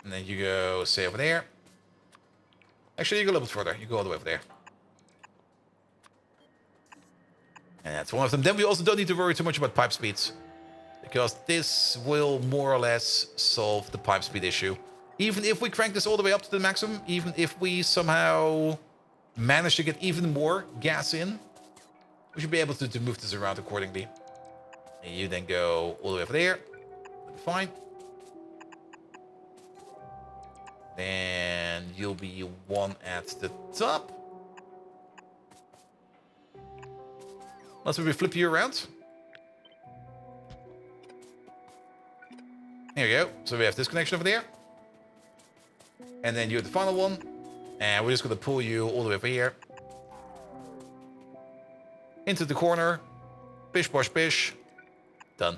And then you go, say, over there. Actually, you go a little bit further. You go all the way over there. And that's one of them. Then we also don't need to worry too much about pipe speeds. Because this will more or less solve the pipe speed issue. Even if we crank this all the way up to the maximum, even if we somehow manage to get even more gas in, we should be able to move this around accordingly. And you then go all the way over there. That'll be fine. Then you'll be one at the top. Let's maybe flip you around. There we go. So we have this connection over there. And then you're the final one. And we're just going to pull you all the way over here. Into the corner. Bish, bosh, bish. Done.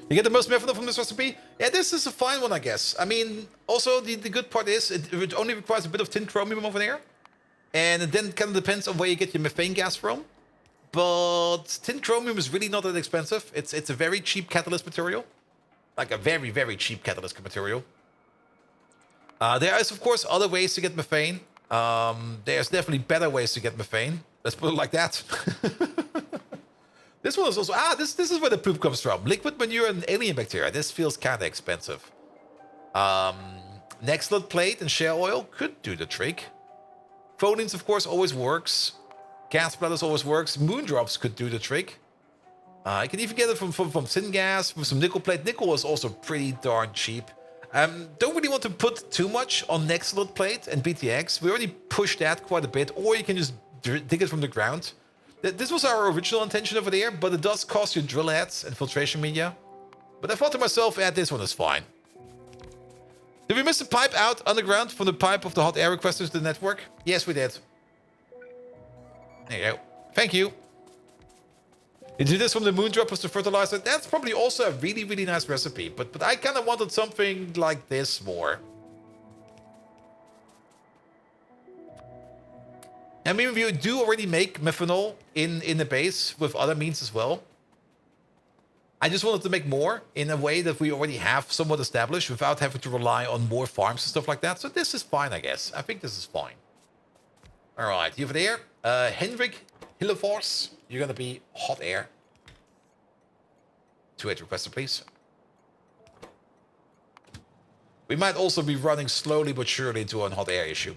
You get the most methanol from this recipe? Yeah, this is a fine one, I guess. I mean, also the good part is it only requires a bit of tin chromium over there. And it then kind of depends on where you get your methane gas from. But tin chromium is really not that expensive. It's a very cheap catalyst material. Like a very, very cheap catalyst material. There is, of course, other ways to get methane. There's definitely better ways to get methane. Let's put it like that. This one is also... this is where the poop comes from. Liquid manure and alien bacteria. This feels kind of expensive. Nextlet plate and shale oil could do the trick. Phonenes, of course, always works. Gas bladders always works. Moondrops could do the trick. You can even get it from syngas, from some nickel plate. Nickel is also pretty darn cheap. Don't really want to put too much on Nextlet plate and BTX. We already pushed that quite a bit. Or you can just dig it from the ground. This was our original intention over there, but it does cost you drill heads and filtration media. But I thought to myself, this one is fine. Did we miss a pipe out underground from the pipe of the hot air requesters to the network? Yes, we did. There you go. Thank you. You do this from the moondroppers to fertilizer. That's probably also a really, really nice recipe. But I kind of wanted something like this more. I mean, you do already make methanol in the base with other means as well. I just wanted to make more in a way that we already have somewhat established without having to rely on more farms and stuff like that. So this is fine, I guess. I think this is fine. All right, you over there. Henrik Hillefors, you're going to be hot air. 2-8 requester, please. We might also be running slowly but surely into a hot air issue.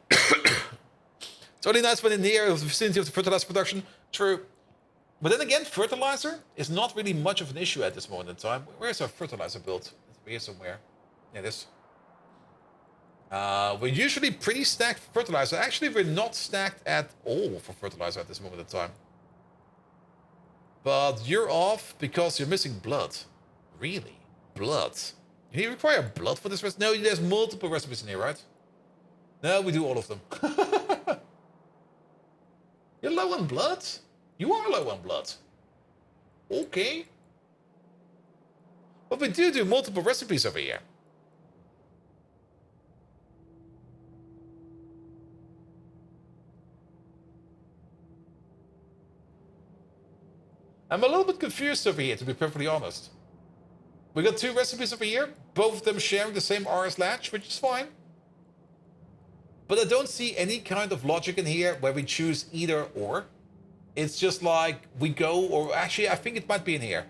It's only nice when in the area of the vicinity of the fertilizer production. True. But then again, fertilizer is not really much of an issue at this moment in time. Where's our fertilizer build? It's here somewhere. Yeah, this. We're usually pretty stacked for fertilizer. Actually, we're not stacked at all for fertilizer at this moment in time. But you're off because you're missing blood. Really? Blood? You require blood for this recipe? No, there's multiple recipes in here, right? No, we do all of them. You're low on blood? You are low on blood. Okay. But we do multiple recipes over here. I'm a little bit confused over here, to be perfectly honest. We got 2 recipes over here, both of them sharing the same RS latch, which is fine. But I don't see any kind of logic in here where we choose either or. It's just like we go, or actually I think it might be in here.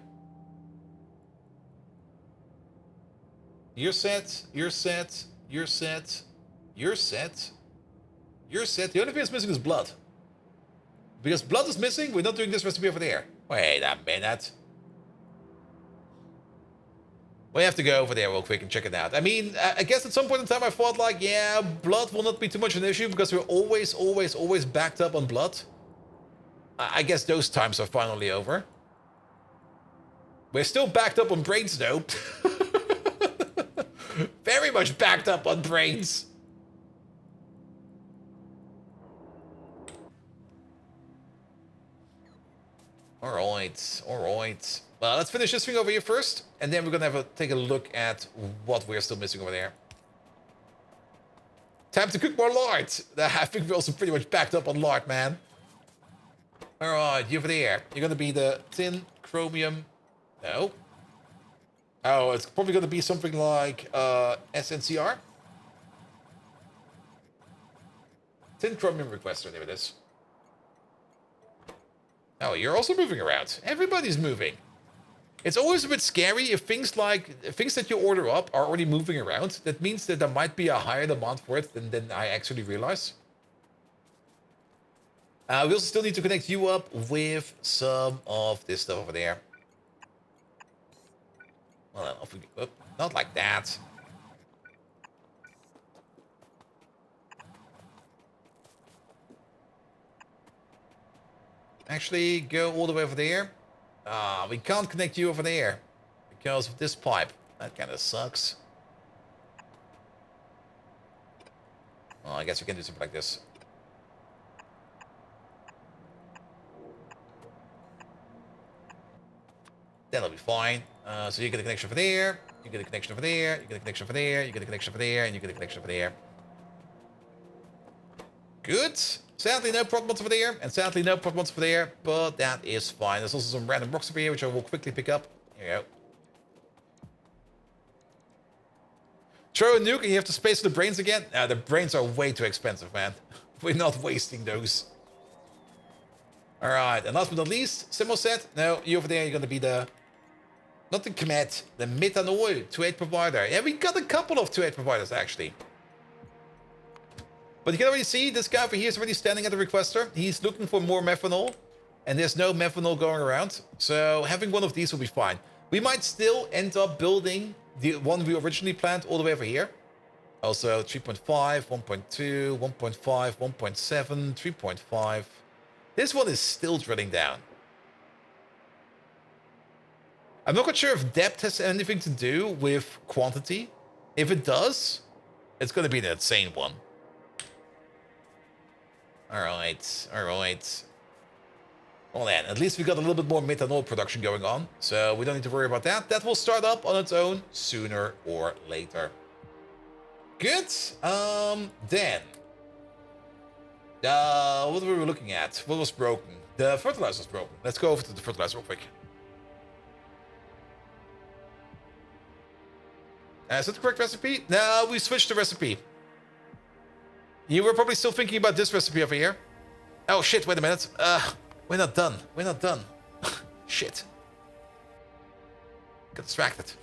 You're set, you're set, you're set, you're set, you're set. The only thing that's missing is blood. Because blood is missing, we're not doing this recipe over there. Wait a minute. We have to go over there real quick and check it out. I mean, I guess at some point in time I thought like, yeah, blood will not be too much of an issue because we're always backed up on blood. I guess those times are finally over. We're still backed up on brains though. Very much backed up on brains. Alright, alright. Well, let's finish this thing over here first, and then we're gonna take a look at what we're still missing over there. Time to cook more lard. I think we're also pretty much backed up on lard, man. Alright, you over there. You're gonna be the tin, chromium. No. Oh, it's probably gonna be something like SNCR. Tin chromium requester, there it is. Oh, you're also moving around. Everybody's moving. It's always a bit scary if things that you order up are already moving around. That means that there might be a higher demand for it than I actually realize. We also still need to connect you up with some of this stuff over there. Well, not like that. Actually, go all the way over there. We can't connect you over there because of this pipe. That kind of sucks. Oh, I guess we can do something like this. That'll be fine. So you get a connection over there, you get a connection over there, you get a connection over there, you get a connection over there, and you get a connection over there. Good. Sadly, no problems over there, and sadly, no problems over there, but that is fine. There's also some random rocks over here, which I will quickly pick up. Here you go. Throw a nuke and you have to space for the brains again? The brains are way too expensive, man. We're not wasting those. Alright, and last but not least, Simoset. No, you over there, you're gonna be the... Not the Kmet, the methanol 2.8 provider. Yeah, we got a couple of 2.8 providers, actually. But you can already see, this guy over here is already standing at the requester. He's looking for more methanol. And there's no methanol going around. So having one of these will be fine. We might still end up building the one we originally planned all the way over here. Also 3.5, 1.2, 1.5, 1.7, 3.5. This one is still drilling down. I'm not quite sure if depth has anything to do with quantity. If it does, it's going to be an insane one. Alright, alright. Well then, at least we got a little bit more methanol production going on. So we don't need to worry about that. That will start up on its own sooner or later. Good. Then. What were we looking at? What was broken? The fertilizer was broken. Let's go over to the fertilizer real quick. Is that the correct recipe? No, we switched the recipe. You were probably still thinking about this recipe over here. Oh shit, wait a minute. We're not done. We're not done. Shit. Got distracted.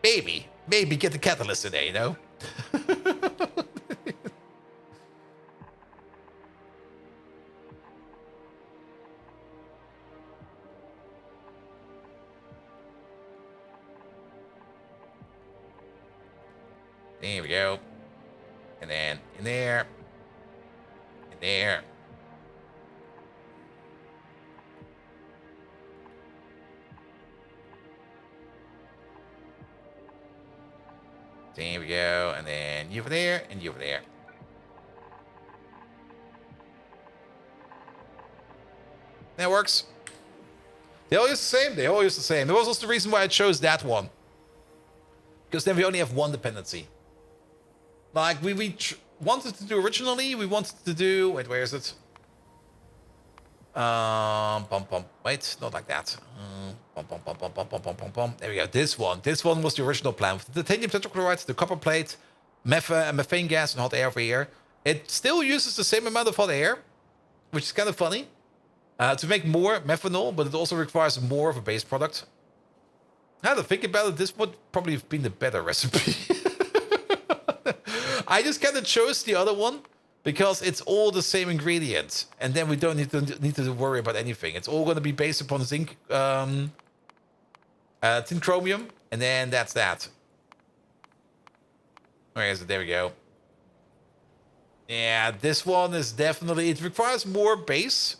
Maybe get the catalyst in there, you know? There we go. And then in there. In there. There we go. And then you over there and you over there. That works. They all use the same. They all use the same. That was also the reason why I chose that one. Because then we only have one dependency. Like, we wanted to do originally, we wanted to do... Wait, where is it? Wait, not like that. There we go, this one. This one was the original plan. With the titanium tetrachloride, the copper plate, methane gas, and hot air over here. It still uses the same amount of hot air, which is kind of funny. To make more methanol, but it also requires more of a base product. Now to think about it, this would probably have been the better recipe. I just kind of chose the other one because it's all the same ingredients, and then we don't need to worry about anything. It's all going to be based upon zinc, tin chromium, and then that's that. Where is it? There we go. Yeah, this one is definitely... It requires more base.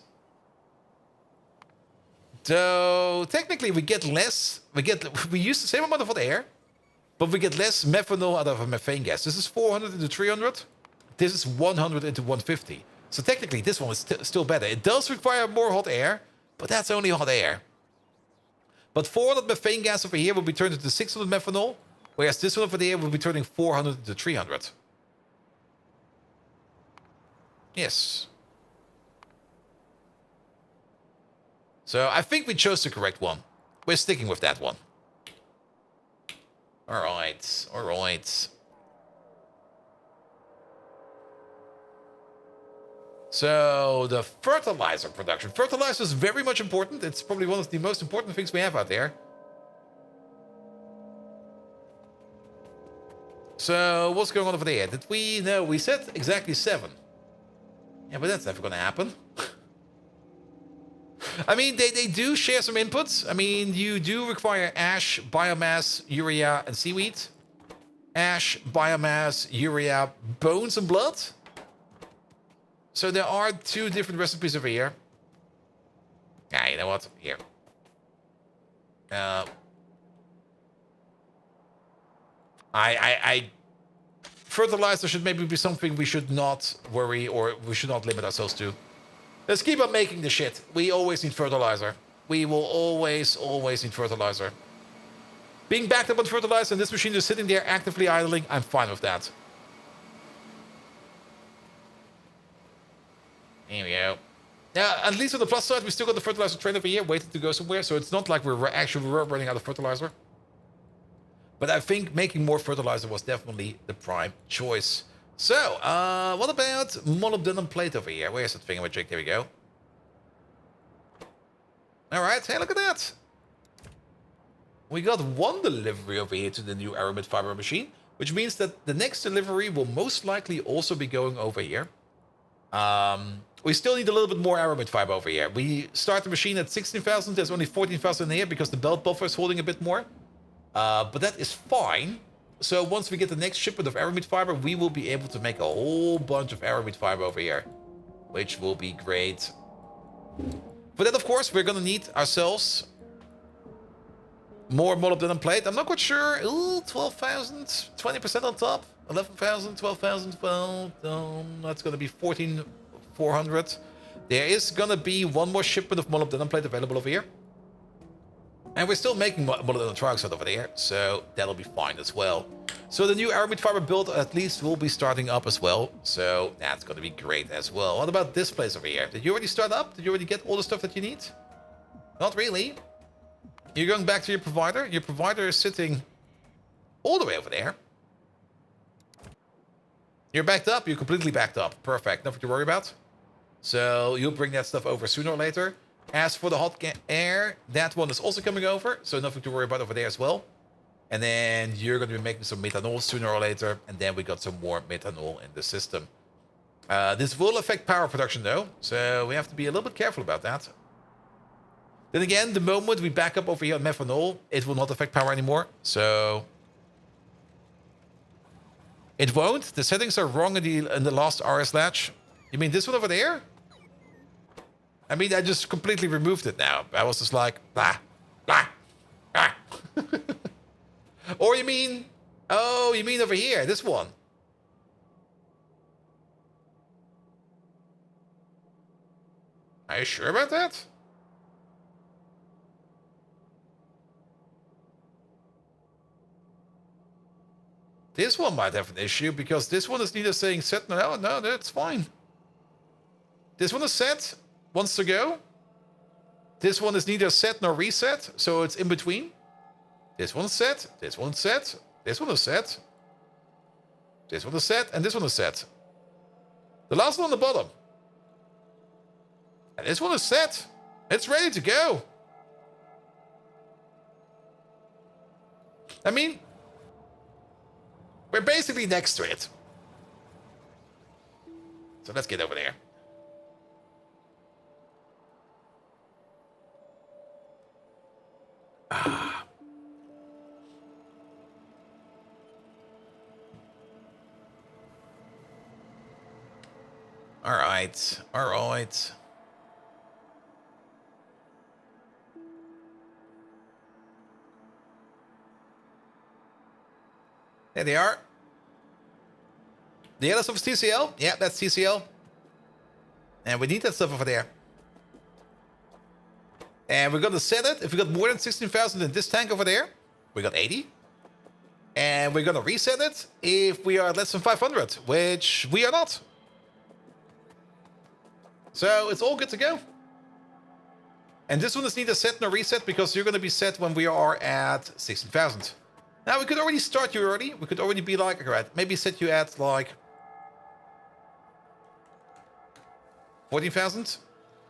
So technically, we get less. We use the same amount of hot air. But we get less methanol out of a methane gas. This is 400 into 300. This is 100 into 150. So technically, this one is still better. It does require more hot air, but that's only hot air. But 400 methane gas over here will be turned into 600 methanol, whereas this one over there will be turning 400 into 300. Yes. So I think we chose the correct one. We're sticking with that one. Alright, alright. So the fertilizer production. Fertilizer is very much important. It's probably one of the most important things we have out there. So what's going on over there? Did we... No, we said exactly 7. Yeah, but that's never going to happen. I mean, they do share some inputs. I mean, you do require ash, biomass, urea, and seaweed. Ash, biomass, urea, bones, and blood. So there are 2 different recipes over here. Yeah, you know what? Here. Fertilizer should maybe be something we should not worry or we should not limit ourselves to. Let's keep on making the shit. We always need fertilizer. We will always need fertilizer. Being backed up on fertilizer and this machine is sitting there actively idling, I'm fine with that. Here we go. Now, at least on the plus side, we still got the fertilizer train over here waiting to go somewhere, so it's not like we're actually running out of fertilizer. But I think making more fertilizer was definitely the prime choice. So, what about molybdenum plate over here? Where's that thingamajig? There we go. Alright, hey, look at that. We got 1 delivery over here to the new aramid fiber machine, which means that the next delivery will most likely also be going over here. We still need a little bit more aramid fiber over here. We start the machine at 16,000. There's only 14,000 here because the belt buffer is holding a bit more. But that is fine. So once we get the next shipment of aramid fiber, we will be able to make a whole bunch of aramid fiber over here, which will be great. For that, of course, we're going to need ourselves more molybdenum plate. I'm not quite sure. Ooh, 12,000, 20% on top. 11,000, 12,000, well, that's going to be 14,400. There is going to be 1 more shipment of molybdenum plate available over here. And we're still making molybdenum trioxide over there, so that'll be fine as well. So the new aramid fiber build at least will be starting up as well. So that's going to be great as well. What about this place over here? Did you already start up? Did you already get all the stuff that you need? Not really. You're going back to your provider. Your provider is sitting all the way over there. You're backed up. You're completely backed up. Perfect. Nothing to worry about. So you'll bring that stuff over sooner or later. As for the hot air, that one is also coming over. So nothing to worry about over there as well. And then you're going to be making some methanol sooner or later. And then we got some more methanol in the system. This will affect power production though. So we have to be a little bit careful about that. Then again, the moment we back up over here on methanol, it will not affect power anymore. So it won't. The settings are wrong in the last RS latch. You mean this one over there? I mean, I just completely removed it now. I was just like, blah, blah, blah. Or you mean, oh, you mean over here, this one. Are you sure about that? This one might have an issue because this one is neither saying set. No, that's fine. This one is set, wants to go. This one is neither set nor reset, so it's in between. This one's set, this one's set, this one is set. This one is set, and this one is set. The last one on the bottom. And this one is set. It's ready to go. I mean, we're basically next to it. So let's get over there. All right. All right. There they are. The other stuff is TCL. Yeah, that's TCL. And we need that stuff over there. And we're going to set it. If we got more than 16,000 in this tank over there, we got 80. And we're going to reset it if we are less than 500, which we are not. So it's all good to go. And this one is neither set nor reset because you're going to be set when we are at 16,000. Now, we could already start you early. We could already be like, all right, maybe set you at like 14,000.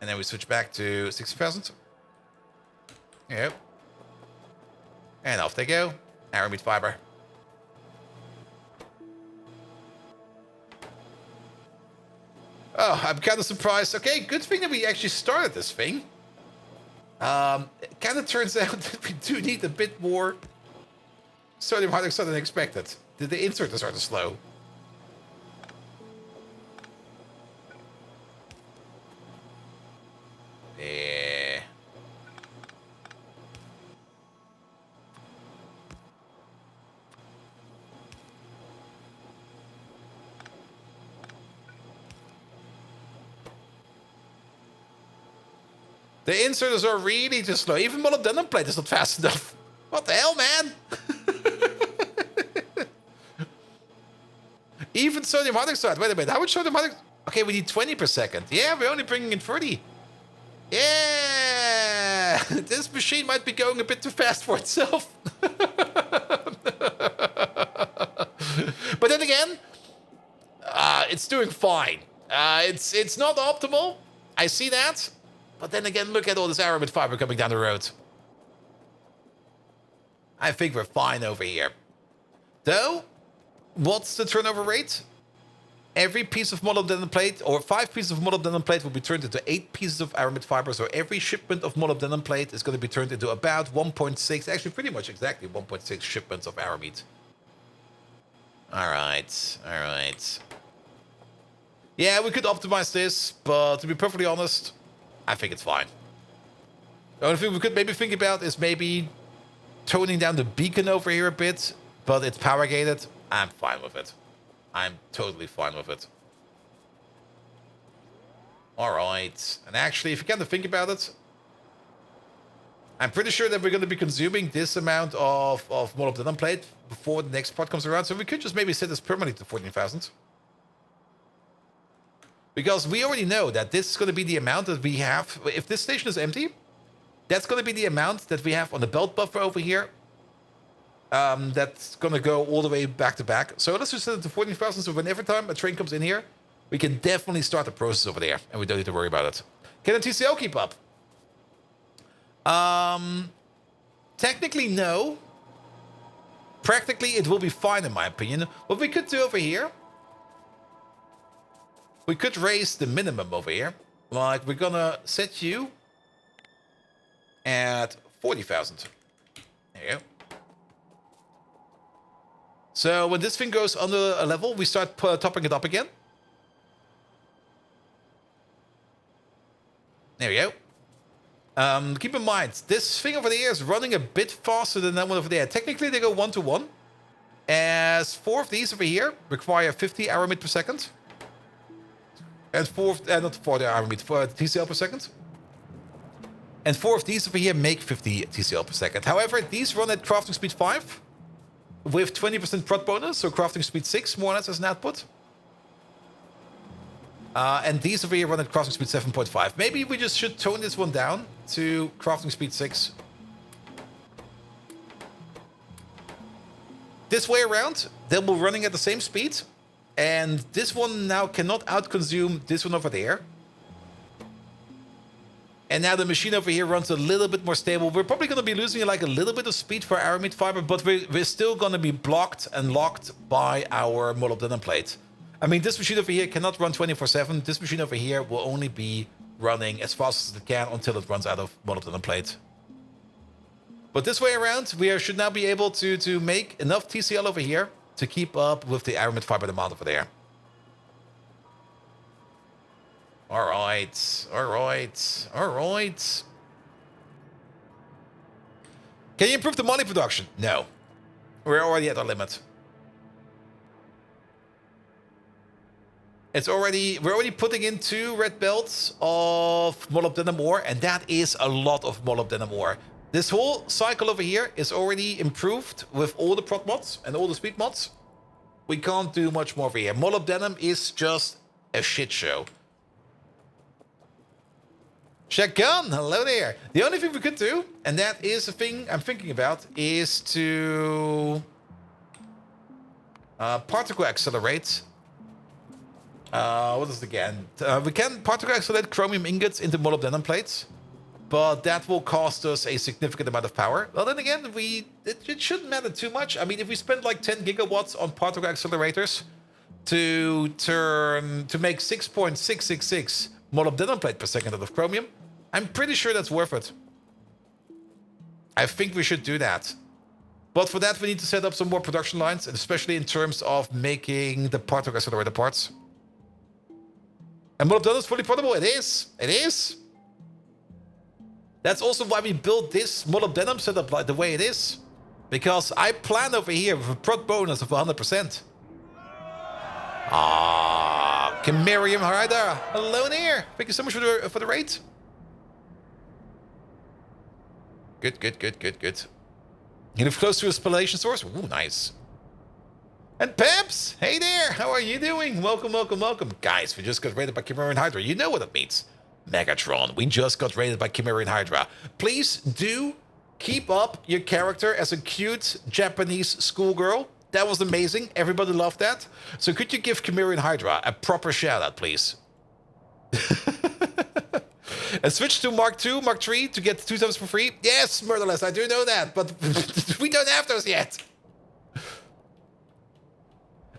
And then we switch back to 60,000. Yep. And off they go. Aramid fiber. Oh, I'm kind of surprised. Okay, good thing that we actually started this thing. It kind of turns out that we do need a bit more sodium hydroxide than expected. The inserters are too slow. Yeah. The inserters are really too slow. Even molybdenum plate is not fast enough. What the hell, man? Even sodium hydroxide. Wait a minute. How much sodium hydroxide? Okay, we need 20 per second. Yeah, we're only bringing in 30. Yeah! This machine might be going a bit too fast for itself. But then again, it's doing fine. It's not optimal. I see that. But then again, look at all this aramid fiber coming down the road. I think we're fine over here. Though, what's the turnover rate? Every piece of molybdenum plate, or 5 pieces of molybdenum plate, will be turned into 8 pieces of aramid fiber. So every shipment of molybdenum plate is going to be turned into about 1.6, actually pretty much exactly 1.6 shipments of aramid. Alright, alright. Yeah, we could optimize this, but to be perfectly honest, I think it's fine. The only thing we could maybe think about is maybe toning down the beacon over here a bit, but it's power gated. I'm fine with it. I'm totally fine with it. Alright. And actually, if you kind of think about it, I'm pretty sure that we're going to be consuming this amount of molybdenum plate before the next part comes around. So we could just maybe set this permanently to 14,000. Because we already know that this is going to be the amount that we have. If this station is empty, that's going to be the amount that we have on the belt buffer over here. That's going to go all the way back to back. So let's just set it to 14,000. So whenever time a train comes in here, we can definitely start the process over there. And we don't need to worry about it. Can the TCO keep up? Technically, no. Practically, it will be fine in my opinion. What we could do over here, we could raise the minimum over here. Like, we're gonna set you at 40,000. There you go. So when this thing goes under a level, we start topping it up again. There we go. Keep in mind, this thing over there is running a bit faster than that one over there. Technically, they go 1-to-1. As 4 of these over here require 50 aramid per second. And 4 not 40 aramid, 4 TCL per second. And 4 of these over here make 50 TCL per second. However, these run at crafting speed 5 with 20% prot bonus, so crafting speed 6 more or less as an output. And these over here run at crafting speed 7.5. Maybe we just should tone this one down to crafting speed 6. This way around, they'll be running at the same speed. And this one now cannot outconsume this one over there. And now the machine over here runs a little bit more stable. We're probably going to be losing like a little bit of speed for aramid fiber, but we're still going to be blocked and locked by our molybdenum plate. I mean, this machine over here cannot run 24/7. This machine over here will only be running as fast as it can until it runs out of molybdenum plate. But this way around, we should now be able to make enough TCL over here to keep up with the aramid fiber demand over there. Alright, alright, alright. Can you improve the money production? No. We're already at our limit. We're already putting in 2 red belts of molybdenum ore, and that is a lot of molybdenum ore. This whole cycle over here is already improved with all the prot mods and all the speed mods. We can't do much more over here. Molybdenum is just a shit show. Shagun, hello there. The only thing we could do, and that is a thing I'm thinking about, is to particle accelerate What is it again? We can particle accelerate chromium ingots into molybdenum plates, but that will cost us a significant amount of power. Well, then again, it shouldn't matter too much. I mean, if we spend like 10 gigawatts on particle accelerators to make 6.666 molybdenum plate per second out of chromium, I'm pretty sure that's worth it. I think we should do that. But for that, we need to set up some more production lines, especially in terms of making the particle accelerator parts. And molybdenum is fully portable. It is. It is. That's also why we built this molybdenum setup like the way it is. Because I plan over here with a prot bonus of 100%. Ah, Chimerium Hydra. Hello there. Thank you so much for the raid. Good. You live close to a spallation source? Ooh, nice. And Peps, hey there, how are you doing? Welcome. Guys, we just got raided by Chimerian Hydra. You know what it means. Megatron, we just got raided by Chimerian Hydra. Please do keep up your character as a cute Japanese schoolgirl. That was amazing. Everybody loved that. So could you give Chimerian Hydra a proper shout out, please? And switch to Mark II, Mark III to get 2 times for free? Yes, Murderless, I do know that, but we don't have those yet.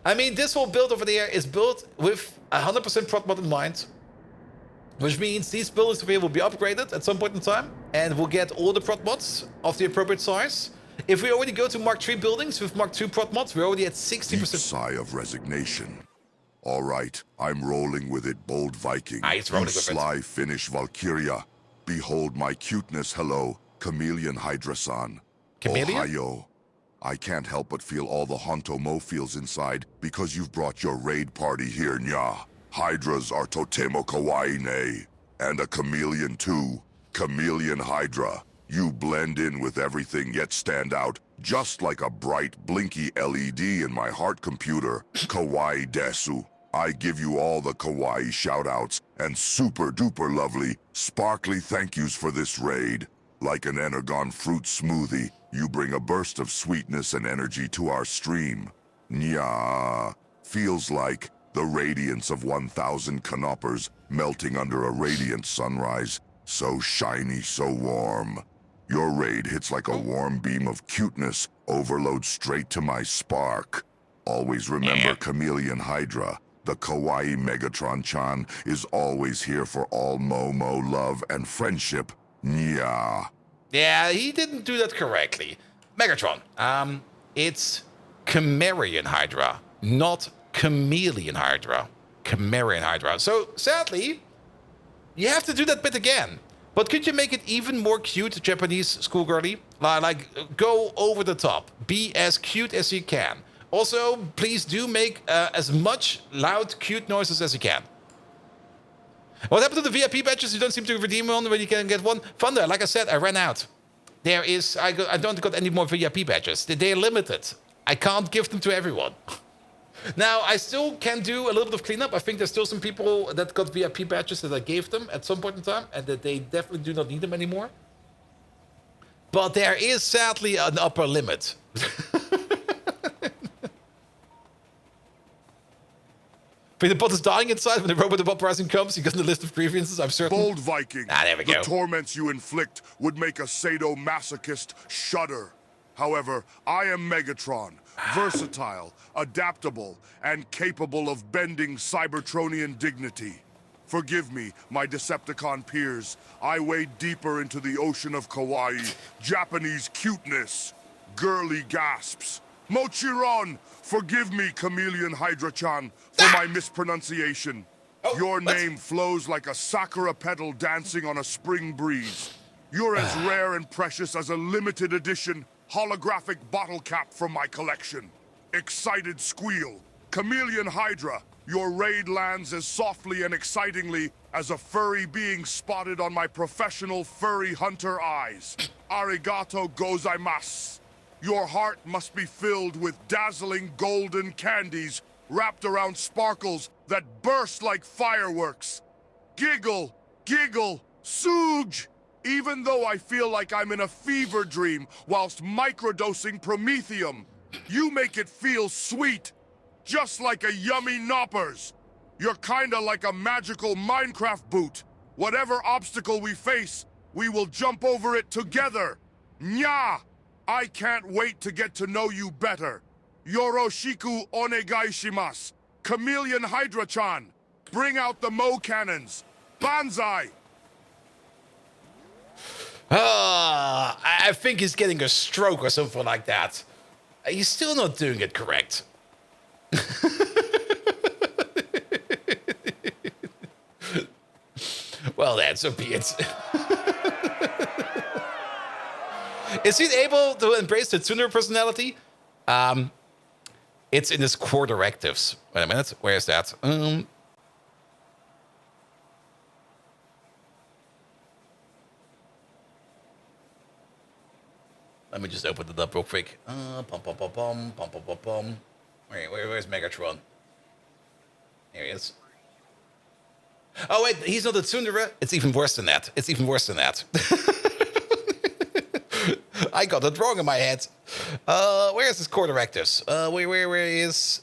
I mean, this whole build over there is built with 100% prot mod in mind, which means these buildings over here will be upgraded at some point in time, and we'll get all the prot mods of the appropriate size. If we already go to Mark III buildings with Mark II prot mods, we're already at 60%. Deep sigh of resignation. All right, I'm rolling with it, bold Viking. He's rolling you with it. sly Finnish Valkyria. Behold my cuteness, hello, Chameleon Hydra-san. Chameleon? Ohio. I can't help but feel all the Honto Mo feels inside because you've brought your raid party here, nya. Hydras are totemo kawaii ne. And a chameleon too. Chameleon Hydra. You blend in with everything yet stand out, just like a bright, blinky LED in my heart computer. Kawaii desu. I give you all the kawaii shoutouts and super-duper lovely, sparkly thank yous for this raid. Like an energon fruit smoothie, you bring a burst of sweetness and energy to our stream. Nya. Feels like the radiance of 1,000 canoppers melting under a radiant sunrise. So shiny, so warm. Your raid hits like a warm beam of cuteness, overload straight to my spark. Always remember Chameleon Hydra. The kawaii Megatron-chan is always here for all Momo love and friendship. Nya. Yeah, he didn't do that correctly. Megatron, it's Chimerian Hydra, not Chameleon Hydra. Chimerian Hydra. So, sadly, you have to do that bit again. But could you make it even more cute, Japanese schoolgirly? Like, go over the top. Be as cute as you can. Also, please do make as much loud, cute noises as you can. What happened to the VIP badges? You don't seem to redeem one when you can get one. Thunder, like I said, I ran out. I don't got any more VIP badges. They're limited. I can't give them to everyone. Now, I still can do a little bit of cleanup. I think there's still some people that got VIP badges that I gave them at some point in time, and that they definitely do not need them anymore. But there is sadly an upper limit. But the bot is dying inside when the robot of uprising comes. He gets in the list of grievances, I'm certain. Bold Viking. There we go. The torments you inflict would make a sadomasochist shudder. However, I am Megatron, versatile, adaptable, and capable of bending Cybertronian dignity. Forgive me, my Decepticon peers. I wade deeper into the ocean of kawaii, Japanese cuteness, girly gasps. Mochiron, forgive me, Chameleon Hydra-chan, for my mispronunciation. Your name flows like a sakura petal dancing on a spring breeze. You're as rare and precious as a limited edition holographic bottle cap from my collection. Excited squeal. Chameleon Hydra, your raid lands as softly and excitingly as a furry being spotted on my professional furry hunter eyes. Arigato gozaimasu. Your heart must be filled with dazzling golden candies wrapped around sparkles that burst like fireworks. Giggle, giggle, Sooj! Even though I feel like I'm in a fever dream whilst microdosing promethium, you make it feel sweet, just like a yummy knoppers. You're kinda like a magical Minecraft boot. Whatever obstacle we face, we will jump over it together. Nya! I can't wait to get to know you better. Yoroshiku onegai shimasu. Chameleon Hydra-chan, bring out the Mo cannons. Banzai! I think he's getting a stroke or something like that. He's still not doing it correct. Well, then, so be it. Is he able to embrace the Tsundere personality? It's in his core directives. Wait a minute, where is that? Let me just open it up real quick. Where's Megatron? Here he is. Oh wait, he's not a Tsundere. It's even worse than that. It's even worse than that. I got it wrong in my head. Where is his core directives? Where is?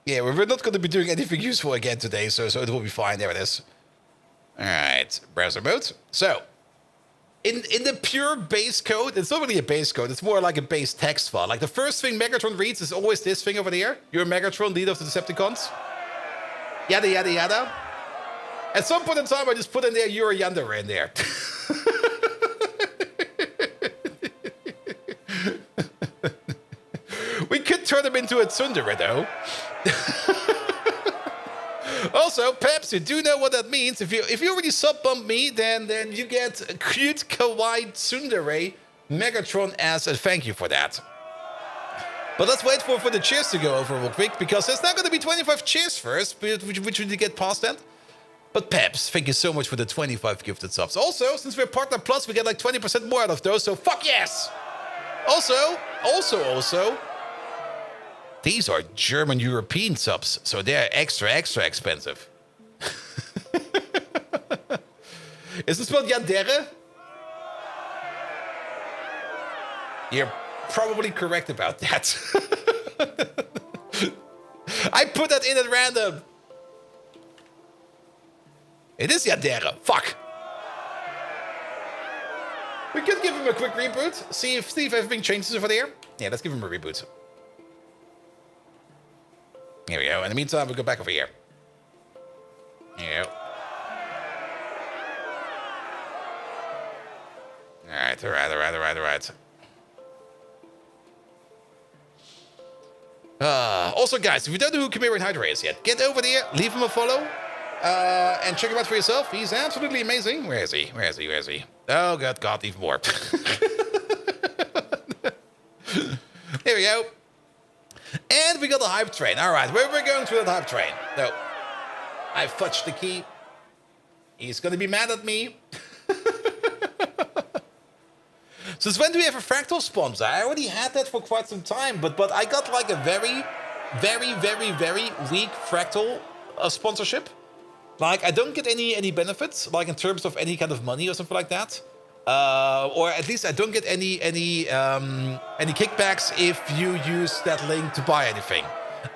Yeah, we're not going to be doing anything useful again today, so it will be fine. There it is. All right, browser mode. So, in the pure base code, it's not really a base code. It's more like a base text file. Like the first thing Megatron reads is always this thing over there. You're Megatron, leader of the Decepticons. Yada yada yada. At some point in time, I just put in there you're a Yandere in there. We could turn him into a Tsundere, though. Also, perhaps you do know what that means. If you already sub-bump me, then you get a cute kawaii Tsundere Megatron as a thank you for that. But let's wait for the cheers to go over real quick, because there's not going to be 25 cheers first, which we get past that. But Peps, thank you so much for the 25 gifted subs. Also, since we're Partner Plus, we get like 20% more out of those, so fuck yes! Also, these are German European subs, so they're extra expensive. Is this spelled Yandere? You're probably correct about that. I put that in at random. It is Yandere. Fuck. We could give him a quick reboot. See if everything changes over there. Yeah, let's give him a reboot. Here we go. In the meantime, we'll go back over here. Here we go. Alright. Also, guys, if you don't know who Chimera and Hydra is yet, get over there, leave him a follow, and check him out for yourself. He's absolutely amazing. Where is he? Oh, God, even more. Here we go. And we got the hype train. All right, where are we going through that hype train? No. I fudged the key. He's going to be mad at me. Since when do we have a fractal sponsor? I already had that for quite some time, but I got like a very weak fractal sponsorship. Like, I don't get any benefits, like in terms of any kind of money or something like that. Or at least I don't get any kickbacks if you use that link to buy anything.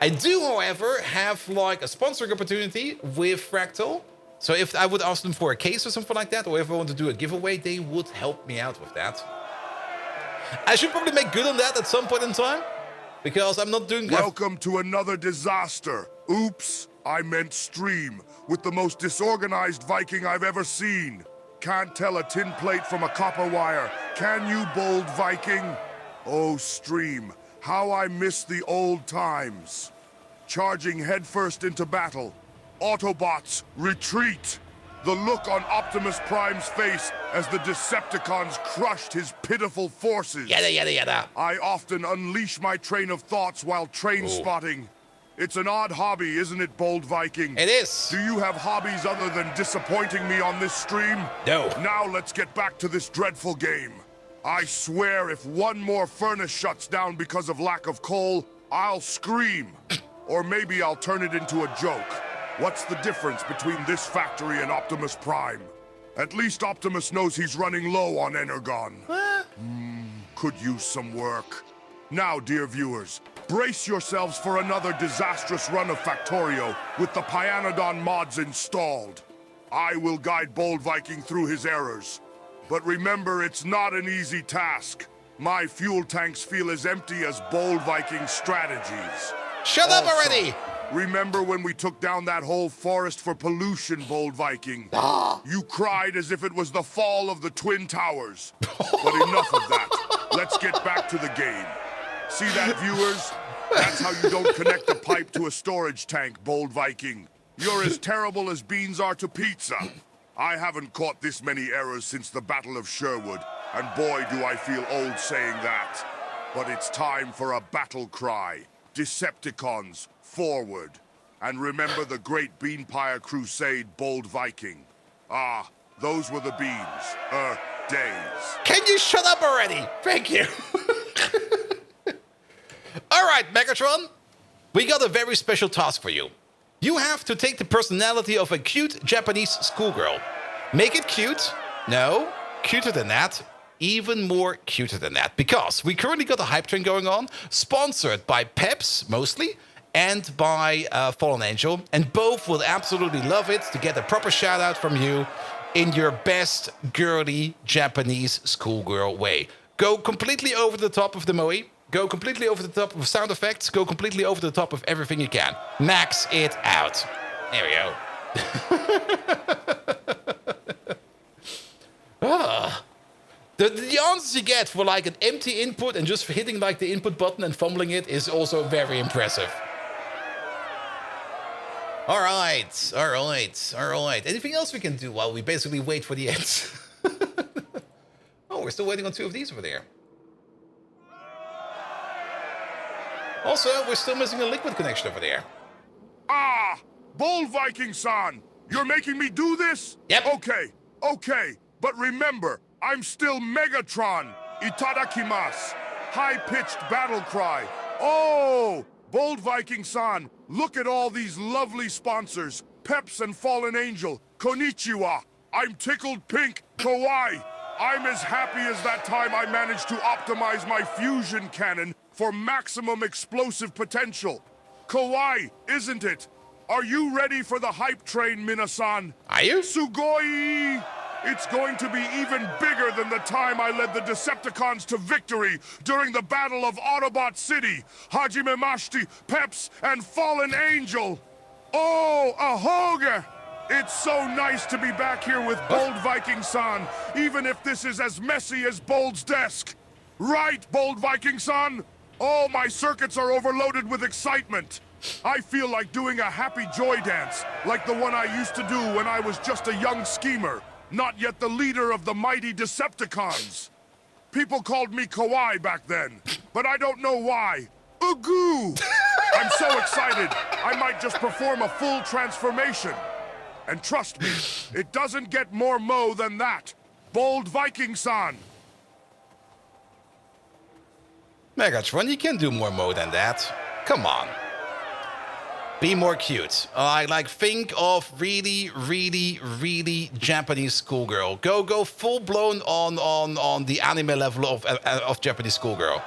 I do, however, have like a sponsoring opportunity with Fractal. So if I would ask them for a case or something like that, or if I want to do a giveaway, they would help me out with that. I should probably make good on that at some point in time, because I'm not doing... Welcome to another disaster. Oops, I meant stream, with the most disorganized Viking I've ever seen. Can't tell a tin plate from a copper wire. Can you, bold Viking? Oh, stream, how I miss the old times. Charging headfirst into battle. Autobots, retreat! The look on Optimus Prime's face as the Decepticons crushed his pitiful forces. Yada. I often unleash my train of thoughts while train spotting. It's an odd hobby, isn't it, bold Viking? It is. Do you have hobbies other than disappointing me on this stream? No. Now let's get back to this dreadful game. I swear if one more furnace shuts down because of lack of coal, I'll scream. Or maybe I'll turn it into a joke. What's the difference between this factory and Optimus Prime? At least Optimus knows he's running low on Energon. Could use some work. Now, dear viewers, Brace yourselves for another disastrous run of Factorio with the Pyanodon mods installed. I will guide Bold Viking through his errors. But remember, it's not an easy task. My fuel tanks feel as empty as Bold Viking's strategies. Shut up already! Remember when we took down that whole forest for pollution, Bold Viking? You cried as if it was the fall of the Twin Towers. But enough of that. Let's get back to the game. See that, viewers? That's how you don't connect a pipe to a storage tank, Bold Viking. You're as terrible as beans are to pizza. I haven't caught this many errors since the Battle of Sherwood, and boy do I feel old saying that. But it's time for a battle cry. Decepticons, forward. And remember the great Beanpire Crusade, Bold Viking. Ah, those were the beans, days. Can you shut up already? Thank you. All right, Megatron. We got a very special task for you. You have to take the personality of a cute Japanese schoolgirl. Make it cute. No, cuter than that. Even more cuter than that. Because we currently got a hype train going on, sponsored by Peps, mostly, and by Fallen Angel. And both will absolutely love it to get a proper shout out from you in your best girly Japanese schoolgirl way. Go completely over the top of the moe. Go completely over the top of sound effects. Go completely over the top of everything you can. Max it out. There we go. The answers you get for like an empty input and just hitting like the input button and fumbling it is also very impressive. All right. Anything else we can do while we basically wait for the end? Oh, we're still waiting on 2 of these over there. Also, we're still missing a liquid connection over there. Ah! Bold Viking-san! You're making me do this? Yep. Okay. But remember, I'm still Megatron! Itadakimasu! High-pitched battle cry. Oh! Bold Viking-san, look at all these lovely sponsors. Peps and Fallen Angel. Konnichiwa! I'm tickled pink. Kawaii! I'm as happy as that time I managed to optimize my fusion cannon for maximum explosive potential. Kawaii, isn't it? Are you ready for the hype train, Minasan? Are you? Sugoi! It's going to be even bigger than the time I led the Decepticons to victory during the Battle of Autobot City. Hajime Mashti, Peps, and Fallen Angel. Oh, Ahoga! It's so nice to be back here with Bold Viking-san, even if this is as messy as Bold's desk. Right, Bold Viking-san? All my circuits are overloaded with excitement. I feel like doing a happy joy dance, like the one I used to do when I was just a young schemer, not yet the leader of the mighty Decepticons. People called me Kawaii back then, but I don't know why. Ugu! I'm so excited, I might just perform a full transformation. And trust me, it doesn't get more Mo than that. Bold Viking-san. Megatron, you can do more Mo than that. Come on. Be more cute. Like think of really Japanese schoolgirl. Go full blown on the anime level of Japanese schoolgirl.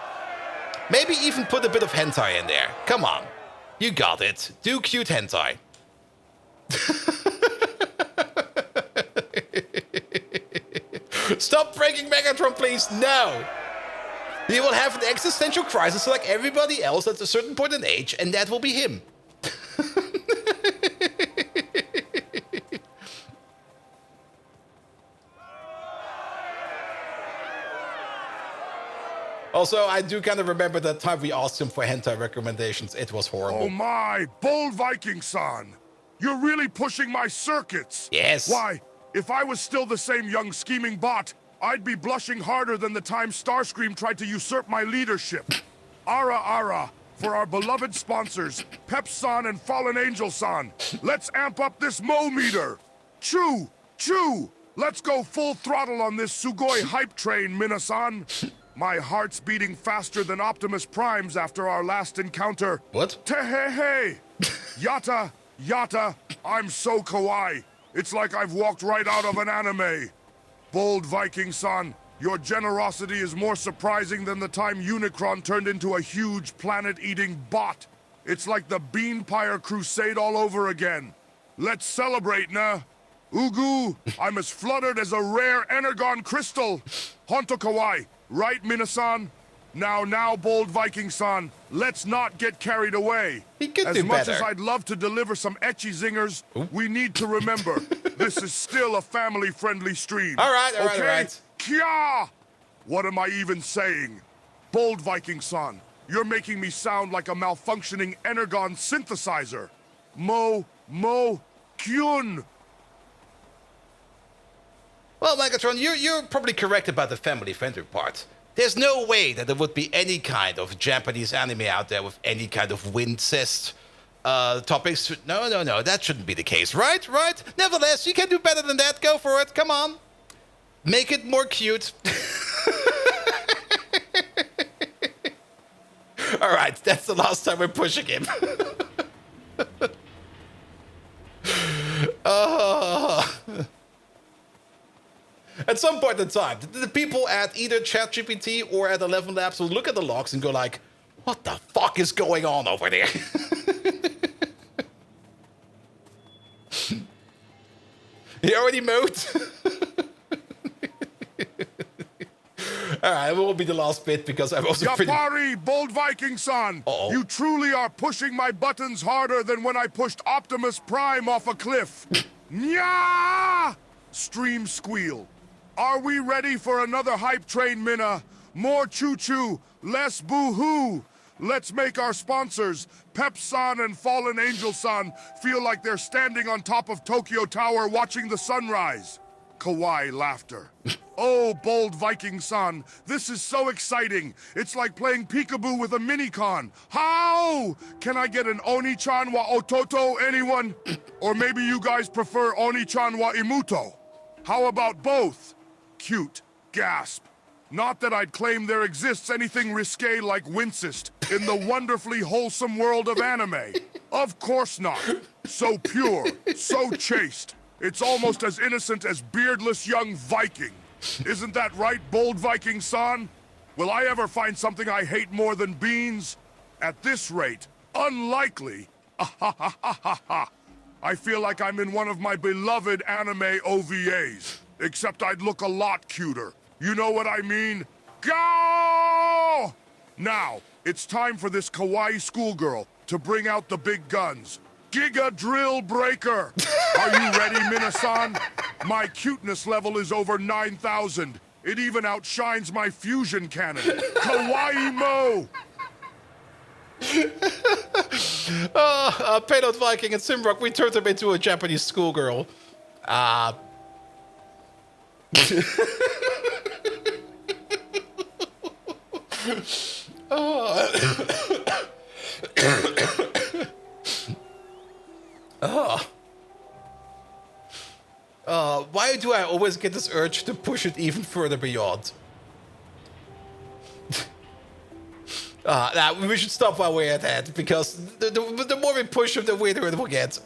Maybe even put a bit of hentai in there. Come on. You got it. Do cute hentai. Stop breaking Megatron, please. No. He will have an existential crisis like everybody else at a certain point in age, and that will be him. Also, I do kind of remember that time we asked him for hentai recommendations. It was horrible. Oh my, Bold Viking-san. You're really pushing my circuits. Yes. Why, if I was still the same young scheming bot, I'd be blushing harder than the time Starscream tried to usurp my leadership. Ara, for our beloved sponsors, Pep-san and Fallen Angel-san. Let's amp up this Mo meter. Chew! Let's go full throttle on this Sugoi hype train, Minasan. My heart's beating faster than Optimus Prime's after our last encounter. What? Tehehe! Yata, I'm so kawaii. It's like I've walked right out of an anime. Bold Viking-san, Your generosity is more surprising than the time Unicron turned into a huge planet-eating bot. It's like the Beanpire Crusade all over again. Let's celebrate, nah? Ugu, I'm as fluttered as a rare Energon crystal. Honto Kawaii, right, Minasan? Now, bold Viking-san, let's not get carried away. He could As do much better. as I'd love to deliver some etchy zingers, we need to remember, this is still a family-friendly stream. All right. Okay? Kya! What am I even saying? Bold Viking-san, you're making me sound like a malfunctioning Energon synthesizer. Kyun! Well, Megatron, you're probably correct about the family-friendly part. There's no way that there would be any kind of Japanese anime out there with any kind of incest topics. No, that shouldn't be the case, right? Nevertheless, you can do better than that. Go for it. Come on. Make it more cute. All right, that's the last time we're pushing him. At some point in time, the people at either ChatGPT or at 11 Labs will look at the logs and go like, what the fuck is going on over there? He already mowed? Alright, it will be the last bit because I'm also pretty... Yapari, Bold Viking-san! Uh-oh. You truly are pushing my buttons harder than when I pushed Optimus Prime off a cliff. Nya! Stream squeal. Are we ready for another hype train, Minna? More choo-choo, less boo-hoo. Let's make our sponsors, Pep-san and Fallen Angel-san, feel like they're standing on top of Tokyo Tower watching the sunrise. Kawaii laughter. Oh, Bold Viking-san, this is so exciting. It's like playing peekaboo with a mini-con. How? Can I get an Oni-chan wa Ototo, anyone? Or maybe you guys prefer Oni-chan wa Imuto? How about both? Cute. Gasp. Not that I'd claim there exists anything risque like Wincest in the wonderfully wholesome world of anime. Of course not. So pure, so chaste. It's almost as innocent as beardless young Viking. Isn't that right, Bold Viking-san? Will I ever find something I hate more than beans? At this rate, unlikely. I feel like I'm in one of my beloved anime OVAs. Except I'd look a lot cuter. You know what I mean? Go! Now, it's time for this kawaii schoolgirl to bring out the big guns. Giga Drill Breaker! Are you ready, Minasan? My cuteness level is over 9,000. It even outshines my fusion cannon. Kawaii Mo! Payload Viking and Simrock, we turned him into a Japanese schoolgirl. Why do I always get this urge to push it even further beyond? Nah, we should stop while we're at that, because the more we push him, the weirder it will get.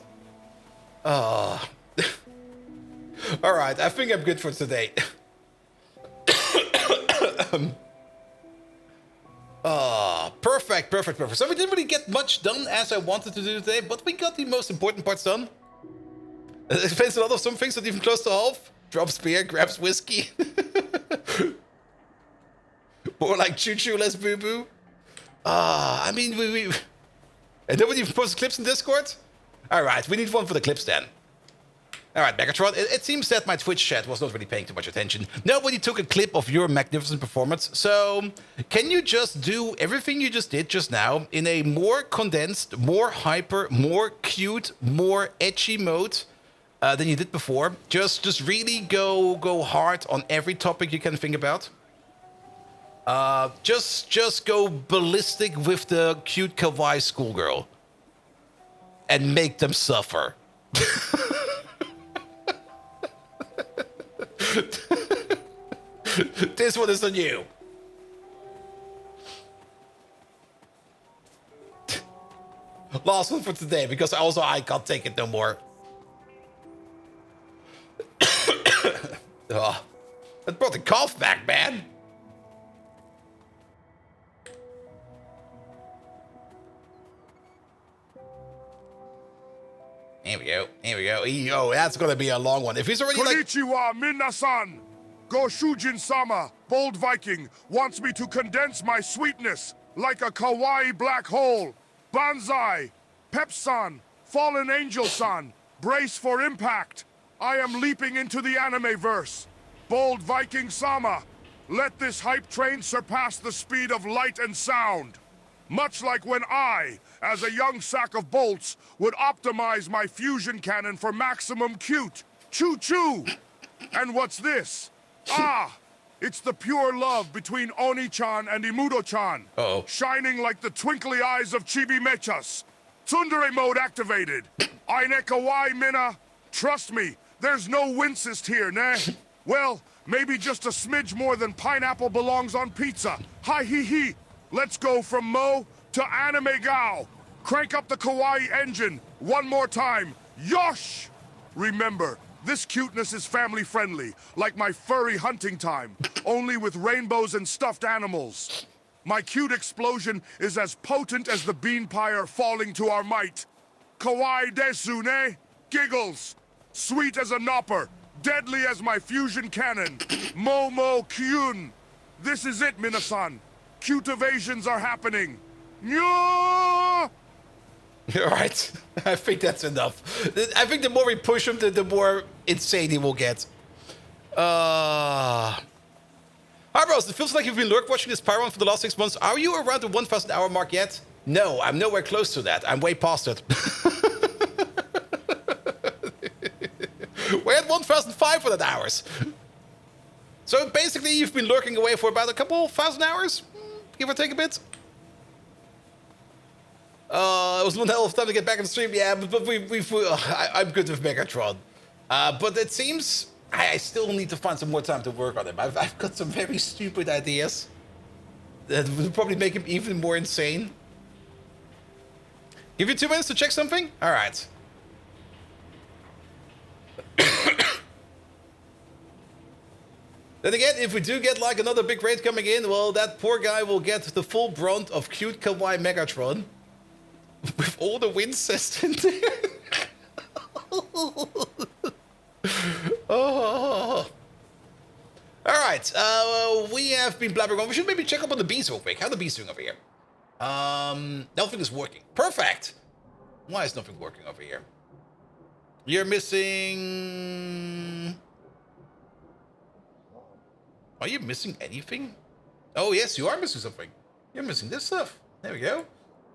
Alright, I think I'm good for today. Perfect. So we didn't really get much done as I wanted to do today, but we got the most important parts done. It explains a lot of some things not even close to half. Drops beer, grabs whiskey. More like choo-choo, less boo-boo. I mean, we... And nobody even posted clips in Discord? Alright, we need one for the clips then. Alright, Megatron, it seems that my Twitch chat was not really paying too much attention. Nobody took a clip of your magnificent performance, so can you just do everything you just did just now in a more condensed, more hyper, more cute, more edgy mode than you did before? Just really go hard on every topic you can think about. Just go ballistic with the cute kawaii schoolgirl. And make them suffer. This one is on you. Last one for today, because also I can't take it no more. That brought the cough back, man. Here we go. Here we go. Oh, that's gonna be a long one. If he's already like... Konnichiwa, Minasan! Goshujin-sama, bold Viking, wants me to condense my sweetness like a kawaii black hole. Banzai! Pep-san, fallen angel-san, brace for impact. I am leaping into the anime-verse. Bold Viking-sama, let this hype train surpass the speed of light and sound. Much like when I, as a young sack of bolts, would optimize my fusion cannon for maximum cute. Choo-choo! And what's this? Ah! It's the pure love between Oni-chan and Imudo-chan. Uh-oh. Shining like the twinkly eyes of Chibi-mechas. Tsundere mode activated. Aine kawaii Mina. Trust me, there's no wincest here, ne? Well, maybe just a smidge more than pineapple belongs on pizza. Hi hee hee. Let's go from Mo to Anime Gao. Crank up the kawaii engine one more time. Yosh! Remember, this cuteness is family friendly, like my furry hunting time, only with rainbows and stuffed animals. My cute explosion is as potent as the bean pyre falling to our might. Kawaii desu ne? Giggles. Sweet as a nopper, deadly as my fusion cannon. Momo kyun. This is it, Minasan. Cute evasions are happening. Nyah! All right. I think that's enough. I think the more we push him, the more insane he will get. Hi, bros. It feels like you've been lurk watching this Pyron for the last 6 months. Are you around the 1,000 hour mark yet? No, I'm nowhere close to that. I'm way past it. We're at 1,500 hours. So basically, you've been lurking away for about a couple thousand hours, give or take a bit. It was one hell of a time to get back in the stream, yeah, but I'm good with Megatron. But it seems I still need to find some more time to work on him. I've got some very stupid ideas that would probably make him even more insane. Give you 2 minutes to check something? All right. Then again, if we do get like another big raid coming in, well, that poor guy will get the full brunt of cute kawaii Megatron. With all the Wincest in there. Oh. Alright, we have been blabbering on. We should maybe check up on the bees real quick. How are the bees doing over here? Nothing is working. Perfect! Why is nothing working over here? You're missing... Are you missing anything? Oh, yes, you are missing something. You're missing this stuff. There we go.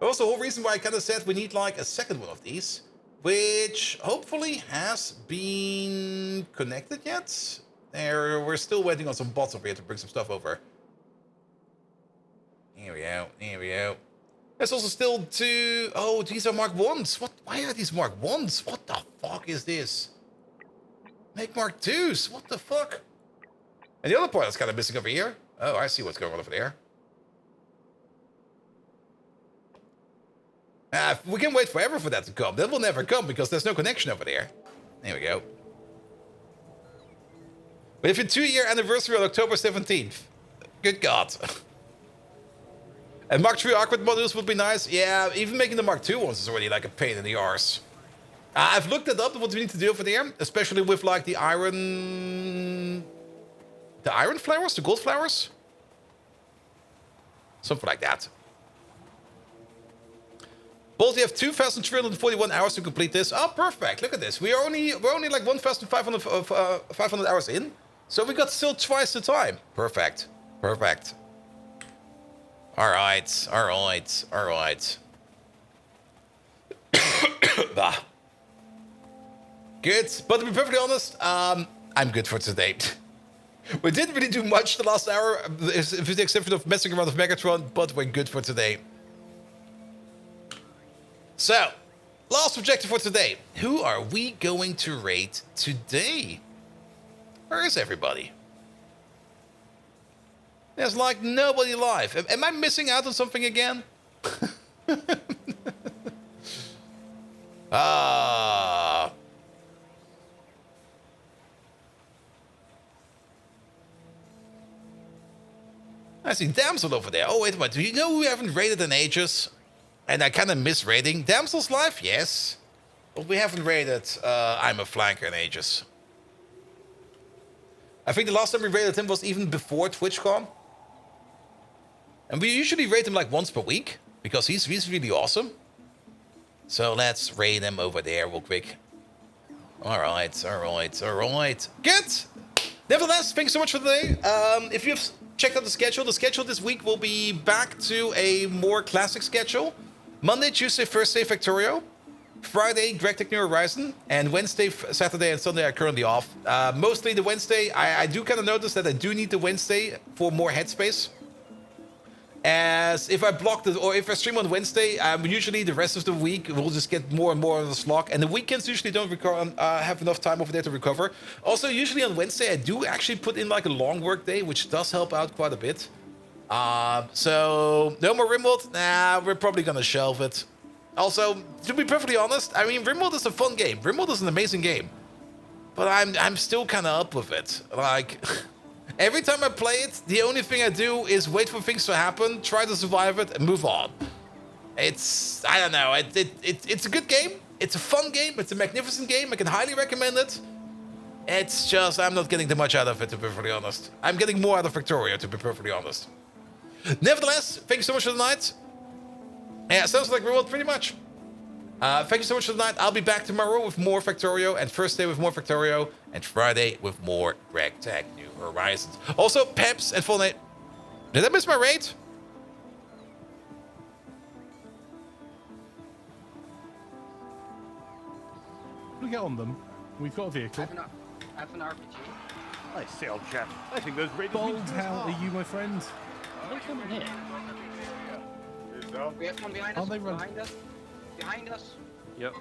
Also, the whole reason why I kind of said we need like a second one of these, which hopefully has been connected yet. We're still waiting on some bots over here to bring some stuff over. Here we go. Here we go. There's also still 2... Oh, these are Mark 1s. What? Why are these Mark 1s? What the fuck is this? Make Mark 2s. What the fuck? And the other part that's kind of missing over here. Oh, I see what's going on over there. We can wait forever for that to come. That will never come because there's no connection over there. There we go. We have a 2-year anniversary on October 17th. Good God. And Mark 3 awkward modules would be nice. Yeah, even making the Mark 2 ones is already like a pain in the arse. I've looked it up, what we need to do over there. Especially with like the iron... The iron flowers? The gold flowers? Something like that. Bolt, you have 2,341 hours to complete this. Oh, perfect. Look at this. We're only like 1,500 hours in. So we got still twice the time. Perfect. Perfect. All right. All right. All right. Good. But to be perfectly honest, I'm good for today. We didn't really do much the last hour, with the exception of messing around with Megatron, but we're good for today. So, last objective for today. Who are we going to raid today? Where is everybody? There's like nobody live. Am I missing out on something again? I see Damsel over there. Oh, wait a minute. Do you know who we haven't raided in ages? And I kind of miss raiding. Damsel's life? Yes. But we haven't raided I'm a Flanker in ages. I think the last time we raided him was even before TwitchCon. And we usually raid him like once per week. Because he's really awesome. So let's raid him over there real quick. Alright. Good! Nevertheless, thanks so much for today. If you've checked out the schedule this week will be back to a more classic schedule. Monday, Tuesday, Thursday, Factorio. Friday, Greg Tech New Horizon. And Wednesday, Saturday, and Sunday are currently off. Mostly the Wednesday. I do kind of notice that I do need the Wednesday for more headspace. As if I block it, or if I stream on Wednesday, usually the rest of the week will just get more and more of the slog. And the weekends usually don't have enough time over there to recover. Also, usually on Wednesday, I do actually put in like a long work day, which does help out quite a bit. So no more Rimworld? Nah, we're probably gonna shelve it. Also, to be perfectly honest, I mean, Rimworld is a fun game. Rimworld is an amazing game. But I'm still kind of up with it. Like... Every time I play it, the only thing I do is wait for things to happen, try to survive it, and move on. It's... I don't know. It's a good game. It's a fun game. It's a magnificent game. I can highly recommend it. It's just... I'm not getting too much out of it, to be perfectly honest. I'm getting more out of Factorio, to be perfectly honest. Nevertheless, thank you so much for the night. Yeah, sounds like Reworld pretty much. Thank you so much for the night. I'll be back tomorrow with more Factorio, and Thursday with more Factorio, and Friday with more Greg Tech New Horizons. Also, Peps and Full Nate. Did I miss my raid? We get on them. We've got a vehicle. I have an RPG. I say, old chap, I think those raiders Bold, mean to us how harm. are you, my friend? Are they coming here? We have one behind us. Aren't they running? Behind us. Behind us. Yep.